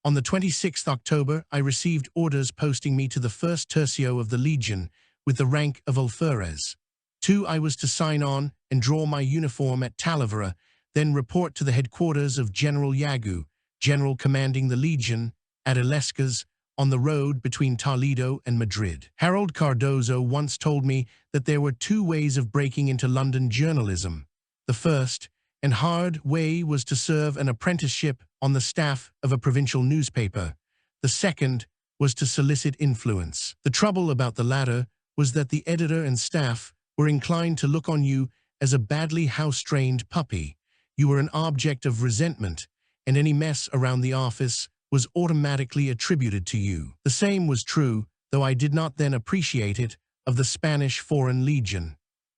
On the 26th October, I received orders posting me to the 1st Tercio of the Legion with the rank of alferez. 2, I was to sign on and draw my uniform at Talavera, then report to the headquarters of General Yagu, general commanding the Legion, at Illescas, on the road between Toledo and Madrid. Harold Cardozo once told me that there were 2 ways of breaking into London journalism. The first, and hard way, was to serve an apprenticeship on the staff of a provincial newspaper. The second was to solicit influence. The trouble about the latter was that the editor and staff were inclined to look on you as a badly house-trained puppy. You were an object of resentment, and any mess around the office was automatically attributed to you. The same was true, though I did not then appreciate it, of the Spanish Foreign Legion.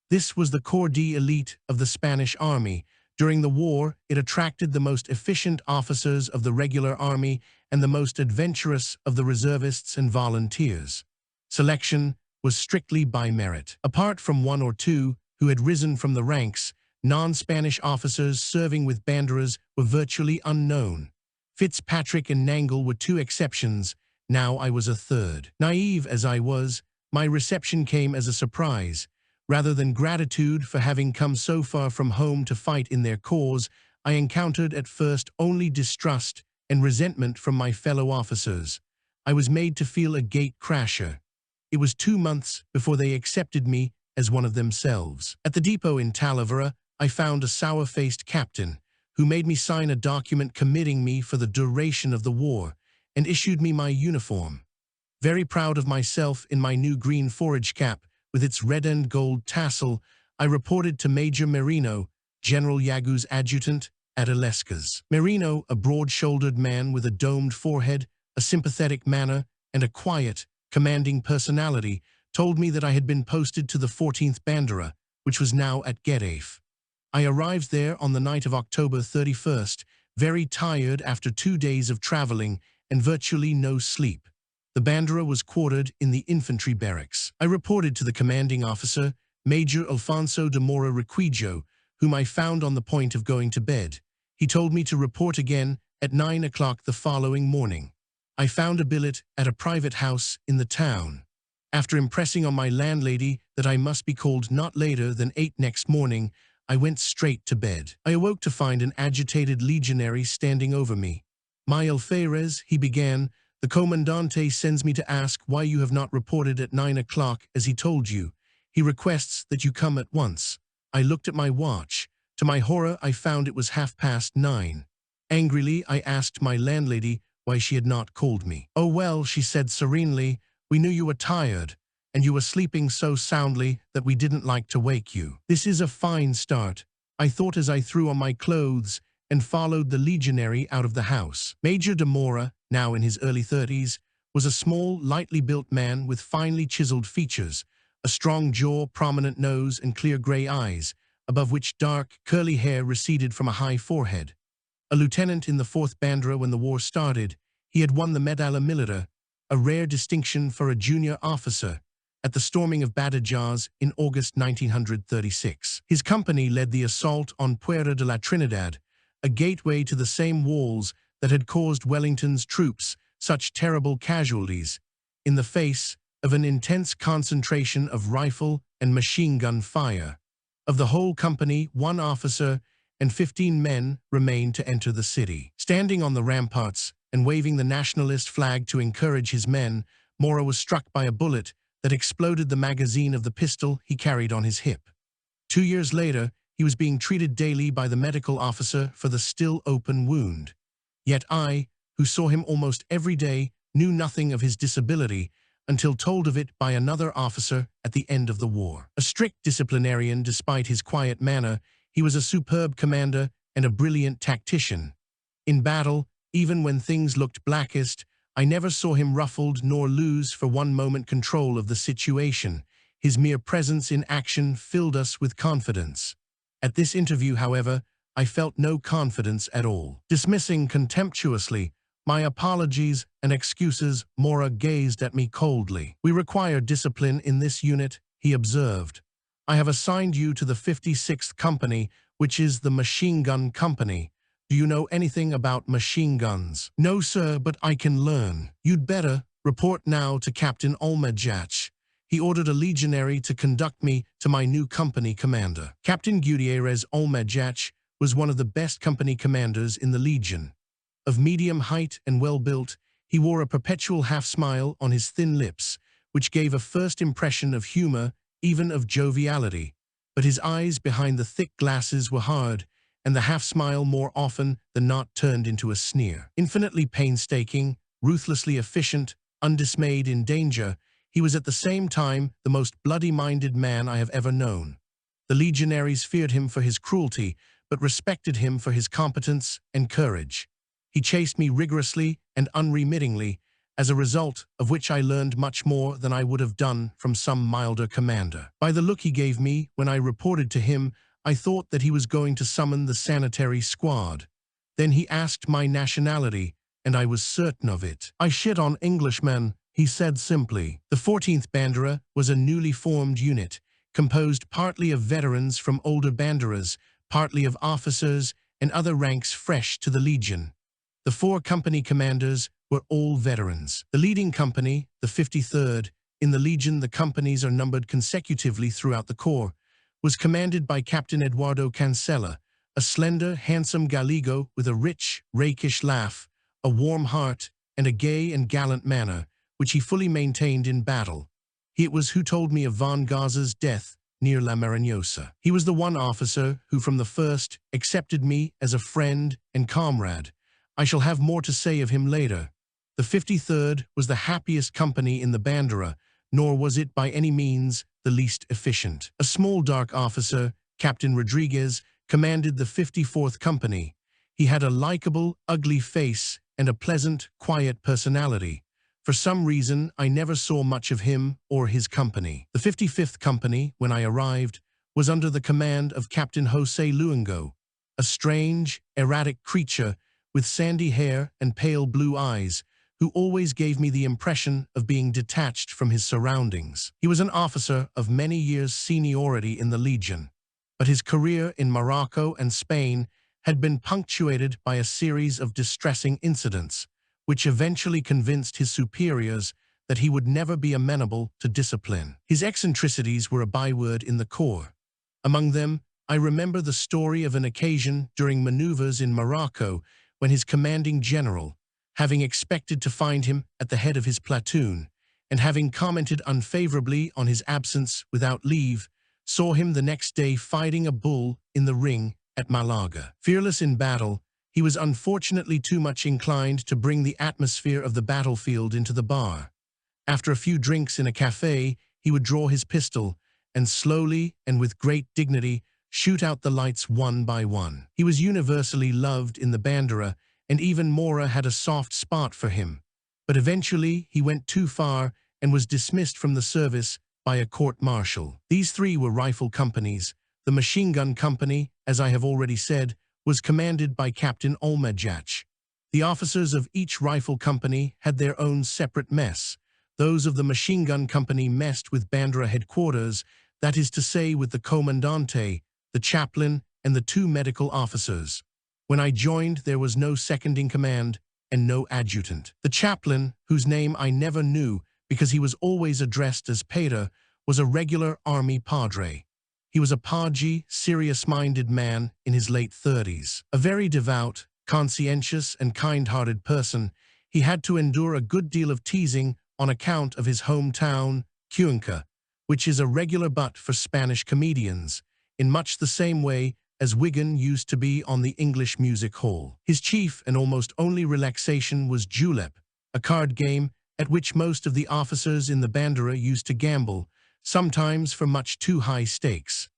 This was the corps d'élite of the Spanish army. During the war, it attracted the most efficient officers of the regular army and the most adventurous of the reservists and volunteers. Selection was strictly by merit. Apart from 1 or 2 who had risen from the ranks, non-Spanish officers serving with banderas were virtually unknown. Fitzpatrick and Nangle were 2 exceptions. Now I was a third. Naive as I was, my reception came as a surprise. Rather than gratitude for having come so far from home to fight in their cause, I encountered at first only distrust and resentment from my fellow officers. I was made to feel a gate-crasher. It was 2 months before they accepted me as one of themselves. At the depot in Talavera, I found a sour-faced captain who made me sign a document committing me for the duration of the war and issued me my uniform. Very proud of myself in my new green forage cap with its red and gold tassel, I reported to Major Merino, General Yagu's adjutant, at Illescas. Merino, a broad-shouldered man with a domed forehead, a sympathetic manner, and a quiet, commanding personality, told me that I had been posted to the 14th Bandera, which was now at Getafe. I arrived there on the night of October 31st, very tired after 2 days of traveling and virtually no sleep. The Bandera was quartered in the infantry barracks. I reported to the commanding officer, Major Alfonso de Mora Requijo, whom I found on the point of going to bed. He told me to report again at 9 o'clock the following morning. I found a billet at a private house in the town. After impressing on my landlady that I must be called not later than 8 next morning, I went straight to bed. I awoke to find an agitated legionary standing over me. "My alferez," he began, "the comandante sends me to ask why you have not reported at 9 o'clock as he told you. He requests that you come at once." I looked at my watch. To my horror, I found it was 9:30. Angrily, I asked my landlady why she had not called me. "Oh well," she said serenely, "we knew you were tired, and you were sleeping so soundly that we didn't like to wake you." "This is a fine start," I thought as I threw on my clothes and followed the legionary out of the house. Major de Mora, now in his early 30s, was a small, lightly built man with finely chiseled features, a strong jaw, prominent nose, and clear gray eyes, above which dark, curly hair receded from a high forehead. A lieutenant in the 4th Bandera when the war started, he had won the Medalla Militare, a rare distinction for a junior officer, at the storming of Badajoz in August 1936. His company led the assault on Puerta de la Trinidad, a gateway to the same walls that had caused Wellington's troops such terrible casualties, in the face of an intense concentration of rifle and machine gun fire. Of the whole company, 1 officer and 15 men remained to enter the city. Standing on the ramparts and waving the Nationalist flag to encourage his men, Mora was struck by a bullet that exploded the magazine of the pistol he carried on his hip. 2 years later, he was being treated daily by the medical officer for the still open wound. Yet I, who saw him almost every day, knew nothing of his disability until told of it by another officer at the end of the war. A strict disciplinarian despite his quiet manner, he was a superb commander and a brilliant tactician. In battle, even when things looked blackest, I never saw him ruffled nor lose for one moment control of the situation. His mere presence in action filled us with confidence. At this interview, however, I felt no confidence at all. Dismissing contemptuously my apologies and excuses, Mora gazed at me coldly. "We require discipline in this unit," he observed. "I have assigned you to the 56th Company, which is the machine gun company. Do you know anything about machine guns?" "No, sir, but I can learn." "You'd better report now to Captain Olmejach." He ordered a legionary to conduct me to my new company commander. Captain Gutierrez Olmejach was one of the best company commanders in the Legion. Of medium height and well-built, he wore a perpetual half-smile on his thin lips, which gave a first impression of humor, even of joviality. But his eyes behind the thick glasses were hard, and the half-smile more often than not turned into a sneer. Infinitely painstaking, ruthlessly efficient, undismayed in danger, he was at the same time the most bloody-minded man I have ever known. The legionaries feared him for his cruelty, but respected him for his competence and courage. He chased me rigorously and unremittingly, as a result of which I learned much more than I would have done from some milder commander. By the look he gave me when I reported to him, I thought that he was going to summon the sanitary squad. Then he asked my nationality, and I was certain of it. "I shit on Englishmen," he said simply. The 14th Bandera was a newly formed unit, composed partly of veterans from older banderas, partly of officers and other ranks fresh to the Legion. The 4 company commanders were all veterans. The leading company, the 53rd, in the Legion the companies are numbered consecutively throughout the corps, was commanded by Captain Eduardo Cancela, a slender, handsome Gallego with a rich, rakish laugh, a warm heart, and a gay and gallant manner, which he fully maintained in battle. It was who told me of von Gause's death near La Marignosa. He was the one officer who from the first accepted me as a friend and comrade. I shall have more to say of him later. The 53rd was the happiest company in the Bandera, nor was it by any means the least efficient. A small dark officer, Captain Rodriguez, commanded the 54th Company. He had a likable, ugly face and a pleasant, quiet personality. For some reason, I never saw much of him or his company. The 55th Company, when I arrived, was under the command of Captain José Luengo, a strange, erratic creature with sandy hair and pale blue eyes, who always gave me the impression of being detached from his surroundings. He was an officer of many years' seniority in the Legion. but his career in Morocco and Spain had been punctuated by a series of distressing incidents, which eventually convinced his superiors that he would never be amenable to discipline. His eccentricities were a byword in the corps. Among them, I remember the story of an occasion during maneuvers in Morocco when his commanding general, having expected to find him at the head of his platoon, and having commented unfavorably on his absence without leave, saw him the next day fighting a bull in the ring at Malaga. Fearless in battle, he was unfortunately too much inclined to bring the atmosphere of the battlefield into the bar. After a few drinks in a café, he would draw his pistol and slowly and with great dignity shoot out the lights one by one. He was universally loved in the Bandera, and even Mora had a soft spot for him. But eventually he went too far and was dismissed from the service by a court-martial. These three were rifle companies. The machine gun company, as I have already said, was commanded by Captain Olmajach. The officers of each rifle company had their own separate mess. Those of the machine gun company messed with Bandera headquarters, that is to say with the commandante, the chaplain, and the two medical officers. When I joined, there was no second in command and no adjutant. The chaplain, whose name I never knew because he was always addressed as Peter, was a regular army padre. He was a podgy, serious-minded man in his late 30s. A very devout, conscientious, and kind-hearted person, he had to endure a good deal of teasing on account of his hometown, Cuenca, which is a regular butt for Spanish comedians, in much the same way as Wigan used to be on the English music hall. His chief and almost only relaxation was julep, a card game at which most of the officers in the Bandera used to gamble, sometimes for much too high stakes.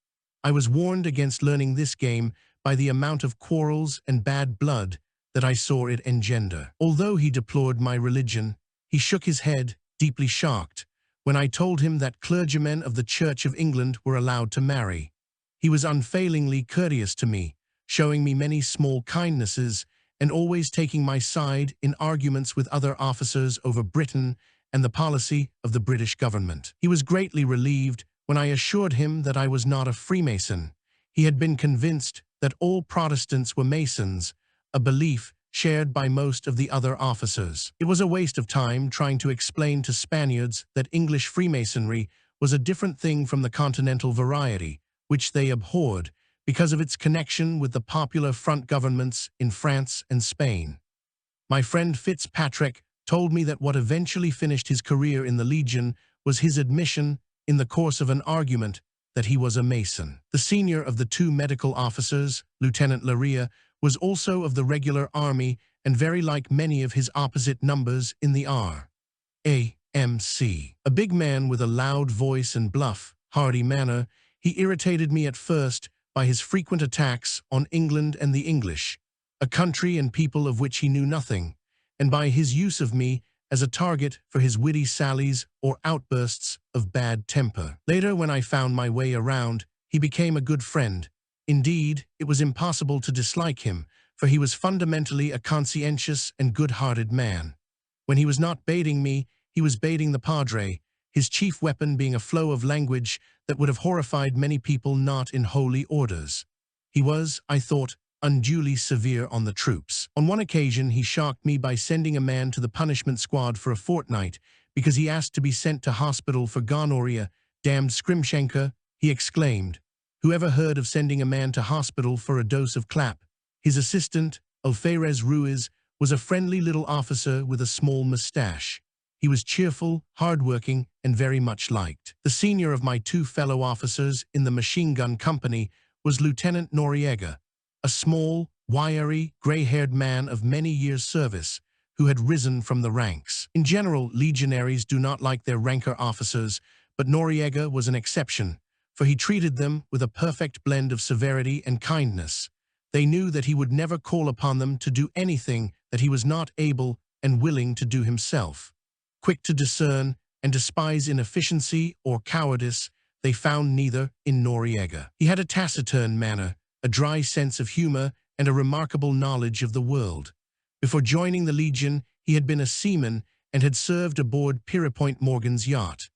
I was warned against learning this game by the amount of quarrels and bad blood that I saw it engender. Although he deplored my religion, he shook his head, deeply shocked, when I told him that clergymen of the Church of England were allowed to marry. He was unfailingly courteous to me, showing me many small kindnesses and always taking my side in arguments with other officers over Britain and the policy of the British government. He was greatly relieved when I assured him that I was not a Freemason. He had been convinced that all Protestants were Masons, a belief shared by most of the other officers. It was a waste of time trying to explain to Spaniards that English Freemasonry was a different thing from the continental variety, which they abhorred because of its connection with the popular front governments in France and Spain. My friend Fitzpatrick told me that what eventually finished his career in the Legion was his admission, in the course of an argument, that he was a Mason. The senior of the two medical officers, Lieutenant Laria, was also of the regular army and very like many of his opposite numbers in the R.A.M.C. A big man with a loud voice and bluff, hearty manner, he irritated me at first by his frequent attacks on England and the English, a country and people of which he knew nothing, and by his use of me as a target for his witty sallies or outbursts of bad temper. Later, when I found my way around, he became a good friend. Indeed, it was impossible to dislike him, for he was fundamentally a conscientious and good-hearted man. When he was not baiting me, he was baiting the padre, his chief weapon being a flow of language that would have horrified many people not in holy orders. He was, I thought, unduly severe on the troops. On one occasion, he shocked me by sending a man to the punishment squad for a fortnight because he asked to be sent to hospital for gonorrhea. "Damned Skrimshenka," he exclaimed. Whoever heard of sending a man to hospital for a dose of clap? His assistant, Alferez Ruiz, was a friendly little officer with a small mustache. He was cheerful, hard-working, and very much liked. The senior of my two fellow officers in the machine gun company was Lieutenant Noriega, a small, wiry, gray-haired man of many years' service, who had risen from the ranks. In general, legionaries do not like their ranker officers, but Noriega was an exception, for he treated them with a perfect blend of severity and kindness. They knew that he would never call upon them to do anything that he was not able and willing to do himself. Quick to discern and despise inefficiency or cowardice, they found neither in Noriega. He had a taciturn manner, a dry sense of humor, and a remarkable knowledge of the world. Before joining the Legion, he had been a seaman and had served aboard Pierrepoint Morgan's yacht.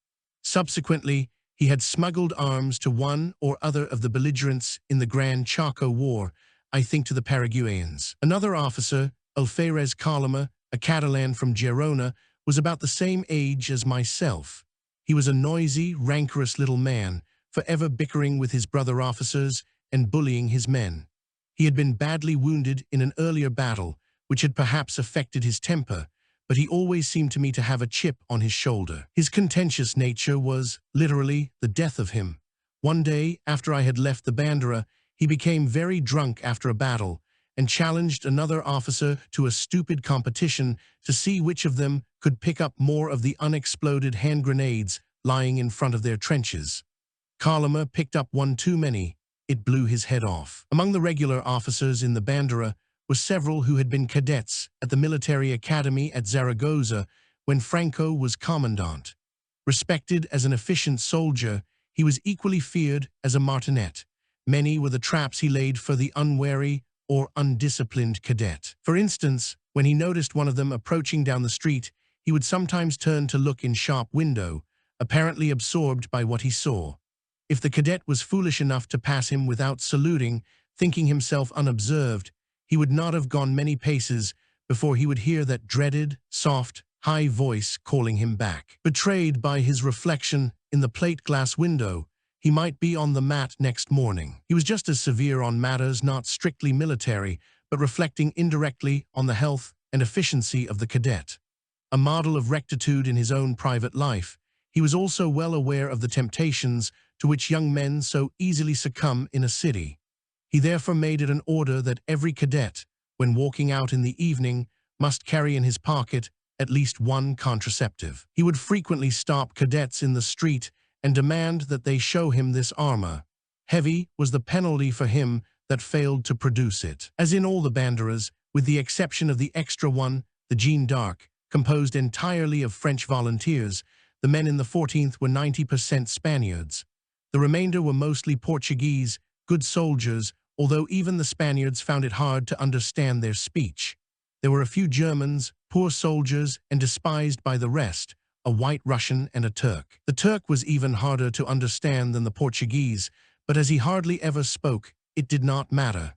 Subsequently, He had smuggled arms to one or other of the belligerents in the Grand Chaco War, I think to the Paraguayans. Another officer, Alferez Calama, a Catalan from Girona, was about the same age as myself. He was a noisy, rancorous little man, forever bickering with his brother officers and bullying his men. He had been badly wounded in an earlier battle, which had perhaps affected his temper, but he always seemed to me to have a chip on his shoulder. His contentious nature was, literally, the death of him. One day, after I had left the Bandera, he became very drunk after a battle and challenged another officer to a stupid competition to see which of them could pick up more of the unexploded hand grenades lying in front of their trenches. Calama picked up one too many. It blew his head off. Among the regular officers in the Bandera were several who had been cadets at the military academy at Zaragoza when Franco was commandant. Respected as an efficient soldier, he was equally feared as a martinet. Many were the traps he laid for the unwary or undisciplined cadet. For instance, when he noticed one of them approaching down the street, he would sometimes turn to look in shop window, apparently absorbed by what he saw. If the cadet was foolish enough to pass him without saluting, thinking himself unobserved, he would not have gone many paces before he would hear that dreaded, soft, high voice calling him back. Betrayed by his reflection in the plate glass window, he might be on the mat next morning. He was just as severe on matters not strictly military, but reflecting indirectly on the health and efficiency of the cadet. A model of rectitude in his own private life, he was also well aware of the temptations to which young men so easily succumb in a city. He therefore made it an order that every cadet, when walking out in the evening, must carry in his pocket at least one contraceptive. He would frequently stop cadets in the street and demand that they show him this armor. Heavy was the penalty for him that failed to produce it. As in all the banderas, with the exception of the extra one, the Jeanne d'Arc, composed entirely of French volunteers, the men in the 14th were 90% Spaniards. The remainder were mostly Portuguese, good soldiers, although even the Spaniards found it hard to understand their speech. There were a few Germans, poor soldiers, and despised by the rest, a White Russian and a Turk. The Turk was even harder to understand than the Portuguese, but as he hardly ever spoke, it did not matter.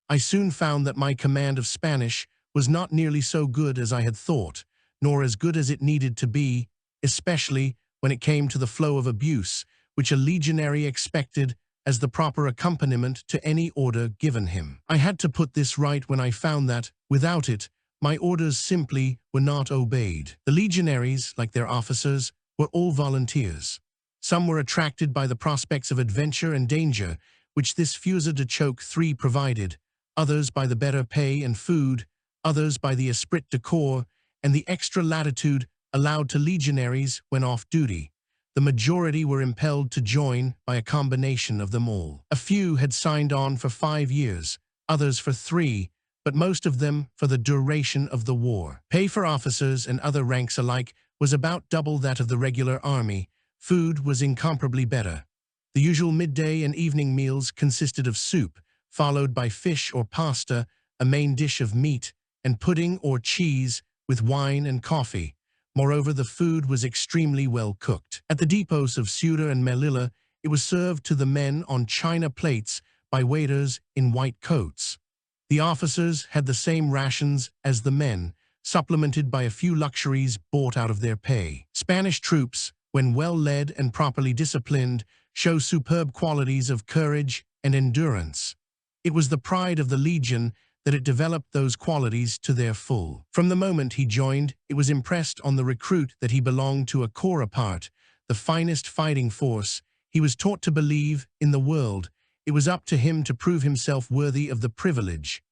I soon found that my command of Spanish was not nearly so good as I had thought, nor as good as it needed to be, especially when it came to the flow of abuse, which a legionary expected as the proper accompaniment to any order given him. I had to put this right when I found that, without it, my orders simply were not obeyed. The legionaries, like their officers, were all volunteers. Some were attracted by the prospects of adventure and danger, which this fusée de choc 3 provided, others by the better pay and food, others by the esprit de corps and the extra latitude allowed to legionaries when off duty. The majority were impelled to join by a combination of them all. A few had signed on for 5 years, others for 3, but most of them for the duration of the war. Pay for officers and other ranks alike was about double that of the regular army. Food was incomparably better. The usual midday and evening meals consisted of soup, followed by fish or pasta, a main dish of meat, and pudding or cheese with wine and coffee. Moreover, the food was extremely well cooked. At the depots of Ceuta and Melilla, it was served to the men on china plates by waiters in white coats. The officers had the same rations as the men, supplemented by a few luxuries bought out of their pay. Spanish troops, when well led and properly disciplined, show superb qualities of courage and endurance. It was the pride of the Legion that it developed those qualities to their full. From the moment he joined, it was impressed on the recruit that he belonged to a corps apart, the finest fighting force. He was taught to believe in the world. It was up to him to prove himself worthy of the privilege.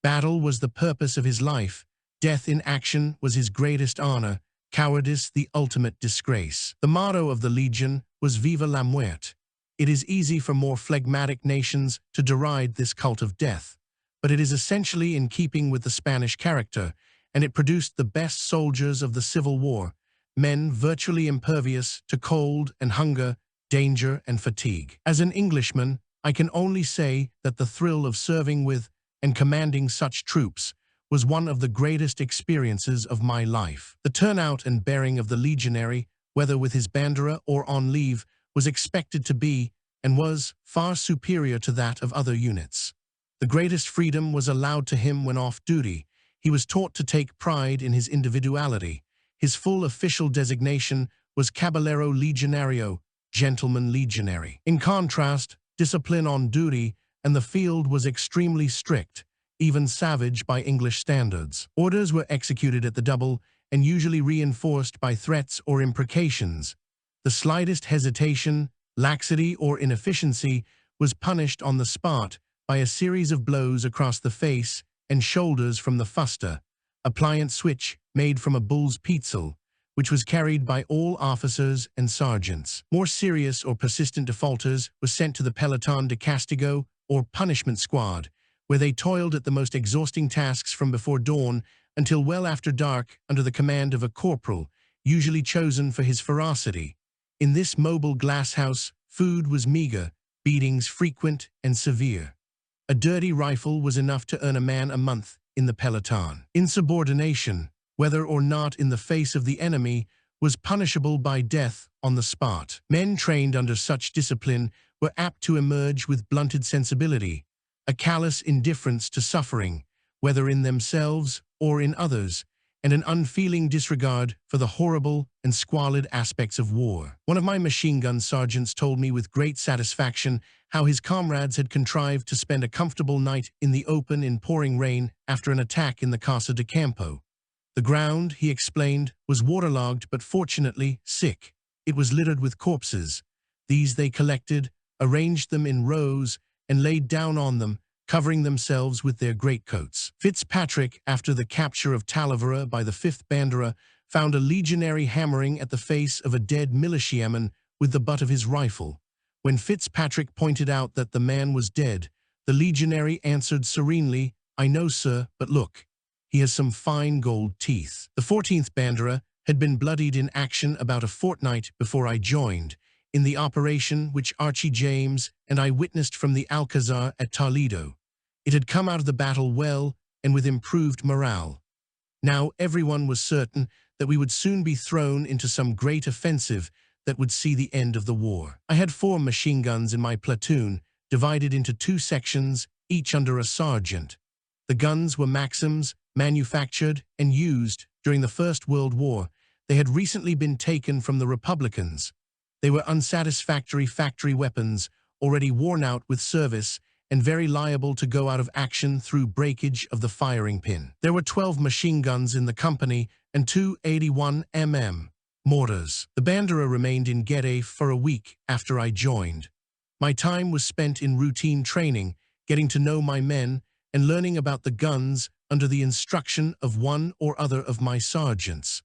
Battle was the purpose of his life. Death in action was his greatest honor. Cowardice the ultimate disgrace. The motto of the Legion was Viva la Muerte. It is easy for more phlegmatic nations to deride this cult of death, but it is essentially in keeping with the Spanish character, and it produced the best soldiers of the Civil War, men virtually impervious to cold and hunger, danger and fatigue. As an Englishman, I can only say that the thrill of serving with and commanding such troops was one of the greatest experiences of my life. The turnout and bearing of the legionary, whether with his bandera or on leave, was expected to be, and was, far superior to that of other units. The greatest freedom was allowed to him when off duty. He was taught to take pride in his individuality. His full official designation was Caballero Legionario, Gentleman Legionary. In contrast, discipline on duty and the field was extremely strict, even savage by English standards. Orders were executed at the double and usually reinforced by threats or imprecations. The slightest hesitation, laxity, or inefficiency was punished on the spot by a series of blows across the face and shoulders from the fusta, a pliant switch made from a bull's petzl, which was carried by all officers and sergeants. More serious or persistent defaulters were sent to the Peloton de Castigo, or punishment squad, where they toiled at the most exhausting tasks from before dawn until well after dark under the command of a corporal, usually chosen for his ferocity. In this mobile glasshouse, food was meager, beatings frequent and severe. A dirty rifle was enough to earn a man a month in the Peloton. Insubordination, whether or not in the face of the enemy, was punishable by death on the spot. Men trained under such discipline were apt to emerge with blunted sensibility, a callous indifference to suffering, whether in themselves or in others, and an unfeeling disregard for the horrible and squalid aspects of war. One of my machine gun sergeants told me with great satisfaction how his comrades had contrived to spend a comfortable night in the open in pouring rain after an attack in the Casa de Campo. The ground, he explained, was waterlogged but fortunately sick. It was littered with corpses. These they collected, arranged them in rows, and laid down on them, covering themselves with their greatcoats. Fitzpatrick, after the capture of Talavera by the 5th Bandera, found a legionary hammering at the face of a dead militiaman with the butt of his rifle. When Fitzpatrick pointed out that the man was dead, the legionary answered serenely, "I know, sir, but look. He has some fine gold teeth." The 14th Bandera had been bloodied in action about a fortnight before I joined, in the operation which Archie James and I witnessed from the Alcazar at Toledo. It had come out of the battle well and with improved morale. Now everyone was certain that we would soon be thrown into some great offensive that would see the end of the war. I had 4 machine guns in my platoon, divided into 2 sections, each under a sergeant. The guns were Maxims, manufactured and used during the First World War. They had recently been taken from the Republicans. They were unsatisfactory factory weapons, already worn out with service, and very liable to go out of action through breakage of the firing pin. There were 12 machine guns in the company and 2 81 mm mortars. The Bandera remained in Gede for a week after I joined. My time was spent in routine training, getting to know my men, and learning about the guns under the instruction of one or other of my sergeants.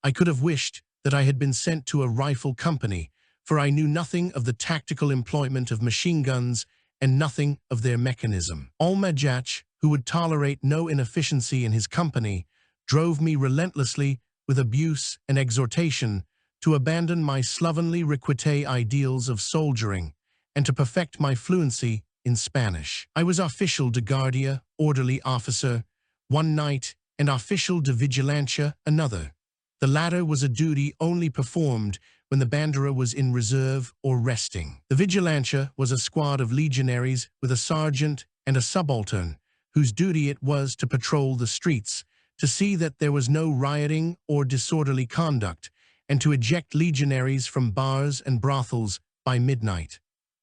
I could have wished that I had been sent to a rifle company, for I knew nothing of the tactical employment of machine guns and nothing of their mechanism. Almajach, who would tolerate no inefficiency in his company, drove me relentlessly with abuse and exhortation to abandon my slovenly requite ideals of soldiering and to perfect my fluency in Spanish. I was official de guardia, orderly officer, one night, and official de vigilancia another. The latter was a duty only performed when the Bandera was in reserve or resting. The vigilancia was a squad of legionaries with a sergeant and a subaltern, whose duty it was to patrol the streets, to see that there was no rioting or disorderly conduct, and to eject legionaries from bars and brothels by midnight.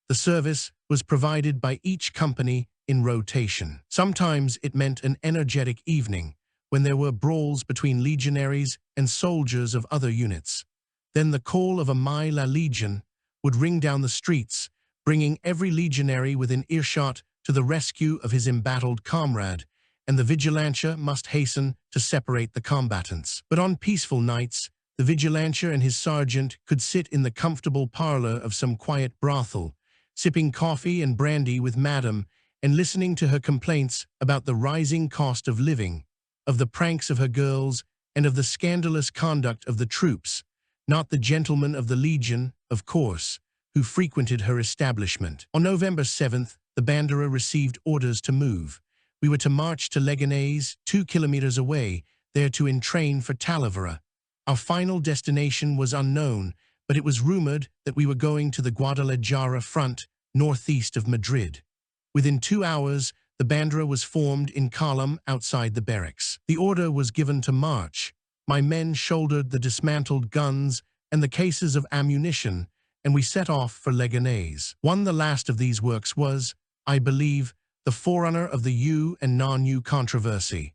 The service was provided by each company in rotation. Sometimes it meant an energetic evening, when there were brawls between legionaries and soldiers of other units. Then the call of a My La Legion would ring down the streets, bringing every legionary within earshot to the rescue of his embattled comrade, and the vigilancia must hasten to separate the combatants. But on peaceful nights, the vigilancia and his sergeant could sit in the comfortable parlor of some quiet brothel, sipping coffee and brandy with Madame, and listening to her complaints about the rising cost of living, of the pranks of her girls, and of the scandalous conduct of the troops, not the gentlemen of the Legion, of course, who frequented her establishment. On November 7th, the Bandera received orders to move. We were to march to Leganés, 2 kilometers away, there to entrain for Talavera. Our final destination was unknown, but it was rumored that we were going to the Guadalajara front, northeast of Madrid. Within 2 hours, the bandera was formed in column outside the barracks. The order was given to march. My men shouldered the dismantled guns and the cases of ammunition, and we set off for Leganés. The last of these works was, I believe, the forerunner of the U and non-U controversy.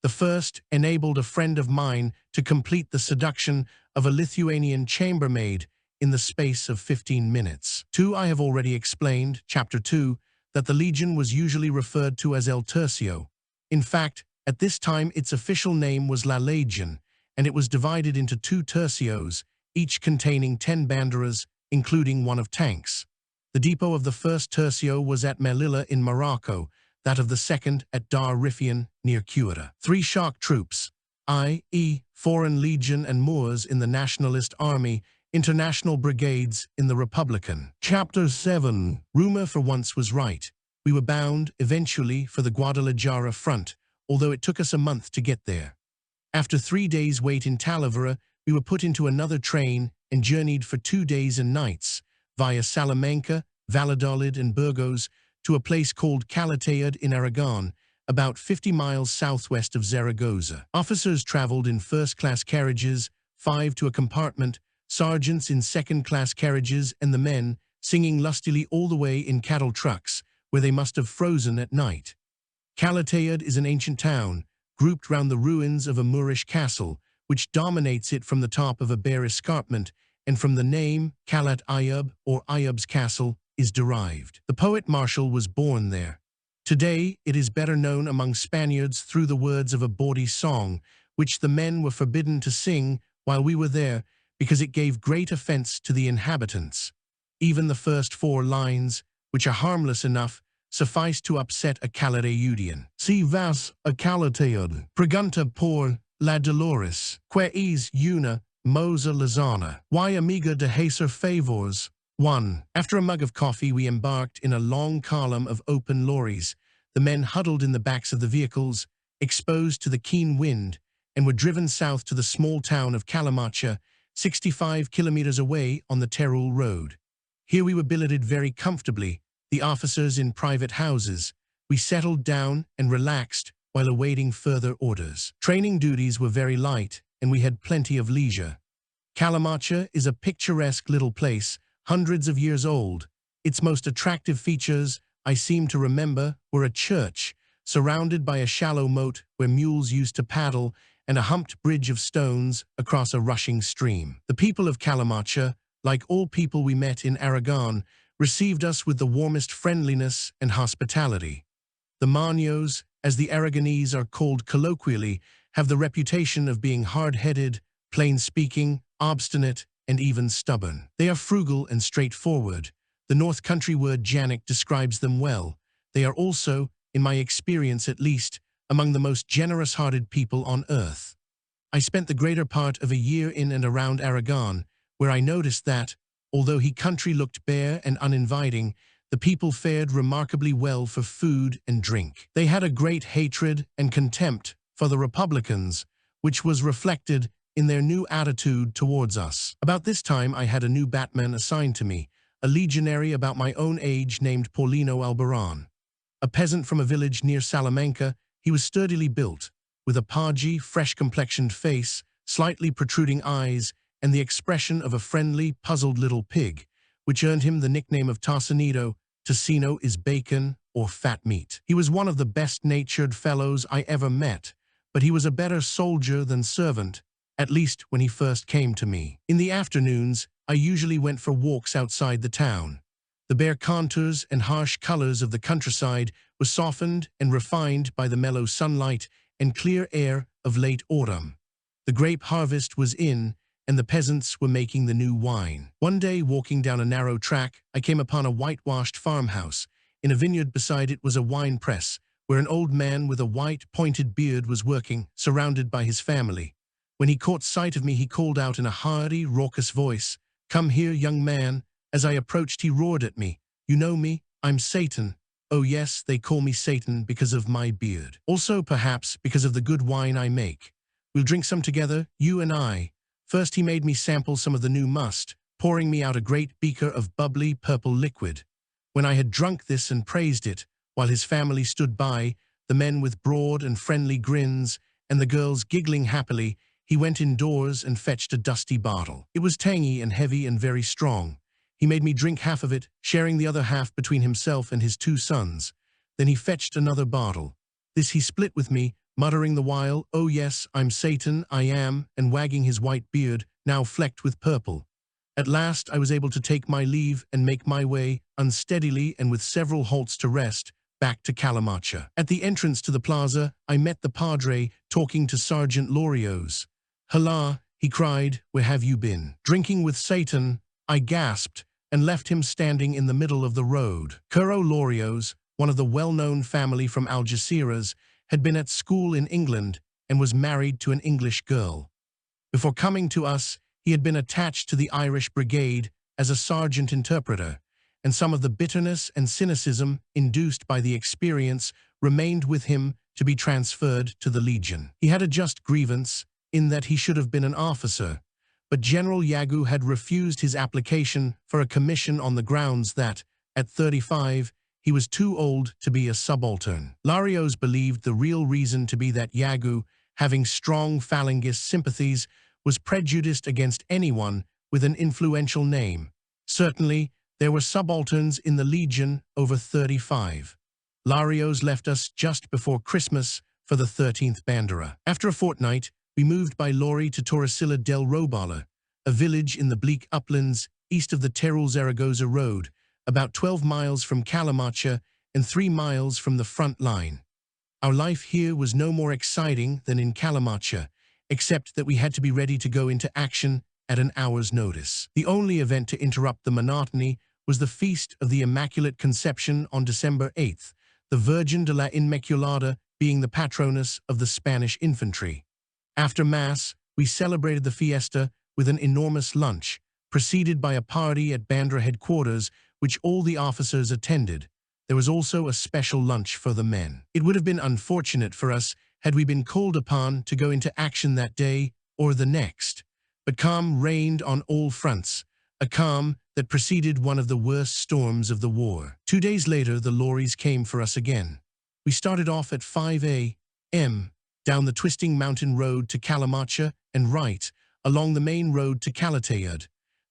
The first enabled a friend of mine to complete the seduction of a Lithuanian chambermaid in the space of 15 minutes. 2. I have already explained, Chapter 2, that the Legion was usually referred to as El Tercio. In fact, at this time its official name was La Legion, and it was divided into 2 tercios, each containing 10 banderas, including one of tanks. The depot of the first tercio was at Melilla in Morocco, that of the second at Dar Riffian near Ceuta. 3 shock troops, i.e. Foreign Legion and Moors in the Nationalist Army, international brigades in the Republican. Chapter 7. Rumor for once was right. We were bound, eventually, for the Guadalajara front, although it took us a month to get there. After 3 days' wait in Talavera, we were put into another train and journeyed for 2 days and nights, via Salamanca, Valladolid, and Burgos, to a place called Calatayud in Aragon, about 50 miles southwest of Zaragoza. Officers traveled in first-class carriages, 5 to a compartment, sergeants in second-class carriages, and the men, singing lustily all the way in cattle trucks, where they must have frozen at night. Calatayud is an ancient town, grouped round the ruins of a Moorish castle, which dominates it from the top of a bare escarpment, and from the name Calat Ayub, or Ayub's castle, is derived. The poet Martial was born there. Today, it is better known among Spaniards through the words of a bawdy song, which the men were forbidden to sing while we were there, because it gave great offense to the inhabitants. Even the first 4 lines, which are harmless enough, suffice to upset a Calatayudian. Si vas a Calatayud, pregunta por la Dolores, que es una moza lozana. Y amiga de hacer favors. 1. After a mug of coffee, we embarked in a long column of open lorries. The men huddled in the backs of the vehicles, exposed to the keen wind, and were driven south to the small town of Calamacha, 65 kilometers away on the Teruel road. Here we were billeted very comfortably, the officers in private houses. We settled down and relaxed while awaiting further orders. Training duties were very light, and we had plenty of leisure. Calamacha is a picturesque little place, hundreds of years old. Its most attractive features, I seem to remember, were a church, surrounded by a shallow moat where mules used to paddle, and a humped bridge of stones across a rushing stream. The people of Calamacha, like all people we met in Aragon, received us with the warmest friendliness and hospitality. The Maños, as the Aragonese are called colloquially, have the reputation of being hard-headed, plain-speaking, obstinate, and even stubborn. They are frugal and straightforward. The North Country word Janik describes them well. They are also, in my experience at least, among the most generous-hearted people on earth. I spent the greater part of a year in and around Aragon, where I noticed that, although the country looked bare and uninviting, the people fared remarkably well for food and drink. They had a great hatred and contempt for the Republicans, which was reflected in their new attitude towards us. About this time I had a new batman assigned to me, a legionary about my own age named Paulino Albaran. A peasant from a village near Salamanca, he was sturdily built, with a podgy, fresh-complexioned face, slightly protruding eyes, and the expression of a friendly, puzzled little pig, which earned him the nickname of Tocinito. Tocino is bacon or fat meat. He was one of the best-natured fellows I ever met, but he was a better soldier than servant, at least when he first came to me. In the afternoons, I usually went for walks outside the town. The bare contours and harsh colors of the countryside were softened and refined by the mellow sunlight and clear air of late autumn. The grape harvest was in, and the peasants were making the new wine. One day, walking down a narrow track, I came upon a whitewashed farmhouse. In a vineyard beside it was a wine press, where an old man with a white, pointed beard was working, surrounded by his family. When he caught sight of me, he called out in a hearty, raucous voice, "Come here, young man." As I approached, he roared at me, "You know me? I'm Satan." Oh yes, they call me Satan because of my beard. Also, perhaps, because of the good wine I make. We'll drink some together, you and I. First, he made me sample some of the new must, pouring me out a great beaker of bubbly purple liquid. When I had drunk this and praised it, while his family stood by, the men with broad and friendly grins, and the girls giggling happily, he went indoors and fetched a dusty bottle. It was tangy and heavy and very strong. He made me drink half of it, sharing the other half between himself and his 2 sons. Then he fetched another bottle. This he split with me, muttering the while, "Oh yes, I'm Satan, I am," and wagging his white beard, now flecked with purple. At last I was able to take my leave and make my way, unsteadily and with several halts to rest, back to Calamacha. At the entrance to the plaza, I met the padre talking to Sergeant Lorio's. "Hala," he cried, "where have you been?" "Drinking with Satan," I gasped, and left him standing in the middle of the road. Curro Lorio's, one of the well-known family from Algeciras, had been at school in England and was married to an English girl. Before coming to us, he had been attached to the Irish Brigade as a sergeant interpreter, and some of the bitterness and cynicism induced by the experience remained with him to be transferred to the Legion. He had a just grievance in that he should have been an officer, but General Yagu had refused his application for a commission on the grounds that, at 35, he was too old to be a subaltern. Larios believed the real reason to be that Yagu, having strong Falangist sympathies, was prejudiced against anyone with an influential name. Certainly, there were subalterns in the Legion over 35. Larios left us just before Christmas for the 13th Bandera. After a fortnight, we moved by lorry to Torresilla del Robala, a village in the bleak uplands east of the Teruel-Zaragoza road, about 12 miles from Calamacha and 3 miles from the front line. Our life here was no more exciting than in Calamacha, except that we had to be ready to go into action at an hour's notice. The only event to interrupt the monotony was the Feast of the Immaculate Conception on December 8th, the Virgin de la Inmaculada being the patroness of the Spanish infantry. After Mass, we celebrated the fiesta with an enormous lunch, preceded by a party at Bandra headquarters, which all the officers attended. There was also a special lunch for the men. It would have been unfortunate for us had we been called upon to go into action that day or the next. But calm reigned on all fronts, a calm that preceded one of the worst storms of the war. 2 days later, the lorries came for us again. We started off at 5 a.m., down the twisting mountain road to Calamacha and right, along the main road to Calatayud.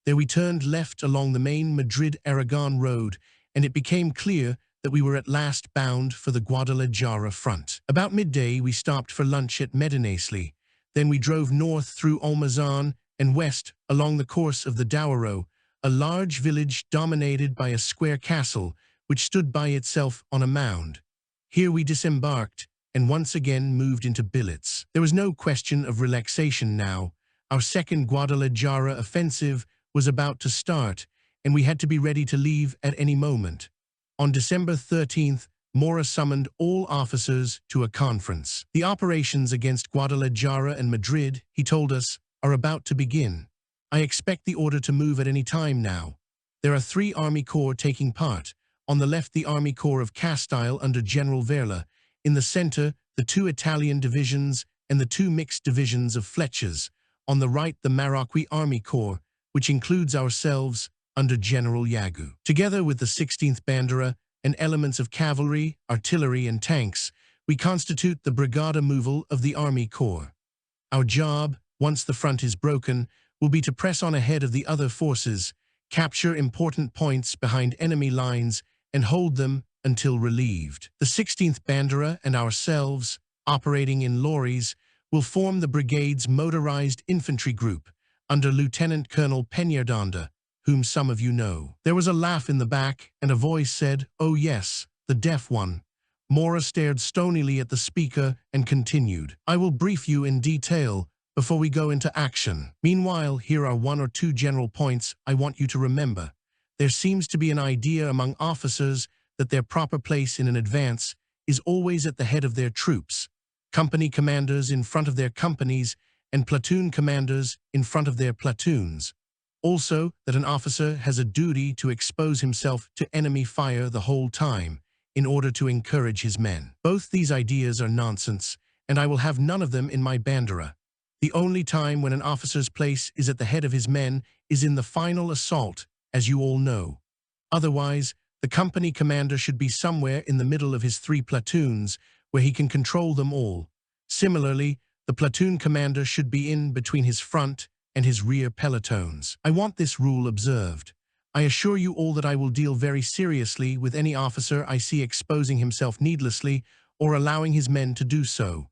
There we turned left along the main Madrid-Aragon road, and it became clear that we were at last bound for the Guadalajara front. About midday, we stopped for lunch at Medinaceli. Then we drove north through Almazan and west along the course of the Douro, a large village dominated by a square castle which stood by itself on a mound. Here we disembarked and once again moved into billets. There was no question of relaxation now. Our second Guadalajara offensive was about to start, and we had to be ready to leave at any moment. On December 13th, Mora summoned all officers to a conference. The operations against Guadalajara and Madrid, he told us, are about to begin. I expect the order to move at any time now. There are 3 army corps taking part. On the left, the Army Corps of Castile under General Verla. In the center, the 2 Italian divisions and the 2 mixed divisions of Fletchers. On the right, the Marocquí Army Corps, which includes ourselves, under General Yagu. Together with the 16th Bandera and elements of cavalry, artillery, and tanks, we constitute the Brigada Móvil of the Army Corps. Our job, once the front is broken, will be to press on ahead of the other forces, capture important points behind enemy lines, and hold them until relieved. The 16th Bandera and ourselves, operating in lorries, will form the brigade's motorized infantry group under Lieutenant Colonel Peñardonda, whom some of you know. There was a laugh in the back, and a voice said, "Oh yes, the deaf one." Mora stared stonily at the speaker and continued, "I will brief you in detail before we go into action. Meanwhile, here are 1 or 2 general points I want you to remember. There seems to be an idea among officers that their proper place in an advance is always at the head of their troops, company commanders in front of their companies, and platoon commanders in front of their platoons. Also, that an officer has a duty to expose himself to enemy fire the whole time in order to encourage his men. Both these ideas are nonsense, and I will have none of them in my Bandera. The only time when an officer's place is at the head of his men is in the final assault, as you all know. Otherwise, the company commander should be somewhere in the middle of his 3 platoons, where he can control them all. Similarly, the platoon commander should be in between his front and his rear pelotons. I want this rule observed. I assure you all that I will deal very seriously with any officer I see exposing himself needlessly or allowing his men to do so.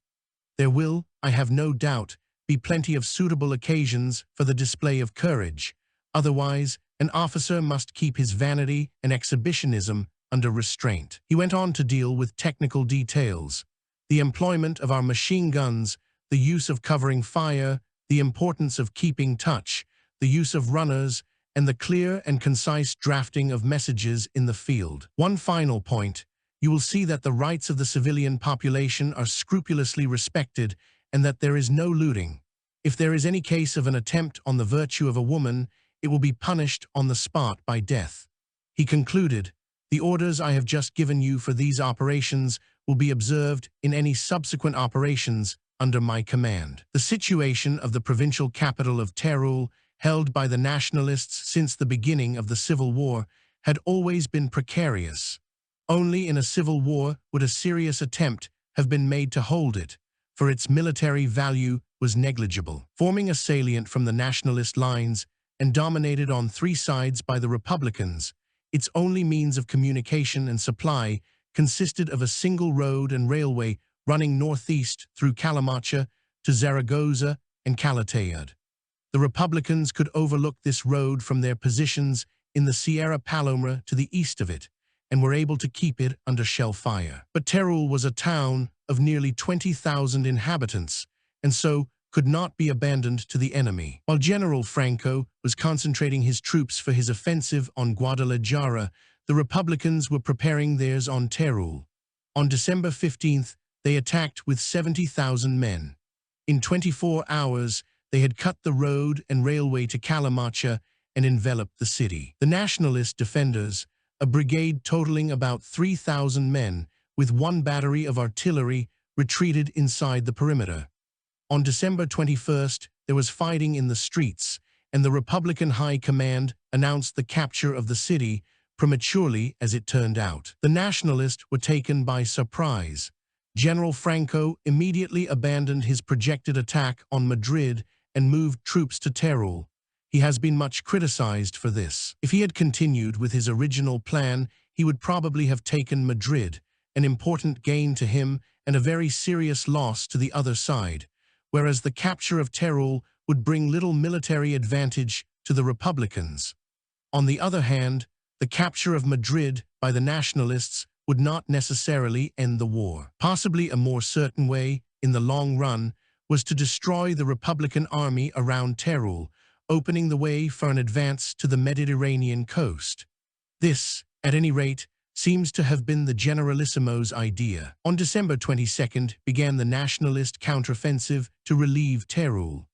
There will, I have no doubt, be plenty of suitable occasions for the display of courage. Otherwise, an officer must keep his vanity and exhibitionism under restraint. He went on to deal with technical details: the employment of our machine guns, the use of covering fire, the importance of keeping touch, the use of runners, and the clear and concise drafting of messages in the field. One final point: you will see that the rights of the civilian population are scrupulously respected and that there is no looting. If there is any case of an attempt on the virtue of a woman, it will be punished on the spot by death. He concluded, "The orders I have just given you for these operations will be observed in any subsequent operations under my command." The situation of the provincial capital of Teruel, held by the Nationalists since the beginning of the Civil War, had always been precarious. Only in a civil war would a serious attempt have been made to hold it, for its military value was negligible. Forming a salient from the Nationalist lines and dominated on 3 sides by the Republicans, its only means of communication and supply consisted of a single road and railway running northeast through Calamancha to Zaragoza and Calatayud. The Republicans could overlook this road from their positions in the Sierra Palomera to the east of it, and were able to keep it under shell fire. But Teruel was a town of nearly 20,000 inhabitants, and so could not be abandoned to the enemy. While General Franco was concentrating his troops for his offensive on Guadalajara, the Republicans were preparing theirs on Teruel. On December 15th, they attacked with 70,000 men. In 24 hours, they had cut the road and railway to Calamancha and enveloped the city. The Nationalist defenders, a brigade totaling about 3,000 men, with 1 battery of artillery, retreated inside the perimeter. On December 21st, there was fighting in the streets, and the Republican High Command announced the capture of the city, prematurely as it turned out. The Nationalists were taken by surprise. General Franco immediately abandoned his projected attack on Madrid and moved troops to Teruel. He has been much criticized for this. If he had continued with his original plan, he would probably have taken Madrid, an important gain to him and a very serious loss to the other side, whereas the capture of Teruel would bring little military advantage to the Republicans. On the other hand, the capture of Madrid by the Nationalists would not necessarily end the war. Possibly a more certain way, in the long run, was to destroy the Republican army around Teruel, opening the way for an advance to the Mediterranean coast. This, at any rate, seems to have been the Generalissimo's idea. On December 22nd began the Nationalist counteroffensive to relieve Teruel.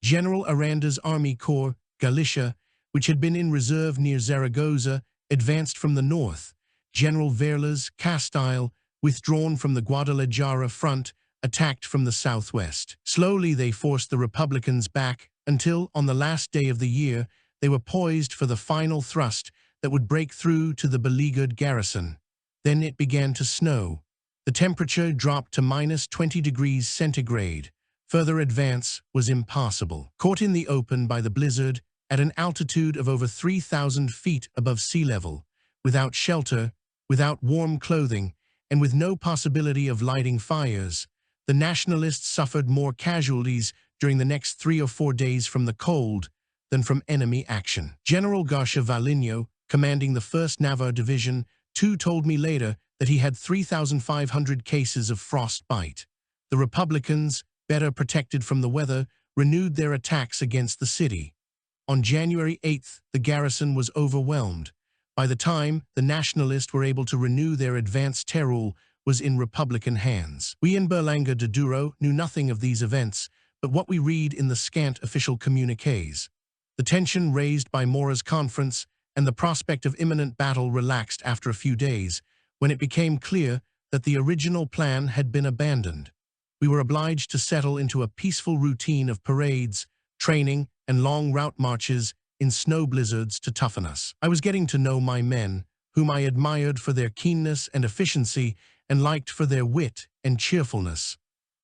General Aranda's Army Corps, Galicia, which had been in reserve near Zaragoza, advanced from the north. General Verla's Castile, withdrawn from the Guadalajara front, attacked from the southwest. Slowly they forced the Republicans back until, on the last day of the year, they were poised for the final thrust that would break through to the beleaguered garrison. Then it began to snow. The temperature dropped to -20 degrees centigrade. Further advance was impossible. Caught in the open by the blizzard, at an altitude of over 3,000 feet above sea level, without shelter, without warm clothing, and with no possibility of lighting fires, the Nationalists suffered more casualties during the next 3 or 4 days from the cold than from enemy action. General Garcia Valinho, commanding the 1st Navarre Division, told me later that he had 3,500 cases of frostbite. The Republicans, better protected from the weather, renewed their attacks against the city. On January 8th, the garrison was overwhelmed. By the time the Nationalists were able to renew their advance, Teruel was in Republican hands. We in Berlanga de Douro knew nothing of these events, but what we read in the scant official communiques. The tension raised by Mora's conference and the prospect of imminent battle relaxed after a few days, when it became clear that the original plan had been abandoned. we were obliged to settle into a peaceful routine of parades, training, and long route marches in snow blizzards to toughen us. I was getting to know my men, whom I admired for their keenness and efficiency and liked for their wit and cheerfulness.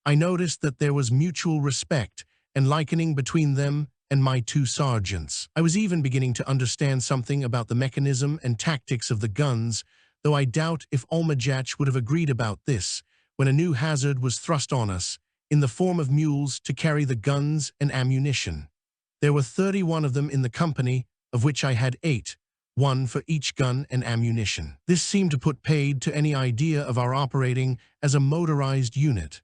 I noticed that there was mutual respect and likening between them and my two sergeants. I was even beginning to understand something about the mechanism and tactics of the guns, though I doubt if Almajach would have agreed about this, when a new hazard was thrust on us, in the form of mules to carry the guns and ammunition. There were 31 of them in the company, of which I had 8, one for each gun and ammunition. This seemed to put paid to any idea of our operating as a motorized unit.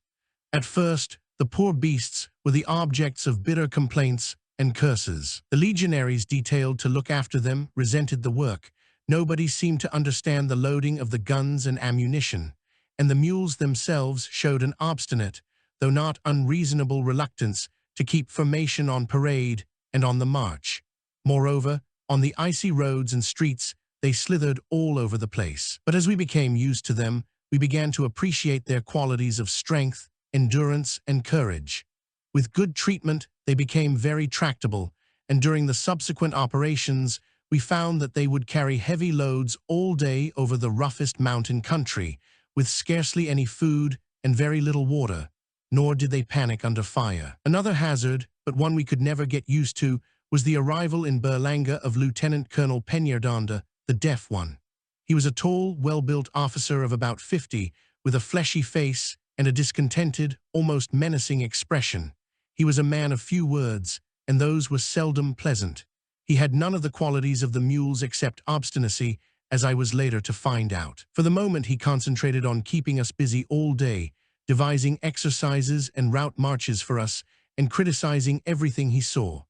At first, the poor beasts were the objects of bitter complaints and curses. The legionaries detailed to look after them resented the work. Nobody seemed to understand the loading of the guns and ammunition, and the mules themselves showed an obstinate, though not unreasonable reluctance to keep formation on parade and on the march. Moreover, on the icy roads and streets, they slithered all over the place. But as we became used to them, we began to appreciate their qualities of strength, endurance, and courage. With good treatment, they became very tractable, and during the subsequent operations, we found that they would carry heavy loads all day over the roughest mountain country, with scarcely any food and very little water, nor did they panic under fire. Another hazard, but one we could never get used to, was the arrival in Berlanga of Lieutenant Colonel Peñaranda, the deaf one. He was a tall, well-built officer of about 50, with a fleshy face and a discontented, almost menacing expression. He was a man of few words, and those were seldom pleasant. He had none of the qualities of the mules except obstinacy, as I was later to find out. For the moment he concentrated on keeping us busy all day, devising exercises and route marches for us, and criticizing everything he saw.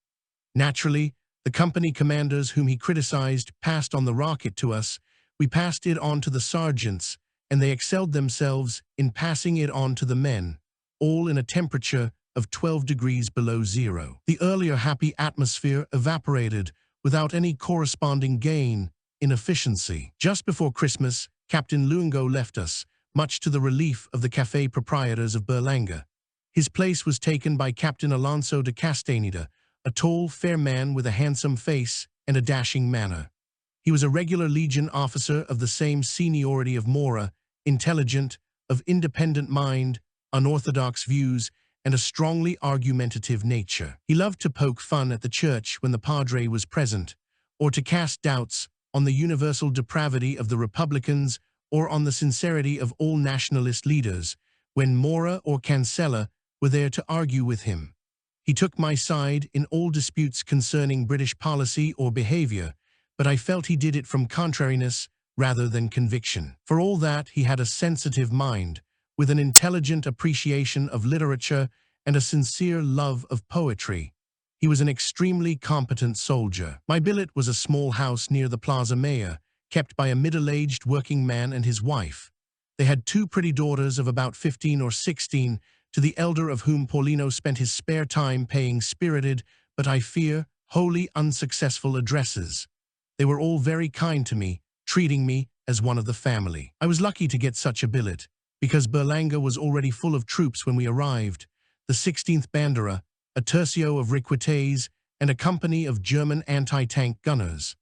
Naturally, the company commanders whom he criticized passed on the rocket to us, we passed it on to the sergeants, and they excelled themselves in passing it on to the men, all in a temperature of 12 degrees below zero. The earlier happy atmosphere evaporated without any corresponding gain in efficiency. Just before Christmas, Captain Luengo left us, much to the relief of the café proprietors of Berlanga. His place was taken by Captain Alonso de Castaneda, a tall, fair man with a handsome face and a dashing manner. He was a regular Legion officer of the same seniority of Mora, intelligent, of independent mind, unorthodox views, and a strongly argumentative nature. He loved to poke fun at the church when the padre was present, or to cast doubts on the universal depravity of the Republicans or on the sincerity of all nationalist leaders, when Mora or Cancella were there to argue with him. He took my side in all disputes concerning British policy or behavior, but I felt he did it from contrariness rather than conviction. For all that, he had a sensitive mind, with an intelligent appreciation of literature and a sincere love of poetry. He was an extremely competent soldier. My billet was a small house near the Plaza Mayor, kept by a middle-aged working man and his wife. They had 2 pretty daughters of about 15 or 16, to the elder of whom Paulino spent his spare time paying spirited, but I fear, wholly unsuccessful addresses. They were all very kind to me, treating me as one of the family. I was lucky to get such a billet, because Berlanga was already full of troops when we arrived. The 16th Bandera, a tercio of Requetés, and a company of German anti-tank gunners.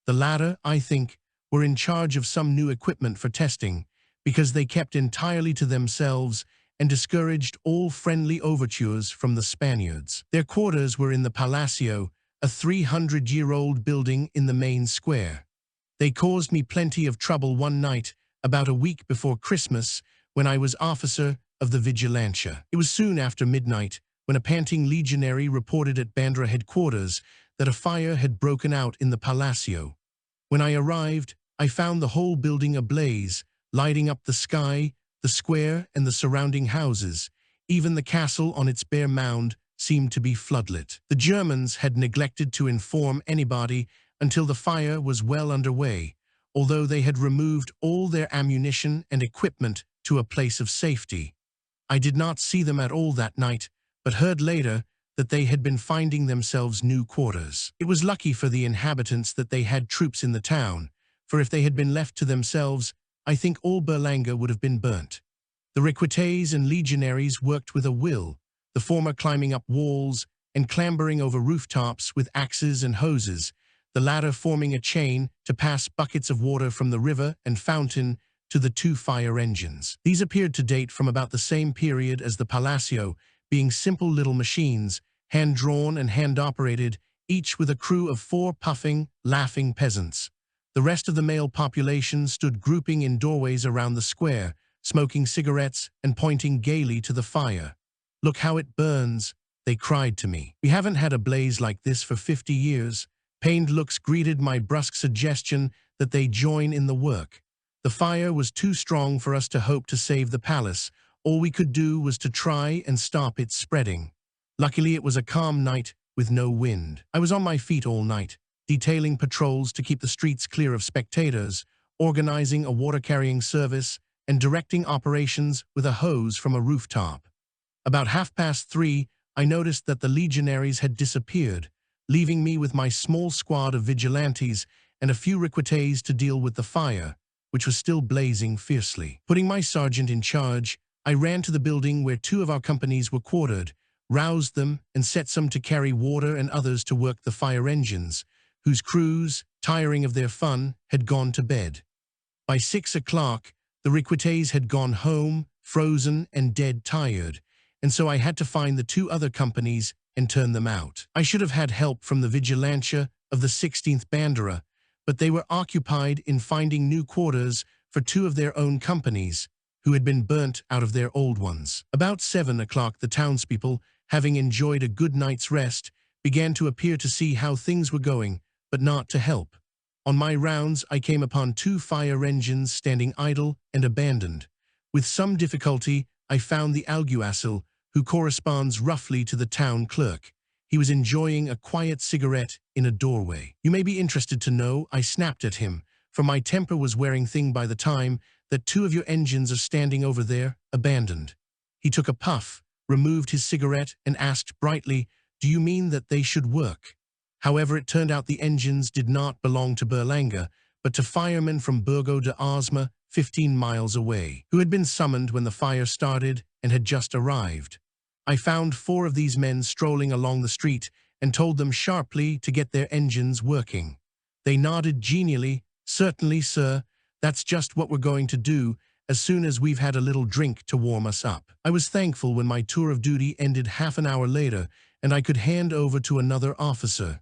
The latter, I think, were in charge of some new equipment for testing, because they kept entirely to themselves and discouraged all friendly overtures from the Spaniards. Their quarters were in the Palacio, a 300-year-old building in the main square. They caused me plenty of trouble one night, about a week before Christmas, when I was officer of the Vigilancia. It was soon after midnight, when a panting legionary reported at Bandera headquarters that a fire had broken out in the Palacio. When I arrived, I found the whole building ablaze, lighting up the sky, the square, and the surrounding houses. Even the castle on its bare mound seemed to be floodlit. The Germans had neglected to inform anybody until the fire was well underway, although they had removed all their ammunition and equipment to a place of safety. I did not see them at all that night, but heard later that they had been finding themselves new quarters. It was lucky for the inhabitants that they had troops in the town, for if they had been left to themselves, I think all Berlanga would have been burnt. The recrutés and legionaries worked with a will, the former climbing up walls and clambering over rooftops with axes and hoses, the latter forming a chain to pass buckets of water from the river and fountain to the two fire engines. These appeared to date from about the same period as the Palacio, being simple little machines, hand-drawn and hand-operated, each with a crew of 4 puffing, laughing peasants. The rest of the male population stood grouping in doorways around the square, smoking cigarettes and pointing gaily to the fire. "Look how it burns," they cried to me. "We haven't had a blaze like this for 50 years. Pained looks greeted my brusque suggestion that they join in the work. The fire was too strong for us to hope to save the palace. All we could do was to try and stop it spreading. Luckily, it was a calm night with no wind. I was on my feet all night, detailing patrols to keep the streets clear of spectators, organizing a water-carrying service, and directing operations with a hose from a rooftop. About 3:30, I noticed that the legionaries had disappeared, leaving me with my small squad of vigilantes and a few recrutés to deal with the fire, which was still blazing fiercely. Putting my sergeant in charge, I ran to the building where 2 of our companies were quartered, roused them, and set some to carry water and others to work the fire engines, whose crews, tiring of their fun, had gone to bed. By 6 o'clock, the recrutés had gone home, frozen and dead tired, and so I had to find the 2 other companies and turn them out. I should have had help from the vigilancia of the 16th Bandera, but they were occupied in finding new quarters for 2 of their own companies, who had been burnt out of their old ones. About 7 o'clock, the townspeople, having enjoyed a good night's rest, began to appear to see how things were going, but not to help. On my rounds, I came upon 2 fire engines standing idle and abandoned. With some difficulty, I found the alguacil, who corresponds roughly to the town clerk. He was enjoying a quiet cigarette in a doorway. "You may be interested to know," I snapped at him, for my temper was wearing thin by the time, "that 2 of your engines are standing over there, abandoned." He took a puff, removed his cigarette, and asked brightly, "Do you mean that they should work?" However, it turned out the engines did not belong to Berlanga, but to firemen from Burgo de Osma, 15 miles away, who had been summoned when the fire started and had just arrived. I found 4 of these men strolling along the street and told them sharply to get their engines working. They nodded genially, "Certainly, sir. That's just what we're going to do as soon as we've had a little drink to warm us up." I was thankful when my tour of duty ended half an hour later and I could hand over to another officer.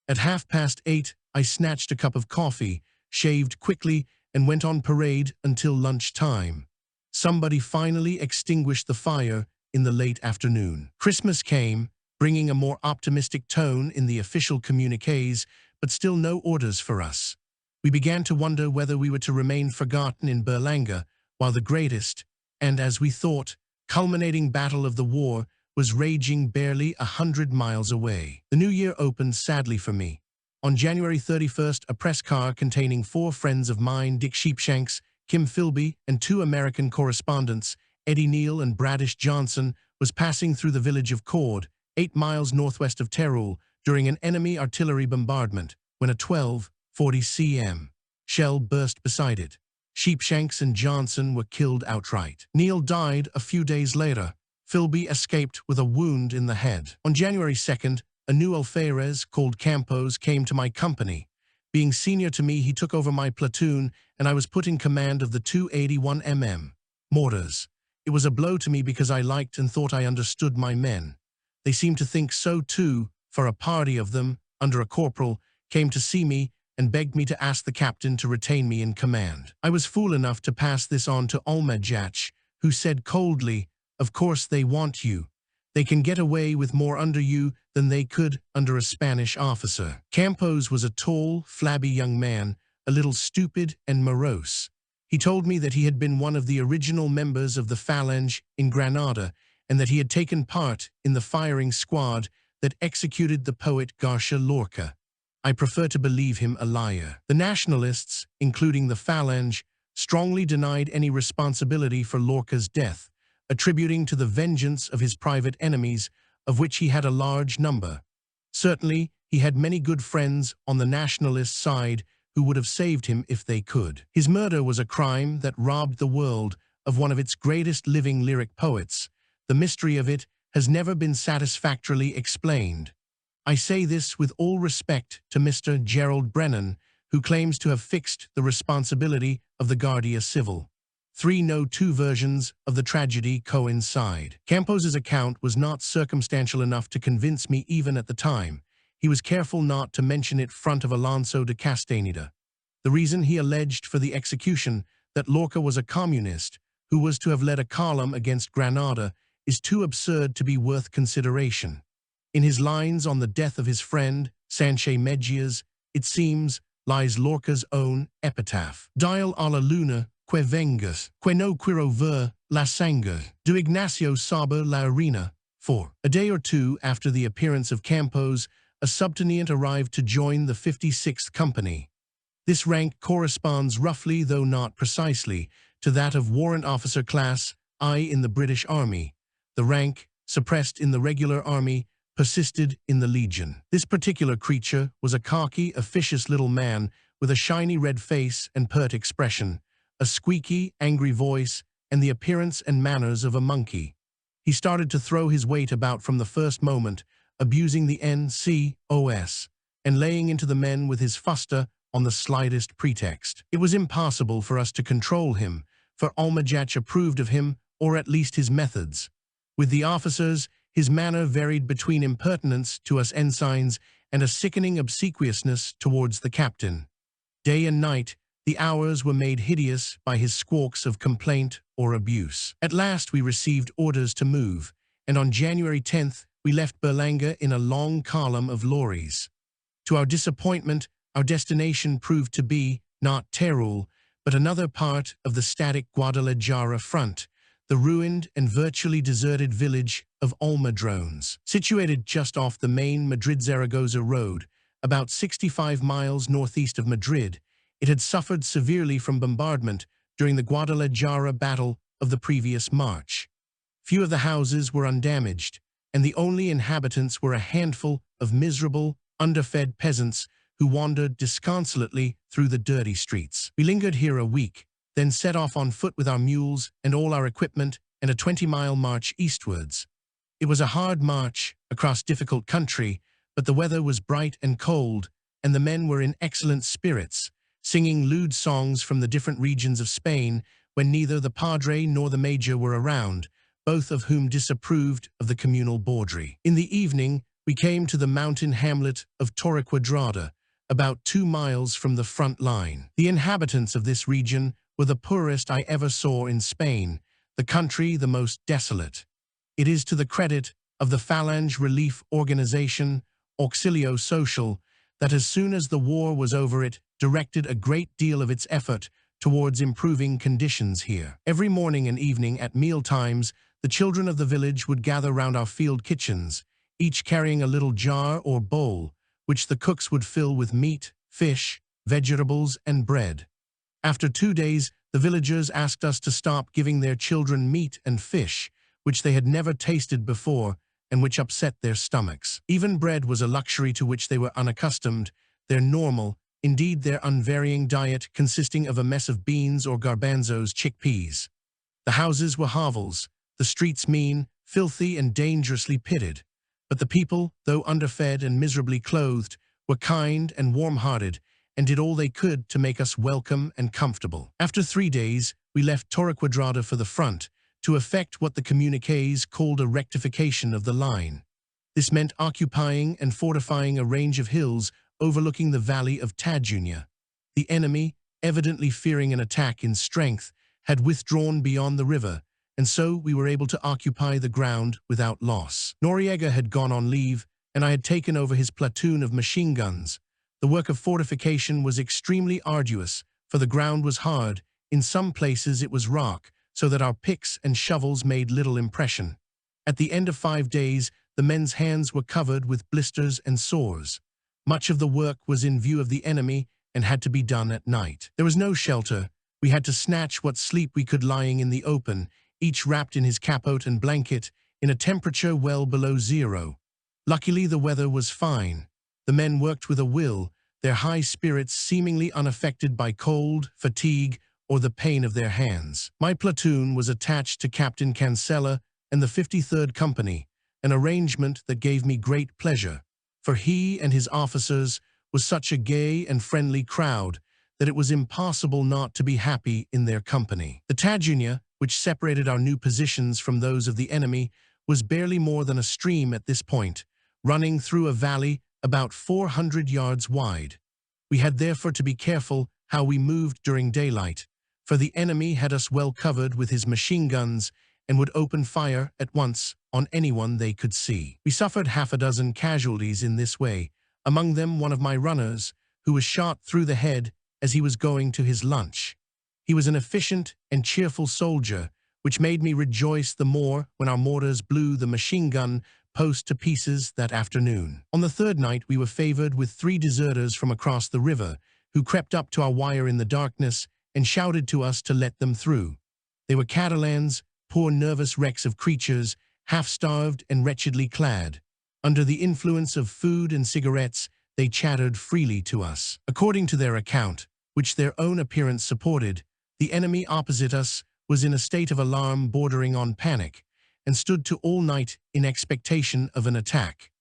At 8:30, I snatched a cup of coffee, shaved quickly, and went on parade until lunchtime. Somebody finally extinguished the fire in the late afternoon. Christmas came, bringing a more optimistic tone in the official communiques, but still no orders for us. We began to wonder whether we were to remain forgotten in Berlanga, while the greatest, and as we thought, culminating battle of the war was raging barely 100 miles away. The new year opened sadly for me. On January 31st, a press car containing 4 friends of mine, Dick Sheepshanks, Kim Philby, and 2 American correspondents, Eddie Neal and Bradish Johnson, was passing through the village of Cord, 8 miles northwest of Terul, during an enemy artillery bombardment, when a 12.40 cm shell burst beside it. Sheepshanks and Johnson were killed outright. Neal died a few days later. Philby escaped with a wound in the head. On January 2nd, a new alferez called Campos came to my company. Being senior to me, he took over my platoon, and I was put in command of the 281 mm mortars. It was a blow to me because I liked and thought I understood my men. They seemed to think so too, for a party of them, under a corporal, came to see me and begged me to ask the captain to retain me in command. I was fool enough to pass this on to Olmejach, who said coldly, "Of course they want you. They can get away with more under you than they could under a Spanish officer." Campos was a tall, flabby young man, a little stupid and morose. He told me that he had been one of the original members of the Phalange in Granada and that he had taken part in the firing squad that executed the poet Garcia Lorca. I prefer to believe him a liar. The Nationalists, including the Phalange, strongly denied any responsibility for Lorca's death, attributing to the vengeance of his private enemies, of which he had a large number. Certainly, he had many good friends on the Nationalist side who would have saved him if they could. His murder was a crime that robbed the world of one of its greatest living lyric poets, the mystery of it has never been satisfactorily explained. I say this with all respect to Mr. Gerald Brennan, who claims to have fixed the responsibility of the Guardia Civil. No two versions of the tragedy coincide. Campos's account was not circumstantial enough to convince me even at the time. He was careful not to mention it front of Alonso de Castaneda. The reason he alleged for the execution, that Lorca was a communist who was to have led a column against Granada, is too absurd to be worth consideration. In his lines on the death of his friend, Sanche Mejias, it seems, lies Lorca's own epitaph. Dial a la luna, que vengas, que no quiero ver la sangre, de Ignacio Saba la Arena. 4. A day or two after the appearance of Campos, a subtenient arrived to join the 56th Company. This rank corresponds roughly, though not precisely, to that of warrant officer class I in the British Army. The rank, suppressed in the regular army, persisted in the Legion. This particular creature was a cocky, officious little man with a shiny red face and pert expression, a squeaky, angry voice, and the appearance and manners of a monkey. He started to throw his weight about from the first moment, abusing the NCOS, and laying into the men with his fuster on the slightest pretext. It was impossible for us to control him, for Almajach approved of him, or at least his methods. With the officers, his manner varied between impertinence to us ensigns and a sickening obsequiousness towards the captain. Day and night, the hours were made hideous by his squawks of complaint or abuse. At last we received orders to move, and on January 10th we left Berlanga in a long column of lorries. To our disappointment, our destination proved to be, not Teruel, but another part of the static Guadalajara front, the ruined and virtually deserted village of Olmadrones. Situated just off the main Madrid-Zaragoza road, about 65 miles northeast of Madrid, it had suffered severely from bombardment during the Guadalajara battle of the previous March. Few of the houses were undamaged, and the only inhabitants were a handful of miserable, underfed peasants who wandered disconsolately through the dirty streets. We lingered here a week, then set off on foot with our mules and all our equipment and a 20-mile march eastwards. It was a hard march across difficult country, but the weather was bright and cold, and the men were in excellent spirits, singing lewd songs from the different regions of Spain when neither the padre nor the major were around, both of whom disapproved of the communal bawdry. In the evening, we came to the mountain hamlet of Torrequadrada, about 2 miles from the front line. The inhabitants of this region were the poorest I ever saw in Spain, the country the most desolate. It is to the credit of the Phalange Relief Organization, Auxilio Social, that as soon as the war was over it directed a great deal of its effort towards improving conditions here. Every morning and evening at meal times, the children of the village would gather round our field kitchens, each carrying a little jar or bowl, which the cooks would fill with meat, fish, vegetables, and bread. After 2 days, the villagers asked us to stop giving their children meat and fish, which they had never tasted before and which upset their stomachs. Even bread was a luxury to which they were unaccustomed, their normal, indeed their unvarying diet consisting of a mess of beans or garbanzos, chickpeas. The houses were hovels, the streets mean, filthy, and dangerously pitted. But the people, though underfed and miserably clothed, were kind and warm-hearted, and did all they could to make us welcome and comfortable. After 3 days, we left Torrequadrada for the front, to effect what the communiques called a rectification of the line. This meant occupying and fortifying a range of hills overlooking the valley of Tajuña. The enemy, evidently fearing an attack in strength, had withdrawn beyond the river, and so we were able to occupy the ground without loss. Noriega had gone on leave, and I had taken over his platoon of machine guns. The work of fortification was extremely arduous, for the ground was hard, in some places it was rock, so that our picks and shovels made little impression. At the end of 5 days, the men's hands were covered with blisters and sores. Much of the work was in view of the enemy and had to be done at night. There was no shelter. We had to snatch what sleep we could lying in the open, each wrapped in his capote and blanket, in a temperature well below zero. Luckily, the weather was fine. The men worked with a will, their high spirits seemingly unaffected by cold, fatigue, or the pain of their hands. My platoon was attached to Captain Cancella and the 53rd Company, an arrangement that gave me great pleasure, for he and his officers was such a gay and friendly crowd that it was impossible not to be happy in their company. The Tajunya, which separated our new positions from those of the enemy, was barely more than a stream at this point, running through a valley about 400 yards wide. We had therefore to be careful how we moved during daylight, for the enemy had us well covered with his machine guns and would open fire at once on anyone they could see. We suffered half a dozen casualties in this way, among them one of my runners, who was shot through the head as he was going to his lunch. He was an efficient and cheerful soldier, which made me rejoice the more when our mortars blew the machine gun post to pieces that afternoon. On the third night we were favored with 3 deserters from across the river, who crept up to our wire in the darkness and shouted to us to let them through. They were Catalans, poor nervous wrecks of creatures, half-starved and wretchedly clad. Under the influence of food and cigarettes, they chattered freely to us. According to their account, which their own appearance supported, the enemy opposite us was in a state of alarm bordering on panic, and stood to all night in expectation of an attack.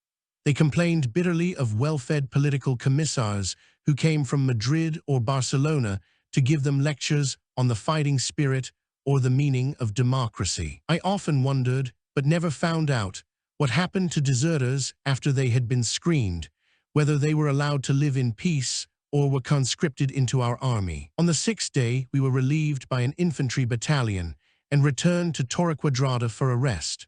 They complained bitterly of well-fed political commissars who came from Madrid or Barcelona to give them lectures on the fighting spirit or the meaning of democracy. I often wondered, but never found out, what happened to deserters after they had been screened, whether they were allowed to live in peace or were conscripted into our army. On the 6th day, we were relieved by an infantry battalion and returned to Torre Quadrada for a rest.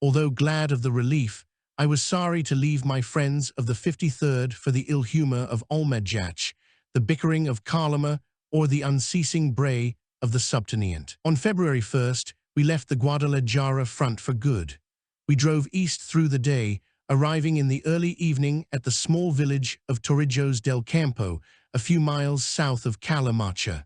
Although glad of the relief, I was sorry to leave my friends of the 53rd for the ill humor of Almajach, the bickering of Carlima, or the unceasing bray of the subtenient. On February 1st, we left the Guadalajara front for good. We drove east through the day, arriving in the early evening at the small village of Torrijos del Campo, a few miles south of Calamacha.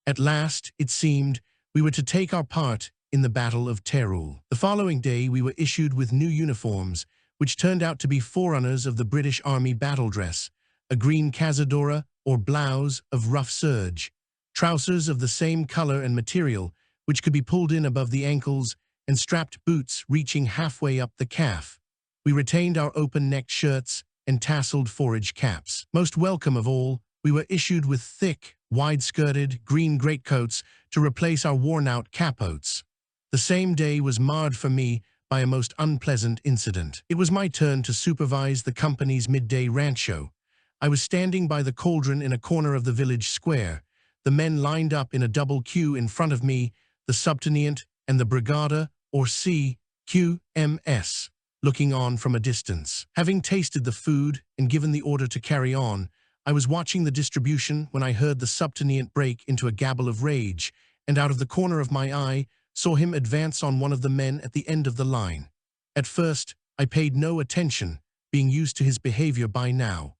At last, it seemed, we were to take our part in the Battle of Teruel. The following day we were issued with new uniforms, which turned out to be forerunners of the British Army battle dress, a green cazadora or blouse of rough serge, trousers of the same color and material, which could be pulled in above the ankles, and strapped boots reaching halfway up the calf. We retained our open-necked shirts and tasseled forage caps. Most welcome of all, we were issued with thick, wide-skirted, green greatcoats to replace our worn-out capotes. The same day was marred for me by a most unpleasant incident. It was my turn to supervise the company's midday rancho. I was standing by the cauldron in a corner of the village square, the men lined up in a double queue in front of me, the subtenient and the brigada, or CQMS, looking on from a distance. Having tasted the food and given the order to carry on, I was watching the distribution when I heard the subtenient break into a gabble of rage, and out of the corner of my eye saw him advance on one of the men at the end of the line. At first, I paid no attention, being used to his behavior by now.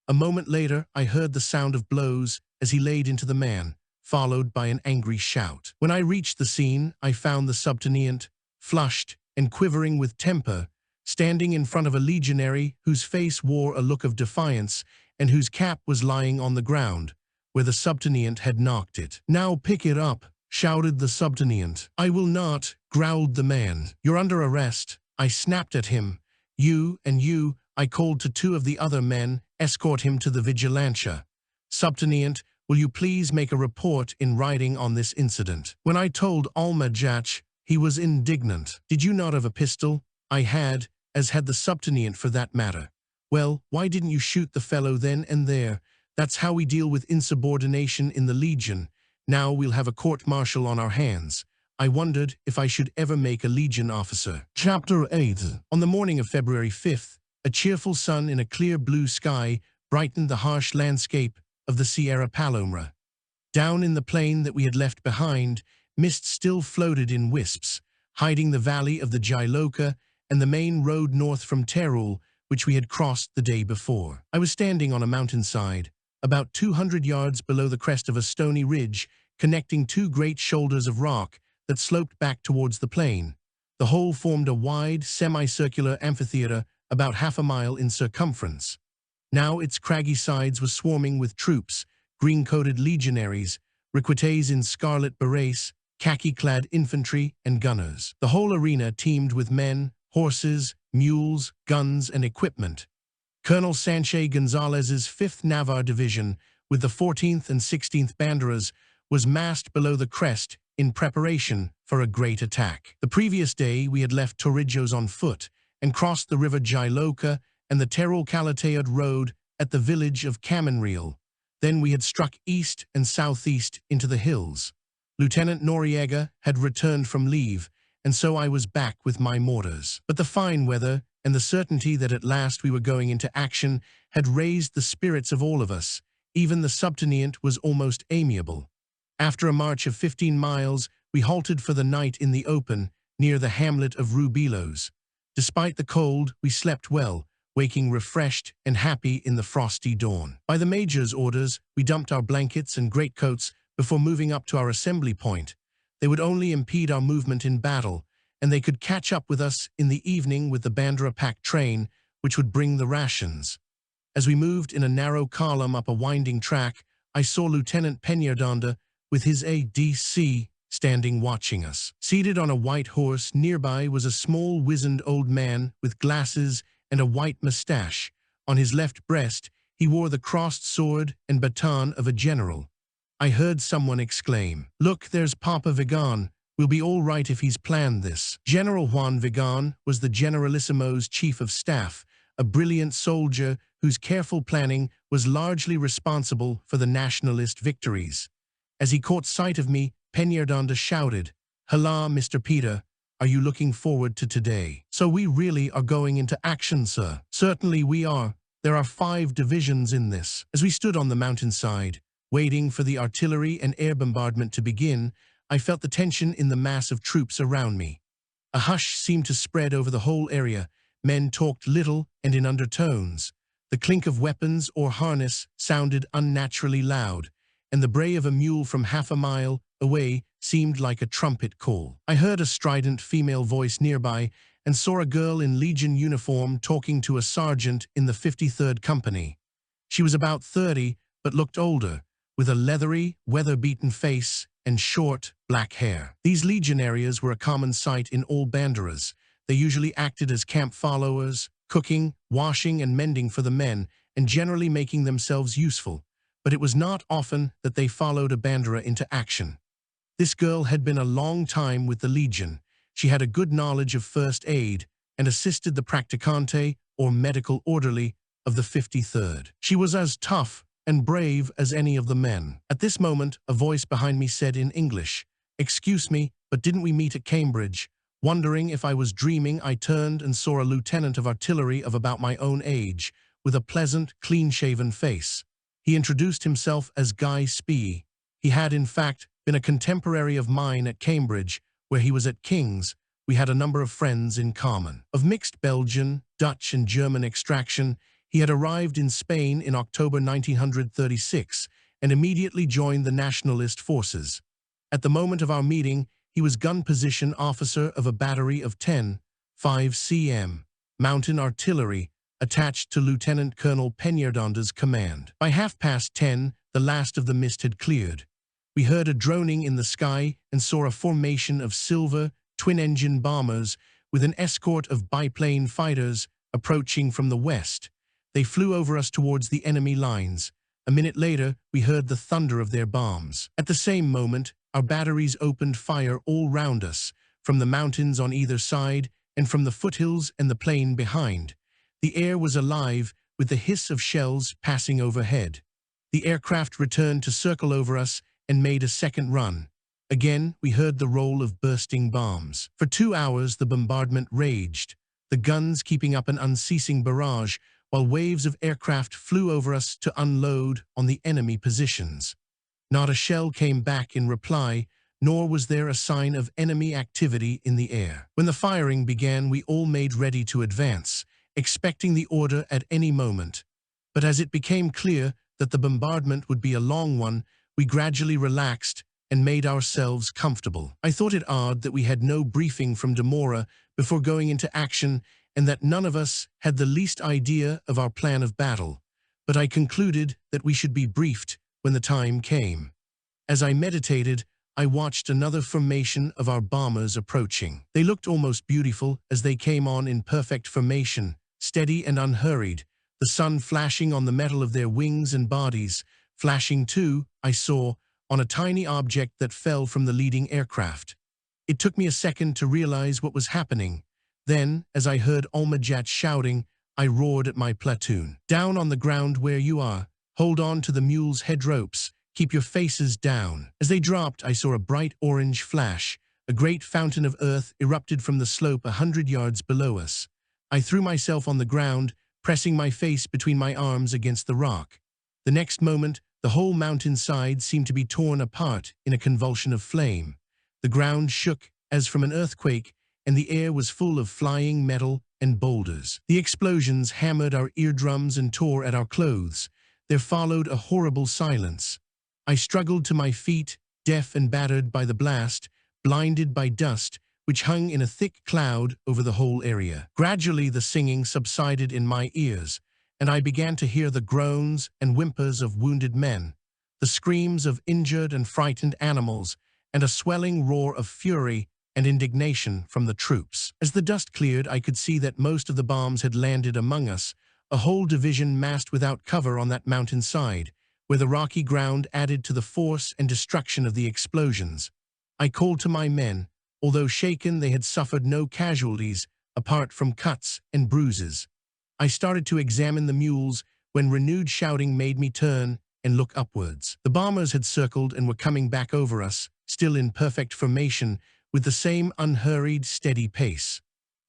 A moment later, I heard the sound of blows as he laid into the man, followed by an angry shout. When I reached the scene, I found the subtenient, flushed and quivering with temper, standing in front of a legionary whose face wore a look of defiance and whose cap was lying on the ground, where the subtenient had knocked it. "Now pick it up," shouted the subtenient. "I will not," growled the man. "You're under arrest," I snapped at him. "You and you," I called to 2 of the other men, "escort him to the vigilancia. Subtenient, will you please make a report in writing on this incident?" When I told Almajach, he was indignant. "Did you not have a pistol?" I had, as had the subtenient for that matter. "Well, why didn't you shoot the fellow then and there? That's how we deal with insubordination in the Legion. Now we'll have a court-martial on our hands." I wondered if I should ever make a Legion officer. Chapter 8. On the morning of February 5th, a cheerful sun in a clear blue sky brightened the harsh landscape of the Sierra Palomera. Down in the plain that we had left behind, mist still floated in wisps, hiding the valley of the Jailoca and the main road north from Teruel, which we had crossed the day before. I was standing on a mountainside, about 200 yards below the crest of a stony ridge connecting 2 great shoulders of rock that sloped back towards the plain. The whole formed a wide, semicircular amphitheater about half a mile in circumference. Now its craggy sides were swarming with troops, green-coated legionaries, recruits in scarlet berets, khaki-clad infantry, and gunners. The whole arena teemed with men, horses, mules, guns, and equipment. Colonel Sanchez Gonzalez's 5th Navarre Division, with the 14th and 16th Banderas, was massed below the crest in preparation for a great attack. The previous day, we had left Torrijos on foot and crossed the river Jailoca and the Terol-Calateod road at the village of Camenriel. Then we had struck east and southeast into the hills. Lieutenant Noriega had returned from leave, and so I was back with my mortars. But the fine weather and the certainty that at last we were going into action had raised the spirits of all of us. Even the subtenient was almost amiable. After a march of 15 miles, we halted for the night in the open, near the hamlet of Rubilos. Despite the cold, we slept well, waking refreshed and happy in the frosty dawn. By the Major's orders, we dumped our blankets and greatcoats before moving up to our assembly point. They would only impede our movement in battle, and they could catch up with us in the evening with the Bandera pack train, which would bring the rations. As we moved in a narrow column up a winding track, I saw Lieutenant Peñaranda with his ADC standing watching us. Seated on a white horse nearby was a small, wizened old man with glasses and a white mustache. On his left breast, he wore the crossed sword and baton of a general. I heard someone exclaim, "Look, there's Papa Vigan. We'll be all right if he's planned this." General Juan Vigan was the Generalissimo's chief of staff, a brilliant soldier whose careful planning was largely responsible for the Nationalist victories. As he caught sight of me, Peñaranda shouted, "Hala, Mr. Peter, are you looking forward to today?" "So we really are going into action, sir." "Certainly we are. There are 5 divisions in this." As we stood on the mountainside, waiting for the artillery and air bombardment to begin, I felt the tension in the mass of troops around me. A hush seemed to spread over the whole area. Men talked little and in undertones. The clink of weapons or harness sounded unnaturally loud, and the bray of a mule from half a mile away seemed like a trumpet call. I heard a strident female voice nearby and saw a girl in Legion uniform talking to a sergeant in the 53rd Company. She was about 30, but looked older, with a leathery, weather-beaten face and short, black hair. These legionnaires were a common sight in all banderas. They usually acted as camp followers, cooking, washing, and mending for the men, and generally making themselves useful. But it was not often that they followed a bandera into action. This girl had been a long time with the Legion. She had a good knowledge of first aid and assisted the practicante, or medical orderly, of the 53rd. She was as tough and brave as any of the men. At this moment, a voice behind me said in English, "Excuse me, but didn't we meet at Cambridge?" Wondering if I was dreaming, I turned and saw a lieutenant of artillery of about my own age, with a pleasant, clean-shaven face. He introduced himself as Guy Spee. He had, in fact, been a contemporary of mine at Cambridge, where he was at King's. We had a number of friends in common. Of mixed Belgian, Dutch, and German extraction, he had arrived in Spain in October 1936 and immediately joined the Nationalist forces. At the moment of our meeting, he was gun position officer of a battery of 10, 5 cm, mountain artillery, attached to Lieutenant Colonel Peñardanda's command. By 10:30, the last of the mist had cleared. We heard a droning in the sky and saw a formation of silver, twin-engine bombers with an escort of biplane fighters approaching from the west. They flew over us towards the enemy lines. A minute later, we heard the thunder of their bombs. At the same moment, our batteries opened fire all round us, from the mountains on either side and from the foothills and the plain behind. The air was alive with the hiss of shells passing overhead. The aircraft returned to circle over us and made a second run. Again, we heard the roll of bursting bombs. For 2 hours, the bombardment raged, the guns keeping up an unceasing barrage, while waves of aircraft flew over us to unload on the enemy positions. Not a shell came back in reply, nor was there a sign of enemy activity in the air. When the firing began, we all made ready to advance, expecting the order at any moment. But as it became clear that the bombardment would be a long one, we gradually relaxed and made ourselves comfortable. I thought it odd that we had no briefing from Demora before going into action and that none of us had the least idea of our plan of battle, but I concluded that we should be briefed when the time came. As I meditated, I watched another formation of our bombers approaching. They looked almost beautiful as they came on in perfect formation, steady and unhurried, the sun flashing on the metal of their wings and bodies, flashing too, I saw, on a tiny object that fell from the leading aircraft. It took me a second to realize what was happening. Then, as I heard Almajat shouting, I roared at my platoon. "Down on the ground where you are. Hold on to the mule's head ropes. Keep your faces down." As they dropped, I saw a bright orange flash. A great fountain of earth erupted from the slope 100 yards below us. I threw myself on the ground, pressing my face between my arms against the rock. The next moment, the whole mountainside seemed to be torn apart in a convulsion of flame. The ground shook as from an earthquake, and the air was full of flying metal and boulders. The explosions hammered our eardrums and tore at our clothes. There followed a horrible silence. I struggled to my feet, deaf and battered by the blast, blinded by dust, which hung in a thick cloud over the whole area. Gradually the singing subsided in my ears, and I began to hear the groans and whimpers of wounded men, the screams of injured and frightened animals, and a swelling roar of fury and indignation from the troops. As the dust cleared, I could see that most of the bombs had landed among us, a whole division massed without cover on that mountainside, where the rocky ground added to the force and destruction of the explosions. I called to my men. Although shaken, they had suffered no casualties, apart from cuts and bruises. I started to examine the mules when renewed shouting made me turn and look upwards. The bombers had circled and were coming back over us, still in perfect formation, with the same unhurried, steady pace.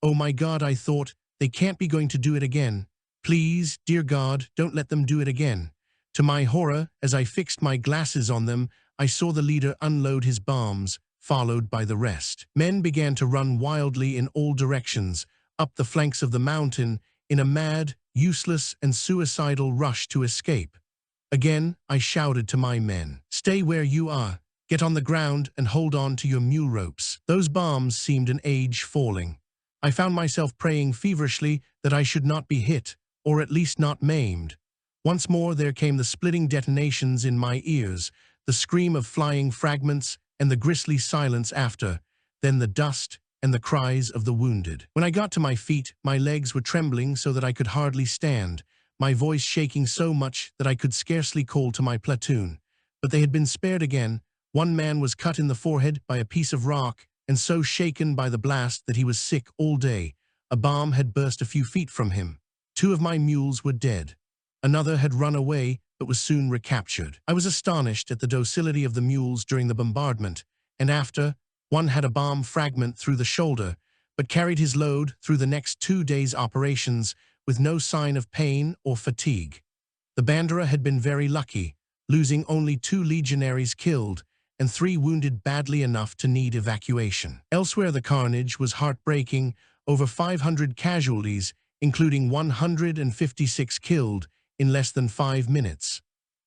Oh my God, I thought, they can't be going to do it again. Please, dear God, don't let them do it again. To my horror, as I fixed my glasses on them, I saw the leader unload his bombs, followed by the rest. Men began to run wildly in all directions, up the flanks of the mountain, in a mad, useless, and suicidal rush to escape. Again, I shouted to my men, "Stay where you are. Get on the ground and hold on to your mule ropes." Those bombs seemed an age falling. I found myself praying feverishly that I should not be hit, or at least not maimed. Once more there came the splitting detonations in my ears, the scream of flying fragments, and the grisly silence after, then the dust and the cries of the wounded. When I got to my feet, my legs were trembling so that I could hardly stand, my voice shaking so much that I could scarcely call to my platoon. But they had been spared again. One man was cut in the forehead by a piece of rock, and so shaken by the blast that he was sick all day. A bomb had burst a few feet from him. 2 of my mules were dead. Another had run away, but was soon recaptured. I was astonished at the docility of the mules during the bombardment, and after, one had a bomb fragment through the shoulder, but carried his load through the next 2 days' operations with no sign of pain or fatigue. The Bandera had been very lucky, losing only 2 legionaries killed and 3 wounded badly enough to need evacuation. Elsewhere the carnage was heartbreaking, over 500 casualties, including 156 killed, in less than 5 minutes.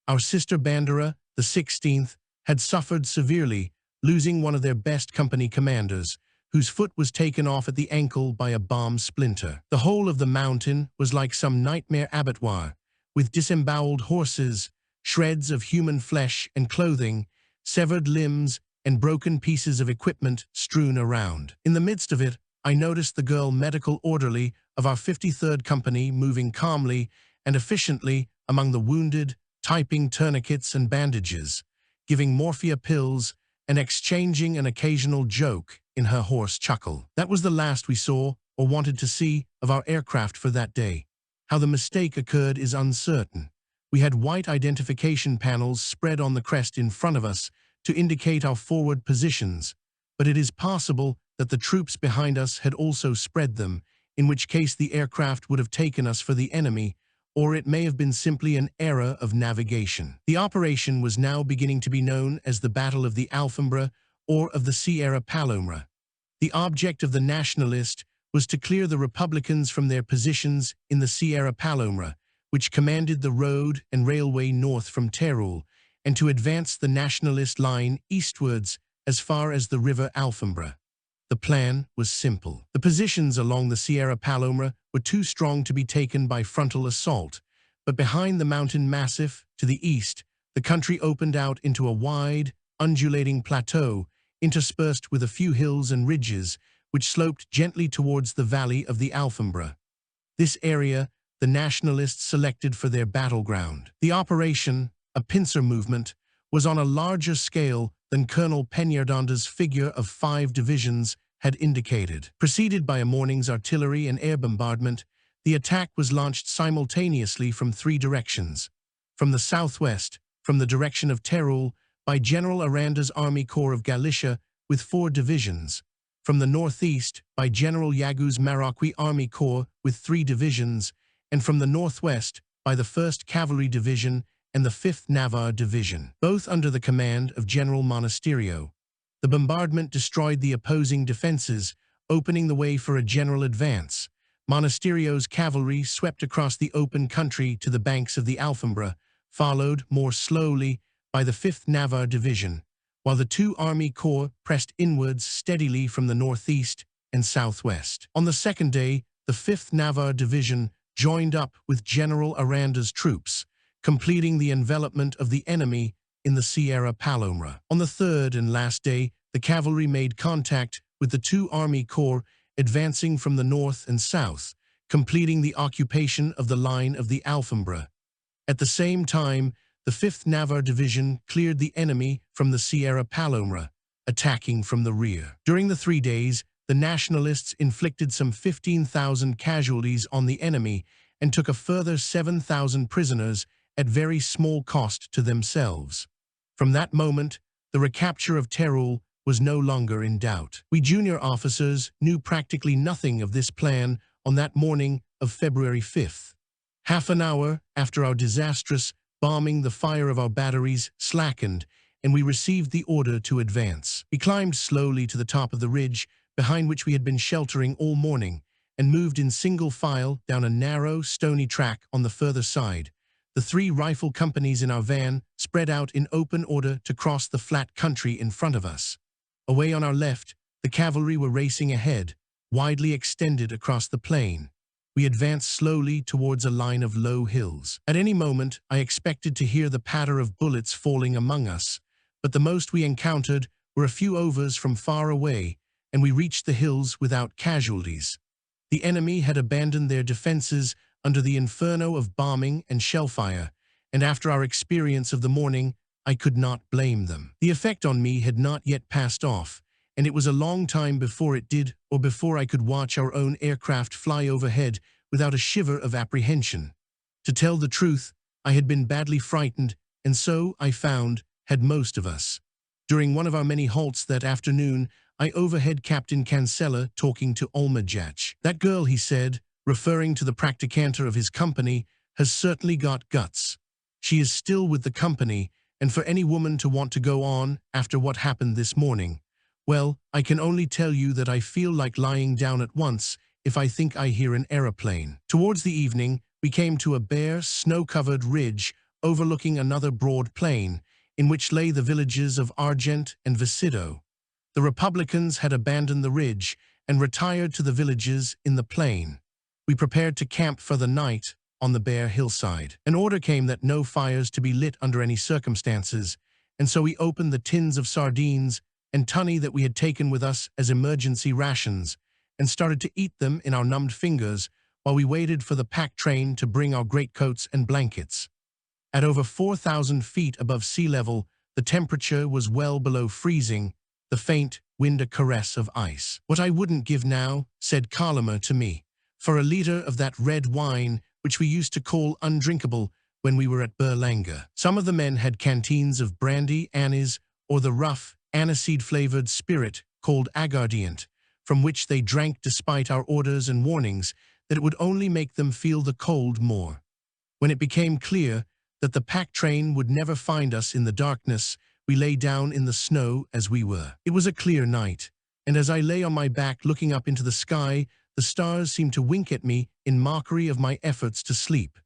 Our sister Bandera, the 16th, had suffered severely, losing one of their best company commanders, whose foot was taken off at the ankle by a bomb splinter. The whole of the mountain was like some nightmare abattoir, with disemboweled horses, shreds of human flesh and clothing, severed limbs, and broken pieces of equipment strewn around. In the midst of it, I noticed the girl medical orderly of our 53rd Company moving calmly and efficiently among the wounded, typing tourniquets and bandages, giving morphia pills, and exchanging an occasional joke in her hoarse chuckle. That was the last we saw, or wanted to see, of our aircraft for that day. How the mistake occurred is uncertain. We had white identification panels spread on the crest in front of us to indicate our forward positions, but it is possible that the troops behind us had also spread them, in which case the aircraft would have taken us for the enemy, or it may have been simply an error of navigation. The operation was now beginning to be known as the Battle of the Alfambra or of the Sierra Palomera. The object of the Nationalist was to clear the Republicans from their positions in the Sierra Palomera, which commanded the road and railway north from Teruel, and to advance the Nationalist line eastwards as far as the river Alfambra. The plan was simple. The positions along the Sierra Palomera were too strong to be taken by frontal assault, but behind the mountain massif, to the east, the country opened out into a wide, undulating plateau, interspersed with a few hills and ridges, which sloped gently towards the valley of the Alfambra. This area the Nationalists selected for their battleground. The operation, a pincer movement, was on a larger scale than Colonel Peñardanda's figure of 5 divisions had indicated. Preceded by a morning's artillery and air bombardment, the attack was launched simultaneously from 3 directions. From the southwest, from the direction of Teruel, by General Aranda's Army Corps of Galicia with 4 divisions. From the northeast, by General Yagu's Marroquí Army Corps with 3 divisions, and from the northwest, by the 1st Cavalry Division and the 5th Navarre Division, both under the command of General Monasterio. The bombardment destroyed the opposing defenses, opening the way for a general advance. Monasterio's cavalry swept across the open country to the banks of the Alfambra, followed, more slowly, by the 5th Navarre Division, while the 2 Army Corps pressed inwards steadily from the northeast and southwest. On the second day, the 5th Navarre Division joined up with General Aranda's troops, completing the envelopment of the enemy in the Sierra Palomera. On the third and last day, the cavalry made contact with the 2 Army Corps advancing from the north and south, completing the occupation of the line of the Alfambra. At the same time, the 5th Navarre Division cleared the enemy from the Sierra Palomera, attacking from the rear. During the 3 days, the Nationalists inflicted some 15,000 casualties on the enemy and took a further 7,000 prisoners at very small cost to themselves. From that moment, the recapture of Teruel was no longer in doubt. We junior officers knew practically nothing of this plan on that morning of February 5th. Half an hour after our disastrous bombing, the fire of our batteries slackened, and we received the order to advance. We climbed slowly to the top of the ridge, behind which we had been sheltering all morning, and moved in single file down a narrow, stony track on the further side. The 3 rifle companies in our van spread out in open order to cross the flat country in front of us. Away on our left, the cavalry were racing ahead, widely extended across the plain. We advanced slowly towards a line of low hills. At any moment, I expected to hear the patter of bullets falling among us, but the most we encountered were a few overs from far away, and we reached the hills without casualties. The enemy had abandoned their defenses under the inferno of bombing and shellfire, and after our experience of the morning, I could not blame them. The effect on me had not yet passed off, and it was a long time before it did, or before I could watch our own aircraft fly overhead without a shiver of apprehension. To tell the truth, I had been badly frightened, and so, I found, had most of us. During one of our many halts that afternoon, I overheard Captain Cancella talking to Olmajach. "That girl," he said, referring to the practicanter of his company, "has certainly got guts. She is still with the company, and for any woman to want to go on after what happened this morning, well, I can only tell you that I feel like lying down at once if I think I hear an aeroplane." Towards the evening, we came to a bare, snow-covered ridge overlooking another broad plain, in which lay the villages of Argent and Visido. The Republicans had abandoned the ridge and retired to the villages in the plain. We prepared to camp for the night on the bare hillside. An order came that no fires to be lit under any circumstances, and so we opened the tins of sardines and tunny that we had taken with us as emergency rations, and started to eat them in our numbed fingers while we waited for the pack train to bring our greatcoats and blankets. At over 4,000 feet above sea level, the temperature was well below freezing, the faint wind a caress of ice. "What I wouldn't give now," said Carlist to me, "for a liter of that red wine which we used to call undrinkable when we were at Berlanga." Some of the men had canteens of brandy, anise, or the rough, aniseed-flavored spirit called aguardiente, from which they drank despite our orders and warnings that it would only make them feel the cold more. When it became clear that the pack train would never find us in the darkness, we lay down in the snow as we were. It was a clear night, and as I lay on my back looking up into the sky, the stars seemed to wink at me in mockery of my efforts to sleep.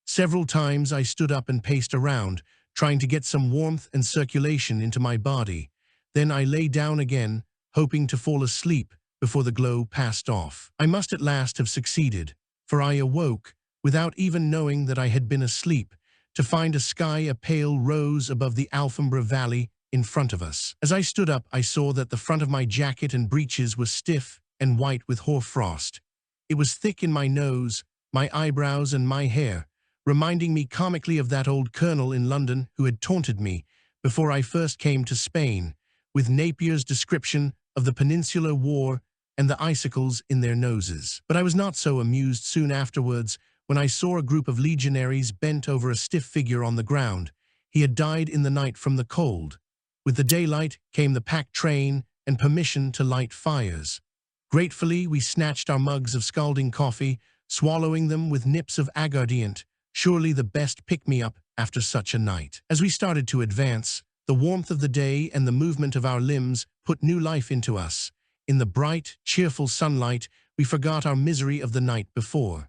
Several times I stood up and paced around, trying to get some warmth and circulation into my body. Then I lay down again, hoping to fall asleep before the glow passed off. I must at last have succeeded, for I awoke, without even knowing that I had been asleep, to find a sky a pale rose above the Alfambra Valley in front of us. As I stood up, I saw that the front of my jacket and breeches was stiff and white with hoarfrost. It was thick in my nose, my eyebrows, and my hair, reminding me comically of that old colonel in London who had taunted me before I first came to Spain, with Napier's description of the Peninsular War and the icicles in their noses. But I was not so amused soon afterwards when I saw a group of legionaries bent over a stiff figure on the ground. He had died in the night from the cold. With the daylight came the packed train and permission to light fires. Gratefully, we snatched our mugs of scalding coffee, swallowing them with nips of aguardiente, surely the best pick-me-up after such a night. As we started to advance, the warmth of the day and the movement of our limbs put new life into us. In the bright, cheerful sunlight, we forgot our misery of the night before.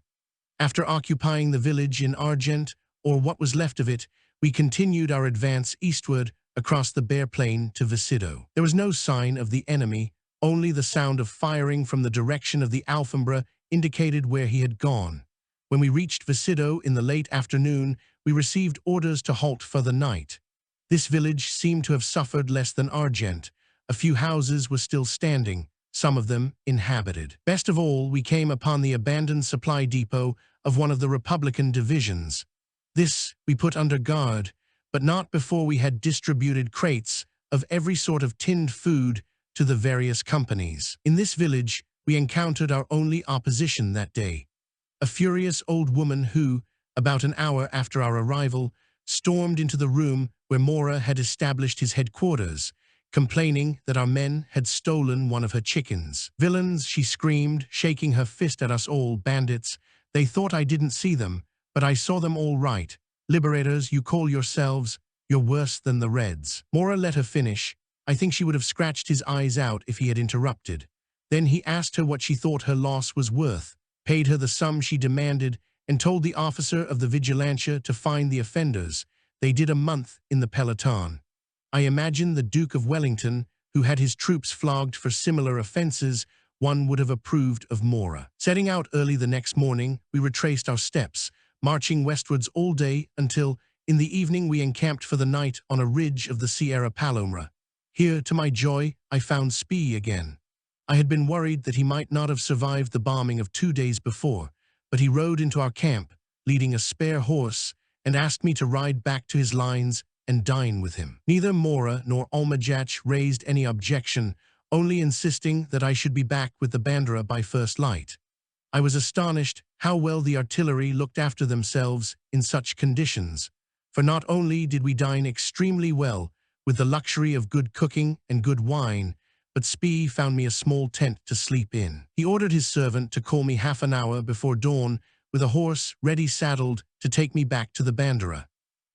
After occupying the village in Argent, or what was left of it, we continued our advance eastward across the bare plain to Visido. There was no sign of the enemy, only the sound of firing from the direction of the Alhambra indicated where he had gone. When we reached Visido in the late afternoon, we received orders to halt for the night. This village seemed to have suffered less than Argent. A few houses were still standing, some of them inhabited. Best of all, we came upon the abandoned supply depot of one of the Republican divisions. This we put under guard, but not before we had distributed crates of every sort of tinned food to the various companies. In this village, we encountered our only opposition that day. A furious old woman who, about an hour after our arrival, stormed into the room where Mora had established his headquarters, complaining that our men had stolen one of her chickens. "Villains," she screamed, shaking her fist at us all, "bandits. They thought I didn't see them, but I saw them all right. Liberators, you call yourselves, you're worse than the Reds." Mora let her finish. I think she would have scratched his eyes out if he had interrupted. Then he asked her what she thought her loss was worth, paid her the sum she demanded, and told the officer of the Vigilancia to find the offenders. They did a month in the peloton. I imagine the Duke of Wellington, who had his troops flogged for similar offenses, one would have approved of Mora. Setting out early the next morning, we retraced our steps, marching westwards all day until, in the evening, we encamped for the night on a ridge of the Sierra Palomera. Here, to my joy, I found Spee again. I had been worried that he might not have survived the bombing of 2 days before, but he rode into our camp, leading a spare horse, and asked me to ride back to his lines and dine with him. Neither Mora nor Almajach raised any objection, only insisting that I should be back with the Bandera by first light. I was astonished how well the artillery looked after themselves in such conditions, for not only did we dine extremely well, with the luxury of good cooking and good wine, but Spee found me a small tent to sleep in. He ordered his servant to call me half an hour before dawn with a horse ready saddled to take me back to the Bandera.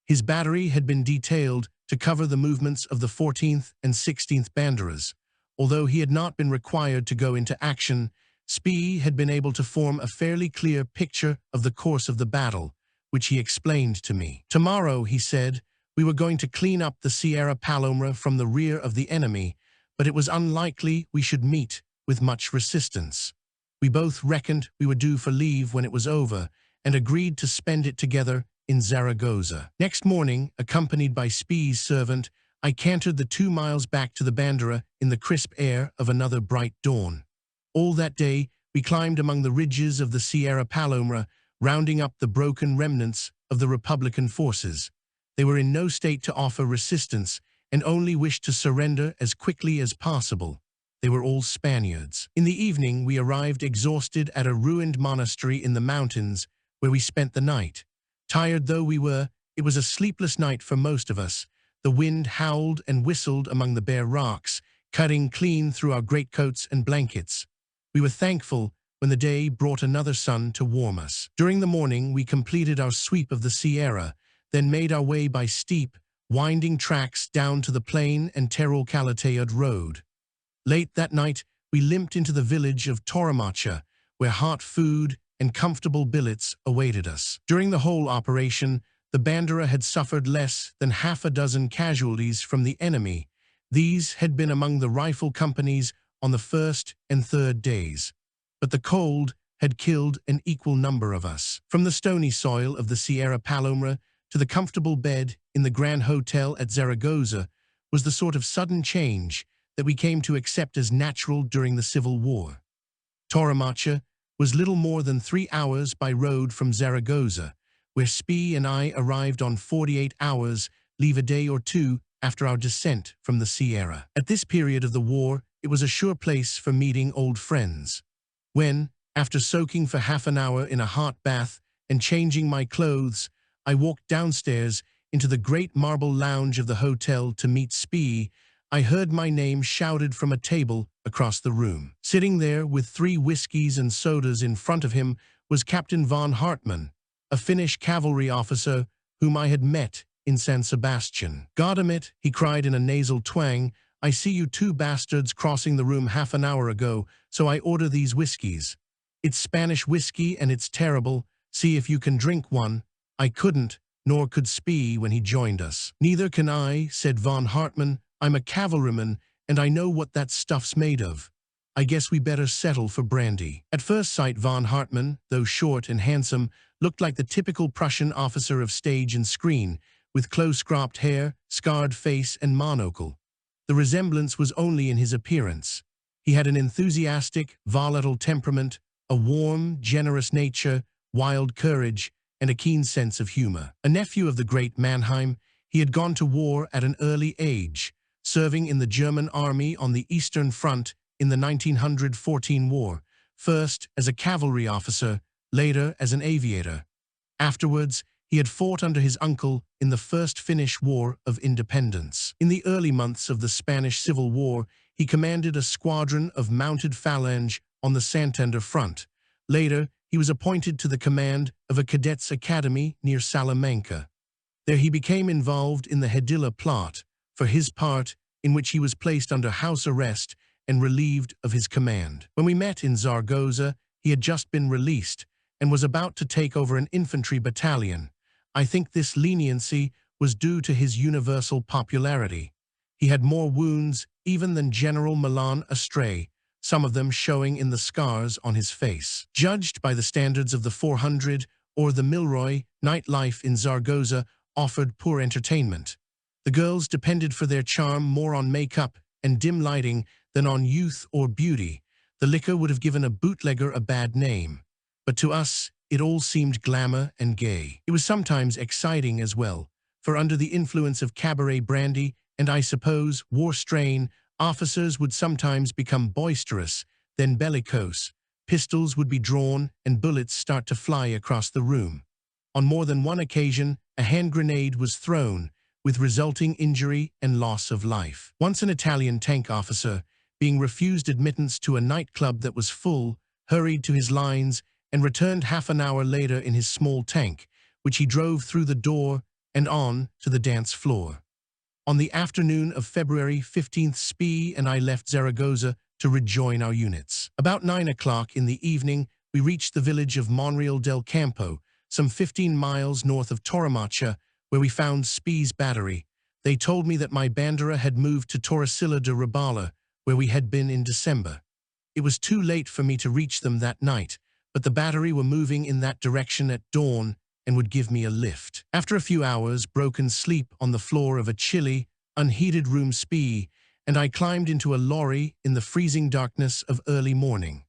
His battery had been detailed to cover the movements of the 14th and 16th Banderas. Although he had not been required to go into action, Spee had been able to form a fairly clear picture of the course of the battle, which he explained to me. "Tomorrow," he said, "we were going to clean up the Sierra Palomera from the rear of the enemy, but it was unlikely we should meet with much resistance. We both reckoned we were due for leave when it was over, and agreed to spend it together in Zaragoza." Next morning, accompanied by Spee's servant, I cantered the 2 miles back to the Bandera in the crisp air of another bright dawn. All that day, we climbed among the ridges of the Sierra Palomera, rounding up the broken remnants of the Republican forces. They were in no state to offer resistance, and only wished to surrender as quickly as possible. They were all Spaniards. In the evening, we arrived exhausted at a ruined monastery in the mountains, where we spent the night. Tired though we were, it was a sleepless night for most of us. The wind howled and whistled among the bare rocks, cutting clean through our greatcoats and blankets. We were thankful when the day brought another sun to warm us. During the morning, we completed our sweep of the Sierra, then made our way by steep, winding tracks down to the plain and Terol Calatayud road. Late that night, we limped into the village of Torremacha, where hot food and comfortable billets awaited us. During the whole operation, the Bandera had suffered less than half a dozen casualties from the enemy. These had been among the rifle companies on the first and third days. But the cold had killed an equal number of us. From the stony soil of the Sierra Palomera to the comfortable bed in the Grand Hotel at Zaragoza was the sort of sudden change that we came to accept as natural during the Civil War. Torremacha was little more than 3 hours by road from Zaragoza, where Spee and I arrived on 48 hours, leave a day or two after our descent from the Sierra. At this period of the war, it was a sure place for meeting old friends. When, after soaking for half an hour in a hot bath and changing my clothes, I walked downstairs into the great marble lounge of the hotel to meet Spee, I heard my name shouted from a table across the room. Sitting there with 3 whiskeys and sodas in front of him was Captain von Hartmann, a Finnish cavalry officer whom I had met in San Sebastian. "Goddammit," he cried in a nasal twang, "I see you 2 bastards crossing the room half an hour ago, so I order these whiskeys. It's Spanish whiskey and it's terrible. See if you can drink one." I couldn't, nor could Spee when he joined us. "Neither can I," said von Hartmann. "I'm a cavalryman, and I know what that stuff's made of. I guess we better settle for brandy." At first sight, von Hartmann, though short and handsome, looked like the typical Prussian officer of stage and screen, with close-cropped hair, scarred face, and monocle. The resemblance was only in his appearance. He had an enthusiastic, volatile temperament, a warm, generous nature, wild courage, and a keen sense of humor. A nephew of the great Mannheim, he had gone to war at an early age, serving in the German army on the Eastern Front in the 1914 war, first as a cavalry officer, later as an aviator. Afterwards, he had fought under his uncle in the First Finnish War of Independence. In the early months of the Spanish Civil War, he commanded a squadron of mounted phalange on the Santander front. Later, he was appointed to the command of a cadets' academy near Salamanca. There he became involved in the Hedilla plot, for his part, in which he was placed under house arrest and relieved of his command. When we met in Zaragoza, he had just been released and was about to take over an infantry battalion. I think this leniency was due to his universal popularity. He had more wounds even than General Milan Astray, some of them showing in the scars on his face. Judged by the standards of the 400 or the Milroy, nightlife in Zaragoza offered poor entertainment. The girls depended for their charm more on makeup and dim lighting than on youth or beauty. The liquor would have given a bootlegger a bad name. But to us, it all seemed glamour and gay. It was sometimes exciting as well, for under the influence of cabaret brandy and, I suppose, war strain, officers would sometimes become boisterous, then bellicose. Pistols would be drawn and bullets start to fly across the room. On more than one occasion, a hand grenade was thrown, with resulting injury and loss of life. Once an Italian tank officer, being refused admittance to a nightclub that was full, hurried to his lines and returned half an hour later in his small tank, which he drove through the door and on to the dance floor. On the afternoon of February 15th, Spee and I left Zaragoza to rejoin our units. About 9 o'clock in the evening, we reached the village of Monreal del Campo, some 15 miles north of Torremacha, where we found Spee's battery. They told me that my bandera had moved to Torresilla de Rabala, where we had been in December. It was too late for me to reach them that night, but the battery were moving in that direction at dawn and would give me a lift. After a few hours, broken sleep on the floor of a chilly, unheated room Spee, and I climbed into a lorry in the freezing darkness of early morning.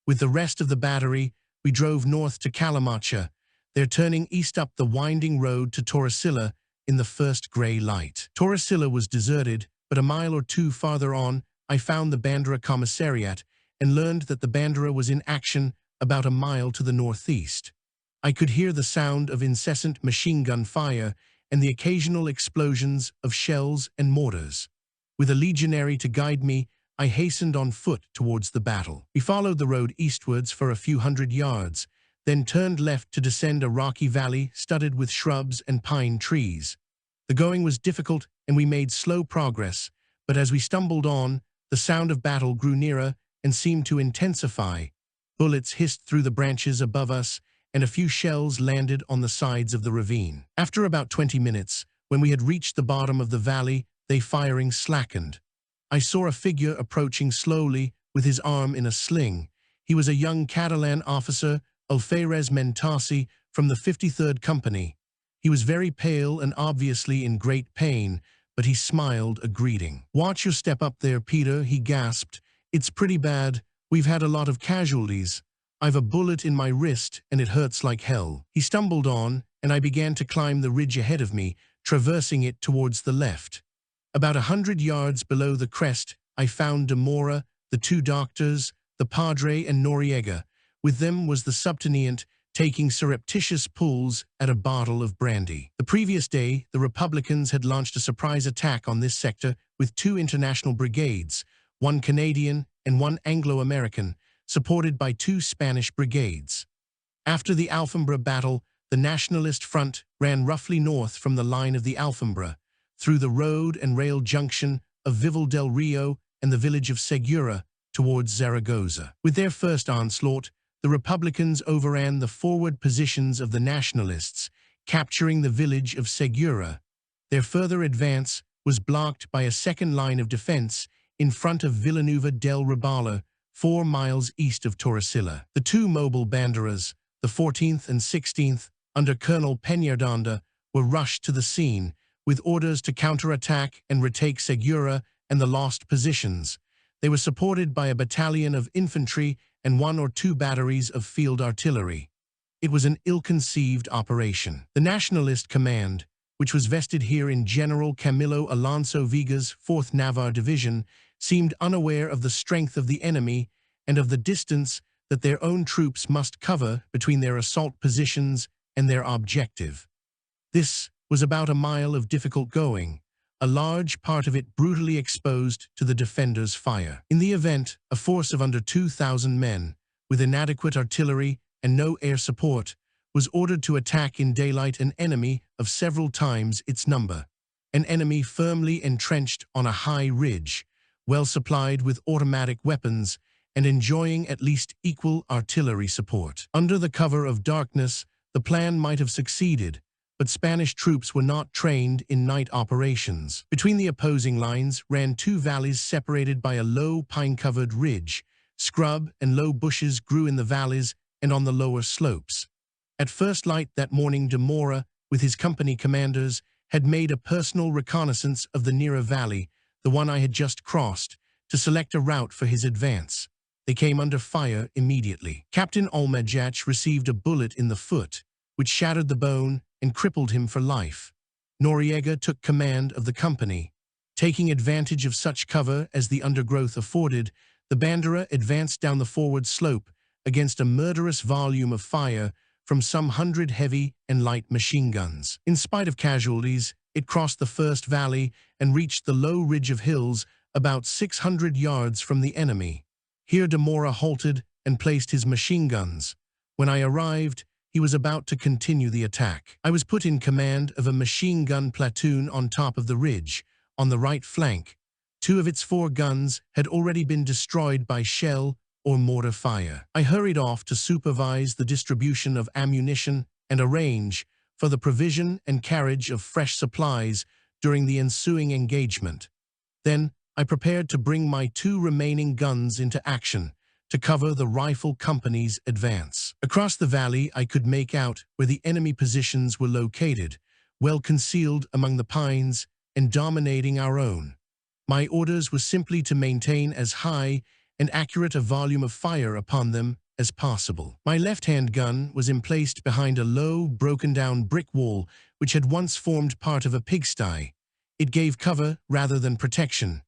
With the rest of the battery, we drove north to Calamacha, there turning east up the winding road to Torresilla in the first grey light. Torresilla was deserted, but a mile or 2 farther on, I found the Bandera Commissariat and learned that the Bandera was in action about a mile to the northeast. I could hear the sound of incessant machine gun fire and the occasional explosions of shells and mortars. With a legionary to guide me, I hastened on foot towards the battle. We followed the road eastwards for a few hundred yards, then turned left to descend a rocky valley studded with shrubs and pine trees. The going was difficult and we made slow progress, but as we stumbled on, the sound of battle grew nearer and seemed to intensify. Bullets hissed through the branches above us, and a few shells landed on the sides of the ravine. After about 20 minutes, when we had reached the bottom of the valley, their firing slackened. I saw a figure approaching slowly with his arm in a sling. He was a young Catalan officer, Alferez Mentasi, from the 53rd Company. He was very pale and obviously in great pain, but he smiled a greeting. "Watch your step up there, Peter," he gasped. "It's pretty bad. We've had a lot of casualties. I've a bullet in my wrist, and it hurts like hell." He stumbled on, and I began to climb the ridge ahead of me, traversing it towards the left. About 100 yards below the crest, I found Demora, the two doctors, the padre, and Noriega. With them was the subtenient, taking surreptitious pulls at a bottle of brandy. The previous day, the Republicans had launched a surprise attack on this sector with 2 international brigades, 1 Canadian and 1 Anglo-American, supported by 2 Spanish brigades. After the Alhambra battle, the Nationalist front ran roughly north from the line of the Alhambra, through the road and rail junction of Vival del Rio and the village of Segura towards Zaragoza. With their first onslaught, the Republicans overran the forward positions of the Nationalists, capturing the village of Segura. Their further advance was blocked by a second line of defense in front of Villanueva del Rebala, 4 miles east of Torrecilla. The 2 mobile banderas, the 14th and 16th, under Colonel Peñaranda, were rushed to the scene, with orders to counterattack and retake Segura and the lost positions. They were supported by a battalion of infantry and 1 or 2 batteries of field artillery. It was an ill-conceived operation. The Nationalist command, which was vested here in General Camilo Alonso Viga's 4th Navarre Division, seemed unaware of the strength of the enemy and of the distance that their own troops must cover between their assault positions and their objective. This was about a mile of difficult going, a large part of it brutally exposed to the defenders' fire. In the event, a force of under 2,000 men, with inadequate artillery and no air support, was ordered to attack in daylight an enemy of several times its number, an enemy firmly entrenched on a high ridge, well supplied with automatic weapons, and enjoying at least equal artillery support. Under the cover of darkness, the plan might have succeeded, but Spanish troops were not trained in night operations. Between the opposing lines ran 2 valleys separated by a low pine-covered ridge. Scrub and low bushes grew in the valleys and on the lower slopes. At first light that morning, Demora, with his company commanders, had made a personal reconnaissance of the nearer valley, the one I had just crossed, to select a route for his advance. They came under fire immediately. Captain Olmejach received a bullet in the foot, which shattered the bone and crippled him for life. Noriega took command of the company. Taking advantage of such cover as the undergrowth afforded, the bandera advanced down the forward slope against a murderous volume of fire from some 100 heavy and light machine guns. In spite of casualties, it crossed the first valley and reached the low ridge of hills about 600 yards from the enemy. Here Demora halted and placed his machine guns. When I arrived, he was about to continue the attack. I was put in command of a machine gun platoon on top of the ridge, on the right flank. 2 of its 4 guns had already been destroyed by shell or mortar fire. I hurried off to supervise the distribution of ammunition and arrange for the provision and carriage of fresh supplies during the ensuing engagement. Then I prepared to bring my 2 remaining guns into action, to cover the rifle company's advance. Across the valley I could make out where the enemy positions were located, well concealed among the pines and dominating our own. My orders were simply to maintain as high and accurate a volume of fire upon them as possible. My left-hand gun was emplaced behind a low, broken-down brick wall which had once formed part of a pigsty. It gave cover rather than protection.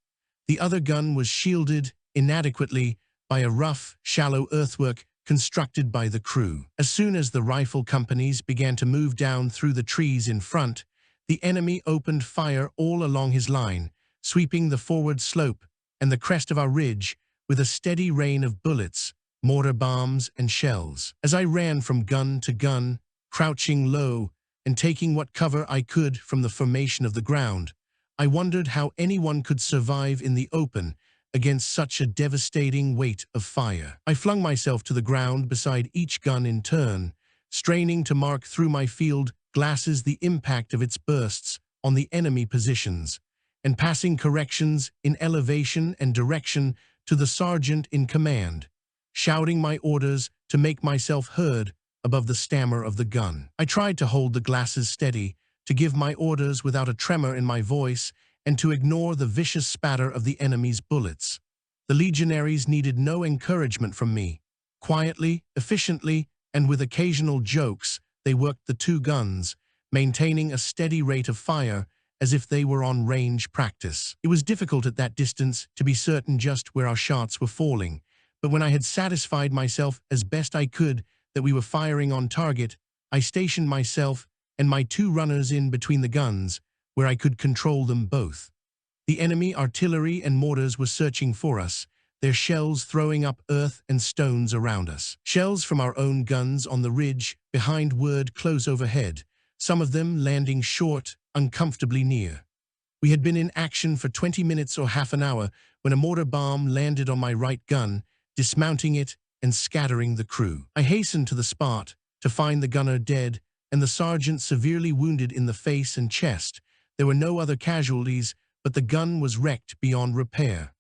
The other gun was shielded inadequately by a rough, shallow earthwork constructed by the crew. As soon as the rifle companies began to move down through the trees in front, the enemy opened fire all along his line, sweeping the forward slope and the crest of our ridge with a steady rain of bullets, mortar bombs, and shells. As I ran from gun to gun, crouching low and taking what cover I could from the formation of the ground, I wondered how anyone could survive in the open against such a devastating weight of fire. I flung myself to the ground beside each gun in turn, straining to mark through my field glasses the impact of its bursts on the enemy positions, and passing corrections in elevation and direction to the sergeant in command, shouting my orders to make myself heard above the stammer of the gun. I tried to hold the glasses steady, to give my orders without a tremor in my voice, and to ignore the vicious spatter of the enemy's bullets. The legionaries needed no encouragement from me. Quietly, efficiently, and with occasional jokes, they worked the two guns, maintaining a steady rate of fire as if they were on range practice. It was difficult at that distance to be certain just where our shots were falling, but when I had satisfied myself as best I could that we were firing on target, I stationed myself and my two runners in between the guns, where I could control them both. The enemy artillery and mortars were searching for us, their shells throwing up earth and stones around us. Shells from our own guns on the ridge behind were close overhead, some of them landing short, uncomfortably near. We had been in action for 20 minutes or half an hour when a mortar bomb landed on my right gun, dismounting it and scattering the crew. I hastened to the spot to find the gunner dead and the sergeant severely wounded in the face and chest. There were no other casualties, but the gun was wrecked beyond repair.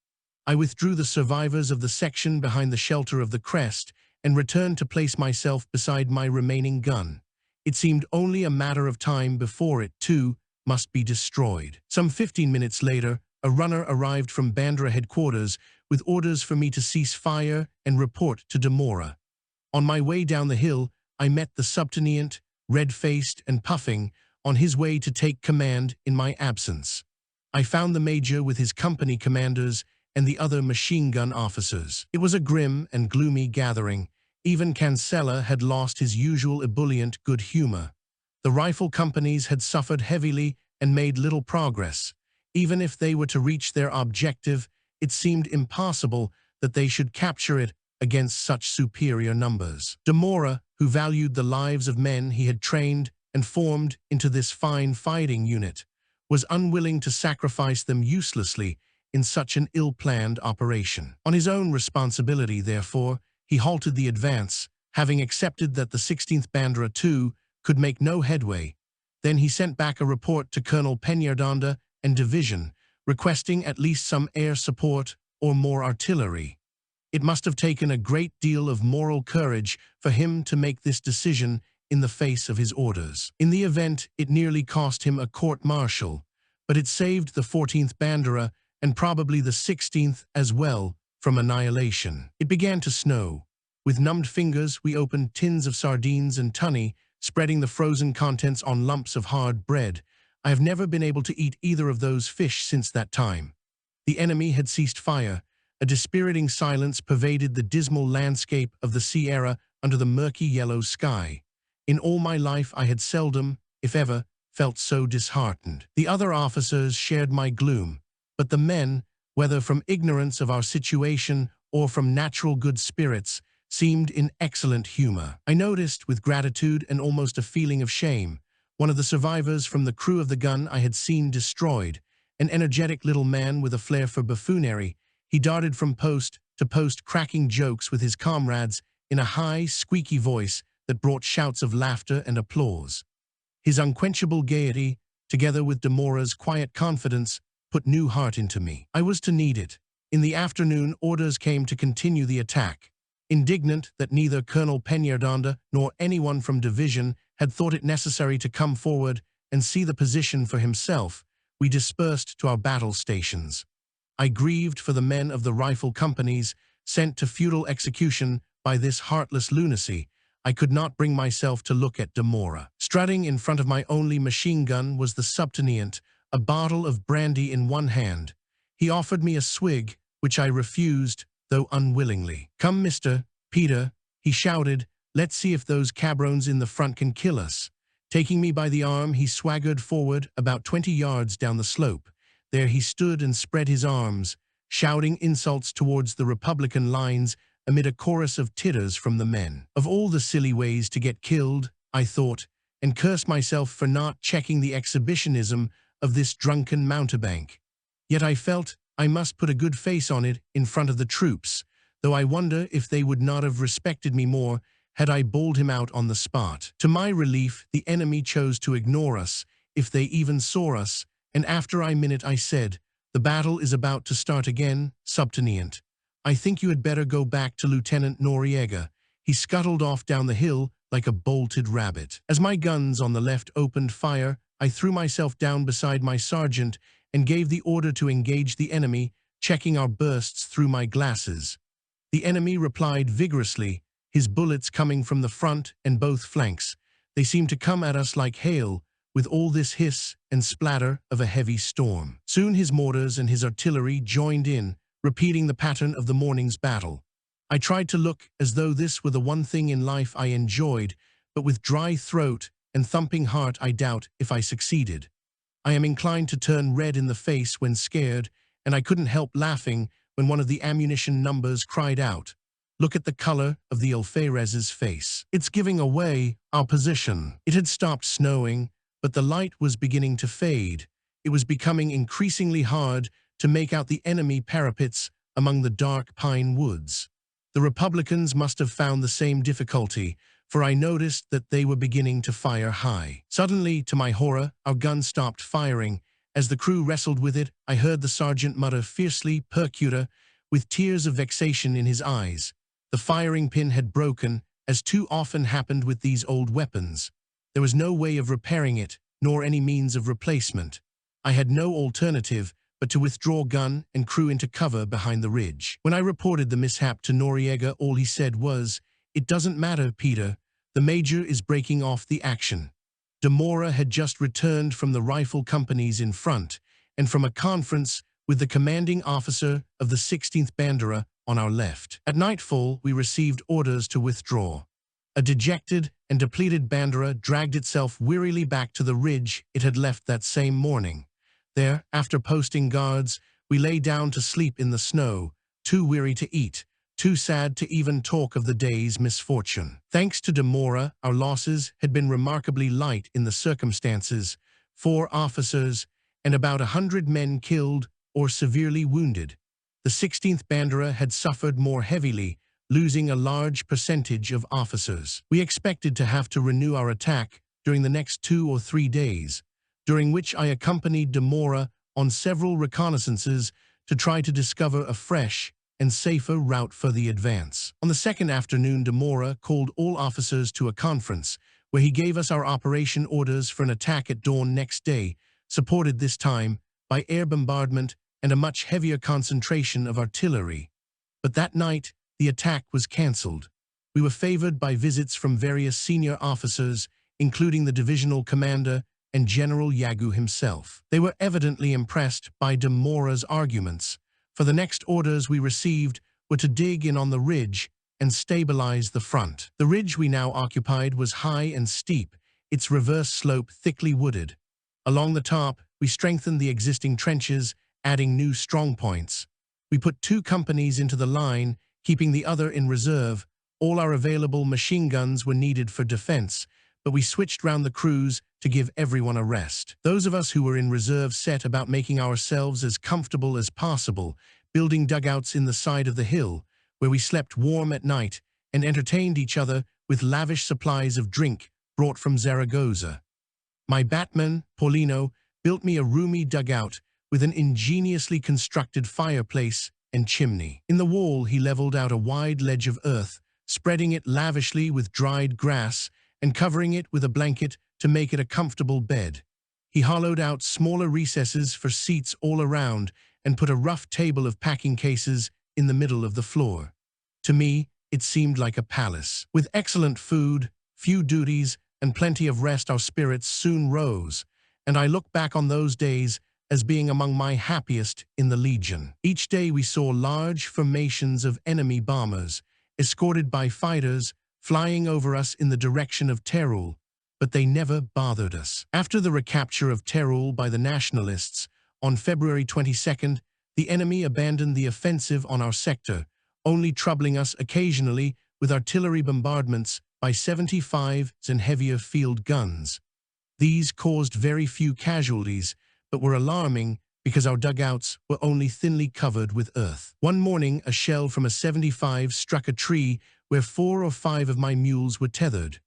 I withdrew the survivors of the section behind the shelter of the crest and returned to place myself beside my remaining gun. It seemed only a matter of time before it, too, must be destroyed. Some 15 minutes later, a runner arrived from Bandra headquarters with orders for me to cease fire and report to Demora. On my way down the hill, I met the subtenant, red-faced and puffing, on his way to take command in my absence. I found the major with his company commanders and the other machine gun officers. It was a grim and gloomy gathering. Even Cancella had lost his usual ebullient good humor. The rifle companies had suffered heavily and made little progress. Even if they were to reach their objective, it seemed impossible that they should capture it against such superior numbers. Demora, who valued the lives of men he had trained and formed into this fine fighting unit, was unwilling to sacrifice them uselessly in such an ill-planned operation. On his own responsibility, therefore, he halted the advance, having accepted that the 16th Bandra II could make no headway. Then he sent back a report to Colonel Peñaranda and division, requesting at least some air support or more artillery. It must have taken a great deal of moral courage for him to make this decision in the face of his orders. In the event, it nearly cost him a court-martial, but it saved the 14th Bandera and probably the 16th as well from annihilation. It began to snow. With numbed fingers, we opened tins of sardines and tunny, spreading the frozen contents on lumps of hard bread. I have never been able to eat either of those fish since that time. The enemy had ceased fire. A dispiriting silence pervaded the dismal landscape of the Sierra under the murky yellow sky. In all my life I had seldom, if ever, felt so disheartened. The other officers shared my gloom, but the men, whether from ignorance of our situation or from natural good spirits, seemed in excellent humor. I noticed, with gratitude and almost a feeling of shame, one of the survivors from the crew of the gun I had seen destroyed, an energetic little man with a flair for buffoonery. He darted from post to post, cracking jokes with his comrades in a high, squeaky voice that brought shouts of laughter and applause. His unquenchable gaiety, together with Demora's quiet confidence, put new heart into me. I was to need it. In the afternoon, orders came to continue the attack. Indignant that neither Colonel Peñaranda nor anyone from division had thought it necessary to come forward and see the position for himself, we dispersed to our battle stations. I grieved for the men of the rifle companies sent to futile execution by this heartless lunacy. I could not bring myself to look at Demora. Strutting in front of my only machine gun was the subtenant, a bottle of brandy in one hand. He offered me a swig, which I refused, though unwillingly. "Come, Mr. Peter," he shouted, "let's see if those cabrones in the front can kill us." Taking me by the arm, he swaggered forward about 20 yards down the slope. There he stood and spread his arms, shouting insults towards the Republican lines amid a chorus of titters from the men. Of all the silly ways to get killed, I thought, and cursed myself for not checking the exhibitionism of this drunken mountebank. Yet I felt I must put a good face on it in front of the troops, though I wonder if they would not have respected me more had I bowled him out on the spot. To my relief, the enemy chose to ignore us, if they even saw us, and after a minute I said, "The battle is about to start again, subtenant. I think you had better go back to Lieutenant Noriega." He scuttled off down the hill like a bolted rabbit. As my guns on the left opened fire, I threw myself down beside my sergeant and gave the order to engage the enemy, checking our bursts through my glasses. The enemy replied vigorously, his bullets coming from the front and both flanks. They seemed to come at us like hail, with all this hiss and splatter of a heavy storm. Soon his mortars and his artillery joined in, repeating the pattern of the morning's battle. I tried to look as though this were the one thing in life I enjoyed, but with dry throat and thumping heart I doubt if I succeeded. I am inclined to turn red in the face when scared, and I couldn't help laughing when one of the ammunition numbers cried out, "Look at the color of the alferez's face. It's giving away our position." It had stopped snowing, but the light was beginning to fade. It was becoming increasingly hard to make out the enemy parapets among the dark pine woods. The Republicans must have found the same difficulty, for I noticed that they were beginning to fire high. Suddenly, to my horror, our gun stopped firing. As the crew wrestled with it, I heard the sergeant mutter fiercely, "Percutor," with tears of vexation in his eyes. The firing pin had broken, as too often happened with these old weapons. There was no way of repairing it, nor any means of replacement. I had no alternative but to withdraw gun and crew into cover behind the ridge. When I reported the mishap to Noriega, all he said was, "It doesn't matter, Peter. The major is breaking off the action." De Mora had just returned from the rifle companies in front and from a conference with the commanding officer of the 16th Bandera on our left. At nightfall, we received orders to withdraw. A dejected and depleted Bandera dragged itself wearily back to the ridge it had left that same morning. There, after posting guards, we lay down to sleep in the snow, too weary to eat, too sad to even talk of the day's misfortune. Thanks to De Mora, our losses had been remarkably light in the circumstances: 4 officers and about 100 men killed or severely wounded. The 16th Bandera had suffered more heavily, losing a large percentage of officers. We expected to have to renew our attack during the next 2 or 3 days, during which I accompanied De Mora on several reconnaissances to try to discover a fresh and safer route for the advance. On the second afternoon, De Mora called all officers to a conference, where he gave us our operation orders for an attack at dawn next day, supported this time by air bombardment and a much heavier concentration of artillery. But that night, the attack was cancelled. We were favored by visits from various senior officers, including the divisional commander and General Yagu himself. They were evidently impressed by De Mora's arguments, for the next orders we received were to dig in on the ridge and stabilize the front. The ridge we now occupied was high and steep, its reverse slope thickly wooded. Along the top, we strengthened the existing trenches, adding new strong points. We put 2 companies into the line, keeping the other in reserve. All our available machine guns were needed for defense, but we switched round the crews to give everyone a rest. Those of us who were in reserve set about making ourselves as comfortable as possible, building dugouts in the side of the hill, where we slept warm at night and entertained each other with lavish supplies of drink brought from Zaragoza. My batman, Paulino, built me a roomy dugout with an ingeniously constructed fireplace and chimney. In the wall, he leveled out a wide ledge of earth, spreading it lavishly with dried grass and covering it with a blanket to make it a comfortable bed. He hollowed out smaller recesses for seats all around and put a rough table of packing cases in the middle of the floor. To me, it seemed like a palace. With excellent food, few duties, and plenty of rest, our spirits soon rose, and I look back on those days as being among my happiest in the Legion. Each day we saw large formations of enemy bombers, escorted by fighters, flying over us in the direction of Teruel, but they never bothered us. After the recapture of Teruel by the Nationalists, on February 22nd, the enemy abandoned the offensive on our sector, only troubling us occasionally with artillery bombardments by 75s and heavier field guns. These caused very few casualties, but were alarming because our dugouts were only thinly covered with earth. One morning, a shell from a 75 struck a tree where 4 or 5 of my mules were tethered.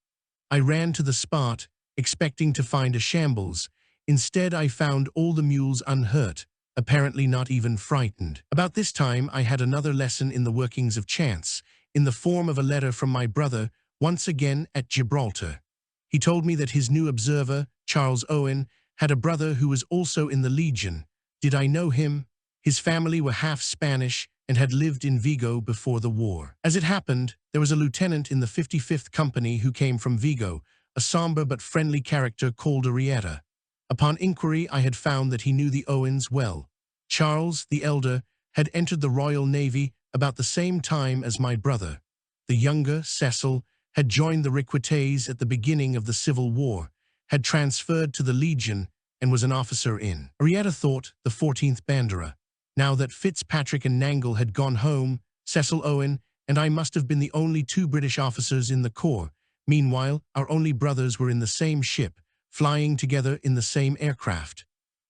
I ran to the spot, expecting to find a shambles. Instead, I found all the mules unhurt, apparently not even frightened. About this time, I had another lesson in the workings of chance, in the form of a letter from my brother, once again at Gibraltar. He told me that his new observer, Charles Owen, had a brother who was also in the Legion, Did I know him? His family were half Spanish and had lived in Vigo before the war. As it happened, there was a lieutenant in the 55th Company who came from Vigo, a somber but friendly character called Arrieta. Upon inquiry, I had found that he knew the Owens well. Charles, the elder, had entered the Royal Navy about the same time as my brother. The younger, Cecil, had joined the Requites at the beginning of the Civil War, had transferred to the Legion, and was an officer in, Arrieta thought, the 14th Bandera. Now that Fitzpatrick and Nangle had gone home, Cecil Owen and I must have been the only two British officers in the Corps. Meanwhile, our only brothers were in the same ship, flying together in the same aircraft.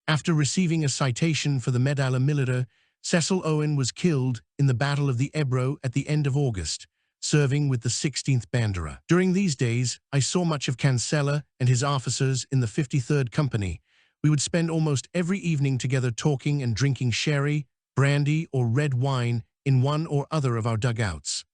After receiving a citation for the Medalla Militare, Cecil Owen was killed in the Battle of the Ebro at the end of August, serving with the 16th Bandera. During these days, I saw much of Cancella and his officers in the 53rd Company. We would spend almost every evening together talking and drinking sherry, brandy, or red wine in one or other of our dugouts.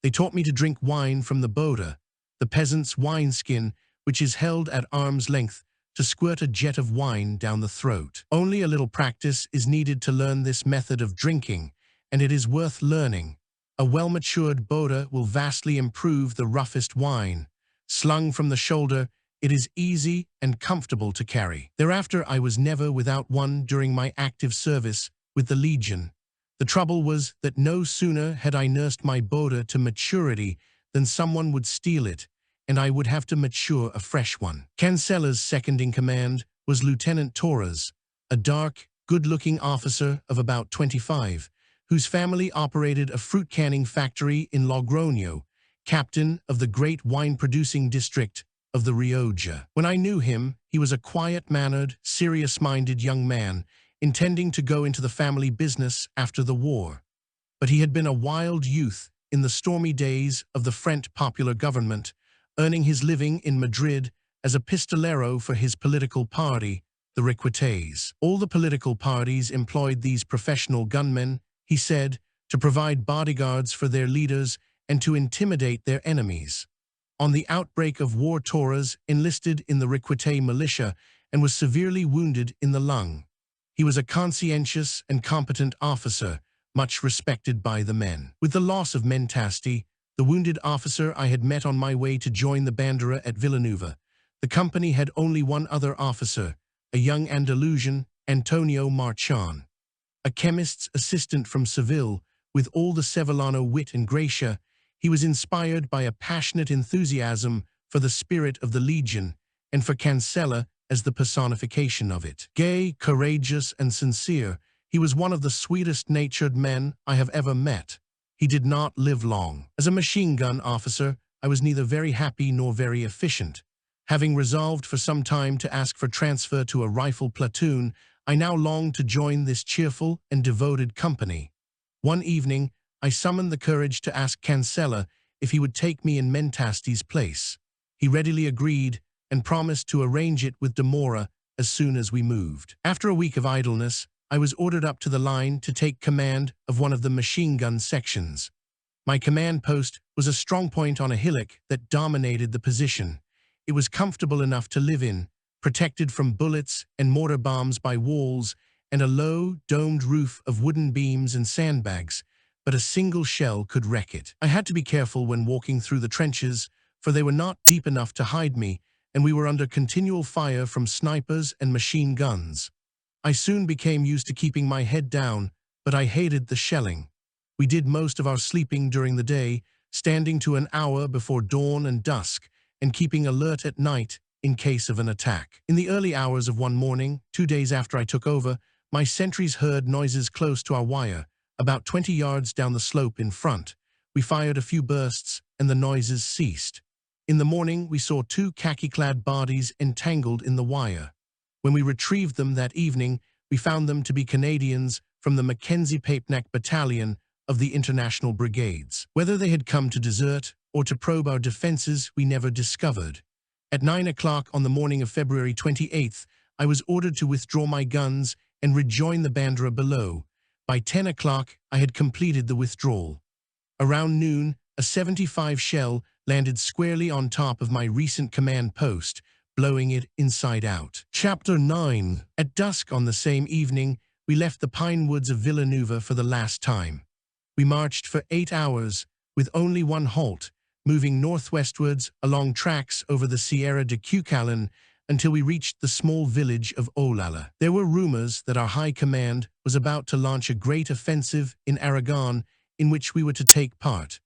They taught me to drink wine from the boda, the peasant's wineskin, which is held at arm's length, to squirt a jet of wine down the throat. Only a little practice is needed to learn this method of drinking, and it is worth learning. A well-matured boda will vastly improve the roughest wine. Slung from the shoulder, it is easy and comfortable to carry. Thereafter, I was never without one during my active service with the Legion. The trouble was that no sooner had I nursed my boda to maturity than someone would steal it, and I would have to mature a fresh one. Cancella's second-in-command was Lieutenant Torres, a dark, good-looking officer of about 25, whose family operated a fruit canning factory in Logroño, captain of the great wine-producing district of the Rioja. When I knew him, he was a quiet-mannered, serious-minded young man, intending to go into the family business after the war. But he had been a wild youth in the stormy days of the French popular government, earning his living in Madrid as a pistolero for his political party, the Requites. All the political parties employed these professional gunmen, he said, to provide bodyguards for their leaders and to intimidate their enemies. On the outbreak of war, Torres enlisted in the Requite militia and was severely wounded in the lung. He was a conscientious and competent officer, much respected by the men. With the loss of Mentasti, the wounded officer I had met on my way to join the Bandera at Villanueva, the company had only one other officer, a young Andalusian, Antonio Marchán. A chemist's assistant from Seville, with all the Sevillano wit and gratia, he was inspired by a passionate enthusiasm for the spirit of the Legion and for Cancella as the personification of it. Gay, courageous, and sincere, he was one of the sweetest-natured men I have ever met. He did not live long. As a machine gun officer, I was neither very happy nor very efficient. Having resolved for some time to ask for transfer to a rifle platoon, I now longed to join this cheerful and devoted company. One evening, I summoned the courage to ask Cancella if he would take me in Mentasti's place. He readily agreed and promised to arrange it with De Mora as soon as we moved. After a week of idleness, I was ordered up to the line to take command of one of the machine gun sections. My command post was a strong point on a hillock that dominated the position. It was comfortable enough to live in, protected from bullets and mortar bombs by walls and a low, domed roof of wooden beams and sandbags, but a single shell could wreck it. I had to be careful when walking through the trenches, for they were not deep enough to hide me, and we were under continual fire from snipers and machine guns. I soon became used to keeping my head down, but I hated the shelling. We did most of our sleeping during the day, standing to an hour before dawn and dusk, and keeping alert at night in case of an attack. In the early hours of one morning, 2 days after I took over, my sentries heard noises close to our wire, about 20 yards down the slope in front. We fired a few bursts, and the noises ceased. In the morning, we saw 2 khaki-clad bodies entangled in the wire. When we retrieved them that evening, we found them to be Canadians from the Mackenzie-Papenack Battalion of the International Brigades. Whether they had come to desert or to probe our defenses, we never discovered. At 9 o'clock on the morning of February 28th, I was ordered to withdraw my guns and rejoin the Bandera below. By 10 o'clock, I had completed the withdrawal. Around noon, a 75 shell landed squarely on top of my recent command post, blowing it inside out. Chapter 9. At dusk on the same evening, we left the pine woods of Villanova for the last time. We marched for 8 hours, with only one halt, moving northwestwards along tracks over the Sierra de Cucalan until we reached the small village of Olala. There were rumors that our high command was about to launch a great offensive in Aragon in which we were to take part.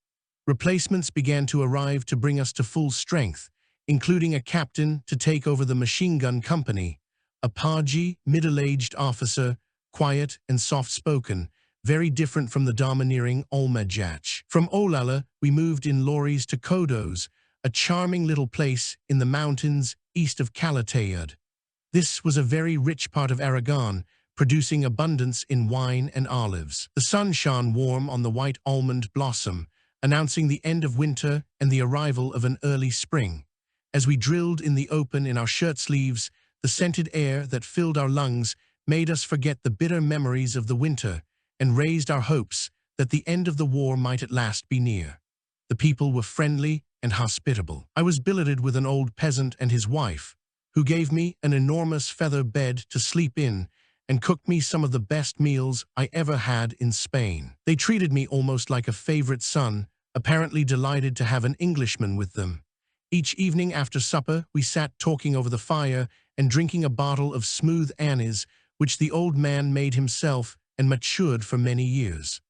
Replacements began to arrive to bring us to full strength, including a captain to take over the machine gun company, a pagi, middle-aged officer, quiet and soft-spoken, very different from the domineering Olmejach. From Olala, we moved in lorries to Kodos, a charming little place in the mountains east of Calatayud. This was a very rich part of Aragon, producing abundance in wine and olives. The sun shone warm on the white almond blossom, announcing the end of winter and the arrival of an early spring. As we drilled in the open in our shirt sleeves, the scented air that filled our lungs made us forget the bitter memories of the winter and raised our hopes that the end of the war might at last be near. The people were friendly and hospitable. I was billeted with an old peasant and his wife, who gave me an enormous feather bed to sleep in and cooked me some of the best meals I ever had in Spain. They treated me almost like a favorite son, apparently delighted to have an Englishman with them. Each evening after supper, we sat talking over the fire and drinking a bottle of smooth anise, which the old man made himself and matured for many years.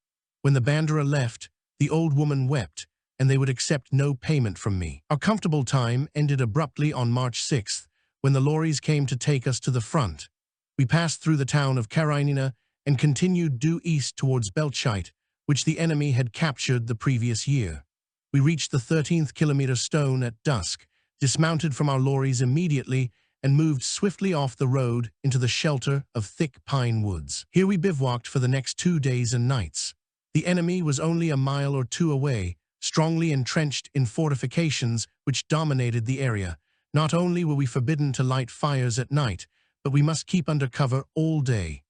When the bandera left, the old woman wept, and they would accept no payment from me. Our comfortable time ended abruptly on March 6th, when the lorries came to take us to the front. We passed through the town of Karenina and continued due east towards Belchite, which the enemy had captured the previous year. We reached the 13th kilometer stone at dusk, dismounted from our lorries immediately, and moved swiftly off the road into the shelter of thick pine woods. Here we bivouacked for the next 2 days and nights. The enemy was only a mile or two away, strongly entrenched in fortifications which dominated the area. Not only were we forbidden to light fires at night, but we must keep under cover all day.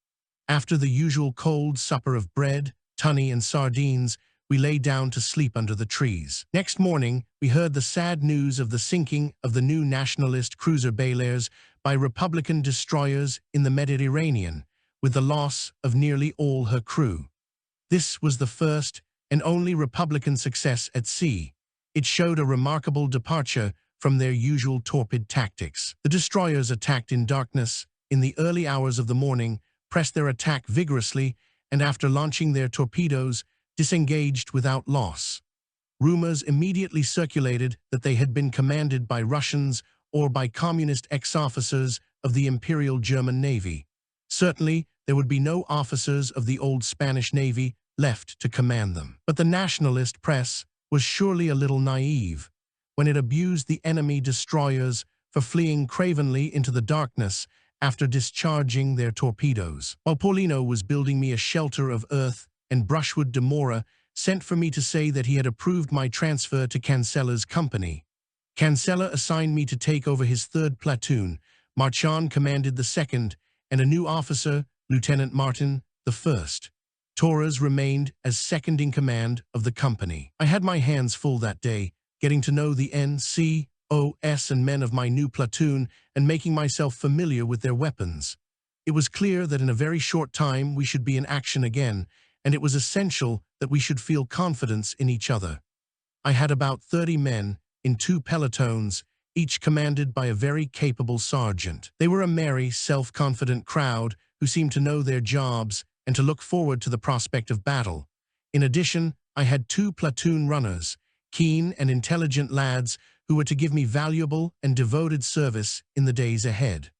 After the usual cold supper of bread, tunny and sardines, we lay down to sleep under the trees. Next morning, we heard the sad news of the sinking of the new Nationalist cruiser Balears by Republican destroyers in the Mediterranean, with the loss of nearly all her crew. This was the first and only Republican success at sea. It showed a remarkable departure from their usual torpid tactics. The destroyers attacked in darkness, in the early hours of the morning, pressed their attack vigorously, and after launching their torpedoes, disengaged without loss. Rumors immediately circulated that they had been commanded by Russians or by communist ex-officers of the Imperial German Navy. Certainly, there would be no officers of the old Spanish Navy left to command them. But the nationalist press was surely a little naive when it abused the enemy destroyers for fleeing cravenly into the darkness after discharging their torpedoes. While Paulino was building me a shelter of earth and brushwood, de Mora sent for me to say that he had approved my transfer to Cancella's company. Cancella assigned me to take over his 3rd platoon, Marchand commanded the 2nd, and a new officer, Lieutenant Martin, the 1st. Torres remained as second in command of the company. I had my hands full that day, getting to know the NCOS and men of my new platoon and making myself familiar with their weapons. It was clear that in a very short time we should be in action again, and it was essential that we should feel confidence in each other. I had about 30 men in 2 pelotons, each commanded by a very capable sergeant. They were a merry, self-confident crowd who seemed to know their jobs and to look forward to the prospect of battle. In addition, I had 2 platoon runners, keen and intelligent lads who were to give me valuable and devoted service in the days ahead.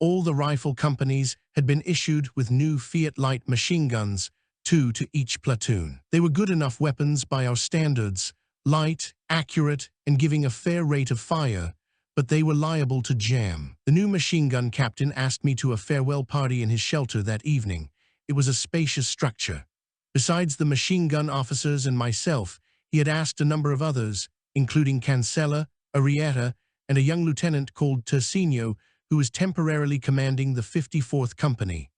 All the rifle companies had been issued with new Fiat light machine guns, 2 to each platoon. They were good enough weapons by our standards, light, accurate, and giving a fair rate of fire, but they were liable to jam. The new machine gun captain asked me to a farewell party in his shelter that evening. It was a spacious structure. Besides the machine gun officers and myself, he had asked a number of others, including Cancella, Arrieta, and a young lieutenant called Tercino, who was temporarily commanding the 54th Company.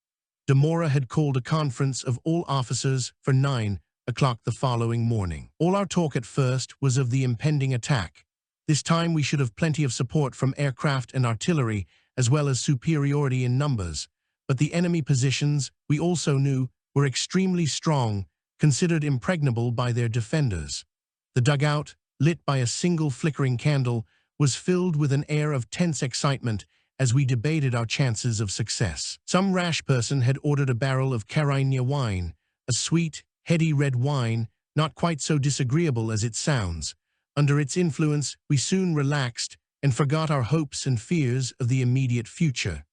De Mora had called a conference of all officers for 9 o'clock the following morning. All our talk at first was of the impending attack. This time we should have plenty of support from aircraft and artillery, as well as superiority in numbers. But the enemy positions, we also knew, were extremely strong, considered impregnable by their defenders. The dugout, lit by a single flickering candle, was filled with an air of tense excitement as we debated our chances of success. Some rash person had ordered a barrel of Carignan wine, a sweet, heady red wine, not quite so disagreeable as it sounds. Under its influence, we soon relaxed and forgot our hopes and fears of the immediate future.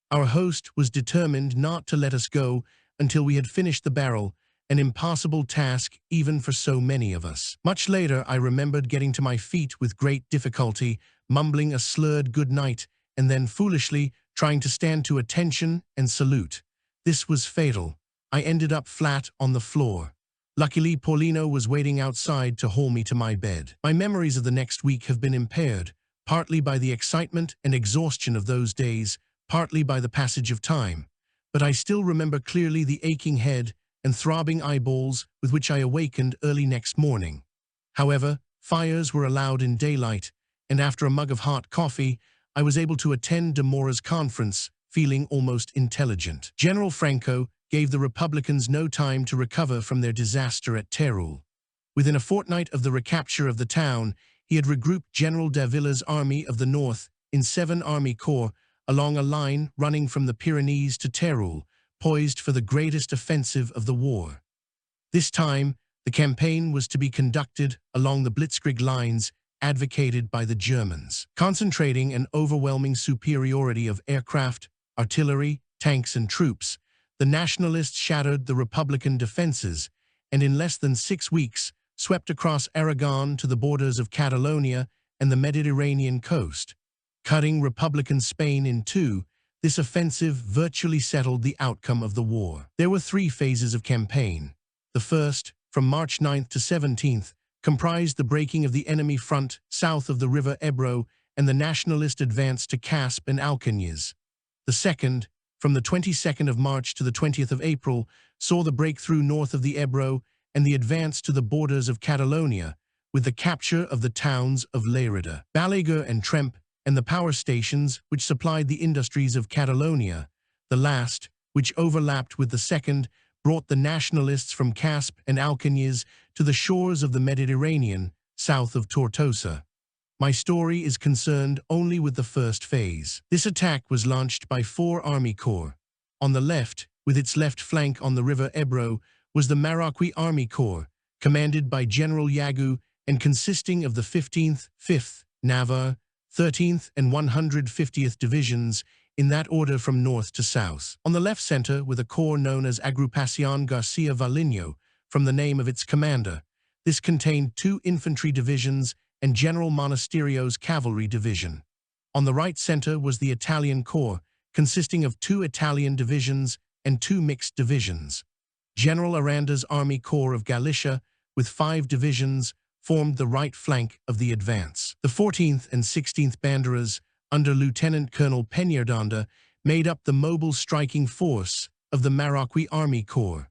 Our host was determined not to let us go until we had finished the barrel, an impossible task even for so many of us. Much later, I remembered getting to my feet with great difficulty, mumbling a slurred good night, and then foolishly trying to stand to attention and salute. This was fatal. I ended up flat on the floor. Luckily, Paulino was waiting outside to haul me to my bed. My memories of the next week have been impaired, partly by the excitement and exhaustion of those days, partly by the passage of time. But I still remember clearly the aching head and throbbing eyeballs with which I awakened early next morning. However, fires were allowed in daylight, and after a mug of hot coffee, I was able to attend de Mora's conference, feeling almost intelligent. General Franco gave the Republicans no time to recover from their disaster at Teruel. Within a fortnight of the recapture of the town, he had regrouped General Davilla's Army of the North in 7 army corps along a line running from the Pyrenees to Teruel, poised for the greatest offensive of the war. This time, the campaign was to be conducted along the Blitzkrieg lines advocated by the Germans. Concentrating an overwhelming superiority of aircraft, artillery, tanks, and troops, the Nationalists shattered the Republican defenses and in less than 6 weeks swept across Aragon to the borders of Catalonia and the Mediterranean coast. Cutting Republican Spain in two, this offensive virtually settled the outcome of the war. There were 3 phases of campaign. The first, from March 9th to 17th, comprised the breaking of the enemy front south of the river Ebro and the Nationalist advance to Caspe and Alcañiz. The second, from the 22nd of March to the 20th of April, saw the breakthrough north of the Ebro and the advance to the borders of Catalonia, with the capture of the towns of Lérida, Balaguer and Tremp, and the power stations which supplied the industries of Catalonia. The last, which overlapped with the second, brought the Nationalists from Caspe and Alcañiz to the shores of the Mediterranean, south of Tortosa. My story is concerned only with the first phase. This attack was launched by 4 army corps. On the left, with its left flank on the river Ebro, was the Marocquí Army Corps, commanded by General Yagu and consisting of the 15th, 5th, Navarre, 13th and 150th Divisions, in that order from north to south. On the left center with a corps known as Agrupación García Valinho, from the name of its commander. This contained 2 infantry divisions and General Monasterio's cavalry division. On the right center was the Italian Corps, consisting of 2 Italian divisions and 2 mixed divisions. General Aranda's Army Corps of Galicia, with 5 divisions, formed the right flank of the advance. The 14th and 16th Banderas, under Lieutenant Colonel Peñaranda, made up the mobile striking force of the Marocquí Army Corps.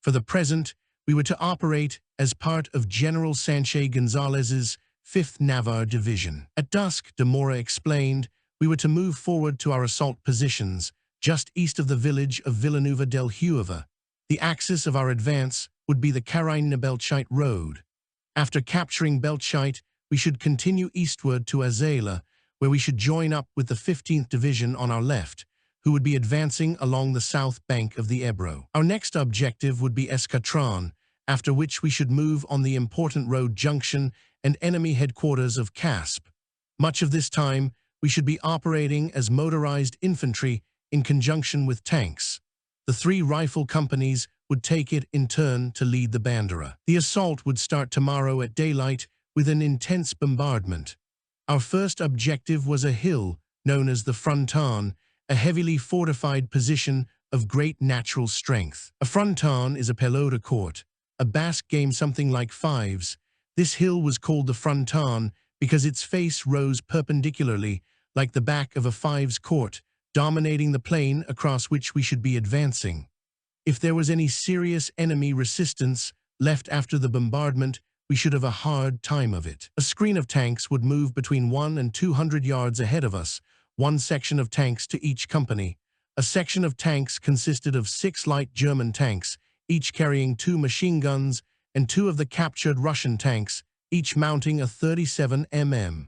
For the present, we were to operate as part of General Sanchez González's 5th Navarre Division. At dusk, de Mora explained, we were to move forward to our assault positions, just east of the village of Villanueva del Hueva. The axis of our advance would be the Carignan-Belchite Road. After capturing Belchite, we should continue eastward to Azela, where we should join up with the 15th Division on our left, who would be advancing along the south bank of the Ebro. Our next objective would be Escatron, after which we should move on the important road junction and enemy headquarters of Caspe. Much of this time, we should be operating as motorized infantry in conjunction with tanks. The 3 rifle companies would take it in turn to lead the Bandera. The assault would start tomorrow at daylight with an intense bombardment. Our first objective was a hill known as the Fronton, a heavily fortified position of great natural strength. A fronton is a pelota court, a Basque game something like 5s. This hill was called the Fronton because its face rose perpendicularly, like the back of a 5s court, dominating the plain across which we should be advancing. If there was any serious enemy resistance left after the bombardment, we should have a hard time of it. A screen of tanks would move between 100 and 200 yards ahead of us, 1 section of tanks to each company. A section of tanks consisted of 6 light German tanks, each carrying 2 machine guns, and 2 of the captured Russian tanks, each mounting a 37 mm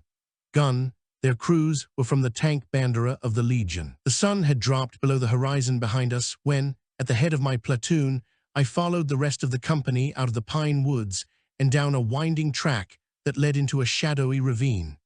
gun. Their crews were from the tank Bandera of the Legion. The sun had dropped below the horizon behind us when, at the head of my platoon, I followed the rest of the company out of the pine woods and down a winding track that led into a shadowy ravine.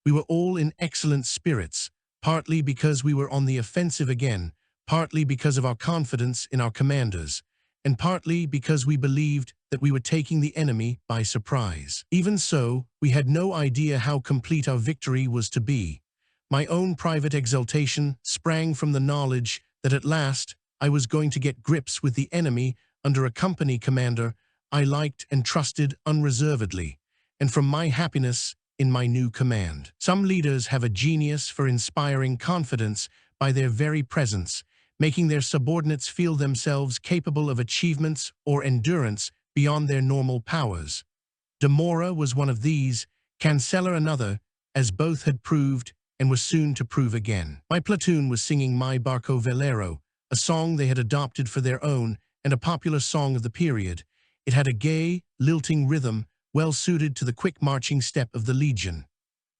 We were all in excellent spirits, partly because we were on the offensive again, partly because of our confidence in our commanders, and partly because we believed that we were taking the enemy by surprise. Even so, we had no idea how complete our victory was to be. My own private exultation sprang from the knowledge that at last I was going to get grips with the enemy under a company commander I liked and trusted unreservedly, and from my happiness in my new command. Some leaders have a genius for inspiring confidence by their very presence, making their subordinates feel themselves capable of achievements or endurance beyond their normal powers. De Mora was one of these, Canceller another, as both had proved and were soon to prove again. My platoon was singing My Barco Velero, a song they had adopted for their own and a popular song of the period. It had a gay, lilting rhythm well suited to the quick marching step of the Legion.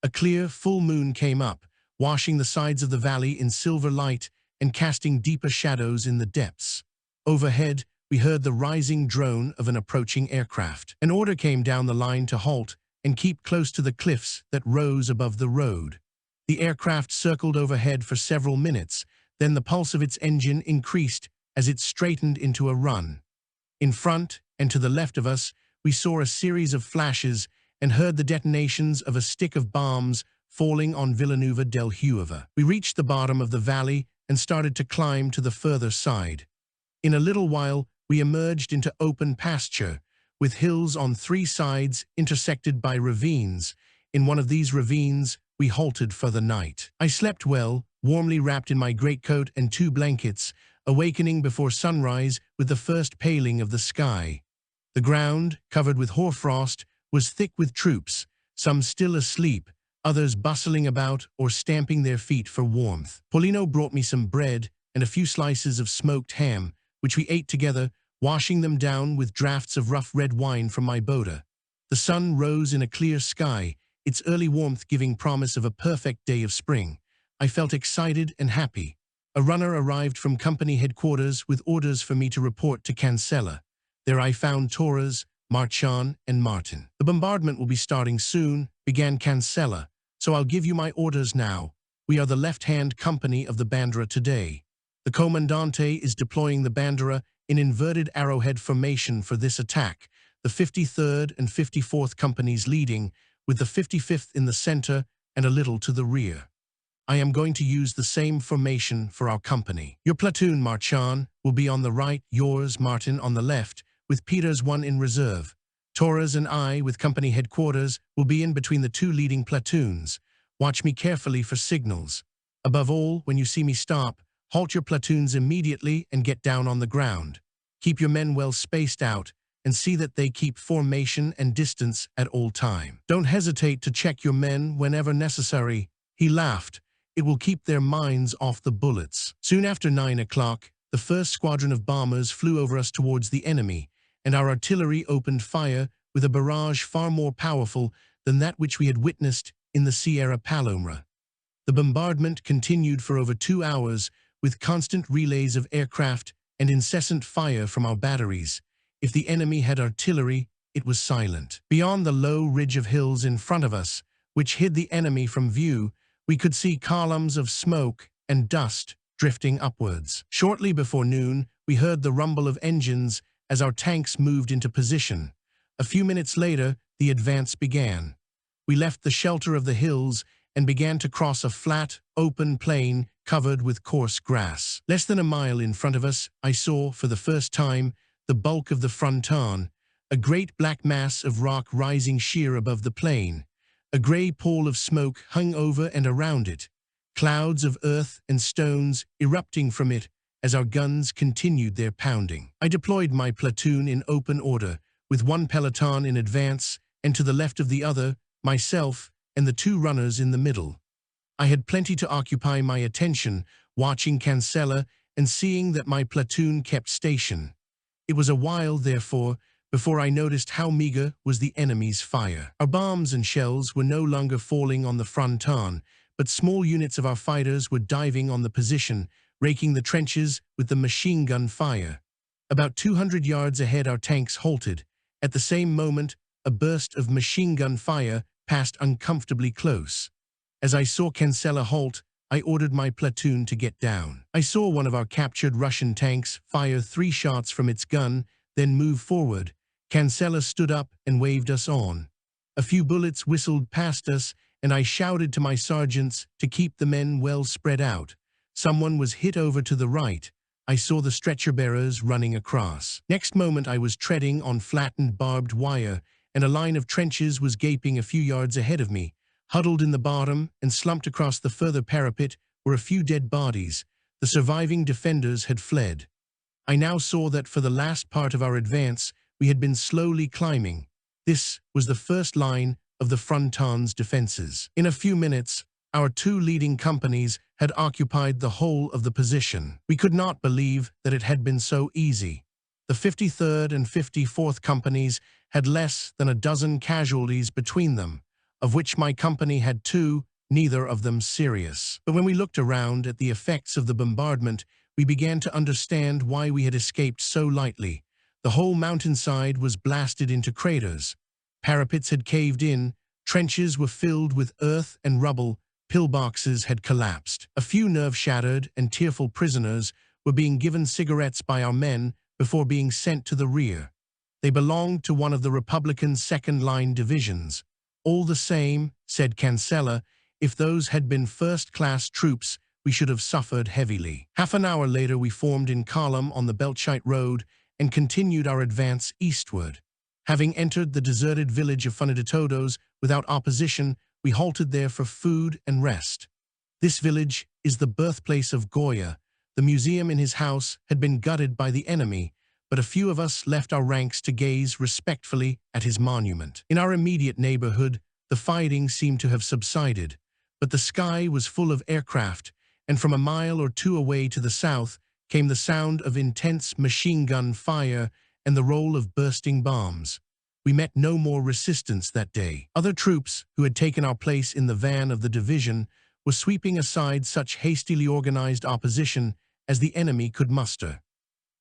A clear, full moon came up, washing the sides of the valley in silver light and casting deeper shadows in the depths. Overhead, we heard the rising drone of an approaching aircraft. An order came down the line to halt and keep close to the cliffs that rose above the road. The aircraft circled overhead for several minutes, then the pulse of its engine increased as it straightened into a run. In front and to the left of us, we saw a series of flashes and heard the detonations of a stick of bombs falling on Villanueva del Hueva. We reached the bottom of the valley and started to climb to the further side. In a little while, we emerged into open pasture, with hills on 3 sides intersected by ravines. In one of these ravines, we halted for the night. I slept well, warmly wrapped in my greatcoat and 2 blankets, awakening before sunrise with the first paling of the sky. The ground, covered with hoarfrost, was thick with troops, some still asleep, others bustling about or stamping their feet for warmth. Paulino brought me some bread and a few slices of smoked ham, which we ate together, washing them down with draughts of rough red wine from my boda. The sun rose in a clear sky, its early warmth giving promise of a perfect day of spring. I felt excited and happy. A runner arrived from company headquarters with orders for me to report to Cancela. There I found Torres, Marchand, and Martin. "The bombardment will be starting soon," began Cancela, "so I'll give you my orders now. We are the left-hand company of the Bandera today. The Comandante is deploying the Bandera in inverted arrowhead formation for this attack, the 53rd and 54th companies leading, with the 55th in the center and a little to the rear. I am going to use the same formation for our company. Your platoon, Marchand, will be on the right, yours, Martin, on the left, with Peter's one in reserve. Torres and I, with company headquarters, will be in between the 2 leading platoons. Watch me carefully for signals. Above all, when you see me stop, halt your platoons immediately and get down on the ground. Keep your men well spaced out and see that they keep formation and distance at all time. Don't hesitate to check your men whenever necessary." He laughed. "It will keep their minds off the bullets." Soon after 9 o'clock, the first squadron of bombers flew over us towards the enemy, and our artillery opened fire with a barrage far more powerful than that which we had witnessed in the Sierra Palomera. The bombardment continued for over 2 hours, with constant relays of aircraft and incessant fire from our batteries. If the enemy had artillery, it was silent. Beyond the low ridge of hills in front of us, which hid the enemy from view, we could see columns of smoke and dust drifting upwards. Shortly before noon, we heard the rumble of engines as our tanks moved into position. A few minutes later, the advance began. We left the shelter of the hills and began to cross a flat, open plain covered with coarse grass. Less than a mile in front of us, I saw, for the first time, the bulk of the Fronton, a great black mass of rock rising sheer above the plain. A grey pall of smoke hung over and around it, clouds of earth and stones erupting from it as our guns continued their pounding. I deployed my platoon in open order, with 1 peloton in advance, and to the left of the other, myself and the 2 runners in the middle. I had plenty to occupy my attention watching Cancella and seeing that my platoon kept station. It was a while, therefore, before I noticed how meager was the enemy's fire. Our bombs and shells were no longer falling on the fronton, but small units of our fighters were diving on the position, raking the trenches with the machine gun fire. About 200 yards ahead, our tanks halted. At the same moment, a burst of machine gun fire passed uncomfortably close. As I saw Cancella halt, I ordered my platoon to get down. I saw one of our captured Russian tanks fire 3 shots from its gun, then move forward. Cancella stood up and waved us on. A few bullets whistled past us, and I shouted to my sergeants to keep the men well spread out. Someone was hit over to the right. I saw the stretcher-bearers running across. Next moment I was treading on flattened barbed wire, and a line of trenches was gaping a few yards ahead of me. Huddled in the bottom and slumped across the further parapet were a few dead bodies. The surviving defenders had fled. I now saw that for the last part of our advance, we had been slowly climbing. This was the first line of the fronton's defenses. In a few minutes, our 2 leading companies had occupied the whole of the position. We could not believe that it had been so easy. The 53rd and 54th companies had less than a dozen casualties between them, of which my company had 2, neither of them serious. But when we looked around at the effects of the bombardment, we began to understand why we had escaped so lightly. The whole mountainside was blasted into craters. Parapets had caved in, trenches were filled with earth and rubble, pillboxes had collapsed. A few nerve-shattered and tearful prisoners were being given cigarettes by our men before being sent to the rear. They belonged to one of the Republican second-line divisions. All the same, said Cancella, if those had been first-class troops, we should have suffered heavily. Half an hour later, we formed in column on the Belchite Road and continued our advance eastward. Having entered the deserted village of Funaditodos without opposition, we halted there for food and rest. This village is the birthplace of Goya. The museum in his house had been gutted by the enemy, but a few of us left our ranks to gaze respectfully at his monument. In our immediate neighborhood, the fighting seemed to have subsided, but the sky was full of aircraft, and from a mile or 2 away to the south came the sound of intense machine gun fire and the roll of bursting bombs. We met no more resistance that day. Other troops, who had taken our place in the van of the division, were sweeping aside such hastily organized opposition as the enemy could muster.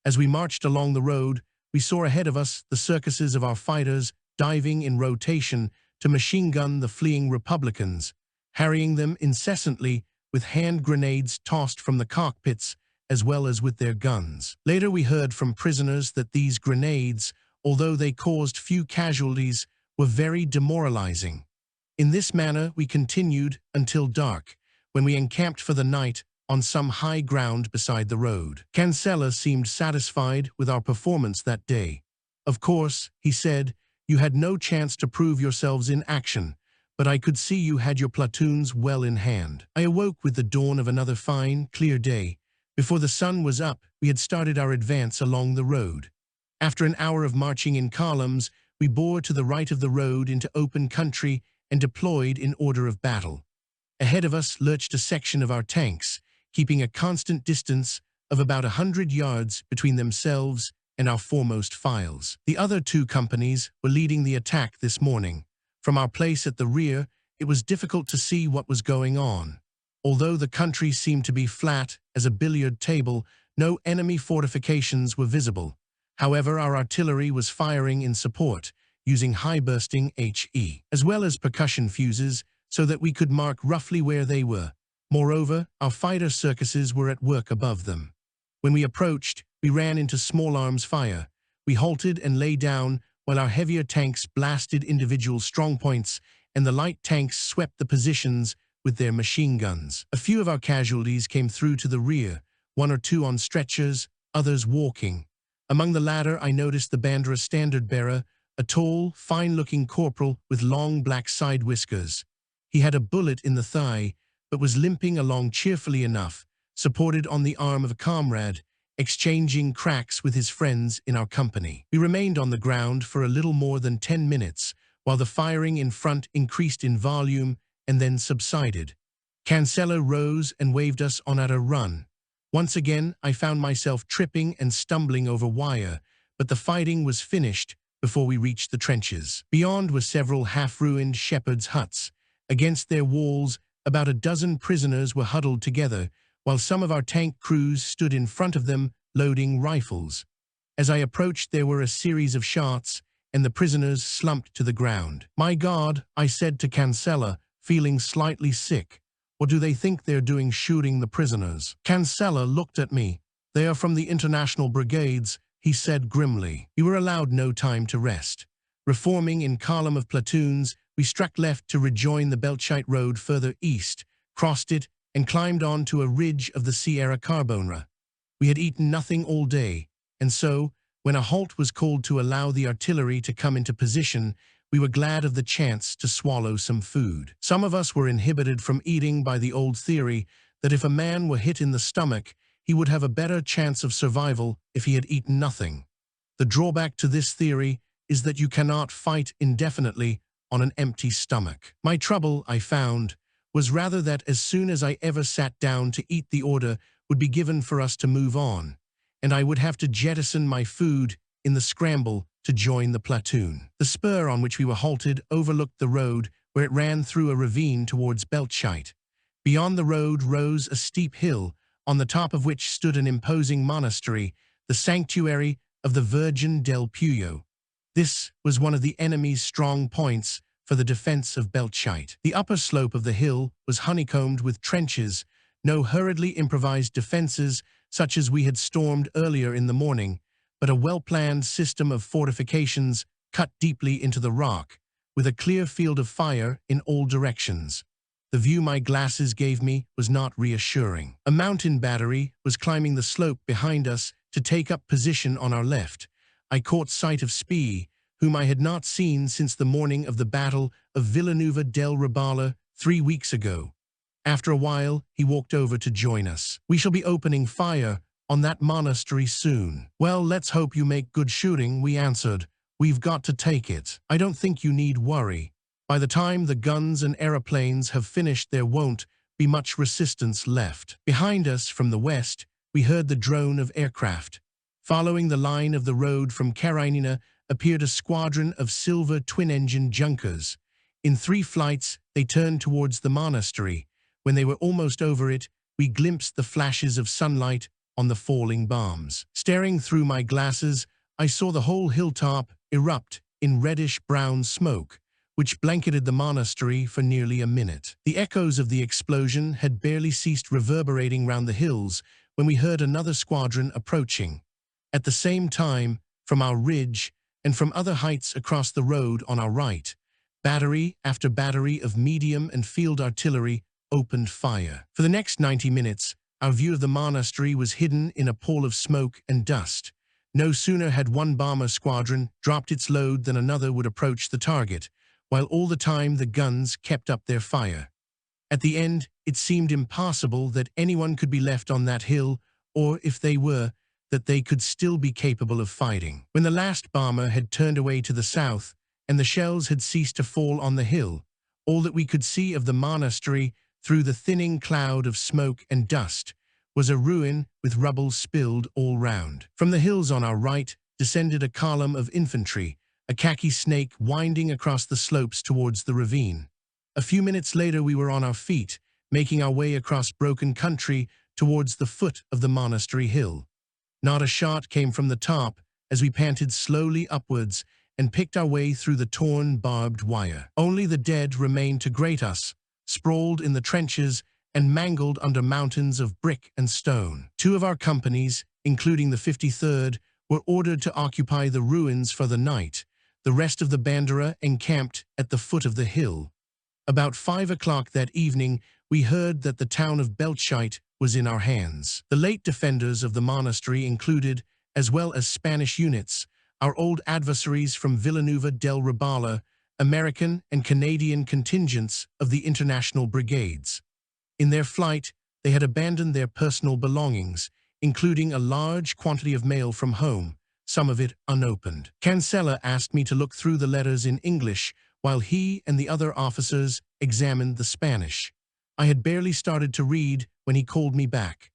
As we marched along the road, we saw ahead of us the circuses of our fighters diving in rotation to machine gun the fleeing Republicans, harrying them incessantly with hand grenades tossed from the cockpits as well as with their guns. Later we heard from prisoners that these grenades, although they caused few casualties, were very demoralizing. In this manner we continued until dark, when we encamped for the night on some high ground beside the road. Cancella seemed satisfied with our performance that day. Of course, he said, you had no chance to prove yourselves in action, but I could see you had your platoons well in hand. I awoke with the dawn of another fine, clear day. Before the sun was up, we had started our advance along the road. After an hour of marching in columns, we bore to the right of the road into open country and deployed in order of battle. Ahead of us lurched a section of our tanks, keeping a constant distance of about 100 yards between themselves and our foremost files. The other 2 companies were leading the attack this morning. From our place at the rear, it was difficult to see what was going on. Although the country seemed to be flat as a billiard table, no enemy fortifications were visible. However, our artillery was firing in support, using high-bursting HE, as well as percussion fuses, so that we could mark roughly where they were. Moreover, our fighter circuses were at work above them. When we approached, we ran into small arms fire. We halted and lay down while our heavier tanks blasted individual strongpoints and the light tanks swept the positions with their machine guns. A few of our casualties came through to the rear, 1 or 2 on stretchers, others walking. Among the latter, I noticed the Bandera standard-bearer, a tall, fine-looking corporal with long black side whiskers. He had a bullet in the thigh, but was limping along cheerfully enough, supported on the arm of a comrade, exchanging cracks with his friends in our company. We remained on the ground for a little more than 10 minutes, while the firing in front increased in volume and then subsided. Cancela rose and waved us on at a run. Once again, I found myself tripping and stumbling over wire, but the fighting was finished before we reached the trenches. Beyond were several half-ruined shepherds' huts. Against their walls, about a dozen prisoners were huddled together, while some of our tank crews stood in front of them, loading rifles. As I approached, there were a series of shots, and the prisoners slumped to the ground. "My God," I said to Cancela, feeling slightly sick. "What do they think they're doing shooting the prisoners?" Cancela looked at me. "They are from the International Brigades," he said grimly. We were allowed no time to rest. Reforming in column of platoons, we struck left to rejoin the Belchite Road further east, crossed it, and climbed on to a ridge of the Sierra Carbonera. We had eaten nothing all day, and so, when a halt was called to allow the artillery to come into position, we were glad of the chance to swallow some food. Some of us were inhibited from eating by the old theory that if a man were hit in the stomach, he would have a better chance of survival if he had eaten nothing. The drawback to this theory is that you cannot fight indefinitely on an empty stomach. My trouble, I found, was rather that as soon as I ever sat down to eat, the order would be given for us to move on, and I would have to jettison my food in the scramble to join the platoon. The spur on which we were halted overlooked the road where it ran through a ravine towards Belchite. Beyond the road rose a steep hill, on the top of which stood an imposing monastery, the sanctuary of the Virgin del Puyo. This was one of the enemy's strong points for the defense of Belchite. The upper slope of the hill was honeycombed with trenches, no hurriedly improvised defenses such as we had stormed earlier in the morning, but a well-planned system of fortifications cut deeply into the rock, with a clear field of fire in all directions. The view my glasses gave me was not reassuring. A mountain battery was climbing the slope behind us to take up position on our left. I caught sight of Spee, whom I had not seen since the morning of the Battle of Villanueva del Rebala 3 weeks ago. After a while, he walked over to join us. "We shall be opening fire on that monastery soon." "Well, let's hope you make good shooting," we answered. "We've got to take it." "I don't think you need worry. By the time the guns and aeroplanes have finished, there won't be much resistance left." Behind us, from the west, we heard the drone of aircraft. Following the line of the road from Karenina appeared a squadron of silver twin-engine Junkers. In 3 flights, they turned towards the monastery. When they were almost over it, we glimpsed the flashes of sunlight on the falling bombs. Staring through my glasses, I saw the whole hilltop erupt in reddish-brown smoke, which blanketed the monastery for nearly a minute. The echoes of the explosion had barely ceased reverberating round the hills when we heard another squadron approaching. At the same time, from our ridge and from other heights across the road on our right, battery after battery of medium and field artillery opened fire. For the next 90 minutes, our view of the monastery was hidden in a pall of smoke and dust. No sooner had one bomber squadron dropped its load than another would approach the target, while all the time the guns kept up their fire. At the end, it seemed impossible that anyone could be left on that hill, or if they were, that they could still be capable of fighting. When the last bomber had turned away to the south, and the shells had ceased to fall on the hill, all that we could see of the monastery through the thinning cloud of smoke and dust was a ruin with rubble spilled all round. From the hills on our right descended a column of infantry, a khaki snake winding across the slopes towards the ravine. A few minutes later we were on our feet, making our way across broken country towards the foot of the monastery hill. Not a shot came from the top as we panted slowly upwards and picked our way through the torn, barbed wire. Only the dead remained to greet us, sprawled in the trenches and mangled under mountains of brick and stone. 2 of our companies, including the 53rd, were ordered to occupy the ruins for the night. The rest of the Bandera encamped at the foot of the hill. About 5 o'clock that evening, we heard that the town of Belchite was in our hands. The late defenders of the monastery included, as well as Spanish units, our old adversaries from Villanueva del Rebala, American and Canadian contingents of the International Brigades. In their flight, they had abandoned their personal belongings, including a large quantity of mail from home, some of it unopened. Cancela asked me to look through the letters in English while he and the other officers examined the Spanish. I had barely started to read when he called me back.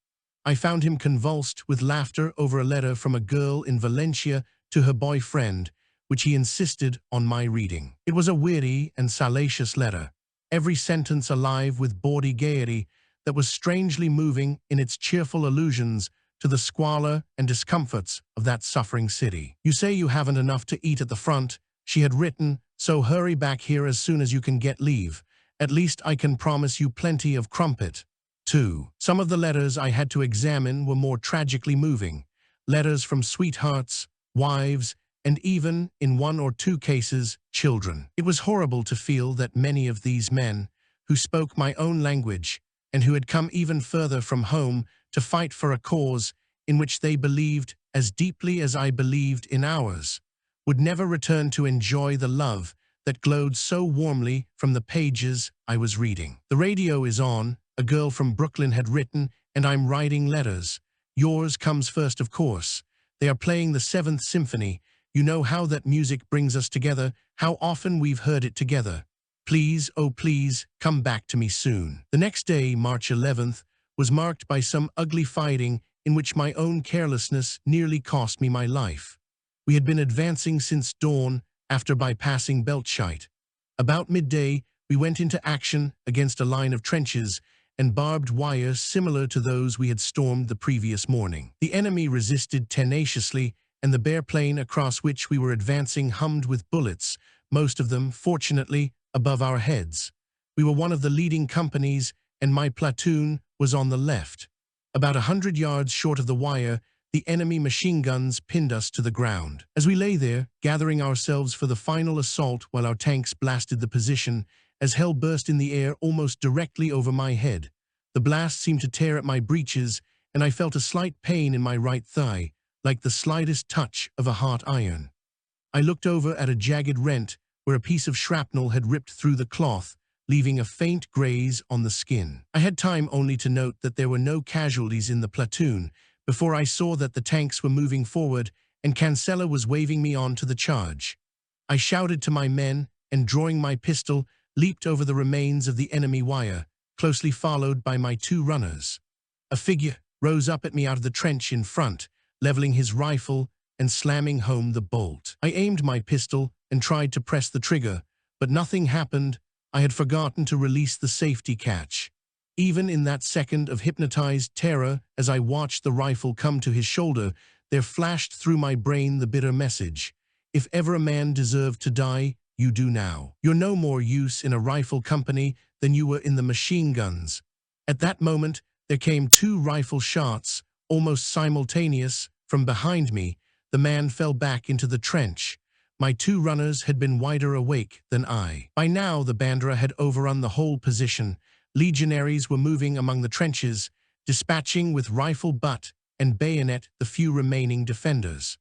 I found him convulsed with laughter over a letter from a girl in Valencia to her boyfriend, which he insisted on my reading. It was a weary and salacious letter, every sentence alive with bawdy gaiety that was strangely moving in its cheerful allusions to the squalor and discomforts of that suffering city. You say you haven't enough to eat at the front, she had written, so hurry back here as soon as you can get leave. At least I can promise you plenty of crumpet. 2. Some of the letters I had to examine were more tragically moving. Letters from sweethearts, wives, and even, in 1 or 2 cases, children. It was horrible to feel that many of these men, who spoke my own language, and who had come even further from home to fight for a cause in which they believed as deeply as I believed in ours, would never return to enjoy the love that glowed so warmly from the pages I was reading. The radio is on, a girl from Brooklyn had written, and I'm writing letters. Yours comes first, of course. They are playing the 7th Symphony. You know how that music brings us together, how often we've heard it together. Please, oh please, come back to me soon. The next day, March 11th, was marked by some ugly fighting in which my own carelessness nearly cost me my life. We had been advancing since dawn after bypassing Beltschite. About midday, we went into action against a line of trenches and barbed wire similar to those we had stormed the previous morning. The enemy resisted tenaciously, and the bare plain across which we were advancing hummed with bullets, most of them, fortunately, above our heads. We were one of the leading companies, and my platoon was on the left. About 100 yards short of the wire, the enemy machine guns pinned us to the ground. As we lay there, gathering ourselves for the final assault while our tanks blasted the position, as hell burst in the air almost directly over my head. The blast seemed to tear at my breeches, and I felt a slight pain in my right thigh, like the slightest touch of a hot iron. I looked over at a jagged rent where a piece of shrapnel had ripped through the cloth, leaving a faint graze on the skin. I had time only to note that there were no casualties in the platoon before I saw that the tanks were moving forward and Cancella was waving me on to the charge. I shouted to my men and, drawing my pistol, leaped over the remains of the enemy wire, closely followed by my 2 runners. A figure rose up at me out of the trench in front, leveling his rifle and slamming home the bolt. I aimed my pistol and tried to press the trigger, but nothing happened. I had forgotten to release the safety catch. Even in that second of hypnotized terror, as I watched the rifle come to his shoulder, there flashed through my brain the bitter message: if ever a man deserved to die, you do now. You're no more use in a rifle company than you were in the machine guns. At that moment, there came 2 rifle shots, almost simultaneous, from behind me. The man fell back into the trench. My 2 runners had been wider awake than I. By now, the Bandera had overrun the whole position. Legionaries were moving among the trenches, dispatching with rifle butt and bayonet the few remaining defenders.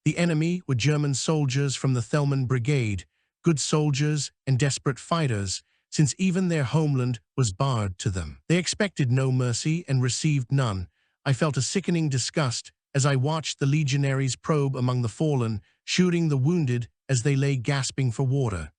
The enemy were German soldiers from the Thälmann Brigade, good soldiers and desperate fighters, since even their homeland was barred to them. They expected no mercy and received none. I felt a sickening disgust as I watched the legionaries probe among the fallen, shooting the wounded as they lay gasping for water.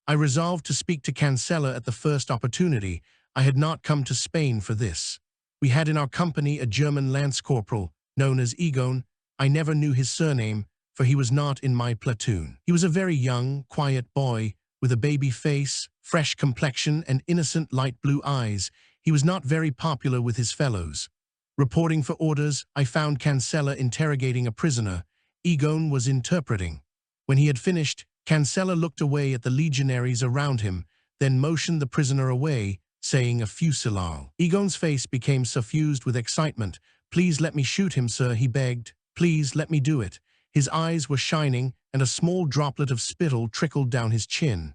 I resolved to speak to Cancella at the first opportunity. I had not come to Spain for this. We had in our company a German lance corporal, known as Egon. I never knew his surname, for he was not in my platoon. He was a very young, quiet boy, with a baby face, fresh complexion, and innocent light blue eyes. He was not very popular with his fellows. Reporting for orders, I found Cancella interrogating a prisoner. Egon was interpreting. When he had finished, Cancella looked away at the legionaries around him, then motioned the prisoner away, saying a fusillade. Egon's face became suffused with excitement. "Please let me shoot him, sir," he begged. "Please let me do it." His eyes were shining, and a small droplet of spittle trickled down his chin.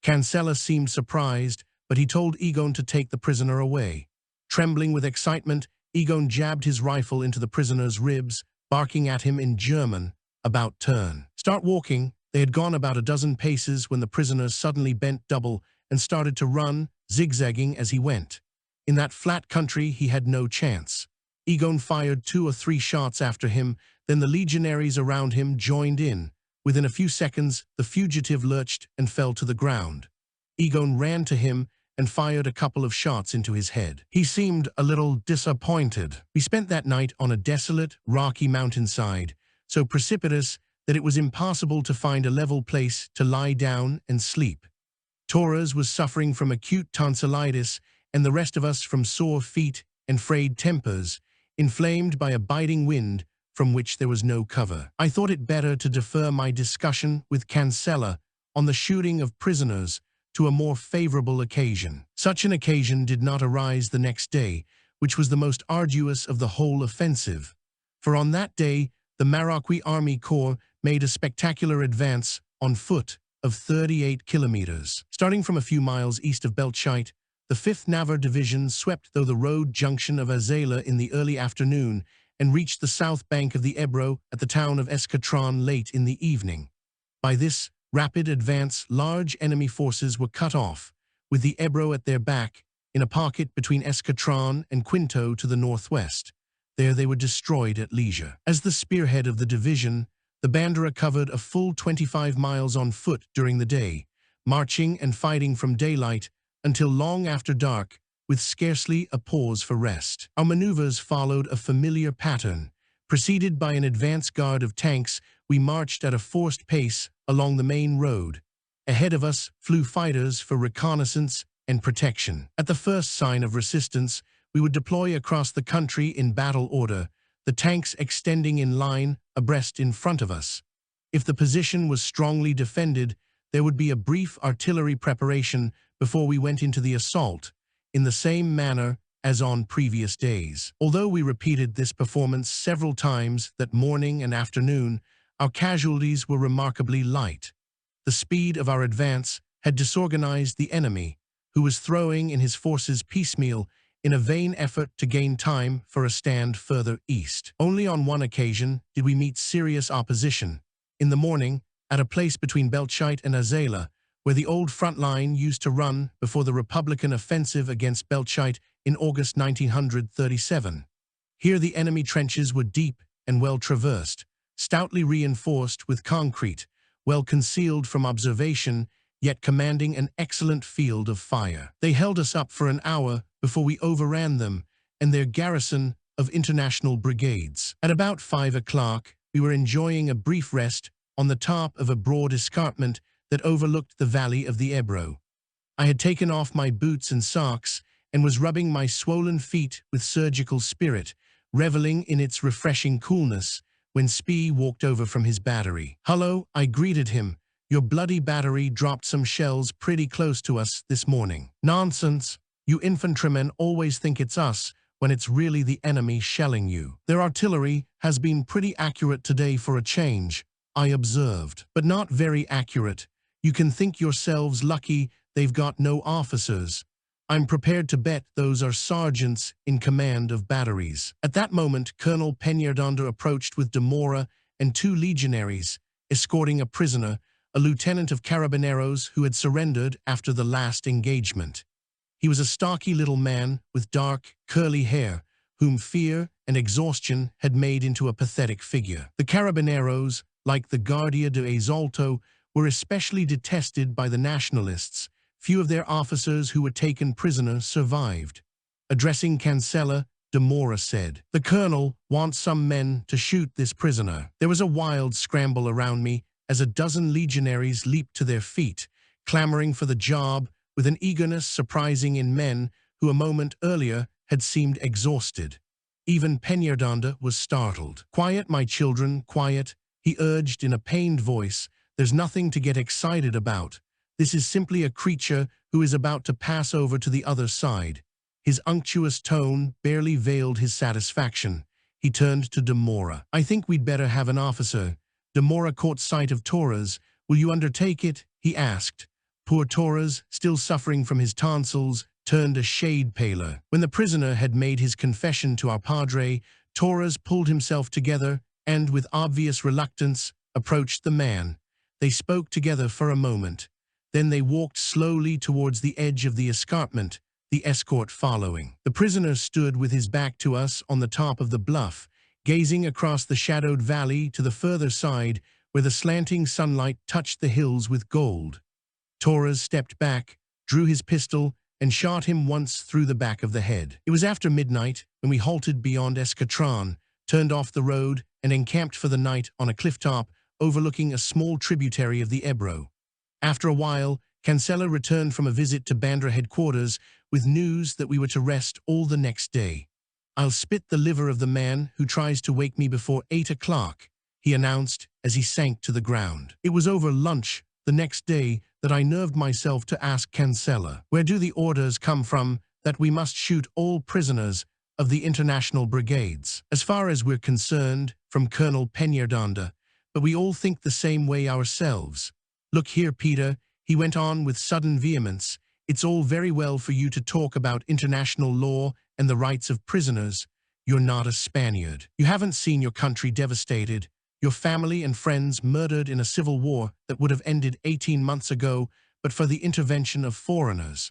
Cancella seemed surprised, but he told Egon to take the prisoner away. Trembling with excitement, Egon jabbed his rifle into the prisoner's ribs, barking at him in German, "About turn. Start walking." They had gone about a dozen paces when the prisoner suddenly bent double and started to run, zigzagging as he went. In that flat country, he had no chance. Egon fired 2 or 3 shots after him, then the legionaries around him joined in. Within a few seconds, the fugitive lurched and fell to the ground. Egon ran to him and fired a couple of shots into his head. He seemed a little disappointed. We spent that night on a desolate, rocky mountainside, so precipitous that it was impossible to find a level place to lie down and sleep. Torres was suffering from acute tonsillitis, and the rest of us from sore feet and frayed tempers, inflamed by a biting wind from which there was no cover. I thought it better to defer my discussion with Cancela on the shooting of prisoners to a more favorable occasion. Such an occasion did not arise the next day, which was the most arduous of the whole offensive, for on that day the Marocquí Army Corps made a spectacular advance on foot of 38 kilometers. Starting from a few miles east of Belchite, the 5th Navarre Division swept through the road junction of Azela in the early afternoon and reached the south bank of the Ebro at the town of Escatron late in the evening. By this rapid advance, large enemy forces were cut off, with the Ebro at their back, in a pocket between Escatron and Quinto to the northwest. There they were destroyed at leisure. As the spearhead of the division, the Bandera covered a full 25 miles on foot during the day, marching and fighting from daylight until long after dark, with scarcely a pause for rest. Our maneuvers followed a familiar pattern. Preceded by an advance guard of tanks, we marched at a forced pace along the main road. Ahead of us flew fighters for reconnaissance and protection. At the first sign of resistance, we would deploy across the country in battle order, the tanks extending in line abreast in front of us. If the position was strongly defended, there would be a brief artillery preparation before we went into the assault, in the same manner as on previous days. Although we repeated this performance several times that morning and afternoon, our casualties were remarkably light. The speed of our advance had disorganized the enemy, who was throwing in his forces piecemeal in a vain effort to gain time for a stand further east. Only on one occasion did we meet serious opposition. In the morning, at a place between Belchite and Azela, where the old front line used to run before the Republican offensive against Belchite in August 1937. Here the enemy trenches were deep and well traversed, stoutly reinforced with concrete, well concealed from observation, yet commanding an excellent field of fire. They held us up for an hour before we overran them and their garrison of international brigades. At about 5 o'clock, we were enjoying a brief rest on the top of a broad escarpment that overlooked the valley of the Ebro. I had taken off my boots and socks and was rubbing my swollen feet with surgical spirit, reveling in its refreshing coolness, when Spee walked over from his battery. "Hello," I greeted him. "Your bloody battery dropped some shells pretty close to us this morning." "Nonsense. You infantrymen always think it's us when it's really the enemy shelling you." "Their artillery has been pretty accurate today for a change," I observed. "But not very accurate. You can think yourselves lucky they've got no officers. I'm prepared to bet those are sergeants in command of batteries." At that moment, Colonel Peñaranda approached with de Mora and 2 legionaries, escorting a prisoner, a lieutenant of carabineros who had surrendered after the last engagement. He was a stocky little man with dark, curly hair, whom fear and exhaustion had made into a pathetic figure. The carabineros, like the Guardia de Asalto, were especially detested by the Nationalists. Few of their officers who were taken prisoner survived. Addressing Cancela, de Mora said, "The colonel wants some men to shoot this prisoner." There was a wild scramble around me as a dozen legionaries leaped to their feet, clamoring for the job with an eagerness surprising in men who a moment earlier had seemed exhausted. Even Peñaranda was startled. "Quiet, my children, quiet," he urged in a pained voice. "There's nothing to get excited about. This is simply a creature who is about to pass over to the other side." His unctuous tone barely veiled his satisfaction. He turned to de Mora. "I think we'd better have an officer." De Mora caught sight of Torres. "Will you undertake it?" he asked. Poor Torres, still suffering from his tonsils, turned a shade paler. When the prisoner had made his confession to our padre, Torres pulled himself together and, with obvious reluctance, approached the man. They spoke together for a moment. Then they walked slowly towards the edge of the escarpment, the escort following. The prisoner stood with his back to us on the top of the bluff, gazing across the shadowed valley to the further side where the slanting sunlight touched the hills with gold. Torres stepped back, drew his pistol, and shot him once through the back of the head. It was after midnight when we halted beyond Escatran, turned off the road, and encamped for the night on a cliff top overlooking a small tributary of the Ebro. After a while, Cancella returned from a visit to Bandra headquarters with news that we were to rest all the next day. "I'll spit the liver of the man who tries to wake me before 8 o'clock, he announced as he sank to the ground. It was over lunch the next day that I nerved myself to ask Cancella, "Where do the orders come from that we must shoot all prisoners of the international brigades?" "As far as we're concerned, from Colonel Peñardanda, but we all think the same way ourselves. Look here, Peter," he went on with sudden vehemence, "it's all very well for you to talk about international law and the rights of prisoners. You're not a Spaniard. You haven't seen your country devastated, your family and friends murdered in a civil war that would have ended 18 months ago but for the intervention of foreigners.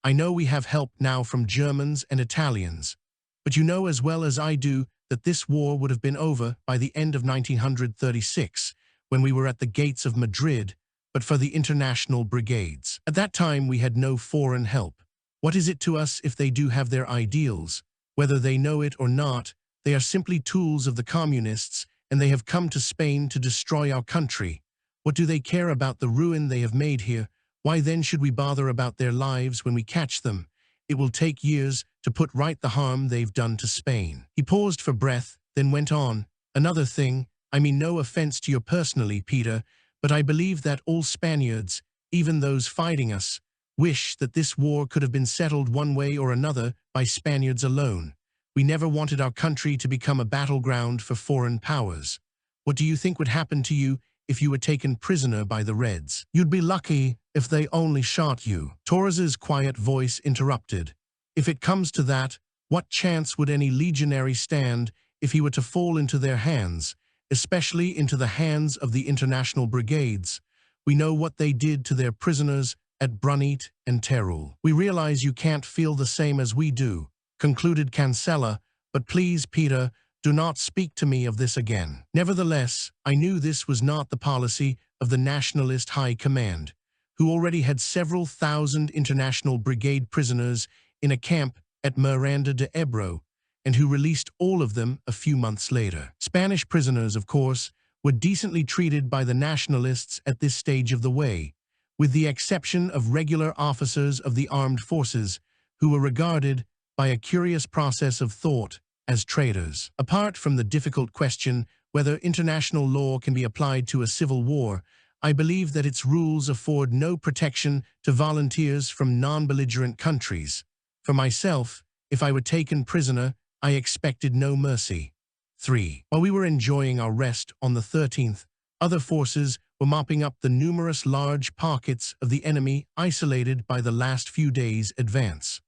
I know we have help now from Germans and Italians, but you know as well as I do that this war would have been over by the end of 1936, when we were at the gates of Madrid, but for the international brigades. At that time we had no foreign help. What is it to us if they do have their ideals? Whether they know it or not, they are simply tools of the communists, and they have come to Spain to destroy our country. What do they care about the ruin they have made here? Why then should we bother about their lives when we catch them? It will take years to put right the harm they've done to Spain." He paused for breath, then went on. "Another thing, I mean no offense to you personally, Peter, but I believe that all Spaniards, even those fighting us, wish that this war could have been settled one way or another by Spaniards alone. We never wanted our country to become a battleground for foreign powers. What do you think would happen to you if you were taken prisoner by the Reds?" "You'd be lucky if they only shot you," Torres's quiet voice interrupted. "If it comes to that, what chance would any legionary stand if he were to fall into their hands, especially into the hands of the international brigades? We know what they did to their prisoners at Brunit and Teruel. We realize you can't feel the same as we do," concluded Cancella, "but please, Peter, do not speak to me of this again." Nevertheless, I knew this was not the policy of the Nationalist High Command, who already had several thousand international brigade prisoners in a camp at Miranda de Ebro, and who released all of them a few months later. Spanish prisoners, of course, were decently treated by the Nationalists at this stage of the way, with the exception of regular officers of the armed forces, who were regarded, by a curious process of thought, as traitors. Apart from the difficult question whether international law can be applied to a civil war, I believe that its rules afford no protection to volunteers from non-belligerent countries. For myself, if I were taken prisoner, I expected no mercy. 3. While we were enjoying our rest on the 13th, other forces were mopping up the numerous large pockets of the enemy isolated by the last few days' advance.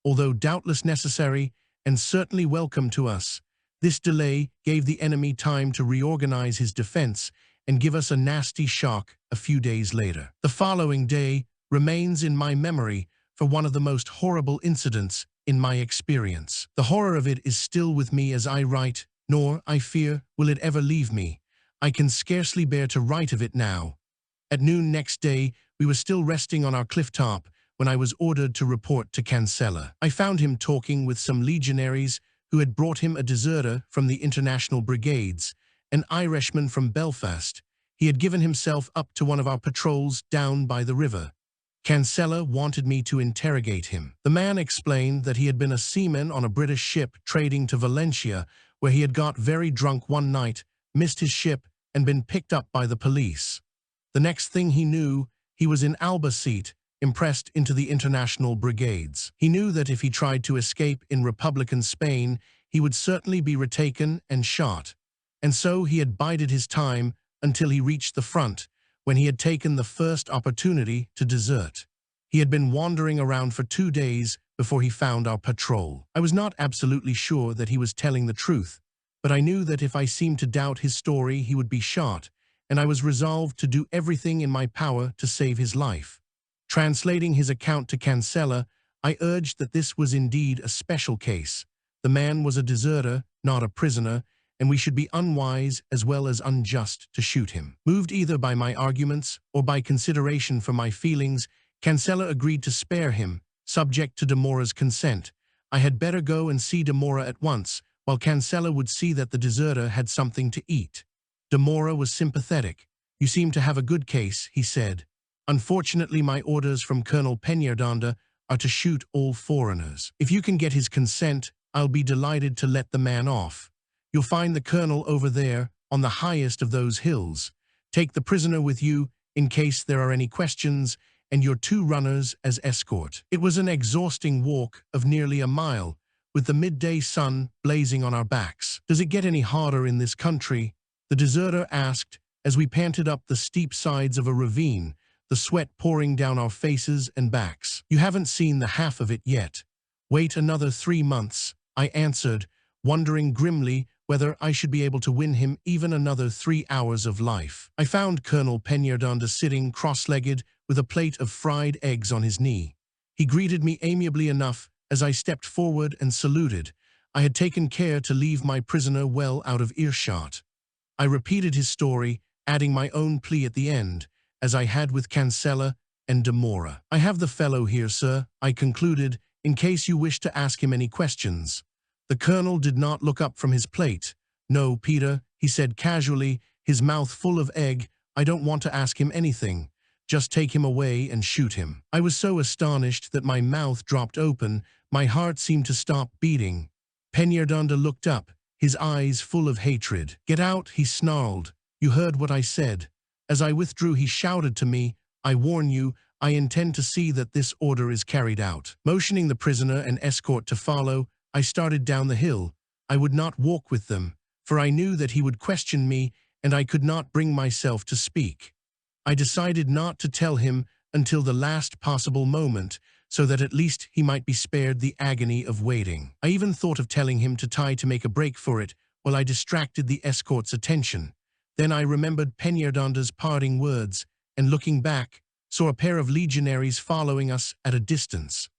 Although doubtless necessary and certainly welcome to us, this delay gave the enemy time to reorganize his defense and give us a nasty shock a few days later. The following day remains in my memory for one of the most horrible incidents in my experience. The horror of it is still with me as I write, nor, I fear, will it ever leave me. I can scarcely bear to write of it now. At noon next day, we were still resting on our cliff top when I was ordered to report to Cancella. I found him talking with some legionaries who had brought him a deserter from the international brigades, an Irishman from Belfast. He had given himself up to one of our patrols down by the river. Cancella wanted me to interrogate him. The man explained that he had been a seaman on a British ship trading to Valencia, where he had got very drunk one night, missed his ship, and been picked up by the police. The next thing he knew, he was in Albacete, impressed into the international brigades. He knew that if he tried to escape in Republican Spain, he would certainly be retaken and shot. And so he had bided his time until he reached the front, when he had taken the first opportunity to desert. He had been wandering around for 2 days before he found our patrol. I was not absolutely sure that he was telling the truth, but I knew that if I seemed to doubt his story, he would be shot, and I was resolved to do everything in my power to save his life. Translating his account to Cancella, I urged that this was indeed a special case. The man was a deserter, not a prisoner, and we should be unwise as well as unjust to shoot him. Moved either by my arguments or by consideration for my feelings, Cancella agreed to spare him, subject to Demora's consent. I had better go and see Demora at once, while Cancella would see that the deserter had something to eat. Demora was sympathetic. "You seem to have a good case," he said. "Unfortunately, my orders from Colonel Peñaranda are to shoot all foreigners. If you can get his consent, I'll be delighted to let the man off. You'll find the colonel over there, on the highest of those hills. Take the prisoner with you, in case there are any questions, and your 2 runners as escort." It was an exhausting walk of nearly a mile, with the midday sun blazing on our backs. "Does it get any harder in this country?" the deserter asked as we panted up the steep sides of a ravine, the sweat pouring down our faces and backs. "You haven't seen the half of it yet. Wait another 3 months, I answered, wondering grimly whether I should be able to win him even another 3 hours of life. I found Colonel Peñaranda sitting cross-legged with a plate of fried eggs on his knee. He greeted me amiably enough as I stepped forward and saluted. I had taken care to leave my prisoner well out of earshot. I repeated his story, adding my own plea at the end, as I had with Cancella and Demora. "I have the fellow here, sir," I concluded, "in case you wish to ask him any questions." The colonel did not look up from his plate. "No, Peter," he said casually, his mouth full of egg, "I don't want to ask him anything. Just take him away and shoot him." I was so astonished that my mouth dropped open, my heart seemed to stop beating. Peñaranda looked up, his eyes full of hatred. "Get out," he snarled. "You heard what I said." As I withdrew, he shouted to me, "I warn you, I intend to see that this order is carried out." Motioning the prisoner and escort to follow, I started down the hill. I would not walk with them, for I knew that he would question me, and I could not bring myself to speak. I decided not to tell him until the last possible moment, so that at least he might be spared the agony of waiting. I even thought of telling him to make a break for it, while I distracted the escort's attention. Then I remembered Peñardanda's parting words, and looking back, saw a pair of legionaries following us at a distance.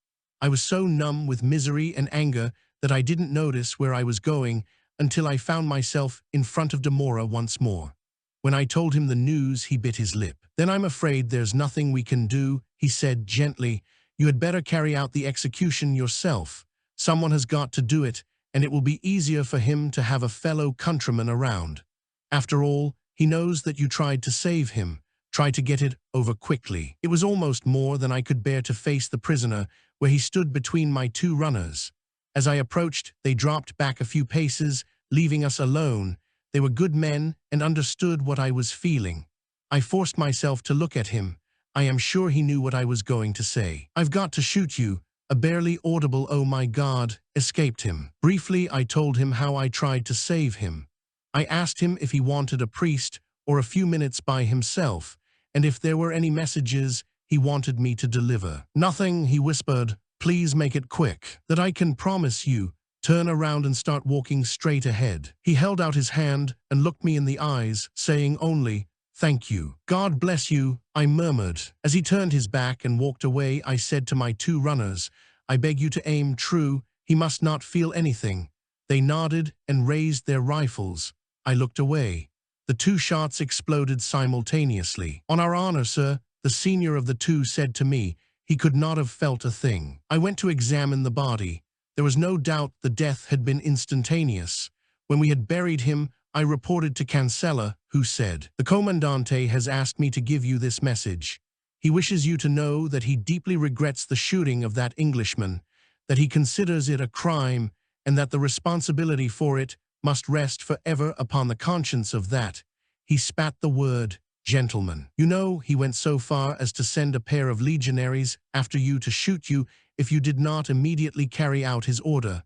I was so numb with misery and anger that I didn't notice where I was going until I found myself in front of Demora once more. When I told him the news, he bit his lip. "Then I'm afraid there's nothing we can do," he said gently. "You had better carry out the execution yourself. Someone has got to do it, and it will be easier for him to have a fellow countryman around. After all, he knows that you tried to save him. Try to get it over quickly." It was almost more than I could bear to face the prisoner, where he stood between my 2 runners. As I approached, they dropped back a few paces, leaving us alone. They were good men and understood what I was feeling. I forced myself to look at him. I am sure he knew what I was going to say. "I've got to shoot you." A barely audible "oh my God" escaped him. Briefly, I told him how I tried to save him. I asked him if he wanted a priest or a few minutes by himself, and if there were any messages he wanted me to deliver. "Nothing," he whispered. "Please make it quick. That I can promise you. Turn around and start walking straight ahead." He held out his hand and looked me in the eyes, saying only, "Thank you." "God bless you," I murmured. As he turned his back and walked away, I said to my 2 runners, "I beg you to aim true. He must not feel anything." They nodded and raised their rifles. I looked away. The 2 shots exploded simultaneously. "On our honor, sir," the senior of the 2 said to me. He could not have felt a thing. I went to examine the body. There was no doubt the death had been instantaneous. When we had buried him, I reported to Cancella, who said, "The Comandante has asked me to give you this message. He wishes you to know that he deeply regrets the shooting of that Englishman, that he considers it a crime, and that the responsibility for it must rest forever upon the conscience of that." He spat the word, "gentleman. You know, he went so far as to send a pair of legionaries after you to shoot you if you did not immediately carry out his order.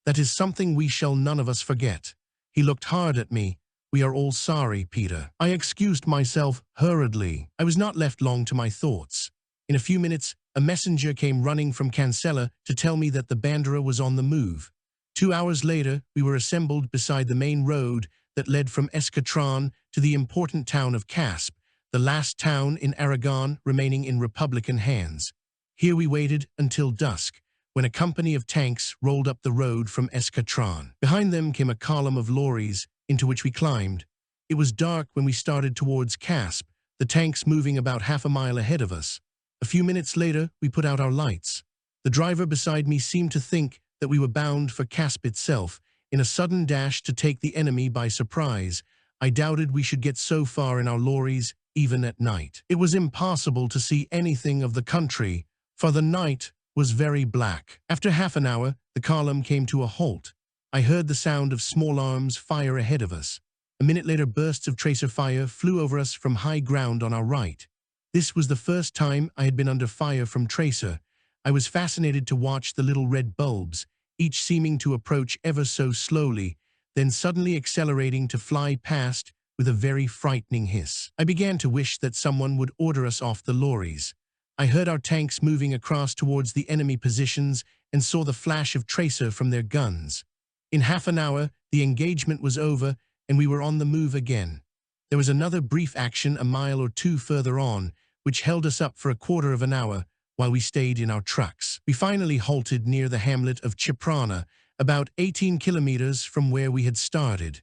That is something we shall none of us forget." He looked hard at me. "We are all sorry, Peter." I excused myself hurriedly. I was not left long to my thoughts. In a few minutes, a messenger came running from Cancella to tell me that the Bandera was on the move. 2 hours later, we were assembled beside the main road that led from Escatron to the important town of Casp, the last town in Aragon remaining in Republican hands. Here we waited until dusk, when a company of tanks rolled up the road from Escatron. Behind them came a column of lorries, into which we climbed. It was dark when we started towards Casp, the tanks moving about half a mile ahead of us. A few minutes later, we put out our lights. The driver beside me seemed to think that we were bound for Casp itself. In a sudden dash to take the enemy by surprise, I doubted we should get so far in our lorries, even at night. It was impossible to see anything of the country, for the night was very black. After half an hour, the column came to a halt. I heard the sound of small arms fire ahead of us. A minute later, bursts of tracer fire flew over us from high ground on our right. This was the first time I had been under fire from tracer. I was fascinated to watch the little red bulbs, each seeming to approach ever so slowly, then suddenly accelerating to fly past with a very frightening hiss. I began to wish that someone would order us off the lorries. I heard our tanks moving across towards the enemy positions and saw the flash of tracer from their guns. In half an hour, the engagement was over and we were on the move again. There was another brief action a mile or two further on, which held us up for a quarter of an hour while we stayed in our trucks. We finally halted near the hamlet of Chiprana, about 18 kilometers from where we had started.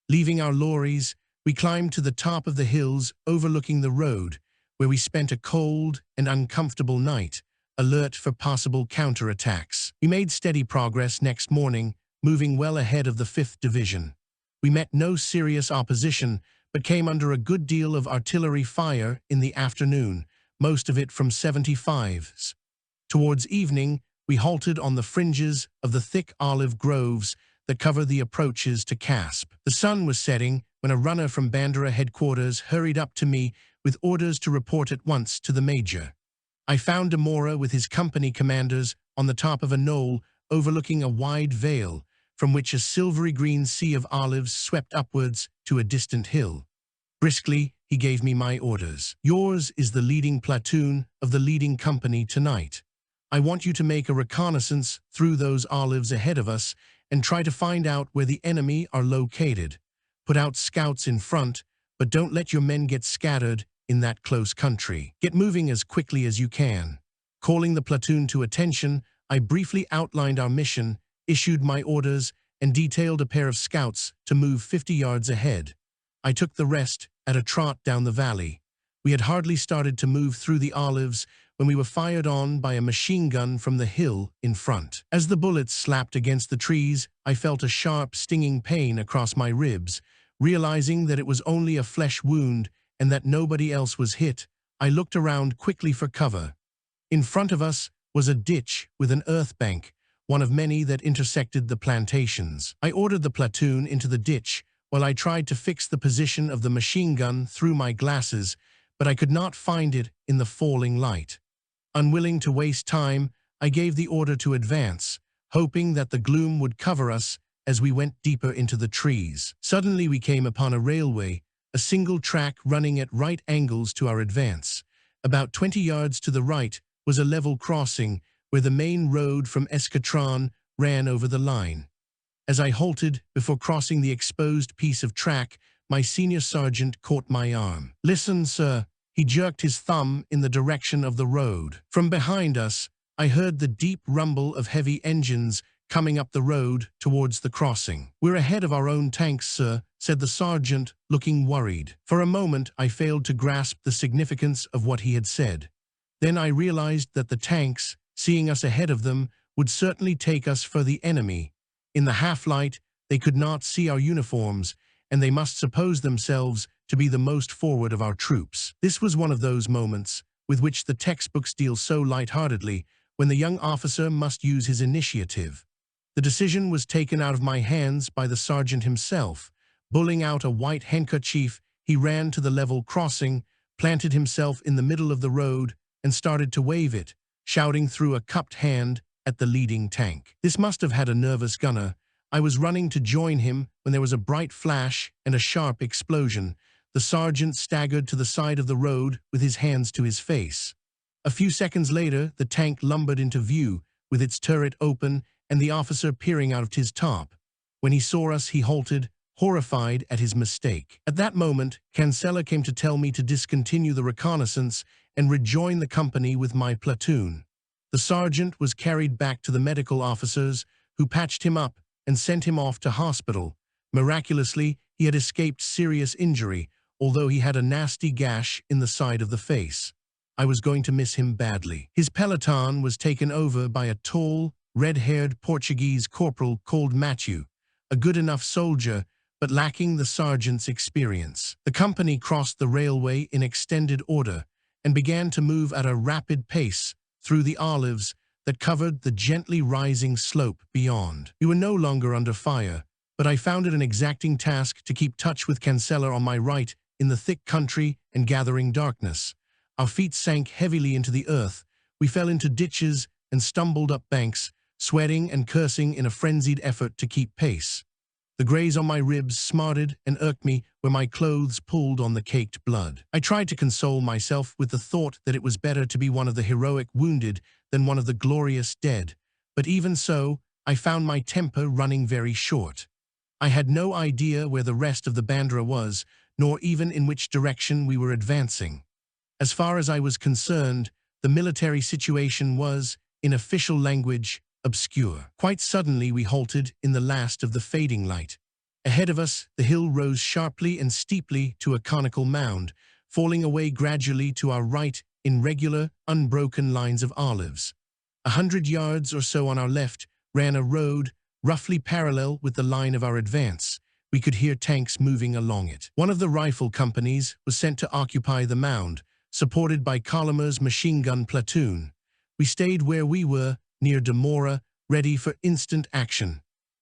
Leaving our lorries, we climbed to the top of the hills overlooking the road, where we spent a cold and uncomfortable night, alert for possible counterattacks. We made steady progress next morning, moving well ahead of the 5th Division. We met no serious opposition, but came under a good deal of artillery fire in the afternoon, most of it from 75s. Towards evening, we halted on the fringes of the thick olive groves that cover the approaches to Casp. The sun was setting when a runner from Bandera headquarters hurried up to me with orders to report at once to the major. I found Memoir with his company commanders on the top of a knoll overlooking a wide vale, from which a silvery green sea of olives swept upwards to a distant hill. Briskly, he gave me my orders. Yours is the leading platoon of the leading company tonight. I want you to make a reconnaissance through those olives ahead of us and try to find out where the enemy are located. Put out scouts in front, but don't let your men get scattered in that close country. Get moving as quickly as you can. Calling the platoon to attention, I briefly outlined our mission, issued my orders, and detailed a pair of scouts to move 50 yards ahead. I took the rest at a trot down the valley. We had hardly started to move through the olives when we were fired on by a machine gun from the hill in front. As the bullets slapped against the trees, I felt a sharp, stinging pain across my ribs. Realizing that it was only a flesh wound and that nobody else was hit, I looked around quickly for cover. In front of us was a ditch with an earth bank, one of many that intersected the plantations. I ordered the platoon into the ditch while I tried to fix the position of the machine gun through my glasses, but I could not find it in the falling light. Unwilling to waste time, I gave the order to advance, hoping that the gloom would cover us as we went deeper into the trees. Suddenly we came upon a railway, a single track running at right angles to our advance. About 20 yards to the right was a level crossing where the main road from Escatron ran over the line. As I halted before crossing the exposed piece of track, my senior sergeant caught my arm. "Listen, sir." He jerked his thumb in the direction of the road. From behind us, I heard the deep rumble of heavy engines coming up the road towards the crossing. "We're ahead of our own tanks, sir," said the sergeant, looking worried. For a moment, I failed to grasp the significance of what he had said. Then I realized that the tanks, seeing us ahead of them, would certainly take us for the enemy. In the half-light, they could not see our uniforms, and they must suppose themselves to be the most forward of our troops. This was one of those moments with which the textbooks deal so lightheartedly, when the young officer must use his initiative. The decision was taken out of my hands by the sergeant himself. Pulling out a white handkerchief, he ran to the level crossing, planted himself in the middle of the road, and started to wave it, shouting through a cupped hand at the leading tank. This must have had a nervous gunner. I was running to join him when there was a bright flash and a sharp explosion. The sergeant staggered to the side of the road with his hands to his face. A few seconds later, the tank lumbered into view, with its turret open and the officer peering out of his top. When he saw us, he halted, horrified at his mistake. At that moment, Cancella came to tell me to discontinue the reconnaissance and rejoin the company with my platoon. The sergeant was carried back to the medical officers, who patched him up and sent him off to hospital. Miraculously, he had escaped serious injury, although he had a nasty gash in the side of the face. I was going to miss him badly. His peloton was taken over by a tall, red-haired Portuguese corporal called Matthew, a good enough soldier, but lacking the sergeant's experience. The company crossed the railway in extended order and began to move at a rapid pace through the olives that covered the gently rising slope beyond. We were no longer under fire, but I found it an exacting task to keep touch with Cancella on my right in the thick country and gathering darkness. Our feet sank heavily into the earth. We fell into ditches and stumbled up banks, sweating and cursing in a frenzied effort to keep pace. The graze on my ribs smarted and irked me where my clothes pulled on the caked blood. I tried to console myself with the thought that it was better to be one of the heroic wounded than one of the glorious dead, but even so, I found my temper running very short. I had no idea where the rest of the Bandera was, nor even in which direction we were advancing. As far as I was concerned, the military situation was, in official language, obscure. Quite suddenly we halted in the last of the fading light. Ahead of us, the hill rose sharply and steeply to a conical mound, falling away gradually to our right in regular, unbroken lines of olives. 100 yards or so on our left ran a road, roughly parallel with the line of our advance. We could hear tanks moving along it. One of the rifle companies was sent to occupy the mound, supported by Colomer's machine gun platoon. We stayed where we were, near Demora, ready for instant action.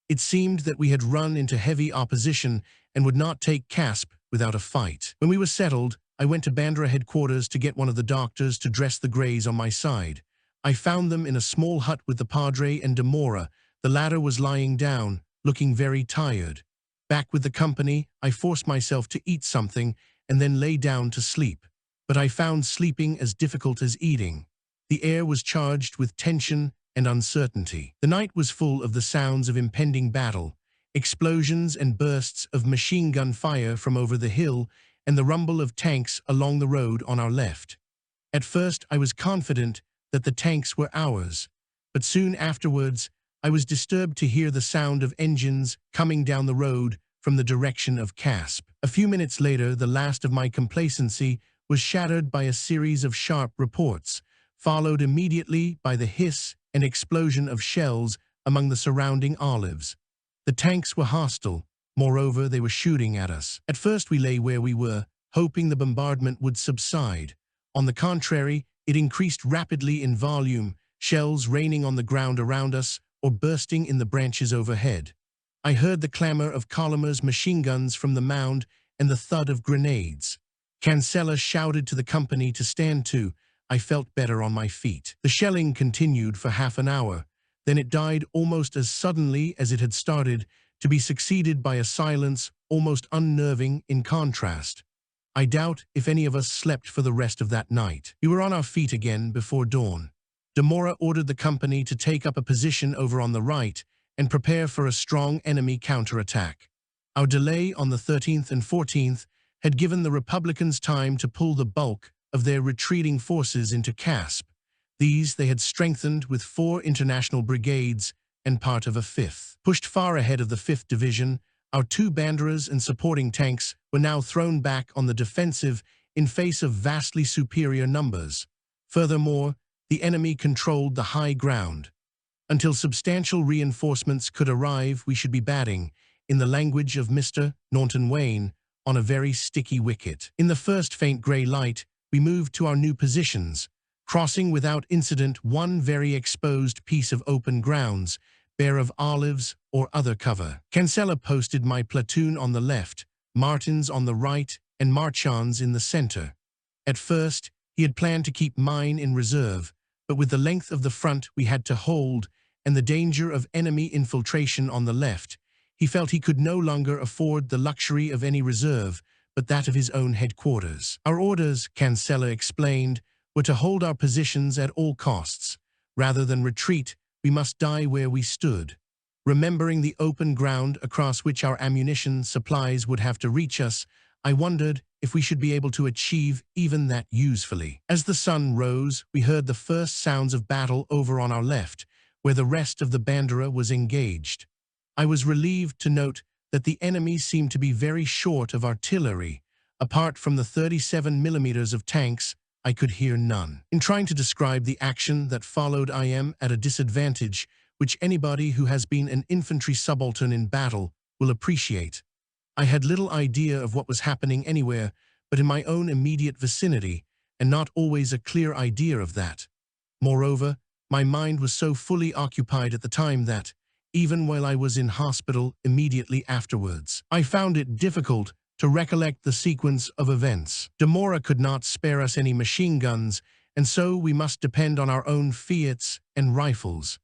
It seemed that we had run into heavy opposition and would not take Casp without a fight. When we were settled, I went to Bandera headquarters to get one of the doctors to dress the greys on my side. I found them in a small hut with the Padre and Demora. The latter was lying down, looking very tired. Back with the company, I forced myself to eat something and then lay down to sleep. But I found sleeping as difficult as eating. The air was charged with tension and uncertainty. The night was full of the sounds of impending battle, explosions and bursts of machine gun fire from over the hill, and the rumble of tanks along the road on our left. At first, I was confident that the tanks were ours, but soon afterwards, I was disturbed to hear the sound of engines coming down the road from the direction of Casp. A few minutes later, the last of my complacency was shattered by a series of sharp reports, followed immediately by the hiss and explosion of shells among the surrounding olives. The tanks were hostile. Moreover, they were shooting at us. At first we lay where we were, hoping the bombardment would subside. On the contrary, it increased rapidly in volume, shells raining on the ground around us or bursting in the branches overhead. I heard the clamor of Colomer's machine guns from the mound and the thud of grenades. Cancella shouted to the company to stand to. I felt better on my feet. The shelling continued for half an hour. Then it died almost as suddenly as it had started, to be succeeded by a silence almost unnerving in contrast. I doubt if any of us slept for the rest of that night. We were on our feet again before dawn. Demora ordered the company to take up a position over on the right and prepare for a strong enemy counterattack. Our delay on the 13th and 14th had given the Republicans time to pull the bulk of their retreating forces into Casp. These they had strengthened with 4 international brigades and part of a 5th. Pushed far ahead of the 5th Division, our 2 banderas and supporting tanks were now thrown back on the defensive in face of vastly superior numbers. Furthermore, the enemy controlled the high ground. Until substantial reinforcements could arrive, we should be batting, in the language of Mr. Naunton Wayne, on a very sticky wicket. In the first faint grey light, we moved to our new positions, crossing without incident one very exposed piece of open grounds, bare of olives or other cover. Cancella posted my platoon on the left, Martin's on the right, and Marchand's in the center. At first, he had planned to keep mine in reserve, but with the length of the front we had to hold and the danger of enemy infiltration on the left, he felt he could no longer afford the luxury of any reserve but that of his own headquarters. Our orders, Cancella explained, were to hold our positions at all costs. Rather than retreat, we must die where we stood. Remembering the open ground across which our ammunition supplies would have to reach us, I wondered if we should be able to achieve even that usefully. As the sun rose, we heard the first sounds of battle over on our left, where the rest of the Bandera was engaged. I was relieved to note that the enemy seemed to be very short of artillery. Apart from the 37 millimeters of tanks, I could hear none. In trying to describe the action that followed, I am at a disadvantage, which anybody who has been an infantry subaltern in battle will appreciate. I had little idea of what was happening anywhere but in my own immediate vicinity, and not always a clear idea of that. Moreover, my mind was so fully occupied at the time that, even while I was in hospital immediately afterwards, I found it difficult to recollect the sequence of events. Demora could not spare us any machine guns, and so we must depend on our own Fiats and rifles.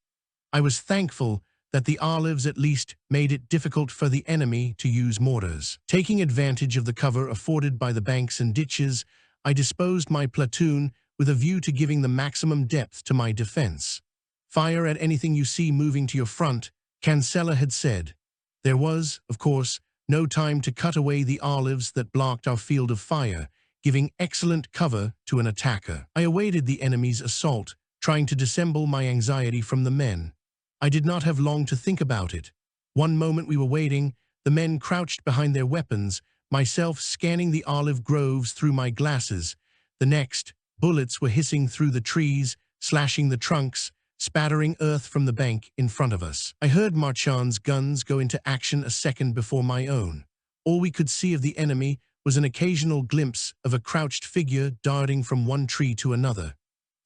I was thankful that the olives at least made it difficult for the enemy to use mortars. Taking advantage of the cover afforded by the banks and ditches, I disposed my platoon with a view to giving the maximum depth to my defense. "Fire at anything you see moving to your front," Cancella had said. There was, of course, no time to cut away the olives that blocked our field of fire, giving excellent cover to an attacker. I awaited the enemy's assault, trying to dissemble my anxiety from the men. I did not have long to think about it. One moment we were waiting, the men crouched behind their weapons, myself scanning the olive groves through my glasses. The next, bullets were hissing through the trees, slashing the trunks, spattering earth from the bank in front of us. I heard Marchand's guns go into action a second before my own. All we could see of the enemy was an occasional glimpse of a crouched figure darting from one tree to another.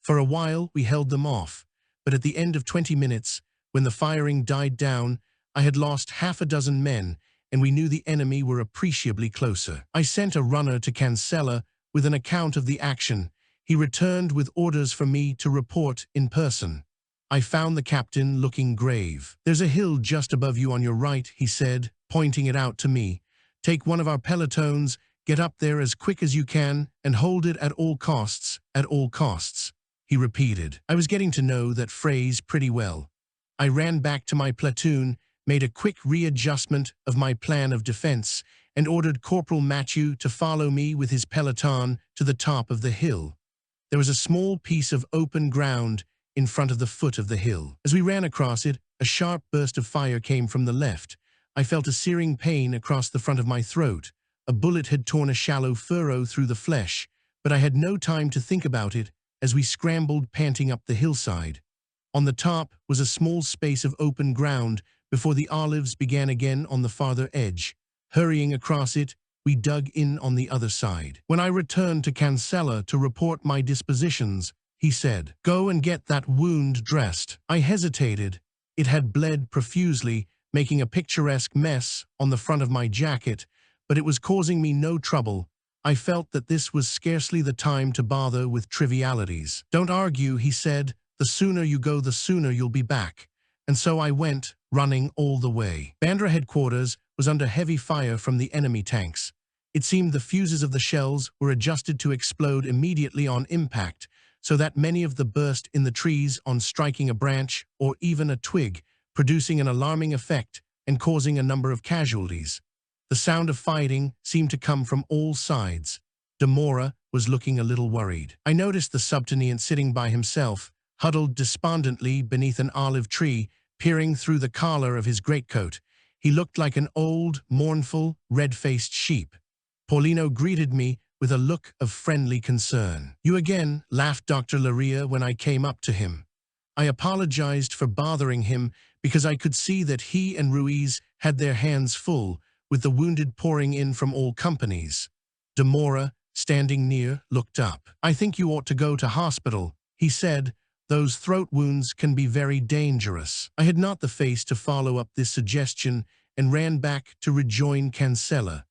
For a while we held them off, but at the end of 20 minutes, when the firing died down, I had lost half a dozen men, and we knew the enemy were appreciably closer. I sent a runner to Cancella with an account of the action. He returned with orders for me to report in person. I found the captain looking grave. "There's a hill just above you on your right," he said, pointing it out to me. "Take one of our pelotons, get up there as quick as you can, and hold it at all costs, he repeated. I was getting to know that phrase pretty well. I ran back to my platoon, made a quick readjustment of my plan of defense, and ordered Corporal Matthew to follow me with his peloton to the top of the hill. There was a small piece of open ground in front of the foot of the hill. As we ran across it, a sharp burst of fire came from the left. I felt a searing pain across the front of my throat. A bullet had torn a shallow furrow through the flesh, but I had no time to think about it as we scrambled panting up the hillside. On the top was a small space of open ground before the olives began again on the farther edge. Hurrying across it, we dug in on the other side. When I returned to Cancella to report my dispositions, he said, "Go and get that wound dressed." I hesitated. It had bled profusely, making a picturesque mess on the front of my jacket, but it was causing me no trouble. I felt that this was scarcely the time to bother with trivialities. "Don't argue," he said. "The sooner you go, the sooner you'll be back." And so I went, running all the way. Bandra headquarters was under heavy fire from the enemy tanks. It seemed the fuses of the shells were adjusted to explode immediately on impact, so that many of them burst in the trees on striking a branch or even a twig, producing an alarming effect and causing a number of casualties. The sound of fighting seemed to come from all sides. Demora was looking a little worried. I noticed the subtenant sitting by himself, huddled despondently beneath an olive tree, peering through the collar of his greatcoat. He looked like an old, mournful, red-faced sheep. Paulino greeted me with a look of friendly concern. "You again," laughed Dr. Laria when I came up to him. I apologized for bothering him because I could see that he and Ruiz had their hands full, with the wounded pouring in from all companies. Demora, standing near, looked up. "I think you ought to go to hospital," he said. "Those throat wounds can be very dangerous." I had not the face to follow up this suggestion and ran back to rejoin Cancella.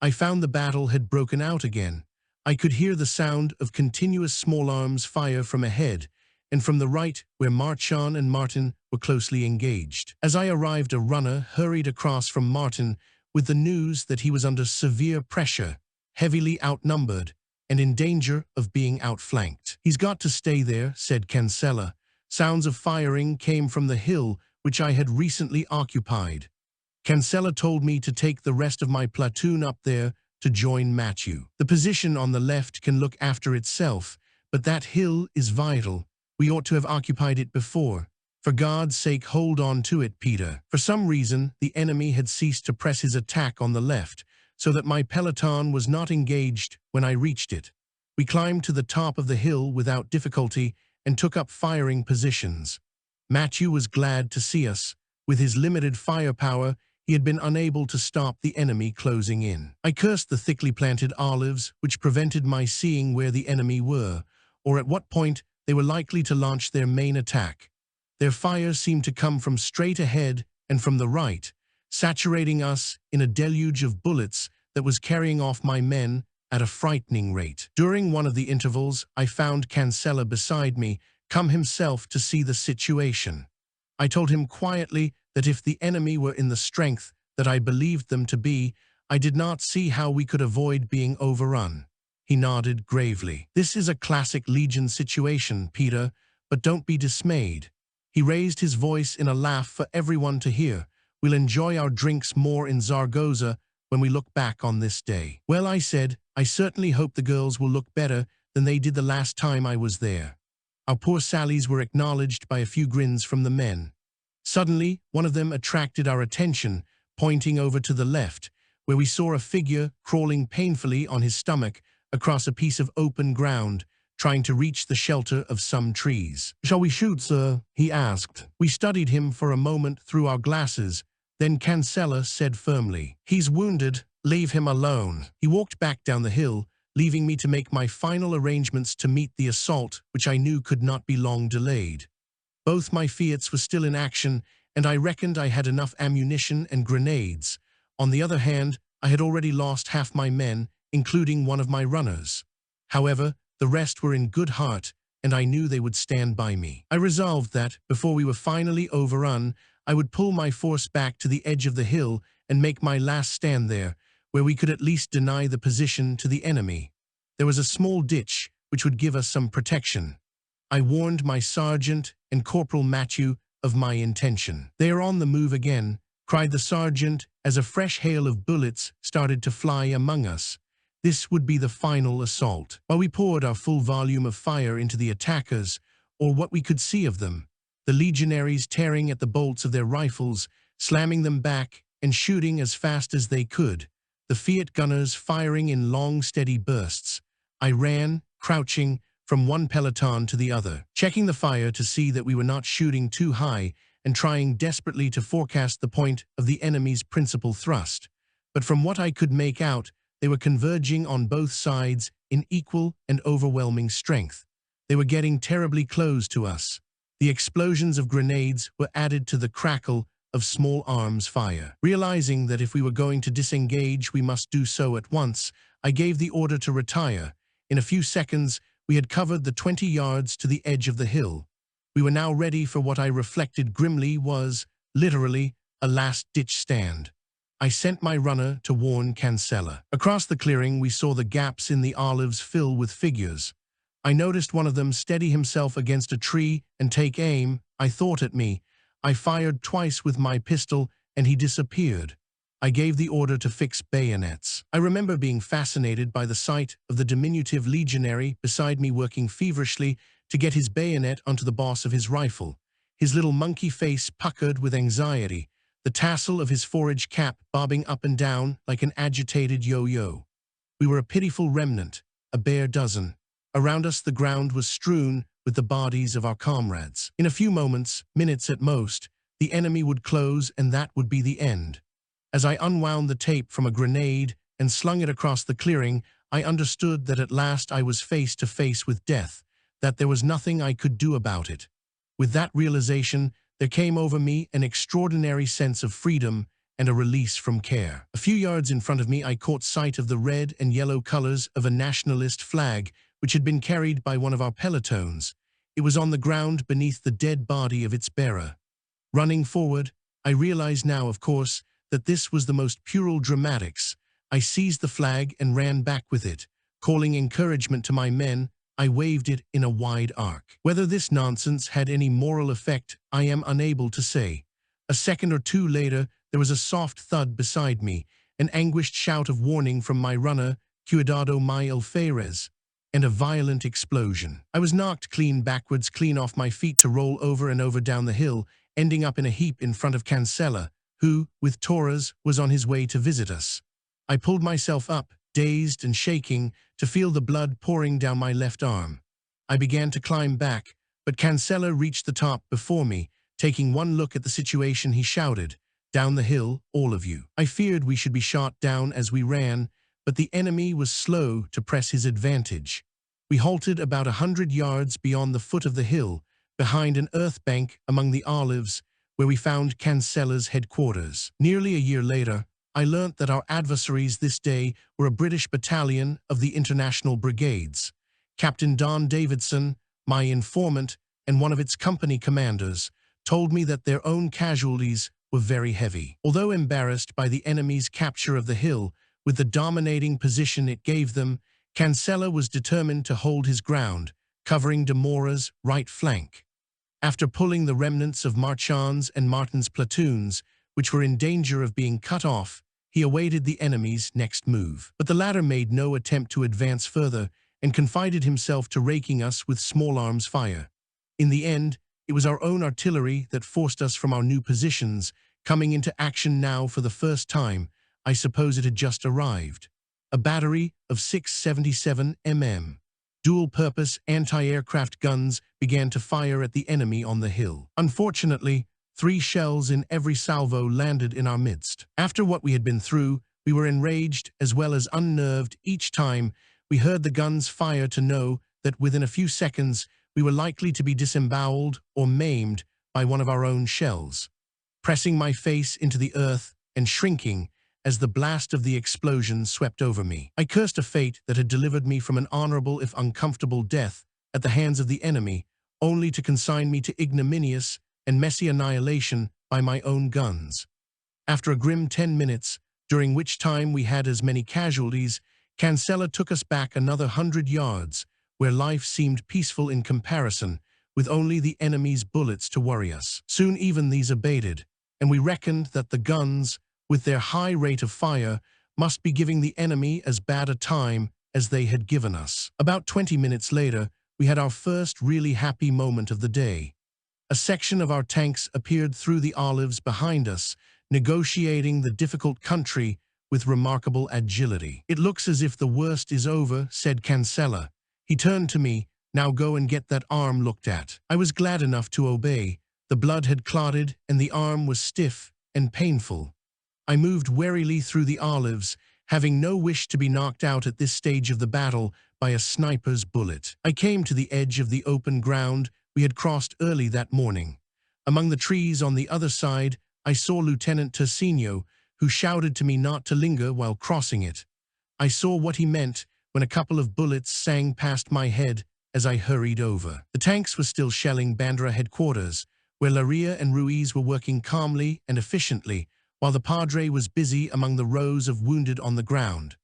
I found the battle had broken out again. I could hear the sound of continuous small arms fire from ahead, and from the right where Marchand and Martin were closely engaged. As I arrived, a runner hurried across from Martin with the news that he was under severe pressure, heavily outnumbered, and in danger of being outflanked. "He's got to stay there," said Cancella. Sounds of firing came from the hill which I had recently occupied. Cancella told me to take the rest of my platoon up there to join Matthew. "The position on the left can look after itself, but that hill is vital. We ought to have occupied it before. For God's sake, hold on to it, Peter." For some reason, the enemy had ceased to press his attack on the left, so that my peloton was not engaged when I reached it. We climbed to the top of the hill without difficulty and took up firing positions. Matthew was glad to see us. With his limited firepower, he had been unable to stop the enemy closing in. I cursed the thickly planted olives, which prevented my seeing where the enemy were, or at what point they were likely to launch their main attack. Their fire seemed to come from straight ahead and from the right, saturating us in a deluge of bullets that was carrying off my men at a frightening rate. During one of the intervals, I found Cancella beside me, come himself to see the situation. I told him quietly that if the enemy were in the strength that I believed them to be, I did not see how we could avoid being overrun. He nodded gravely. "This is a classic Legion situation, Peter, but don't be dismayed." He raised his voice in a laugh for everyone to hear. "We'll enjoy our drinks more in Zaragoza when we look back on this day." "Well," I said, "I certainly hope the girls will look better than they did the last time I was there." Our poor sallies were acknowledged by a few grins from the men. Suddenly, one of them attracted our attention, pointing over to the left, where we saw a figure crawling painfully on his stomach across a piece of open ground, trying to reach the shelter of some trees. "Shall we shoot, sir?" he asked. We studied him for a moment through our glasses. Then Cancella said firmly, "He's wounded. Leave him alone." He walked back down the hill, leaving me to make my final arrangements to meet the assault, which I knew could not be long delayed. Both my Fiats were still in action, and I reckoned I had enough ammunition and grenades. On the other hand, I had already lost half my men, including one of my runners. However, the rest were in good heart, and I knew they would stand by me. I resolved that, before we were finally overrun, I would pull my force back to the edge of the hill and make my last stand there, where we could at least deny the position to the enemy. There was a small ditch, which would give us some protection. I warned my sergeant and Corporal Matthew of my intention. "They are on the move again," cried the sergeant as a fresh hail of bullets started to fly among us. This would be the final assault. While we poured our full volume of fire into the attackers, or what we could see of them, the legionaries tearing at the bolts of their rifles, slamming them back, and shooting as fast as they could, the Fiat gunners firing in long, steady bursts. I ran, crouching, from one peloton to the other, checking the fire to see that we were not shooting too high and trying desperately to forecast the point of the enemy's principal thrust. But from what I could make out, they were converging on both sides in equal and overwhelming strength. They were getting terribly close to us. The explosions of grenades were added to the crackle of small arms fire. Realizing that if we were going to disengage, we must do so at once, I gave the order to retire. In a few seconds, we had covered the 20 yards to the edge of the hill. We were now ready for what I reflected grimly was, literally, a last-ditch stand. I sent my runner to warn Cancella. Across the clearing, we saw the gaps in the olives fill with figures. I noticed one of them steady himself against a tree and take aim. I thought at me. I fired twice with my pistol, and he disappeared. I gave the order to fix bayonets. I remember being fascinated by the sight of the diminutive legionary beside me working feverishly to get his bayonet onto the boss of his rifle, his little monkey face puckered with anxiety, the tassel of his forage cap bobbing up and down like an agitated yo-yo. We were a pitiful remnant, a bare dozen. Around us the ground was strewn with the bodies of our comrades. In a few moments, minutes at most, the enemy would close and that would be the end. As I unwound the tape from a grenade and slung it across the clearing, I understood that at last I was face to face with death, that there was nothing I could do about it. With that realization, there came over me an extraordinary sense of freedom and a release from care. A few yards in front of me, I caught sight of the red and yellow colors of a Nationalist flag, which had been carried by one of our pelotons. It was on the ground beneath the dead body of its bearer. Running forward, I realized now, of course, that this was the most puerile dramatics. I seized the flag and ran back with it. Calling encouragement to my men, I waved it in a wide arc. Whether this nonsense had any moral effect, I am unable to say. A second or two later, there was a soft thud beside me, an anguished shout of warning from my runner, Cuidado my alferez, and a violent explosion. I was knocked clean backwards, clean off my feet to roll over and over down the hill, ending up in a heap in front of Cancella, who, with Torres, was on his way to visit us. I pulled myself up, dazed and shaking, to feel the blood pouring down my left arm. I began to climb back, but Cancella reached the top before me. Taking one look at the situation, he shouted, "Down the hill, all of you." I feared we should be shot down as we ran, but the enemy was slow to press his advantage. We halted about 100 yards beyond the foot of the hill, behind an earth bank among the olives, where we found Cancella's headquarters. Nearly a year later, I learnt that our adversaries this day were a British battalion of the International Brigades. Captain Don Davidson, my informant and one of its company commanders, told me that their own casualties were very heavy. Although embarrassed by the enemy's capture of the hill, with the dominating position it gave them, Cancella was determined to hold his ground, covering de Mora's right flank. After pulling the remnants of Marchand's and Martin's platoons, which were in danger of being cut off, he awaited the enemy's next move. But the latter made no attempt to advance further and confided himself to raking us with small arms fire. In the end, it was our own artillery that forced us from our new positions, coming into action now for the first time. I suppose it had just arrived. A battery of 677 mm. Dual-purpose anti-aircraft guns began to fire at the enemy on the hill. Unfortunately, 3 shells in every salvo landed in our midst. After what we had been through, we were enraged as well as unnerved each time we heard the guns fire, to know that within a few seconds we were likely to be disemboweled or maimed by one of our own shells. Pressing my face into the earth and shrinking as the blast of the explosion swept over me, I cursed a fate that had delivered me from an honorable if uncomfortable death at the hands of the enemy, only to consign me to ignominious and messy annihilation by my own guns. After a grim 10 minutes, during which time we had as many casualties, Cancella took us back another 100 yards, where life seemed peaceful in comparison, with only the enemy's bullets to worry us. Soon even these abated, and we reckoned that the guns, with their high rate of fire, must be giving the enemy as bad a time as they had given us. About 20 minutes later, we had our first really happy moment of the day. A section of our tanks appeared through the olives behind us, negotiating the difficult country with remarkable agility. "It looks as if the worst is over," said Cancella. He turned to me, "Now go and get that arm looked at." I was glad enough to obey. The blood had clotted and the arm was stiff and painful. I moved warily through the olives, having no wish to be knocked out at this stage of the battle by a sniper's bullet. I came to the edge of the open ground we had crossed early that morning. Among the trees on the other side, I saw Lieutenant Tercino, who shouted to me not to linger while crossing it. I saw what he meant when a couple of bullets sang past my head as I hurried over. The tanks were still shelling Bandera headquarters, where Laria and Ruiz were working calmly and efficiently, while the Padre was busy among the rows of wounded on the ground.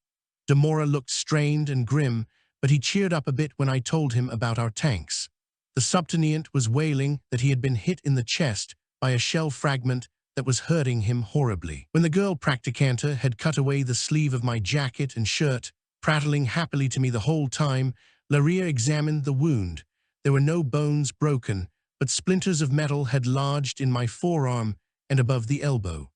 De Mora looked strained and grim, but he cheered up a bit when I told him about our tanks. The subtenient was wailing that he had been hit in the chest by a shell fragment that was hurting him horribly. When the girl practicanta had cut away the sleeve of my jacket and shirt, prattling happily to me the whole time, Laria examined the wound. There were no bones broken, but splinters of metal had lodged in my forearm and above the elbow.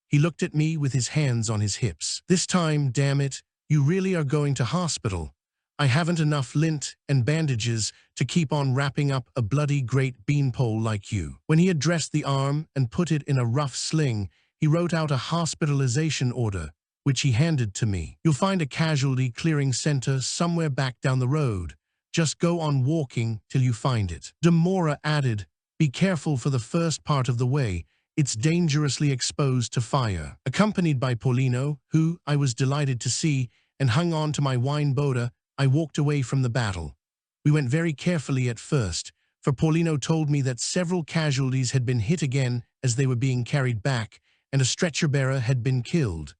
He looked at me with his hands on his hips. "This time, damn it, you really are going to hospital. I haven't enough lint and bandages to keep on wrapping up a bloody great beanpole like you." When he had dressed the arm and put it in a rough sling, he wrote out a hospitalization order, which he handed to me. "You'll find a casualty clearing center somewhere back down the road. Just go on walking till you find it." De Mora added, "Be careful for the first part of the way. It's dangerously exposed to fire." Accompanied by Paulino, who I was delighted to see, and hung on to my wine boda, I walked away from the battle. We went very carefully at first, for Paulino told me that several casualties had been hit again as they were being carried back, and a stretcher-bearer had been killed.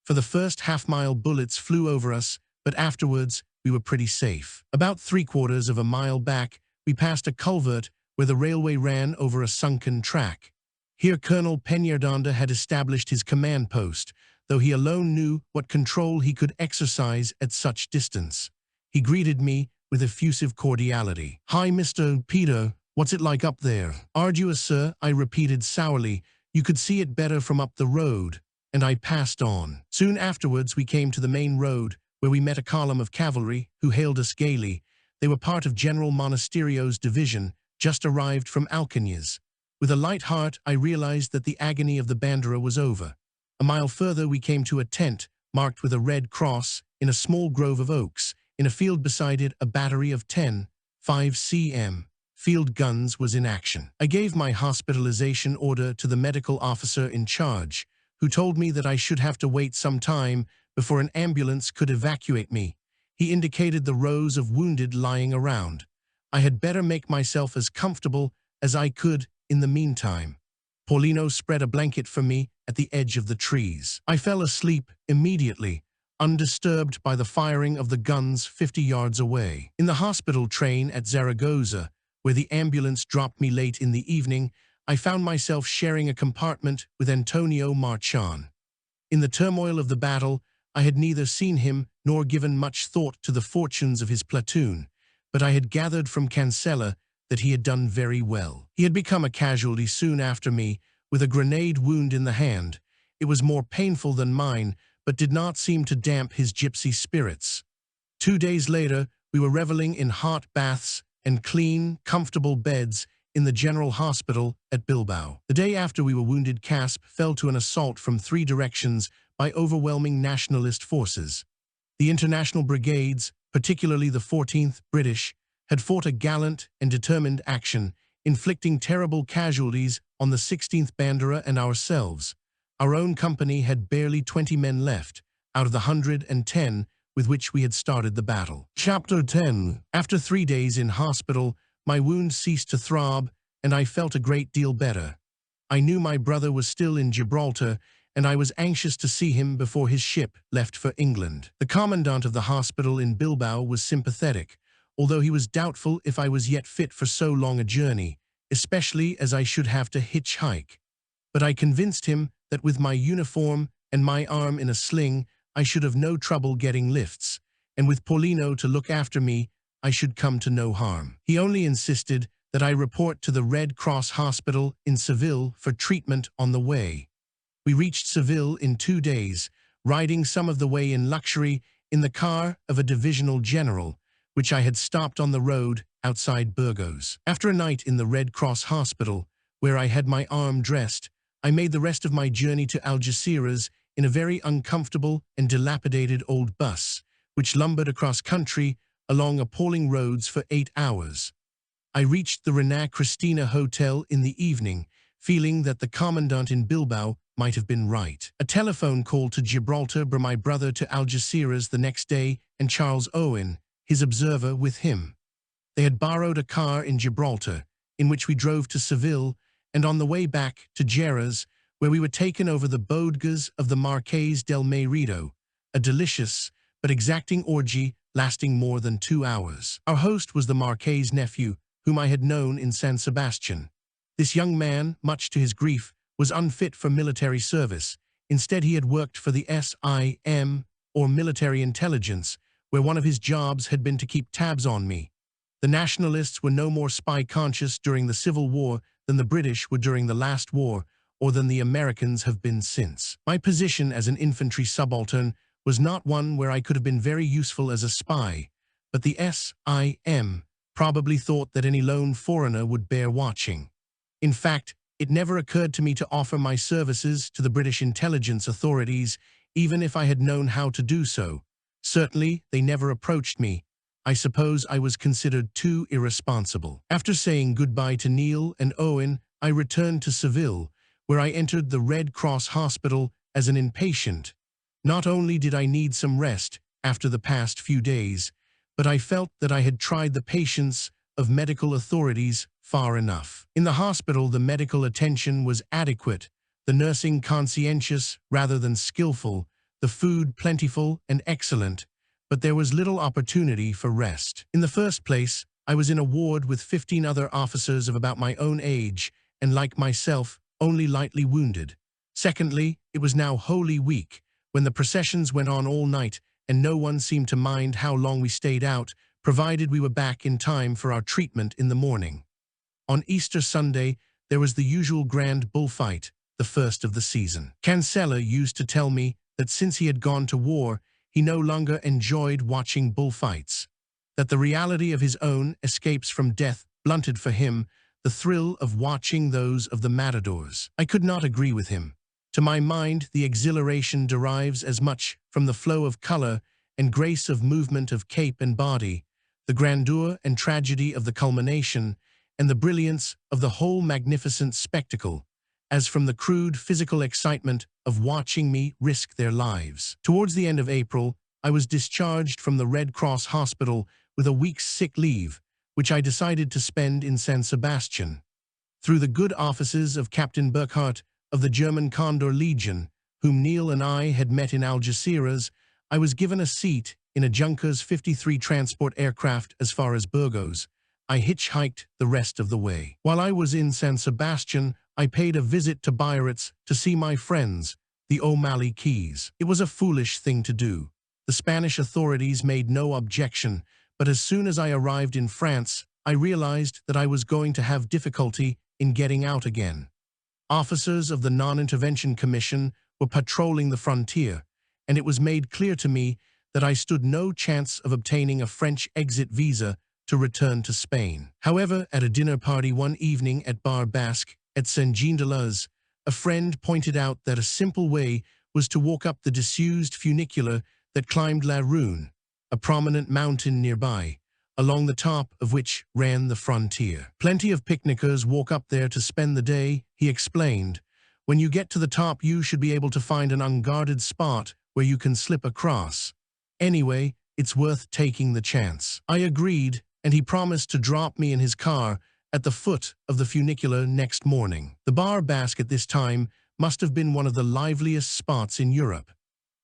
For the first half-mile bullets flew over us, but afterwards we were pretty safe. About 3/4 of a mile back, we passed a culvert where the railway ran over a sunken track. Here Colonel Peñaranda had established his command post, though he alone knew what control he could exercise at such distance. He greeted me with effusive cordiality. "Hi, Mr. Peter, what's it like up there?" "Arduous, sir," I repeated sourly. "You could see it better from up the road," and I passed on. Soon afterwards we came to the main road, where we met a column of cavalry who hailed us gaily. They were part of General Monasterio's division, just arrived from Alcañiz. With a light heart, I realized that the agony of the Bandera was over. A mile further, we came to a tent, marked with a red cross, in a small grove of oaks. In a field beside it, a battery of 5 cm field guns was in action. I gave my hospitalization order to the medical officer in charge, who told me that I should have to wait some time before an ambulance could evacuate me. He indicated the rows of wounded lying around. I had better make myself as comfortable as I could in the meantime. Paulino spread a blanket for me at the edge of the trees. I fell asleep immediately, undisturbed by the firing of the guns 50 yards away. In the hospital train at Zaragoza, where the ambulance dropped me late in the evening, I found myself sharing a compartment with Antonio Marchán. In the turmoil of the battle, I had neither seen him nor given much thought to the fortunes of his platoon, but I had gathered from Cancela that he had done very well. He had become a casualty soon after me, with a grenade wound in the hand. It was more painful than mine, but did not seem to damp his gypsy spirits. 2 days later, we were reveling in hot baths and clean, comfortable beds in the General Hospital at Bilbao. The day after we were wounded, Casp fell to an assault from 3 directions by overwhelming nationalist forces. The international brigades, particularly the 14th British, had fought a gallant and determined action, inflicting terrible casualties on the 16th Bandera and ourselves. Our own company had barely 20 men left, out of the 110 with which we had started the battle. Chapter 10. After 3 days in hospital, my wound ceased to throb, and I felt a great deal better. I knew my brother was still in Gibraltar, and I was anxious to see him before his ship left for England. The commandant of the hospital in Bilbao was sympathetic, although he was doubtful if I was yet fit for so long a journey, especially as I should have to hitchhike. But I convinced him that with my uniform and my arm in a sling, I should have no trouble getting lifts, and with Paulino to look after me, I should come to no harm. He only insisted that I report to the Red Cross Hospital in Seville for treatment on the way. We reached Seville in 2 days, riding some of the way in luxury in the car of a divisional general, which I had stopped on the road outside Burgos. After a night in the Red Cross Hospital, where I had my arm dressed, I made the rest of my journey to Algeciras in a very uncomfortable and dilapidated old bus, which lumbered across country along appalling roads for 8 hours. I reached the Reina Cristina Hotel in the evening, feeling that the commandant in Bilbao might have been right. A telephone call to Gibraltar brought my brother to Algeciras the next day, and Charles Owen, his observer, with him. They had borrowed a car in Gibraltar, in which we drove to Seville, and on the way back to Geras, where we were taken over the bodegas of the Marqués del Merido, a delicious but exacting orgy lasting more than 2 hours. Our host was the Marqués' nephew, whom I had known in San Sebastian. This young man, much to his grief, was unfit for military service. Instead, he had worked for the SIM, or military intelligence, where one of his jobs had been to keep tabs on me. The Nationalists were no more spy-conscious during the Civil War than the British were during the last war, or than the Americans have been since. My position as an infantry subaltern was not one where I could have been very useful as a spy, but the SIM probably thought that any lone foreigner would bear watching. In fact, it never occurred to me to offer my services to the British intelligence authorities, even if I had known how to do so. Certainly, they never approached me. I suppose I was considered too irresponsible. After saying goodbye to Neil and Owen, I returned to Seville, where I entered the Red Cross Hospital as an inpatient. Not only did I need some rest after the past few days, but I felt that I had tried the patience of medical authorities far enough. In the hospital, the medical attention was adequate, the nursing conscientious rather than skillful, the food plentiful and excellent, but there was little opportunity for rest. In the first place, I was in a ward with 15 other officers of about my own age, and like myself, only lightly wounded. Secondly, it was now Holy Week, when the processions went on all night, and no one seemed to mind how long we stayed out, provided we were back in time for our treatment in the morning. On Easter Sunday, there was the usual grand bullfight, the first of the season. Cancela used to tell me that since he had gone to war, he no longer enjoyed watching bullfights, that the reality of his own escapes from death blunted for him the thrill of watching those of the matadors. I could not agree with him. To my mind, the exhilaration derives as much from the flow of color and grace of movement of cape and body, the grandeur and tragedy of the culmination, and the brilliance of the whole magnificent spectacle, as from the crude physical excitement of watching me risk their lives. Towards the end of April, I was discharged from the Red Cross Hospital with a week's sick leave, which I decided to spend in San Sebastian. Through the good offices of Captain Burkhardt of the German Condor Legion, whom Neil and I had met in Algeciras, I was given a seat in a Junkers 53 transport aircraft as far as Burgos. I hitchhiked the rest of the way. While I was in San Sebastian, I paid a visit to Biarritz to see my friends, the O'Malley Keys. It was a foolish thing to do. The Spanish authorities made no objection, but as soon as I arrived in France, I realized that I was going to have difficulty in getting out again. Officers of the Non-Intervention Commission were patrolling the frontier, and it was made clear to me that I stood no chance of obtaining a French exit visa to return to Spain. However, at a dinner party one evening at Bar Basque at Saint-Jean-de-Luz, a friend pointed out that a simple way was to walk up the disused funicular that climbed La Rune, a prominent mountain nearby, along the top of which ran the frontier. Plenty of picnickers walk up there to spend the day, he explained. When you get to the top, you should be able to find an unguarded spot where you can slip across. Anyway, it's worth taking the chance. I agreed, and he promised to drop me in his car at the foot of the funicular next morning. The Bar Basque at this time must have been one of the liveliest spots in Europe,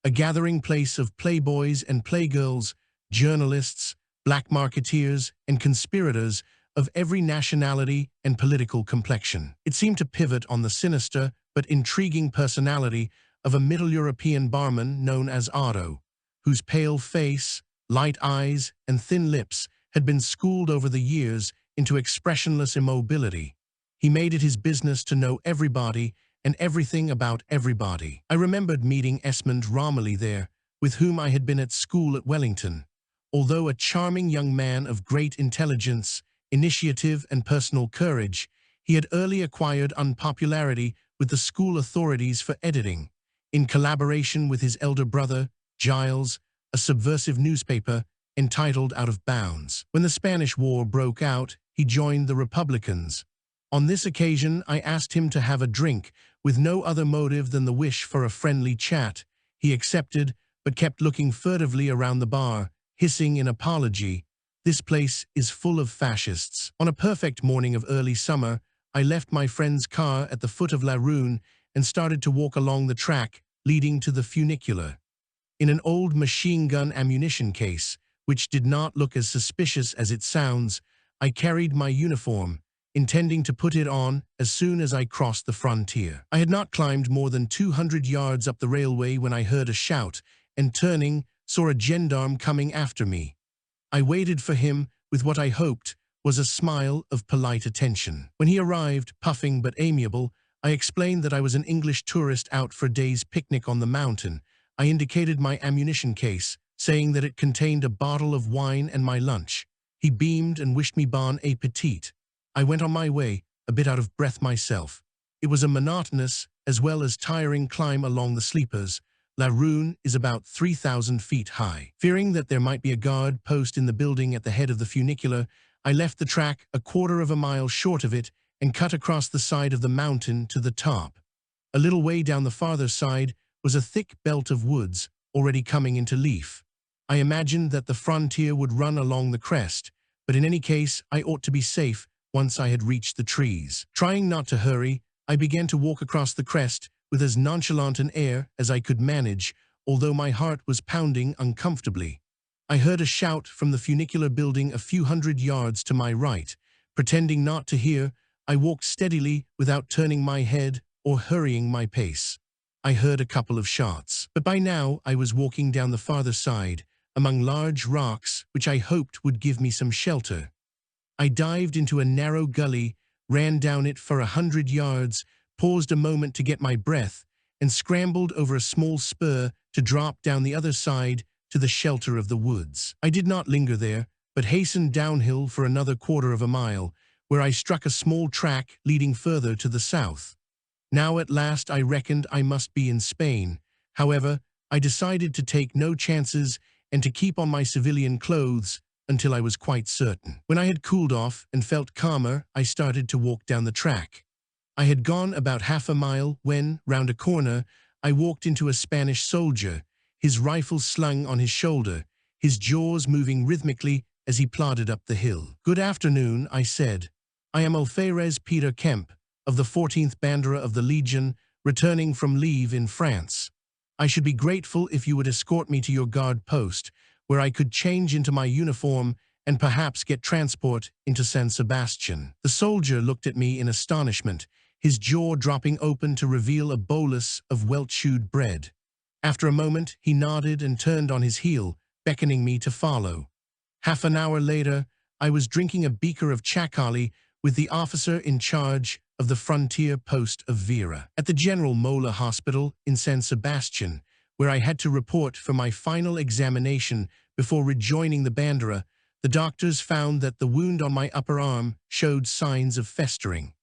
a gathering place of playboys and playgirls, journalists, black marketeers, and conspirators of every nationality and political complexion. It seemed to pivot on the sinister but intriguing personality of a Middle European barman known as Otto, whose pale face, light eyes, and thin lips had been schooled over the years into expressionless immobility. He made it his business to know everybody and everything about everybody. I remembered meeting Esmond Romilly there, with whom I had been at school at Wellington. Although a charming young man of great intelligence, initiative, and personal courage, he had early acquired unpopularity with the school authorities for editing, in collaboration with his elder brother, Giles, a subversive newspaper entitled Out of Bounds. When the Spanish War broke out, he joined the Republicans. On this occasion, I asked him to have a drink, with no other motive than the wish for a friendly chat. He accepted, but kept looking furtively around the bar, hissing in apology, "This place is full of fascists." On a perfect morning of early summer, I left my friend's car at the foot of La Rune and started to walk along the track leading to the funicular. In an old machine gun ammunition case, which did not look as suspicious as it sounds, I carried my uniform, intending to put it on as soon as I crossed the frontier. I had not climbed more than 200 yards up the railway when I heard a shout, and turning, saw a gendarme coming after me. I waited for him with what I hoped was a smile of polite attention. When he arrived, puffing but amiable, I explained that I was an English tourist out for a day's picnic on the mountain. I indicated my ammunition case, saying that it contained a bottle of wine and my lunch. He beamed and wished me bon appetit. I went on my way, a bit out of breath myself. It was a monotonous as well as tiring climb along the sleepers. La Rune is about 3,000 feet high. Fearing that there might be a guard post in the building at the head of the funicular, I left the track a quarter of a mile short of it and cut across the side of the mountain to the top. A little way down the farther side was a thick belt of woods, already coming into leaf. I imagined that the frontier would run along the crest, but in any case I ought to be safe once I had reached the trees. Trying not to hurry, I began to walk across the crest with as nonchalant an air as I could manage, although my heart was pounding uncomfortably. I heard a shout from the funicular building a few hundred yards to my right. Pretending not to hear, I walked steadily without turning my head or hurrying my pace. I heard a couple of shots, but by now I was walking down the farther side, among large rocks which I hoped would give me some shelter. I dived into a narrow gully, ran down it for 100 yards, paused a moment to get my breath, and scrambled over a small spur to drop down the other side to the shelter of the woods. I did not linger there, but hastened downhill for another quarter of a mile, where I struck a small track leading further to the south. Now at last I reckoned I must be in Spain. However, I decided to take no chances and to keep on my civilian clothes until I was quite certain. When I had cooled off and felt calmer, I started to walk down the track. I had gone about half a mile when, round a corner, I walked into a Spanish soldier, his rifle slung on his shoulder, his jaws moving rhythmically as he plodded up the hill. "Good afternoon," I said. "I am Alferez Peter Kemp, of the 14th Bandera of the Legion, returning from leave in France. I should be grateful if you would escort me to your guard post, where I could change into my uniform and perhaps get transport into San Sebastian." The soldier looked at me in astonishment, his jaw dropping open to reveal a bolus of well-chewed bread. After a moment, he nodded and turned on his heel, beckoning me to follow. Half an hour later, I was drinking a beaker of chacali with the officer in charge of the frontier post of Vera. At the General Mola Hospital in San Sebastian, where I had to report for my final examination before rejoining the Bandera, the doctors found that the wound on my upper arm showed signs of festering.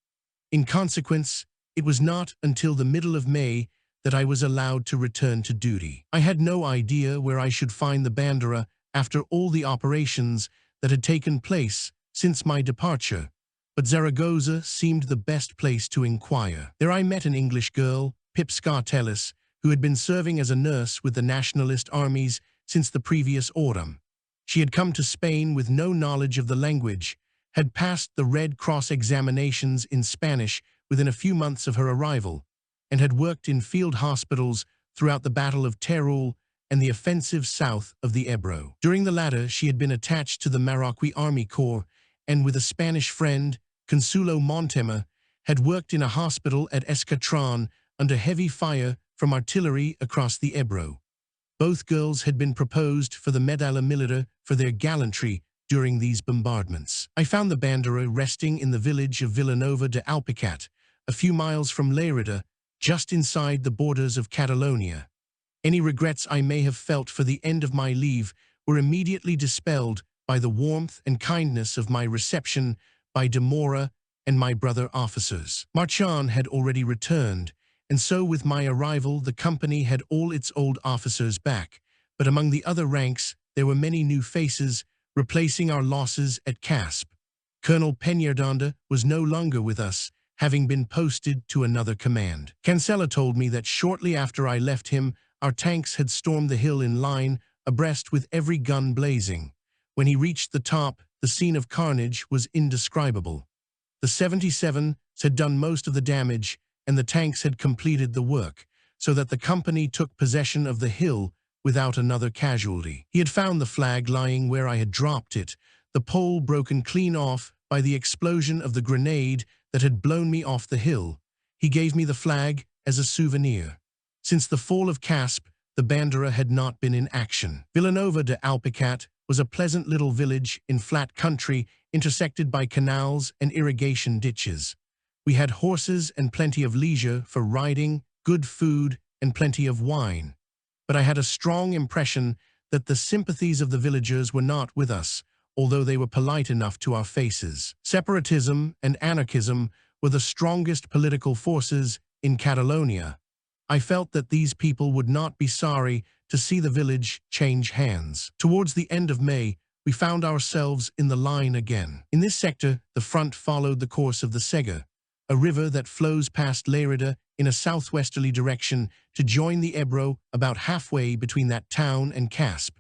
In consequence, it was not until the middle of May that I was allowed to return to duty. I had no idea where I should find the Bandera after all the operations that had taken place since my departure, but Zaragoza seemed the best place to inquire. There I met an English girl, Pip Scartellis, who had been serving as a nurse with the Nationalist armies since the previous autumn. She had come to Spain with no knowledge of the language, had passed the Red Cross examinations in Spanish within a few months of her arrival, and had worked in field hospitals throughout the Battle of Teruel and the offensive south of the Ebro. During the latter, she had been attached to the Marroquí Army Corps, and with a Spanish friend, Consuelo Montema, had worked in a hospital at Escatron under heavy fire from artillery across the Ebro. Both girls had been proposed for the Medalla Militar for their gallantry during these bombardments. I found the Bandera resting in the village of Vilanova de Alpicat, a few miles from Lérida, just inside the borders of Catalonia. Any regrets I may have felt for the end of my leave were immediately dispelled by the warmth and kindness of my reception by de Mora and my brother officers. Marchand had already returned, and so with my arrival the company had all its old officers back, but among the other ranks there were many new faces, replacing our losses at Casp. Colonel Peñardonda was no longer with us, having been posted to another command. Cancela told me that shortly after I left him, our tanks had stormed the hill in line, abreast with every gun blazing. When he reached the top, the scene of carnage was indescribable. The 77s had done most of the damage, and the tanks had completed the work, so that the company took possession of the hill without another casualty. He had found the flag lying where I had dropped it, the pole broken clean off by the explosion of the grenade that had blown me off the hill. He gave me the flag as a souvenir. Since the fall of Casp, the Bandera had not been in action. Vilanova de Alpicat was a pleasant little village in flat country intersected by canals and irrigation ditches. We had horses and plenty of leisure for riding, good food, and plenty of wine. But I had a strong impression that the sympathies of the villagers were not with us, although they were polite enough to our faces. Separatism and anarchism were the strongest political forces in Catalonia. I felt that these people would not be sorry to see the village change hands. Towards the end of May, we found ourselves in the line again. In this sector, the front followed the course of the Sega, a river that flows past Lérida in a southwesterly direction to join the Ebro about halfway between that town and Casp.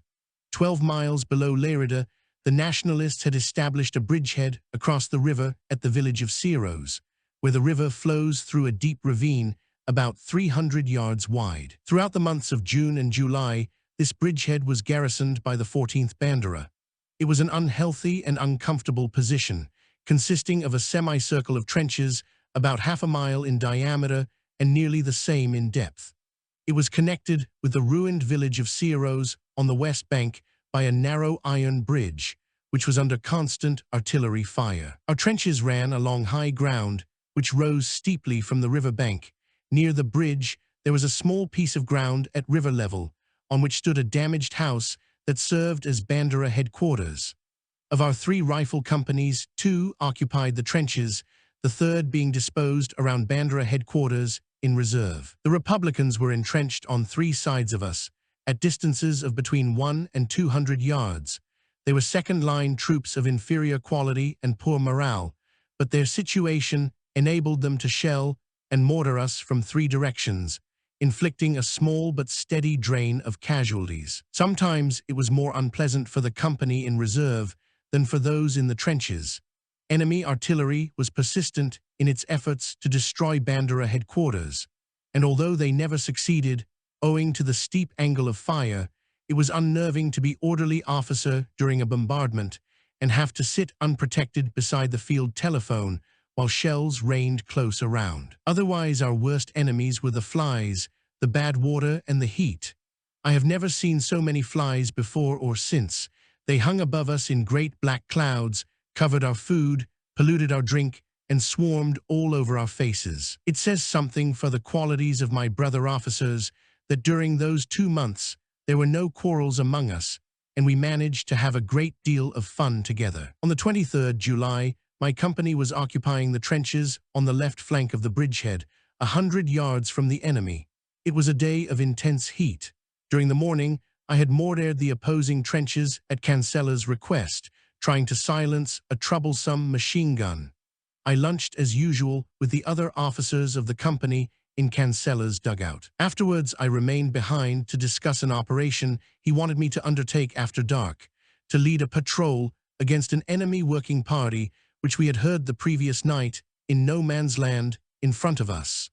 12 miles below Lérida, the Nationalists had established a bridgehead across the river at the village of Ceros, where the river flows through a deep ravine about 300 yards wide. Throughout the months of June and July, this bridgehead was garrisoned by the 14th Bandera. It was an unhealthy and uncomfortable position, consisting of a semicircle of trenches about half a mile in diameter and nearly the same in depth. It was connected with the ruined village of Ceros on the west bank by a narrow iron bridge, which was under constant artillery fire. Our trenches ran along high ground, which rose steeply from the river bank. Near the bridge, there was a small piece of ground at river level, on which stood a damaged house that served as Bandera headquarters. Of our 3 rifle companies, 2 occupied the trenches, the third being disposed around Bandera headquarters in reserve. The Republicans were entrenched on 3 sides of us, at distances of between 1 and 200 yards. They were second-line troops of inferior quality and poor morale, but their situation enabled them to shell and mortar us from 3 directions, inflicting a small but steady drain of casualties. Sometimes it was more unpleasant for the company in reserve than for those in the trenches. Enemy artillery was persistent in its efforts to destroy Bandera headquarters, and although they never succeeded, owing to the steep angle of fire, it was unnerving to be orderly officer during a bombardment and have to sit unprotected beside the field telephone while shells rained close around. Otherwise, our worst enemies were the flies, the bad water, and the heat. I have never seen so many flies before or since. They hung above us in great black clouds, covered our food, polluted our drink, and swarmed all over our faces. It says something for the qualities of my brother officers that during those 2 months there were no quarrels among us, and we managed to have a great deal of fun together. On the 23rd July, my company was occupying the trenches on the left flank of the bridgehead, 100 yards from the enemy. It was a day of intense heat. During the morning, I had mortared the opposing trenches at Cancella's request, trying to silence a troublesome machine gun. I lunched as usual with the other officers of the company in Cancella's dugout. Afterwards, I remained behind to discuss an operation he wanted me to undertake after dark, to lead a patrol against an enemy working party which we had heard the previous night in no man's land in front of us.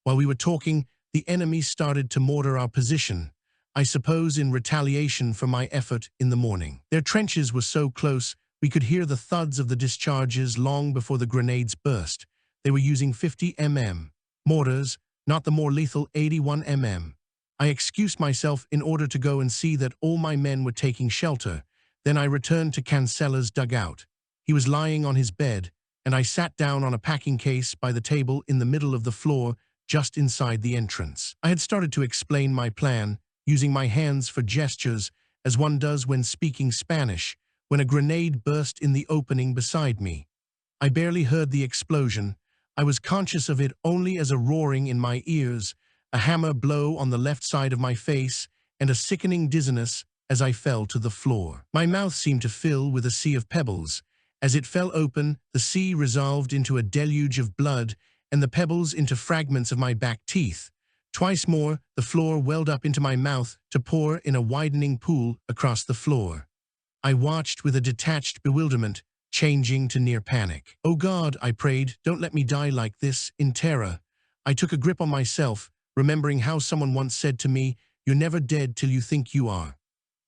While we were talking, the enemy started to mortar our position, I suppose in retaliation for my effort in the morning. Their trenches were so close we could hear the thuds of the discharges long before the grenades burst. They were using 50 mm mortars, not the more lethal 81 mm. I excused myself in order to go and see that all my men were taking shelter. Then I returned to Cancella's dugout. He was lying on his bed, and I sat down on a packing case by the table in the middle of the floor, just inside the entrance. I had started to explain my plan, using my hands for gestures, as one does when speaking Spanish, when a grenade burst in the opening beside me. I barely heard the explosion. I was conscious of it only as a roaring in my ears, a hammer blow on the left side of my face, and a sickening dizziness as I fell to the floor. My mouth seemed to fill with a sea of pebbles. As it fell open, the sea resolved into a deluge of blood, and the pebbles into fragments of my back teeth. Twice more, the floor welled up into my mouth to pour in a widening pool across the floor. I watched with a detached bewilderment, changing to near panic. "Oh God," I prayed, "don't let me die like this, in terror." I took a grip on myself, remembering how someone once said to me, "You're never dead till you think you are."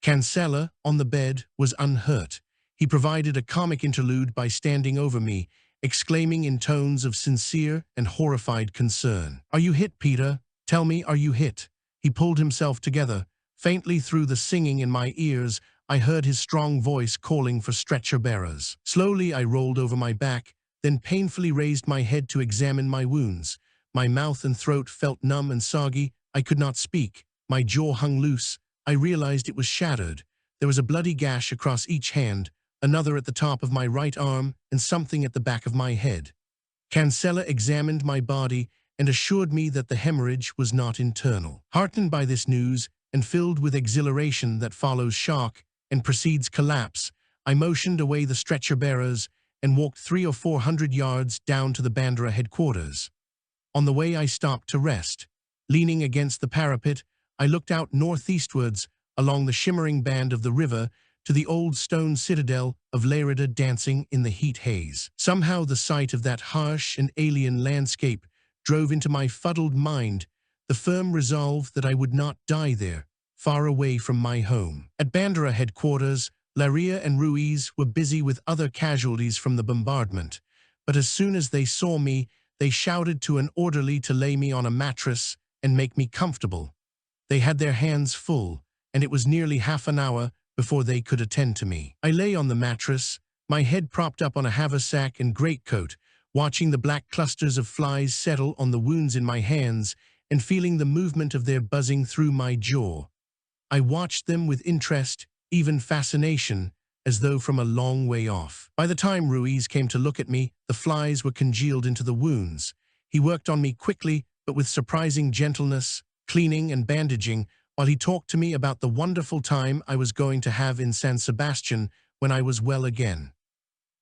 Cancella, on the bed, was unhurt. He provided a comic interlude by standing over me, exclaiming in tones of sincere and horrified concern, "Are you hit, Peter? Tell me, are you hit?" He pulled himself together. Faintly through the singing in my ears, I heard his strong voice calling for stretcher bearers. Slowly I rolled over my back, then painfully raised my head to examine my wounds. My mouth and throat felt numb and soggy. I could not speak. My jaw hung loose. I realized it was shattered. There was a bloody gash across each hand, another at the top of my right arm, and something at the back of my head. Cancella examined my body and assured me that the hemorrhage was not internal. Heartened by this news, and filled with exhilaration that follows shock and precedes collapse, I motioned away the stretcher-bearers and walked 300 or 400 yards down to the Bandera headquarters. On the way I stopped to rest. Leaning against the parapet, I looked out northeastwards along the shimmering band of the river to the old stone citadel of Lerida dancing in the heat haze. Somehow the sight of that harsh and alien landscape drove into my fuddled mind the firm resolve that I would not die there, far away from my home. At Bandera headquarters, Laria and Ruiz were busy with other casualties from the bombardment, but as soon as they saw me, they shouted to an orderly to lay me on a mattress and make me comfortable. They had their hands full, and it was nearly half an hour before they could attend to me. I lay on the mattress, my head propped up on a haversack and greatcoat, watching the black clusters of flies settle on the wounds in my hands and feeling the movement of their buzzing through my jaw. I watched them with interest, even fascination, as though from a long way off. By the time Ruiz came to look at me, the flies were congealed into the wounds. He worked on me quickly, but with surprising gentleness, cleaning and bandaging, while he talked to me about the wonderful time I was going to have in San Sebastian when I was well again.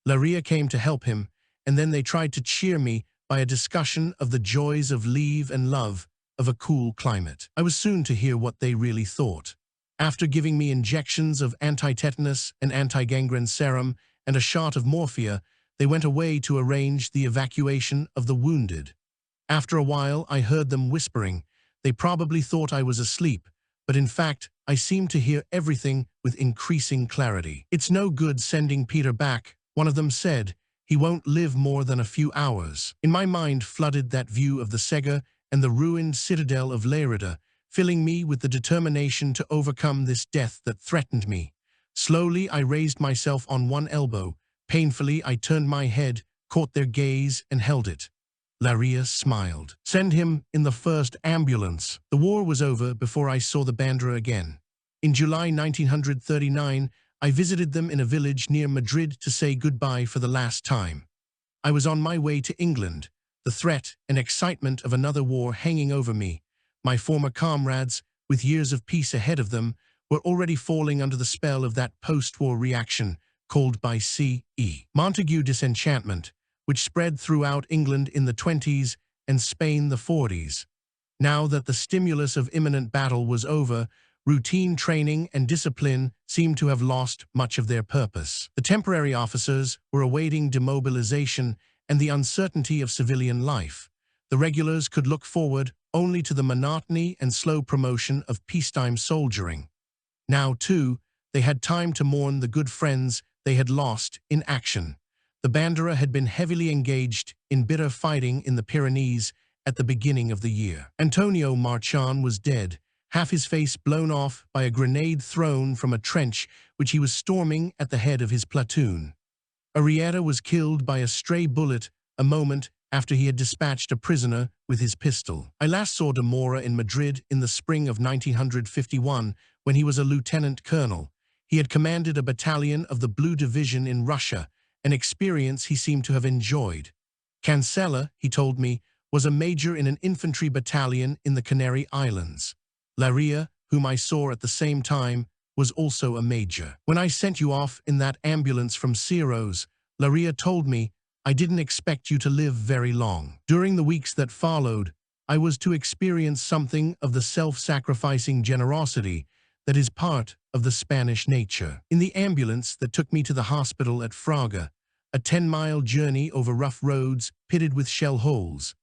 Laria came to help him, and then they tried to cheer me by a discussion of the joys of leave and love of a cool climate. I was soon to hear what they really thought. After giving me injections of anti-tetanus and anti-gangrene serum and a shot of morphia, they went away to arrange the evacuation of the wounded. After a while, I heard them whispering. They probably thought I was asleep, but in fact, I seemed to hear everything with increasing clarity. "It's no good sending Peter back," one of them said. "He won't live more than a few hours." In my mind flooded that view of the Sega and the ruined citadel of Lerida, filling me with the determination to overcome this death that threatened me. Slowly, I raised myself on one elbow. Painfully, I turned my head, caught their gaze, and held it. Laria smiled. "Send him in the first ambulance." The war was over before I saw the Bandera again. In July 1939, I visited them in a village near Madrid to say goodbye for the last time. I was on my way to England, the threat and excitement of another war hanging over me. My former comrades, with years of peace ahead of them, were already falling under the spell of that post-war reaction called by C.E. Montague disenchantment, which spread throughout England in the 20s and Spain the 40s. Now that the stimulus of imminent battle was over, routine training and discipline seemed to have lost much of their purpose. The temporary officers were awaiting demobilization and the uncertainty of civilian life. The regulars could look forward only to the monotony and slow promotion of peacetime soldiering. Now, too, they had time to mourn the good friends they had lost in action. The Bandera had been heavily engaged in bitter fighting in the Pyrenees at the beginning of the year. Antonio Marchán was dead, half his face blown off by a grenade thrown from a trench which he was storming at the head of his platoon. Arrieta was killed by a stray bullet a moment after he had dispatched a prisoner with his pistol. I last saw de Mora in Madrid in the spring of 1951 when he was a lieutenant colonel. He had commanded a battalion of the Blue Division in Russia, an experience he seemed to have enjoyed. Cancela, he told me, was a major in an infantry battalion in the Canary Islands. Laria, whom I saw at the same time, was also a major. "When I sent you off in that ambulance from Ciro's," Laria told me, "I didn't expect you to live very long." During the weeks that followed, I was to experience something of the self-sacrificing generosity that is part of the Spanish nature. In the ambulance that took me to the hospital at Fraga, a 10-mile journey over rough roads pitted with shell holes,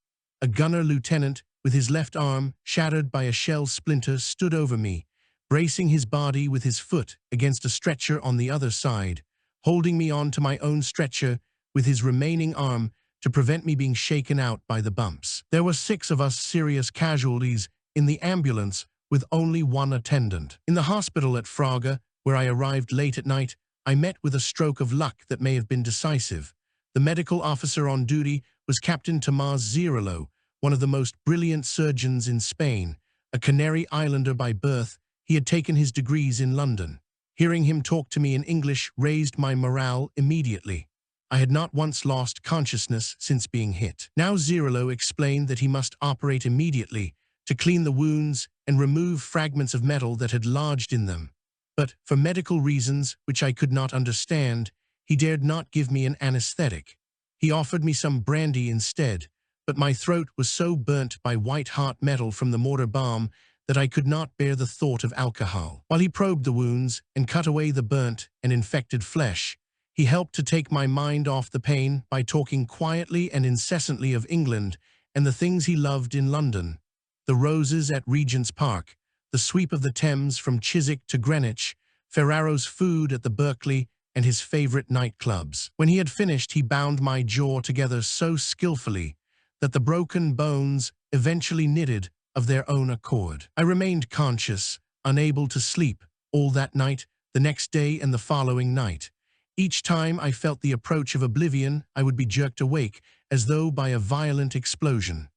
a gunner lieutenant with his left arm shattered by a shell splinter stood over me, bracing his body with his foot against a stretcher on the other side, holding me on to my own stretcher with his remaining arm to prevent me being shaken out by the bumps. There were 6 of us serious casualties in the ambulance with only one attendant. In the hospital at Fraga, where I arrived late at night, I met with a stroke of luck that may have been decisive. The medical officer on duty was Captain Tomás Zirolo, one of the most brilliant surgeons in Spain. A Canary Islander by birth, he had taken his degrees in London. Hearing him talk to me in English raised my morale immediately. I had not once lost consciousness since being hit. Now Zirolo explained that he must operate immediately to clean the wounds and remove fragments of metal that had lodged in them. But, for medical reasons which I could not understand, he dared not give me an anesthetic. He offered me some brandy instead, but my throat was so burnt by white-hot metal from the mortar bomb that I could not bear the thought of alcohol. While he probed the wounds and cut away the burnt and infected flesh, he helped to take my mind off the pain by talking quietly and incessantly of England and the things he loved in London. The roses at Regent's Park, the sweep of the Thames from Chiswick to Greenwich, Ferraro's food at the Berkeley, and his favorite nightclubs. When he had finished, he bound my jaw together so skillfully that the broken bones eventually knitted of their own accord. I remained conscious, unable to sleep, all that night, the next day, and the following night. Each time I felt the approach of oblivion, I would be jerked awake, as though by a violent explosion.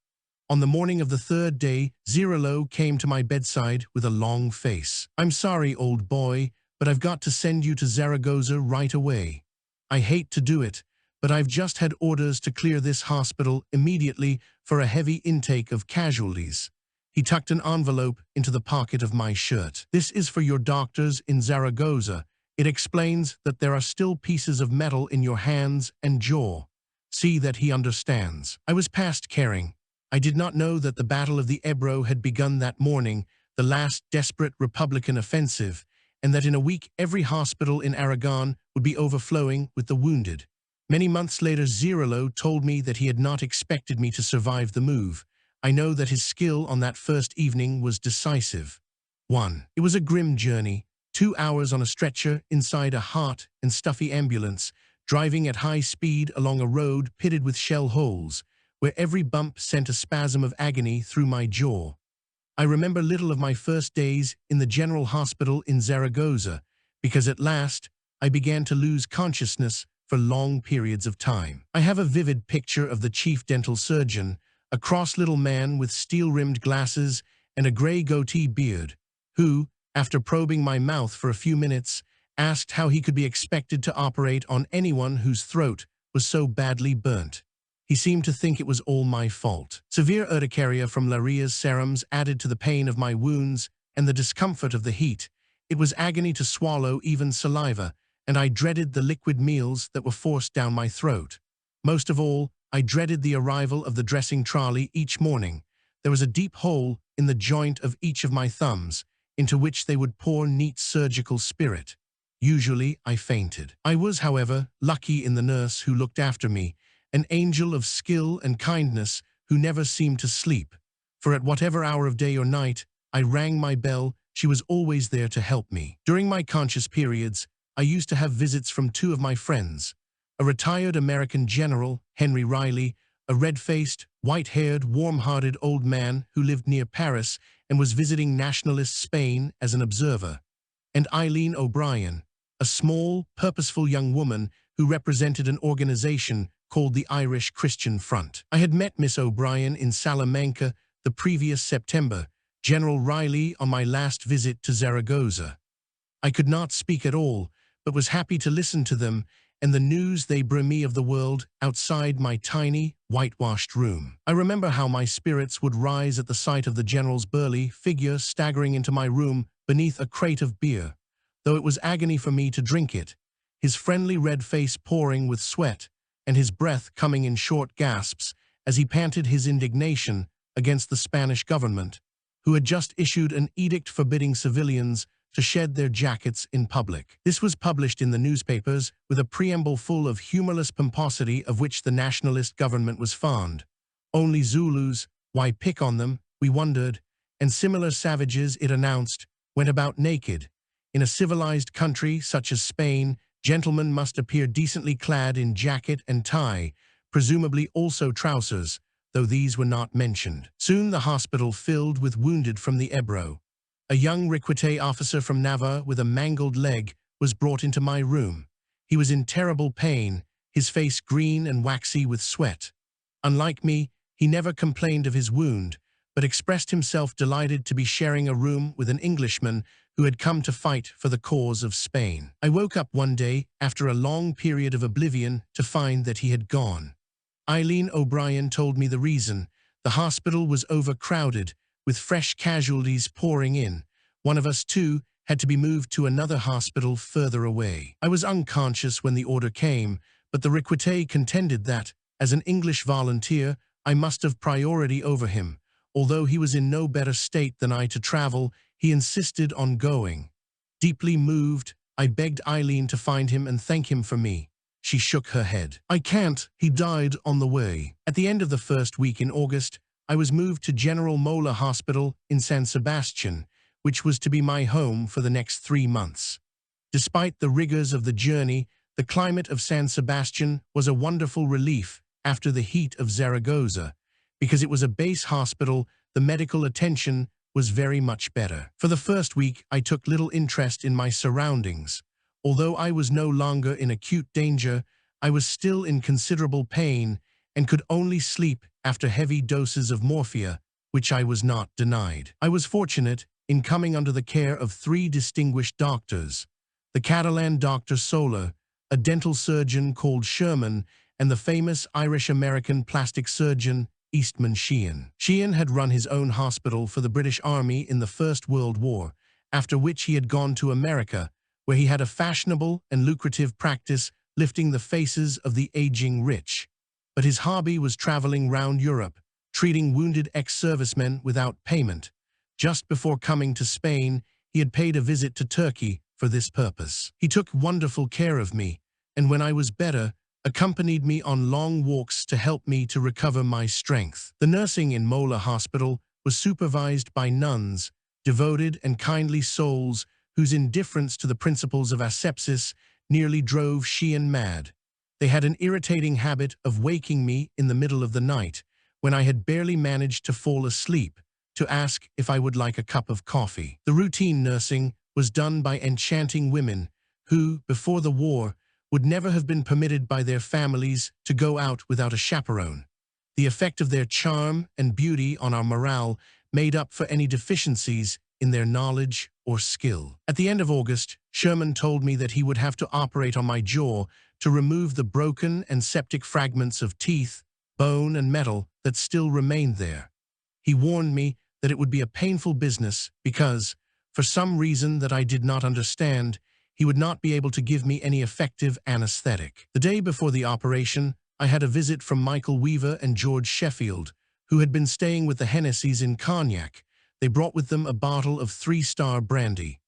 On the morning of the third day, Zirolo came to my bedside with a long face. "I'm sorry, old boy, but I've got to send you to Zaragoza right away. I hate to do it, but I've just had orders to clear this hospital immediately for a heavy intake of casualties." He tucked an envelope into the pocket of my shirt. "This is for your doctors in Zaragoza. It explains that there are still pieces of metal in your hands and jaw. See that he understands." I was past caring. I did not know that the Battle of the Ebro had begun that morning, the last desperate Republican offensive, and that in a week every hospital in Aragon would be overflowing with the wounded. Many months later, Zirolo told me that he had not expected me to survive the move. I know that his skill on that first evening was decisive. 1. It was a grim journey, 2 hours on a stretcher inside a hot and stuffy ambulance, driving at high speed along a road pitted with shell holes, where every bump sent a spasm of agony through my jaw. I remember little of my first days in the General Hospital in Zaragoza, because at last I began to lose consciousness for long periods of time. I have a vivid picture of the chief dental surgeon, a cross little man with steel-rimmed glasses and a gray goatee beard, who, after probing my mouth for a few minutes, asked how he could be expected to operate on anyone whose throat was so badly burnt. He seemed to think it was all my fault. Severe urticaria from Laria's serums added to the pain of my wounds and the discomfort of the heat. It was agony to swallow even saliva, and I dreaded the liquid meals that were forced down my throat. Most of all, I dreaded the arrival of the dressing trolley each morning. There was a deep hole in the joint of each of my thumbs, into which they would pour neat surgical spirit. Usually, I fainted. I was, however, lucky in the nurse who looked after me, an angel of skill and kindness who never seemed to sleep. For at whatever hour of day or night I rang my bell, she was always there to help me. During my conscious periods, I used to have visits from 2 of my friends. A retired American general, Henry Riley, a red-faced, white-haired, warm-hearted old man who lived near Paris and was visiting Nationalist Spain as an observer, and Eileen O'Brien, a small, purposeful young woman who represented an organization called the Irish Christian Front. I had met Miss O'Brien in Salamanca the previous September, General Riley on my last visit to Zaragoza. I could not speak at all, but was happy to listen to them and the news they brought me of the world outside my tiny, whitewashed room. I remember how my spirits would rise at the sight of the general's burly figure staggering into my room beneath a crate of beer, though it was agony for me to drink it, his friendly red face pouring with sweat, and his breath coming in short gasps as he panted his indignation against the Spanish government, who had just issued an edict forbidding civilians to shed their jackets in public. This was published in the newspapers with a preamble full of humorless pomposity of which the nationalist government was fond. Only Zulus, why pick on them, we wondered, and similar savages, it announced, went about naked. In a civilized country such as Spain, gentlemen must appear decently clad in jacket and tie, presumably also trousers, though these were not mentioned. Soon the hospital filled with wounded from the Ebro. A young Requite officer from Navarre with a mangled leg was brought into my room. He was in terrible pain, his face green and waxy with sweat. Unlike me, he never complained of his wound, but expressed himself delighted to be sharing a room with an Englishman who had come to fight for the cause of Spain. I woke up one day after a long period of oblivion to find that he had gone. Eileen O'Brien told me the reason. The hospital was overcrowded, with fresh casualties pouring in. One of us, too, had to be moved to another hospital further away. I was unconscious when the order came, but the Requite contended that, as an English volunteer, I must have priority over him. Although he was in no better state than I to travel, he insisted on going. Deeply moved, I begged Eileen to find him and thank him for me. She shook her head. "I can't, he died on the way." At the end of the first week in August, I was moved to General Mola Hospital in San Sebastian, which was to be my home for the next 3 months. Despite the rigors of the journey, the climate of San Sebastian was a wonderful relief after the heat of Zaragoza. Because it was a base hospital, the medical attention was very much better. For the first week, I took little interest in my surroundings. Although I was no longer in acute danger, I was still in considerable pain and could only sleep after heavy doses of morphia, which I was not denied. I was fortunate in coming under the care of 3 distinguished doctors: the Catalan Dr. Soler, a dental surgeon called Sherman, and the famous Irish-American plastic surgeon Eastman Sheehan. Sheehan had run his own hospital for the British Army in the First World War, after which he had gone to America, where he had a fashionable and lucrative practice lifting the faces of the aging rich. But his hobby was traveling round Europe, treating wounded ex-servicemen without payment. Just before coming to Spain, he had paid a visit to Turkey for this purpose. He took wonderful care of me, and when I was better, accompanied me on long walks to help me to recover my strength. The nursing in Mola Hospital was supervised by nuns, devoted and kindly souls whose indifference to the principles of asepsis nearly drove Sheehan mad. They had an irritating habit of waking me in the middle of the night, when I had barely managed to fall asleep, to ask if I would like a cup of coffee. The routine nursing was done by enchanting women who, before the war, would never have been permitted by their families to go out without a chaperone. The effect of their charm and beauty on our morale made up for any deficiencies in their knowledge or skill. At the end of August, Sherman told me that he would have to operate on my jaw to remove the broken and septic fragments of teeth, bone, and metal that still remained there. He warned me that it would be a painful business because, for some reason that I did not understand, he would not be able to give me any effective anesthetic. The day before the operation, I had a visit from Michael Weaver and George Sheffield, who had been staying with the Hennessy's in Cognac. They brought with them a bottle of 3-star brandy.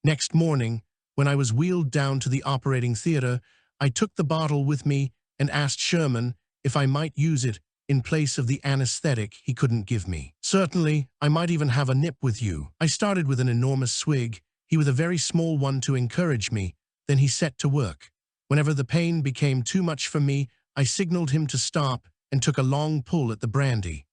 Next morning, when I was wheeled down to the operating theater, I took the bottle with me and asked Sherman if I might use it in place of the anesthetic he couldn't give me. "Certainly, I might even have a nip with you." I started with an enormous swig, he with a very small one to encourage me. Then he set to work. Whenever the pain became too much for me, I signaled him to stop and took a long pull at the brandy.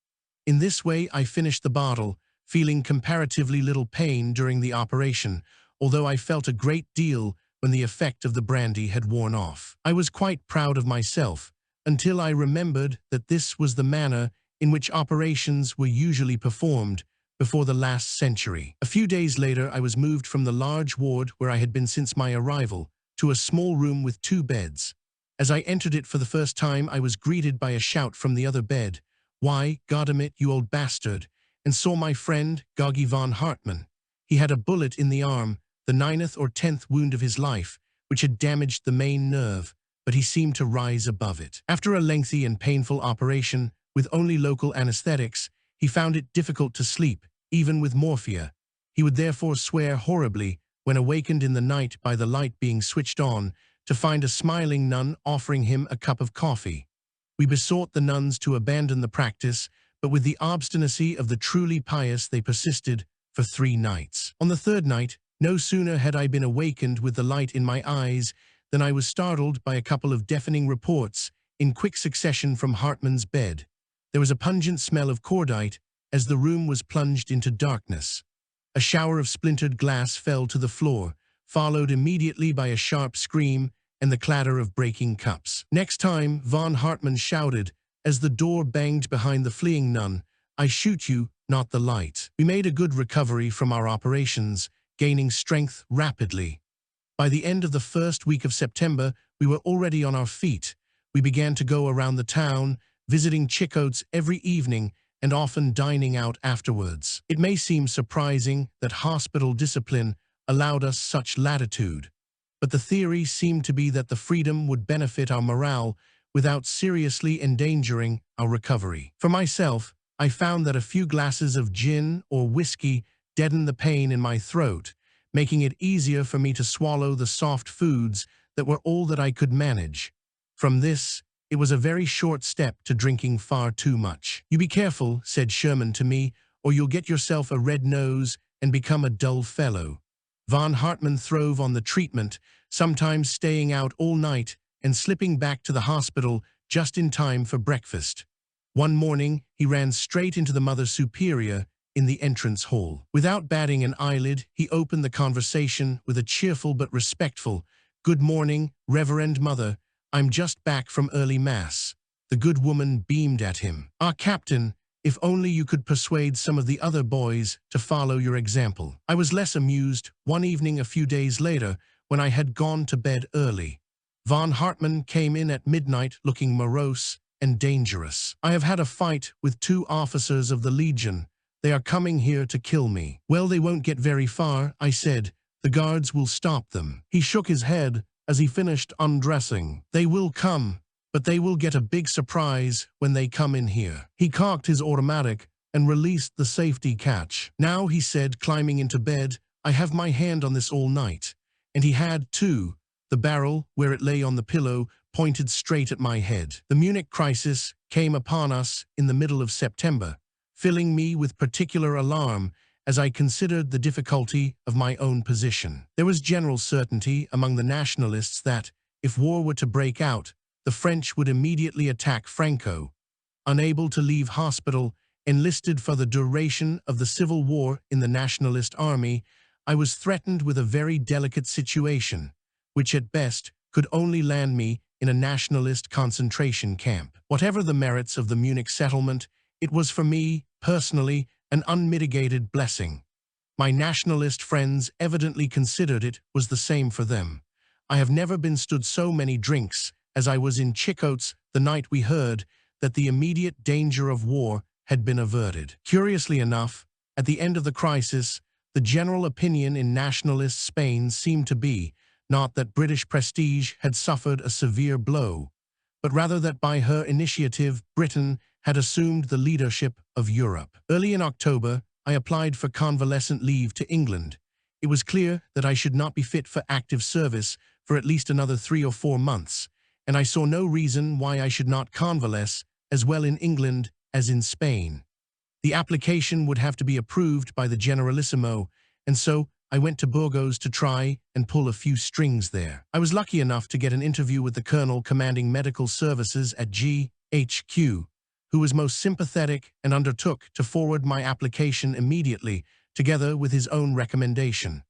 In this way, I finished the bottle, feeling comparatively little pain during the operation, although I felt a great deal when the effect of the brandy had worn off. I was quite proud of myself, until I remembered that this was the manner in which operations were usually performed before the last century. A few days later, I was moved from the large ward where I had been since my arrival to a small room with 2 beds. As I entered it for the first time, I was greeted by a shout from the other bed, "Why, Goddammit, you old bastard," and saw my friend, Goggy von Hartmann. He had a bullet in the arm, the 9th or 10th wound of his life, which had damaged the main nerve, but he seemed to rise above it. After a lengthy and painful operation, with only local anesthetics, he found it difficult to sleep, even with morphia. He would therefore swear horribly when awakened in the night by the light being switched on to find a smiling nun offering him a cup of coffee. We besought the nuns to abandon the practice, but with the obstinacy of the truly pious they persisted for 3 nights. On the 3rd night, no sooner had I been awakened with the light in my eyes than I was startled by a couple of deafening reports in quick succession from Hartmann's bed. There was a pungent smell of cordite as the room was plunged into darkness. A shower of splintered glass fell to the floor, followed immediately by a sharp scream and the clatter of breaking cups. Next time, von Hartmann shouted, as the door banged behind the fleeing nun, "I shoot you, not the light." We made a good recovery from our operations, gaining strength rapidly. By the end of the first week of September, we were already on our feet. We began to go around the town, visiting Chicote's every evening and often dining out afterwards. It may seem surprising that hospital discipline allowed us such latitude, but the theory seemed to be that the freedom would benefit our morale without seriously endangering our recovery. For myself, I found that a few glasses of gin or whiskey deadened the pain in my throat, making it easier for me to swallow the soft foods that were all that I could manage. From this, it was a very short step to drinking far too much. "You be careful," said Sherman to me, "or you'll get yourself a red nose and become a dull fellow." Von Hartmann throve on the treatment, sometimes staying out all night and slipping back to the hospital just in time for breakfast. One morning, he ran straight into the Mother Superior in the entrance hall. Without batting an eyelid, he opened the conversation with a cheerful but respectful, "Good morning, Reverend Mother. I'm just back from early Mass." The good woman beamed at him. "Ah, Captain, if only you could persuade some of the other boys to follow your example." I was less amused one evening a few days later when I had gone to bed early. Von Hartmann came in at midnight looking morose and dangerous. "I have had a fight with 2 officers of the Legion. They are coming here to kill me." "Well, they won't get very far," I said. "The guards will stop them." He shook his head as he finished undressing. "They will come, but they will get a big surprise when they come in here." He cocked his automatic and released the safety catch. "Now," he said, climbing into bed, "I have my hand on this all night." And he had, too. The barrel, where it lay on the pillow, pointed straight at my head. The Munich crisis came upon us in the middle of September, filling me with particular alarm as I considered the difficulty of my own position. There was general certainty among the nationalists that, if war were to break out, the French would immediately attack Franco. Unable to leave hospital, enlisted for the duration of the civil war in the Nationalist army, I was threatened with a very delicate situation, which at best could only land me in a nationalist concentration camp. Whatever the merits of the Munich settlement, it was for me, personally, an unmitigated blessing. My nationalist friends evidently considered it was the same for them. I have never been stood so many drinks as I was in Chicot's the night we heard that the immediate danger of war had been averted. Curiously enough, at the end of the crisis, the general opinion in nationalist Spain seemed to be not that British prestige had suffered a severe blow, but rather that by her initiative Britain had assumed the leadership of Europe. Early in October, I applied for convalescent leave to England. It was clear that I should not be fit for active service for at least another 3 or 4 months, and I saw no reason why I should not convalesce as well in England as in Spain. The application would have to be approved by the Generalissimo, and so I went to Burgos to try and pull a few strings there. I was lucky enough to get an interview with the colonel commanding medical services at GHQ, who was most sympathetic and undertook to forward my application immediately, together with his own recommendation.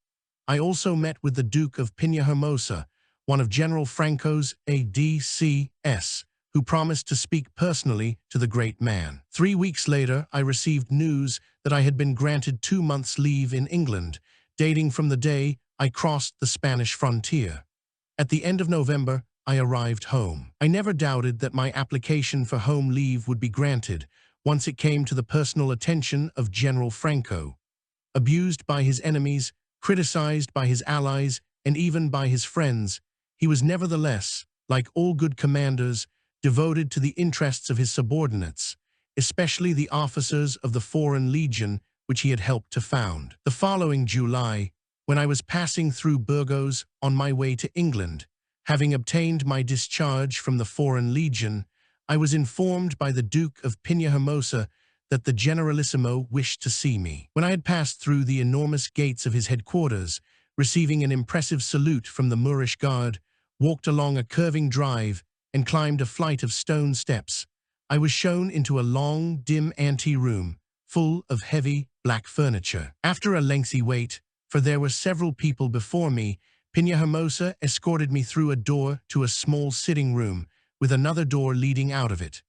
I also met with the Duke of Peñahermosa, one of General Franco's ADCs, who promised to speak personally to the great man. 3 weeks later, I received news that I had been granted 2 months' leave in England, dating from the day I crossed the Spanish frontier. At the end of November, I arrived home. I never doubted that my application for home leave would be granted once it came to the personal attention of General Franco. Abused by his enemies, criticized by his allies, and even by his friends, he was nevertheless, like all good commanders, devoted to the interests of his subordinates, especially the officers of the Foreign Legion which he had helped to found. The following July, when I was passing through Burgos on my way to England, having obtained my discharge from the Foreign Legion, I was informed by the Duke of Peñahermosa that the Generalissimo wished to see me. When I had passed through the enormous gates of his headquarters, receiving an impressive salute from the Moorish guard, walked along a curving drive, and climbed a flight of stone steps, I was shown into a long, dim ante-room, full of heavy, black furniture. After a lengthy wait, for there were several people before me, Peñahermosa escorted me through a door to a small sitting room, with another door leading out of it.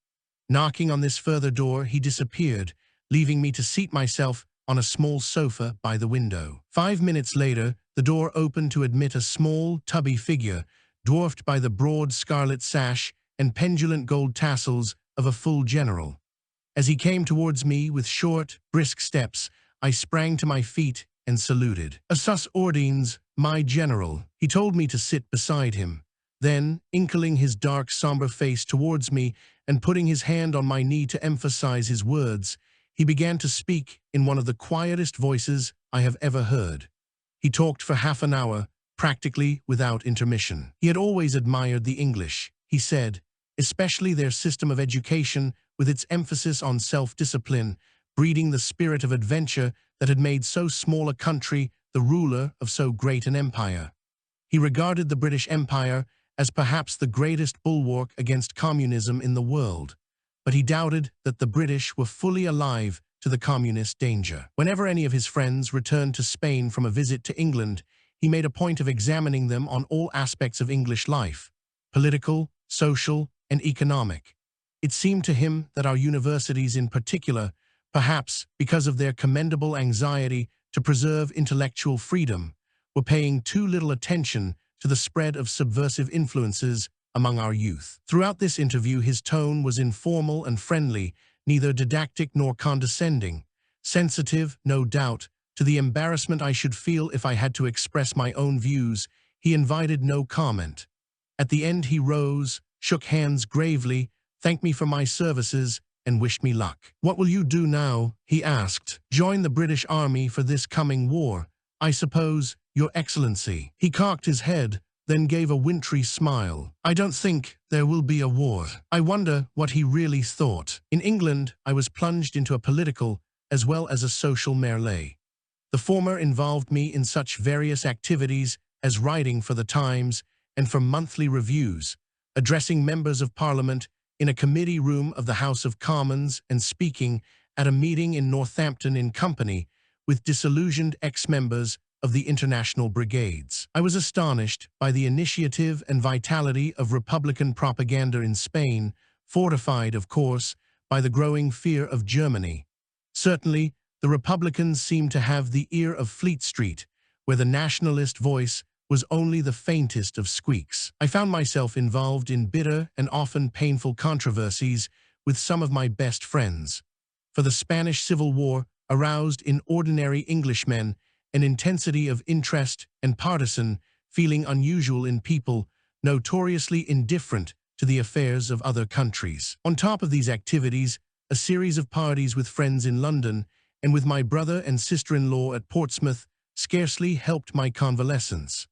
Knocking on this further door, he disappeared, leaving me to seat myself on a small sofa by the window. 5 minutes later, the door opened to admit a small, tubby figure, dwarfed by the broad scarlet sash and pendulant gold tassels of a full general. As he came towards me with short, brisk steps, I sprang to my feet and saluted. "A sus ordines, my general." He told me to sit beside him. Then, inkling his dark, somber face towards me and putting his hand on my knee to emphasize his words, he began to speak in one of the quietest voices I have ever heard. He talked for half an hour, practically without intermission. He had always admired the English, he said, especially their system of education with its emphasis on self-discipline, breeding the spirit of adventure that had made so small a country the ruler of so great an empire. He regarded the British Empire as perhaps the greatest bulwark against communism in the world, but he doubted that the British were fully alive to the communist danger. Whenever any of his friends returned to Spain from a visit to England, he made a point of examining them on all aspects of English life, political, social, and economic. It seemed to him that our universities in particular, perhaps because of their commendable anxiety to preserve intellectual freedom, were paying too little attention to the spread of subversive influences among our youth. Throughout this interview, his tone was informal and friendly, neither didactic nor condescending, sensitive, no doubt, to the embarrassment I should feel if I had to express my own views. He invited no comment. At the end he rose, shook hands gravely, thanked me for my services, and wished me luck. "What will you do now?" he asked. "Join the British Army for this coming war, I suppose, Your Excellency." He cocked his head, then gave a wintry smile. "I don't think there will be a war." I wonder what he really thought. In England, I was plunged into a political as well as a social melee. The former involved me in such various activities as writing for the Times and for monthly reviews, addressing members of Parliament in a committee room of the House of Commons, and speaking at a meeting in Northampton in company with disillusioned ex-members of the international brigades. I was astonished by the initiative and vitality of Republican propaganda in Spain, fortified, of course, by the growing fear of Germany. Certainly, the Republicans seemed to have the ear of Fleet Street, where the nationalist voice was only the faintest of squeaks. I found myself involved in bitter and often painful controversies with some of my best friends. For the Spanish Civil War aroused in ordinary Englishmen an intensity of interest and partisan feeling unusual in people notoriously indifferent to the affairs of other countries. On top of these activities, a series of parties with friends in London and with my brother and sister-in-law at Portsmouth scarcely helped my convalescence.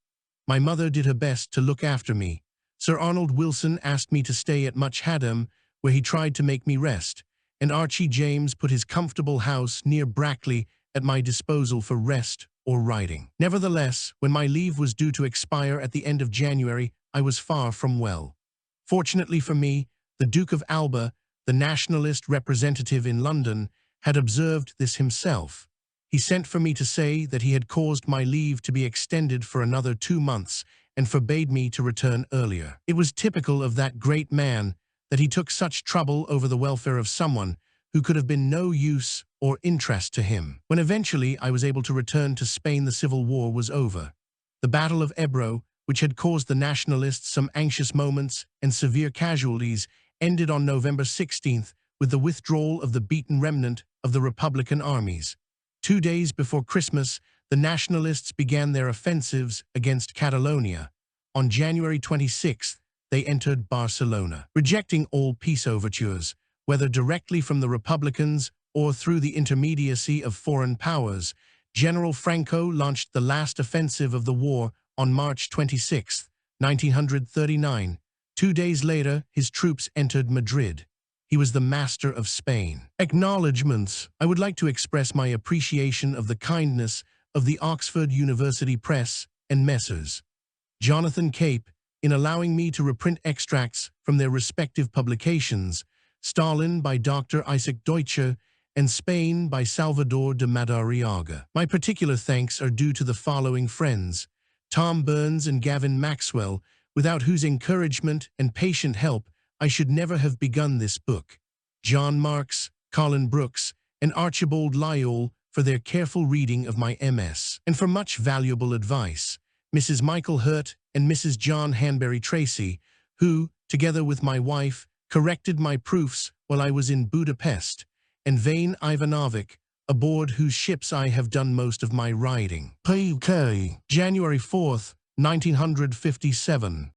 My mother did her best to look after me. Sir Arnold Wilson asked me to stay at Much Haddam, where he tried to make me rest, and Archie James put his comfortable house near Brackley at my disposal for rest or writing. Nevertheless, when my leave was due to expire at the end of January, I was far from well. Fortunately for me, the Duke of Alba, the Nationalist representative in London, had observed this himself. He sent for me to say that he had caused my leave to be extended for another 2 months and forbade me to return earlier. It was typical of that great man that he took such trouble over the welfare of someone who could have been no use or interest to him. When eventually I was able to return to Spain, the Civil War was over. The Battle of Ebro, which had caused the Nationalists some anxious moments and severe casualties, ended on November 16th with the withdrawal of the beaten remnant of the Republican armies. 2 days before Christmas, the Nationalists began their offensives against Catalonia. On January 26th, they entered Barcelona. Rejecting all peace overtures, whether directly from the Republicans or through the intermediacy of foreign powers, General Franco launched the last offensive of the war on March 26, 1939. 2 days later, his troops entered Madrid. He was the master of Spain. Acknowledgements. I would like to express my appreciation of the kindness of the Oxford University Press and Messrs. Jonathan Cape in allowing me to reprint extracts from their respective publications, Stalin by Dr. Isaac Deutscher and Spain by Salvador de Madariaga. My particular thanks are due to the following friends: Tom Burns and Gavin Maxwell, without whose encouragement and patient help I should never have begun this book; John Marks, Colin Brooks, and Archibald Lyall for their careful reading of my MS, and for much valuable advice; Mrs. Michael Hurt and Mrs. John Hanbury Tracy, who, together with my wife, corrected my proofs while I was in Budapest; and Vane Ivanovic, aboard whose ships I have done most of my writing. P.K. January 4th, 1957.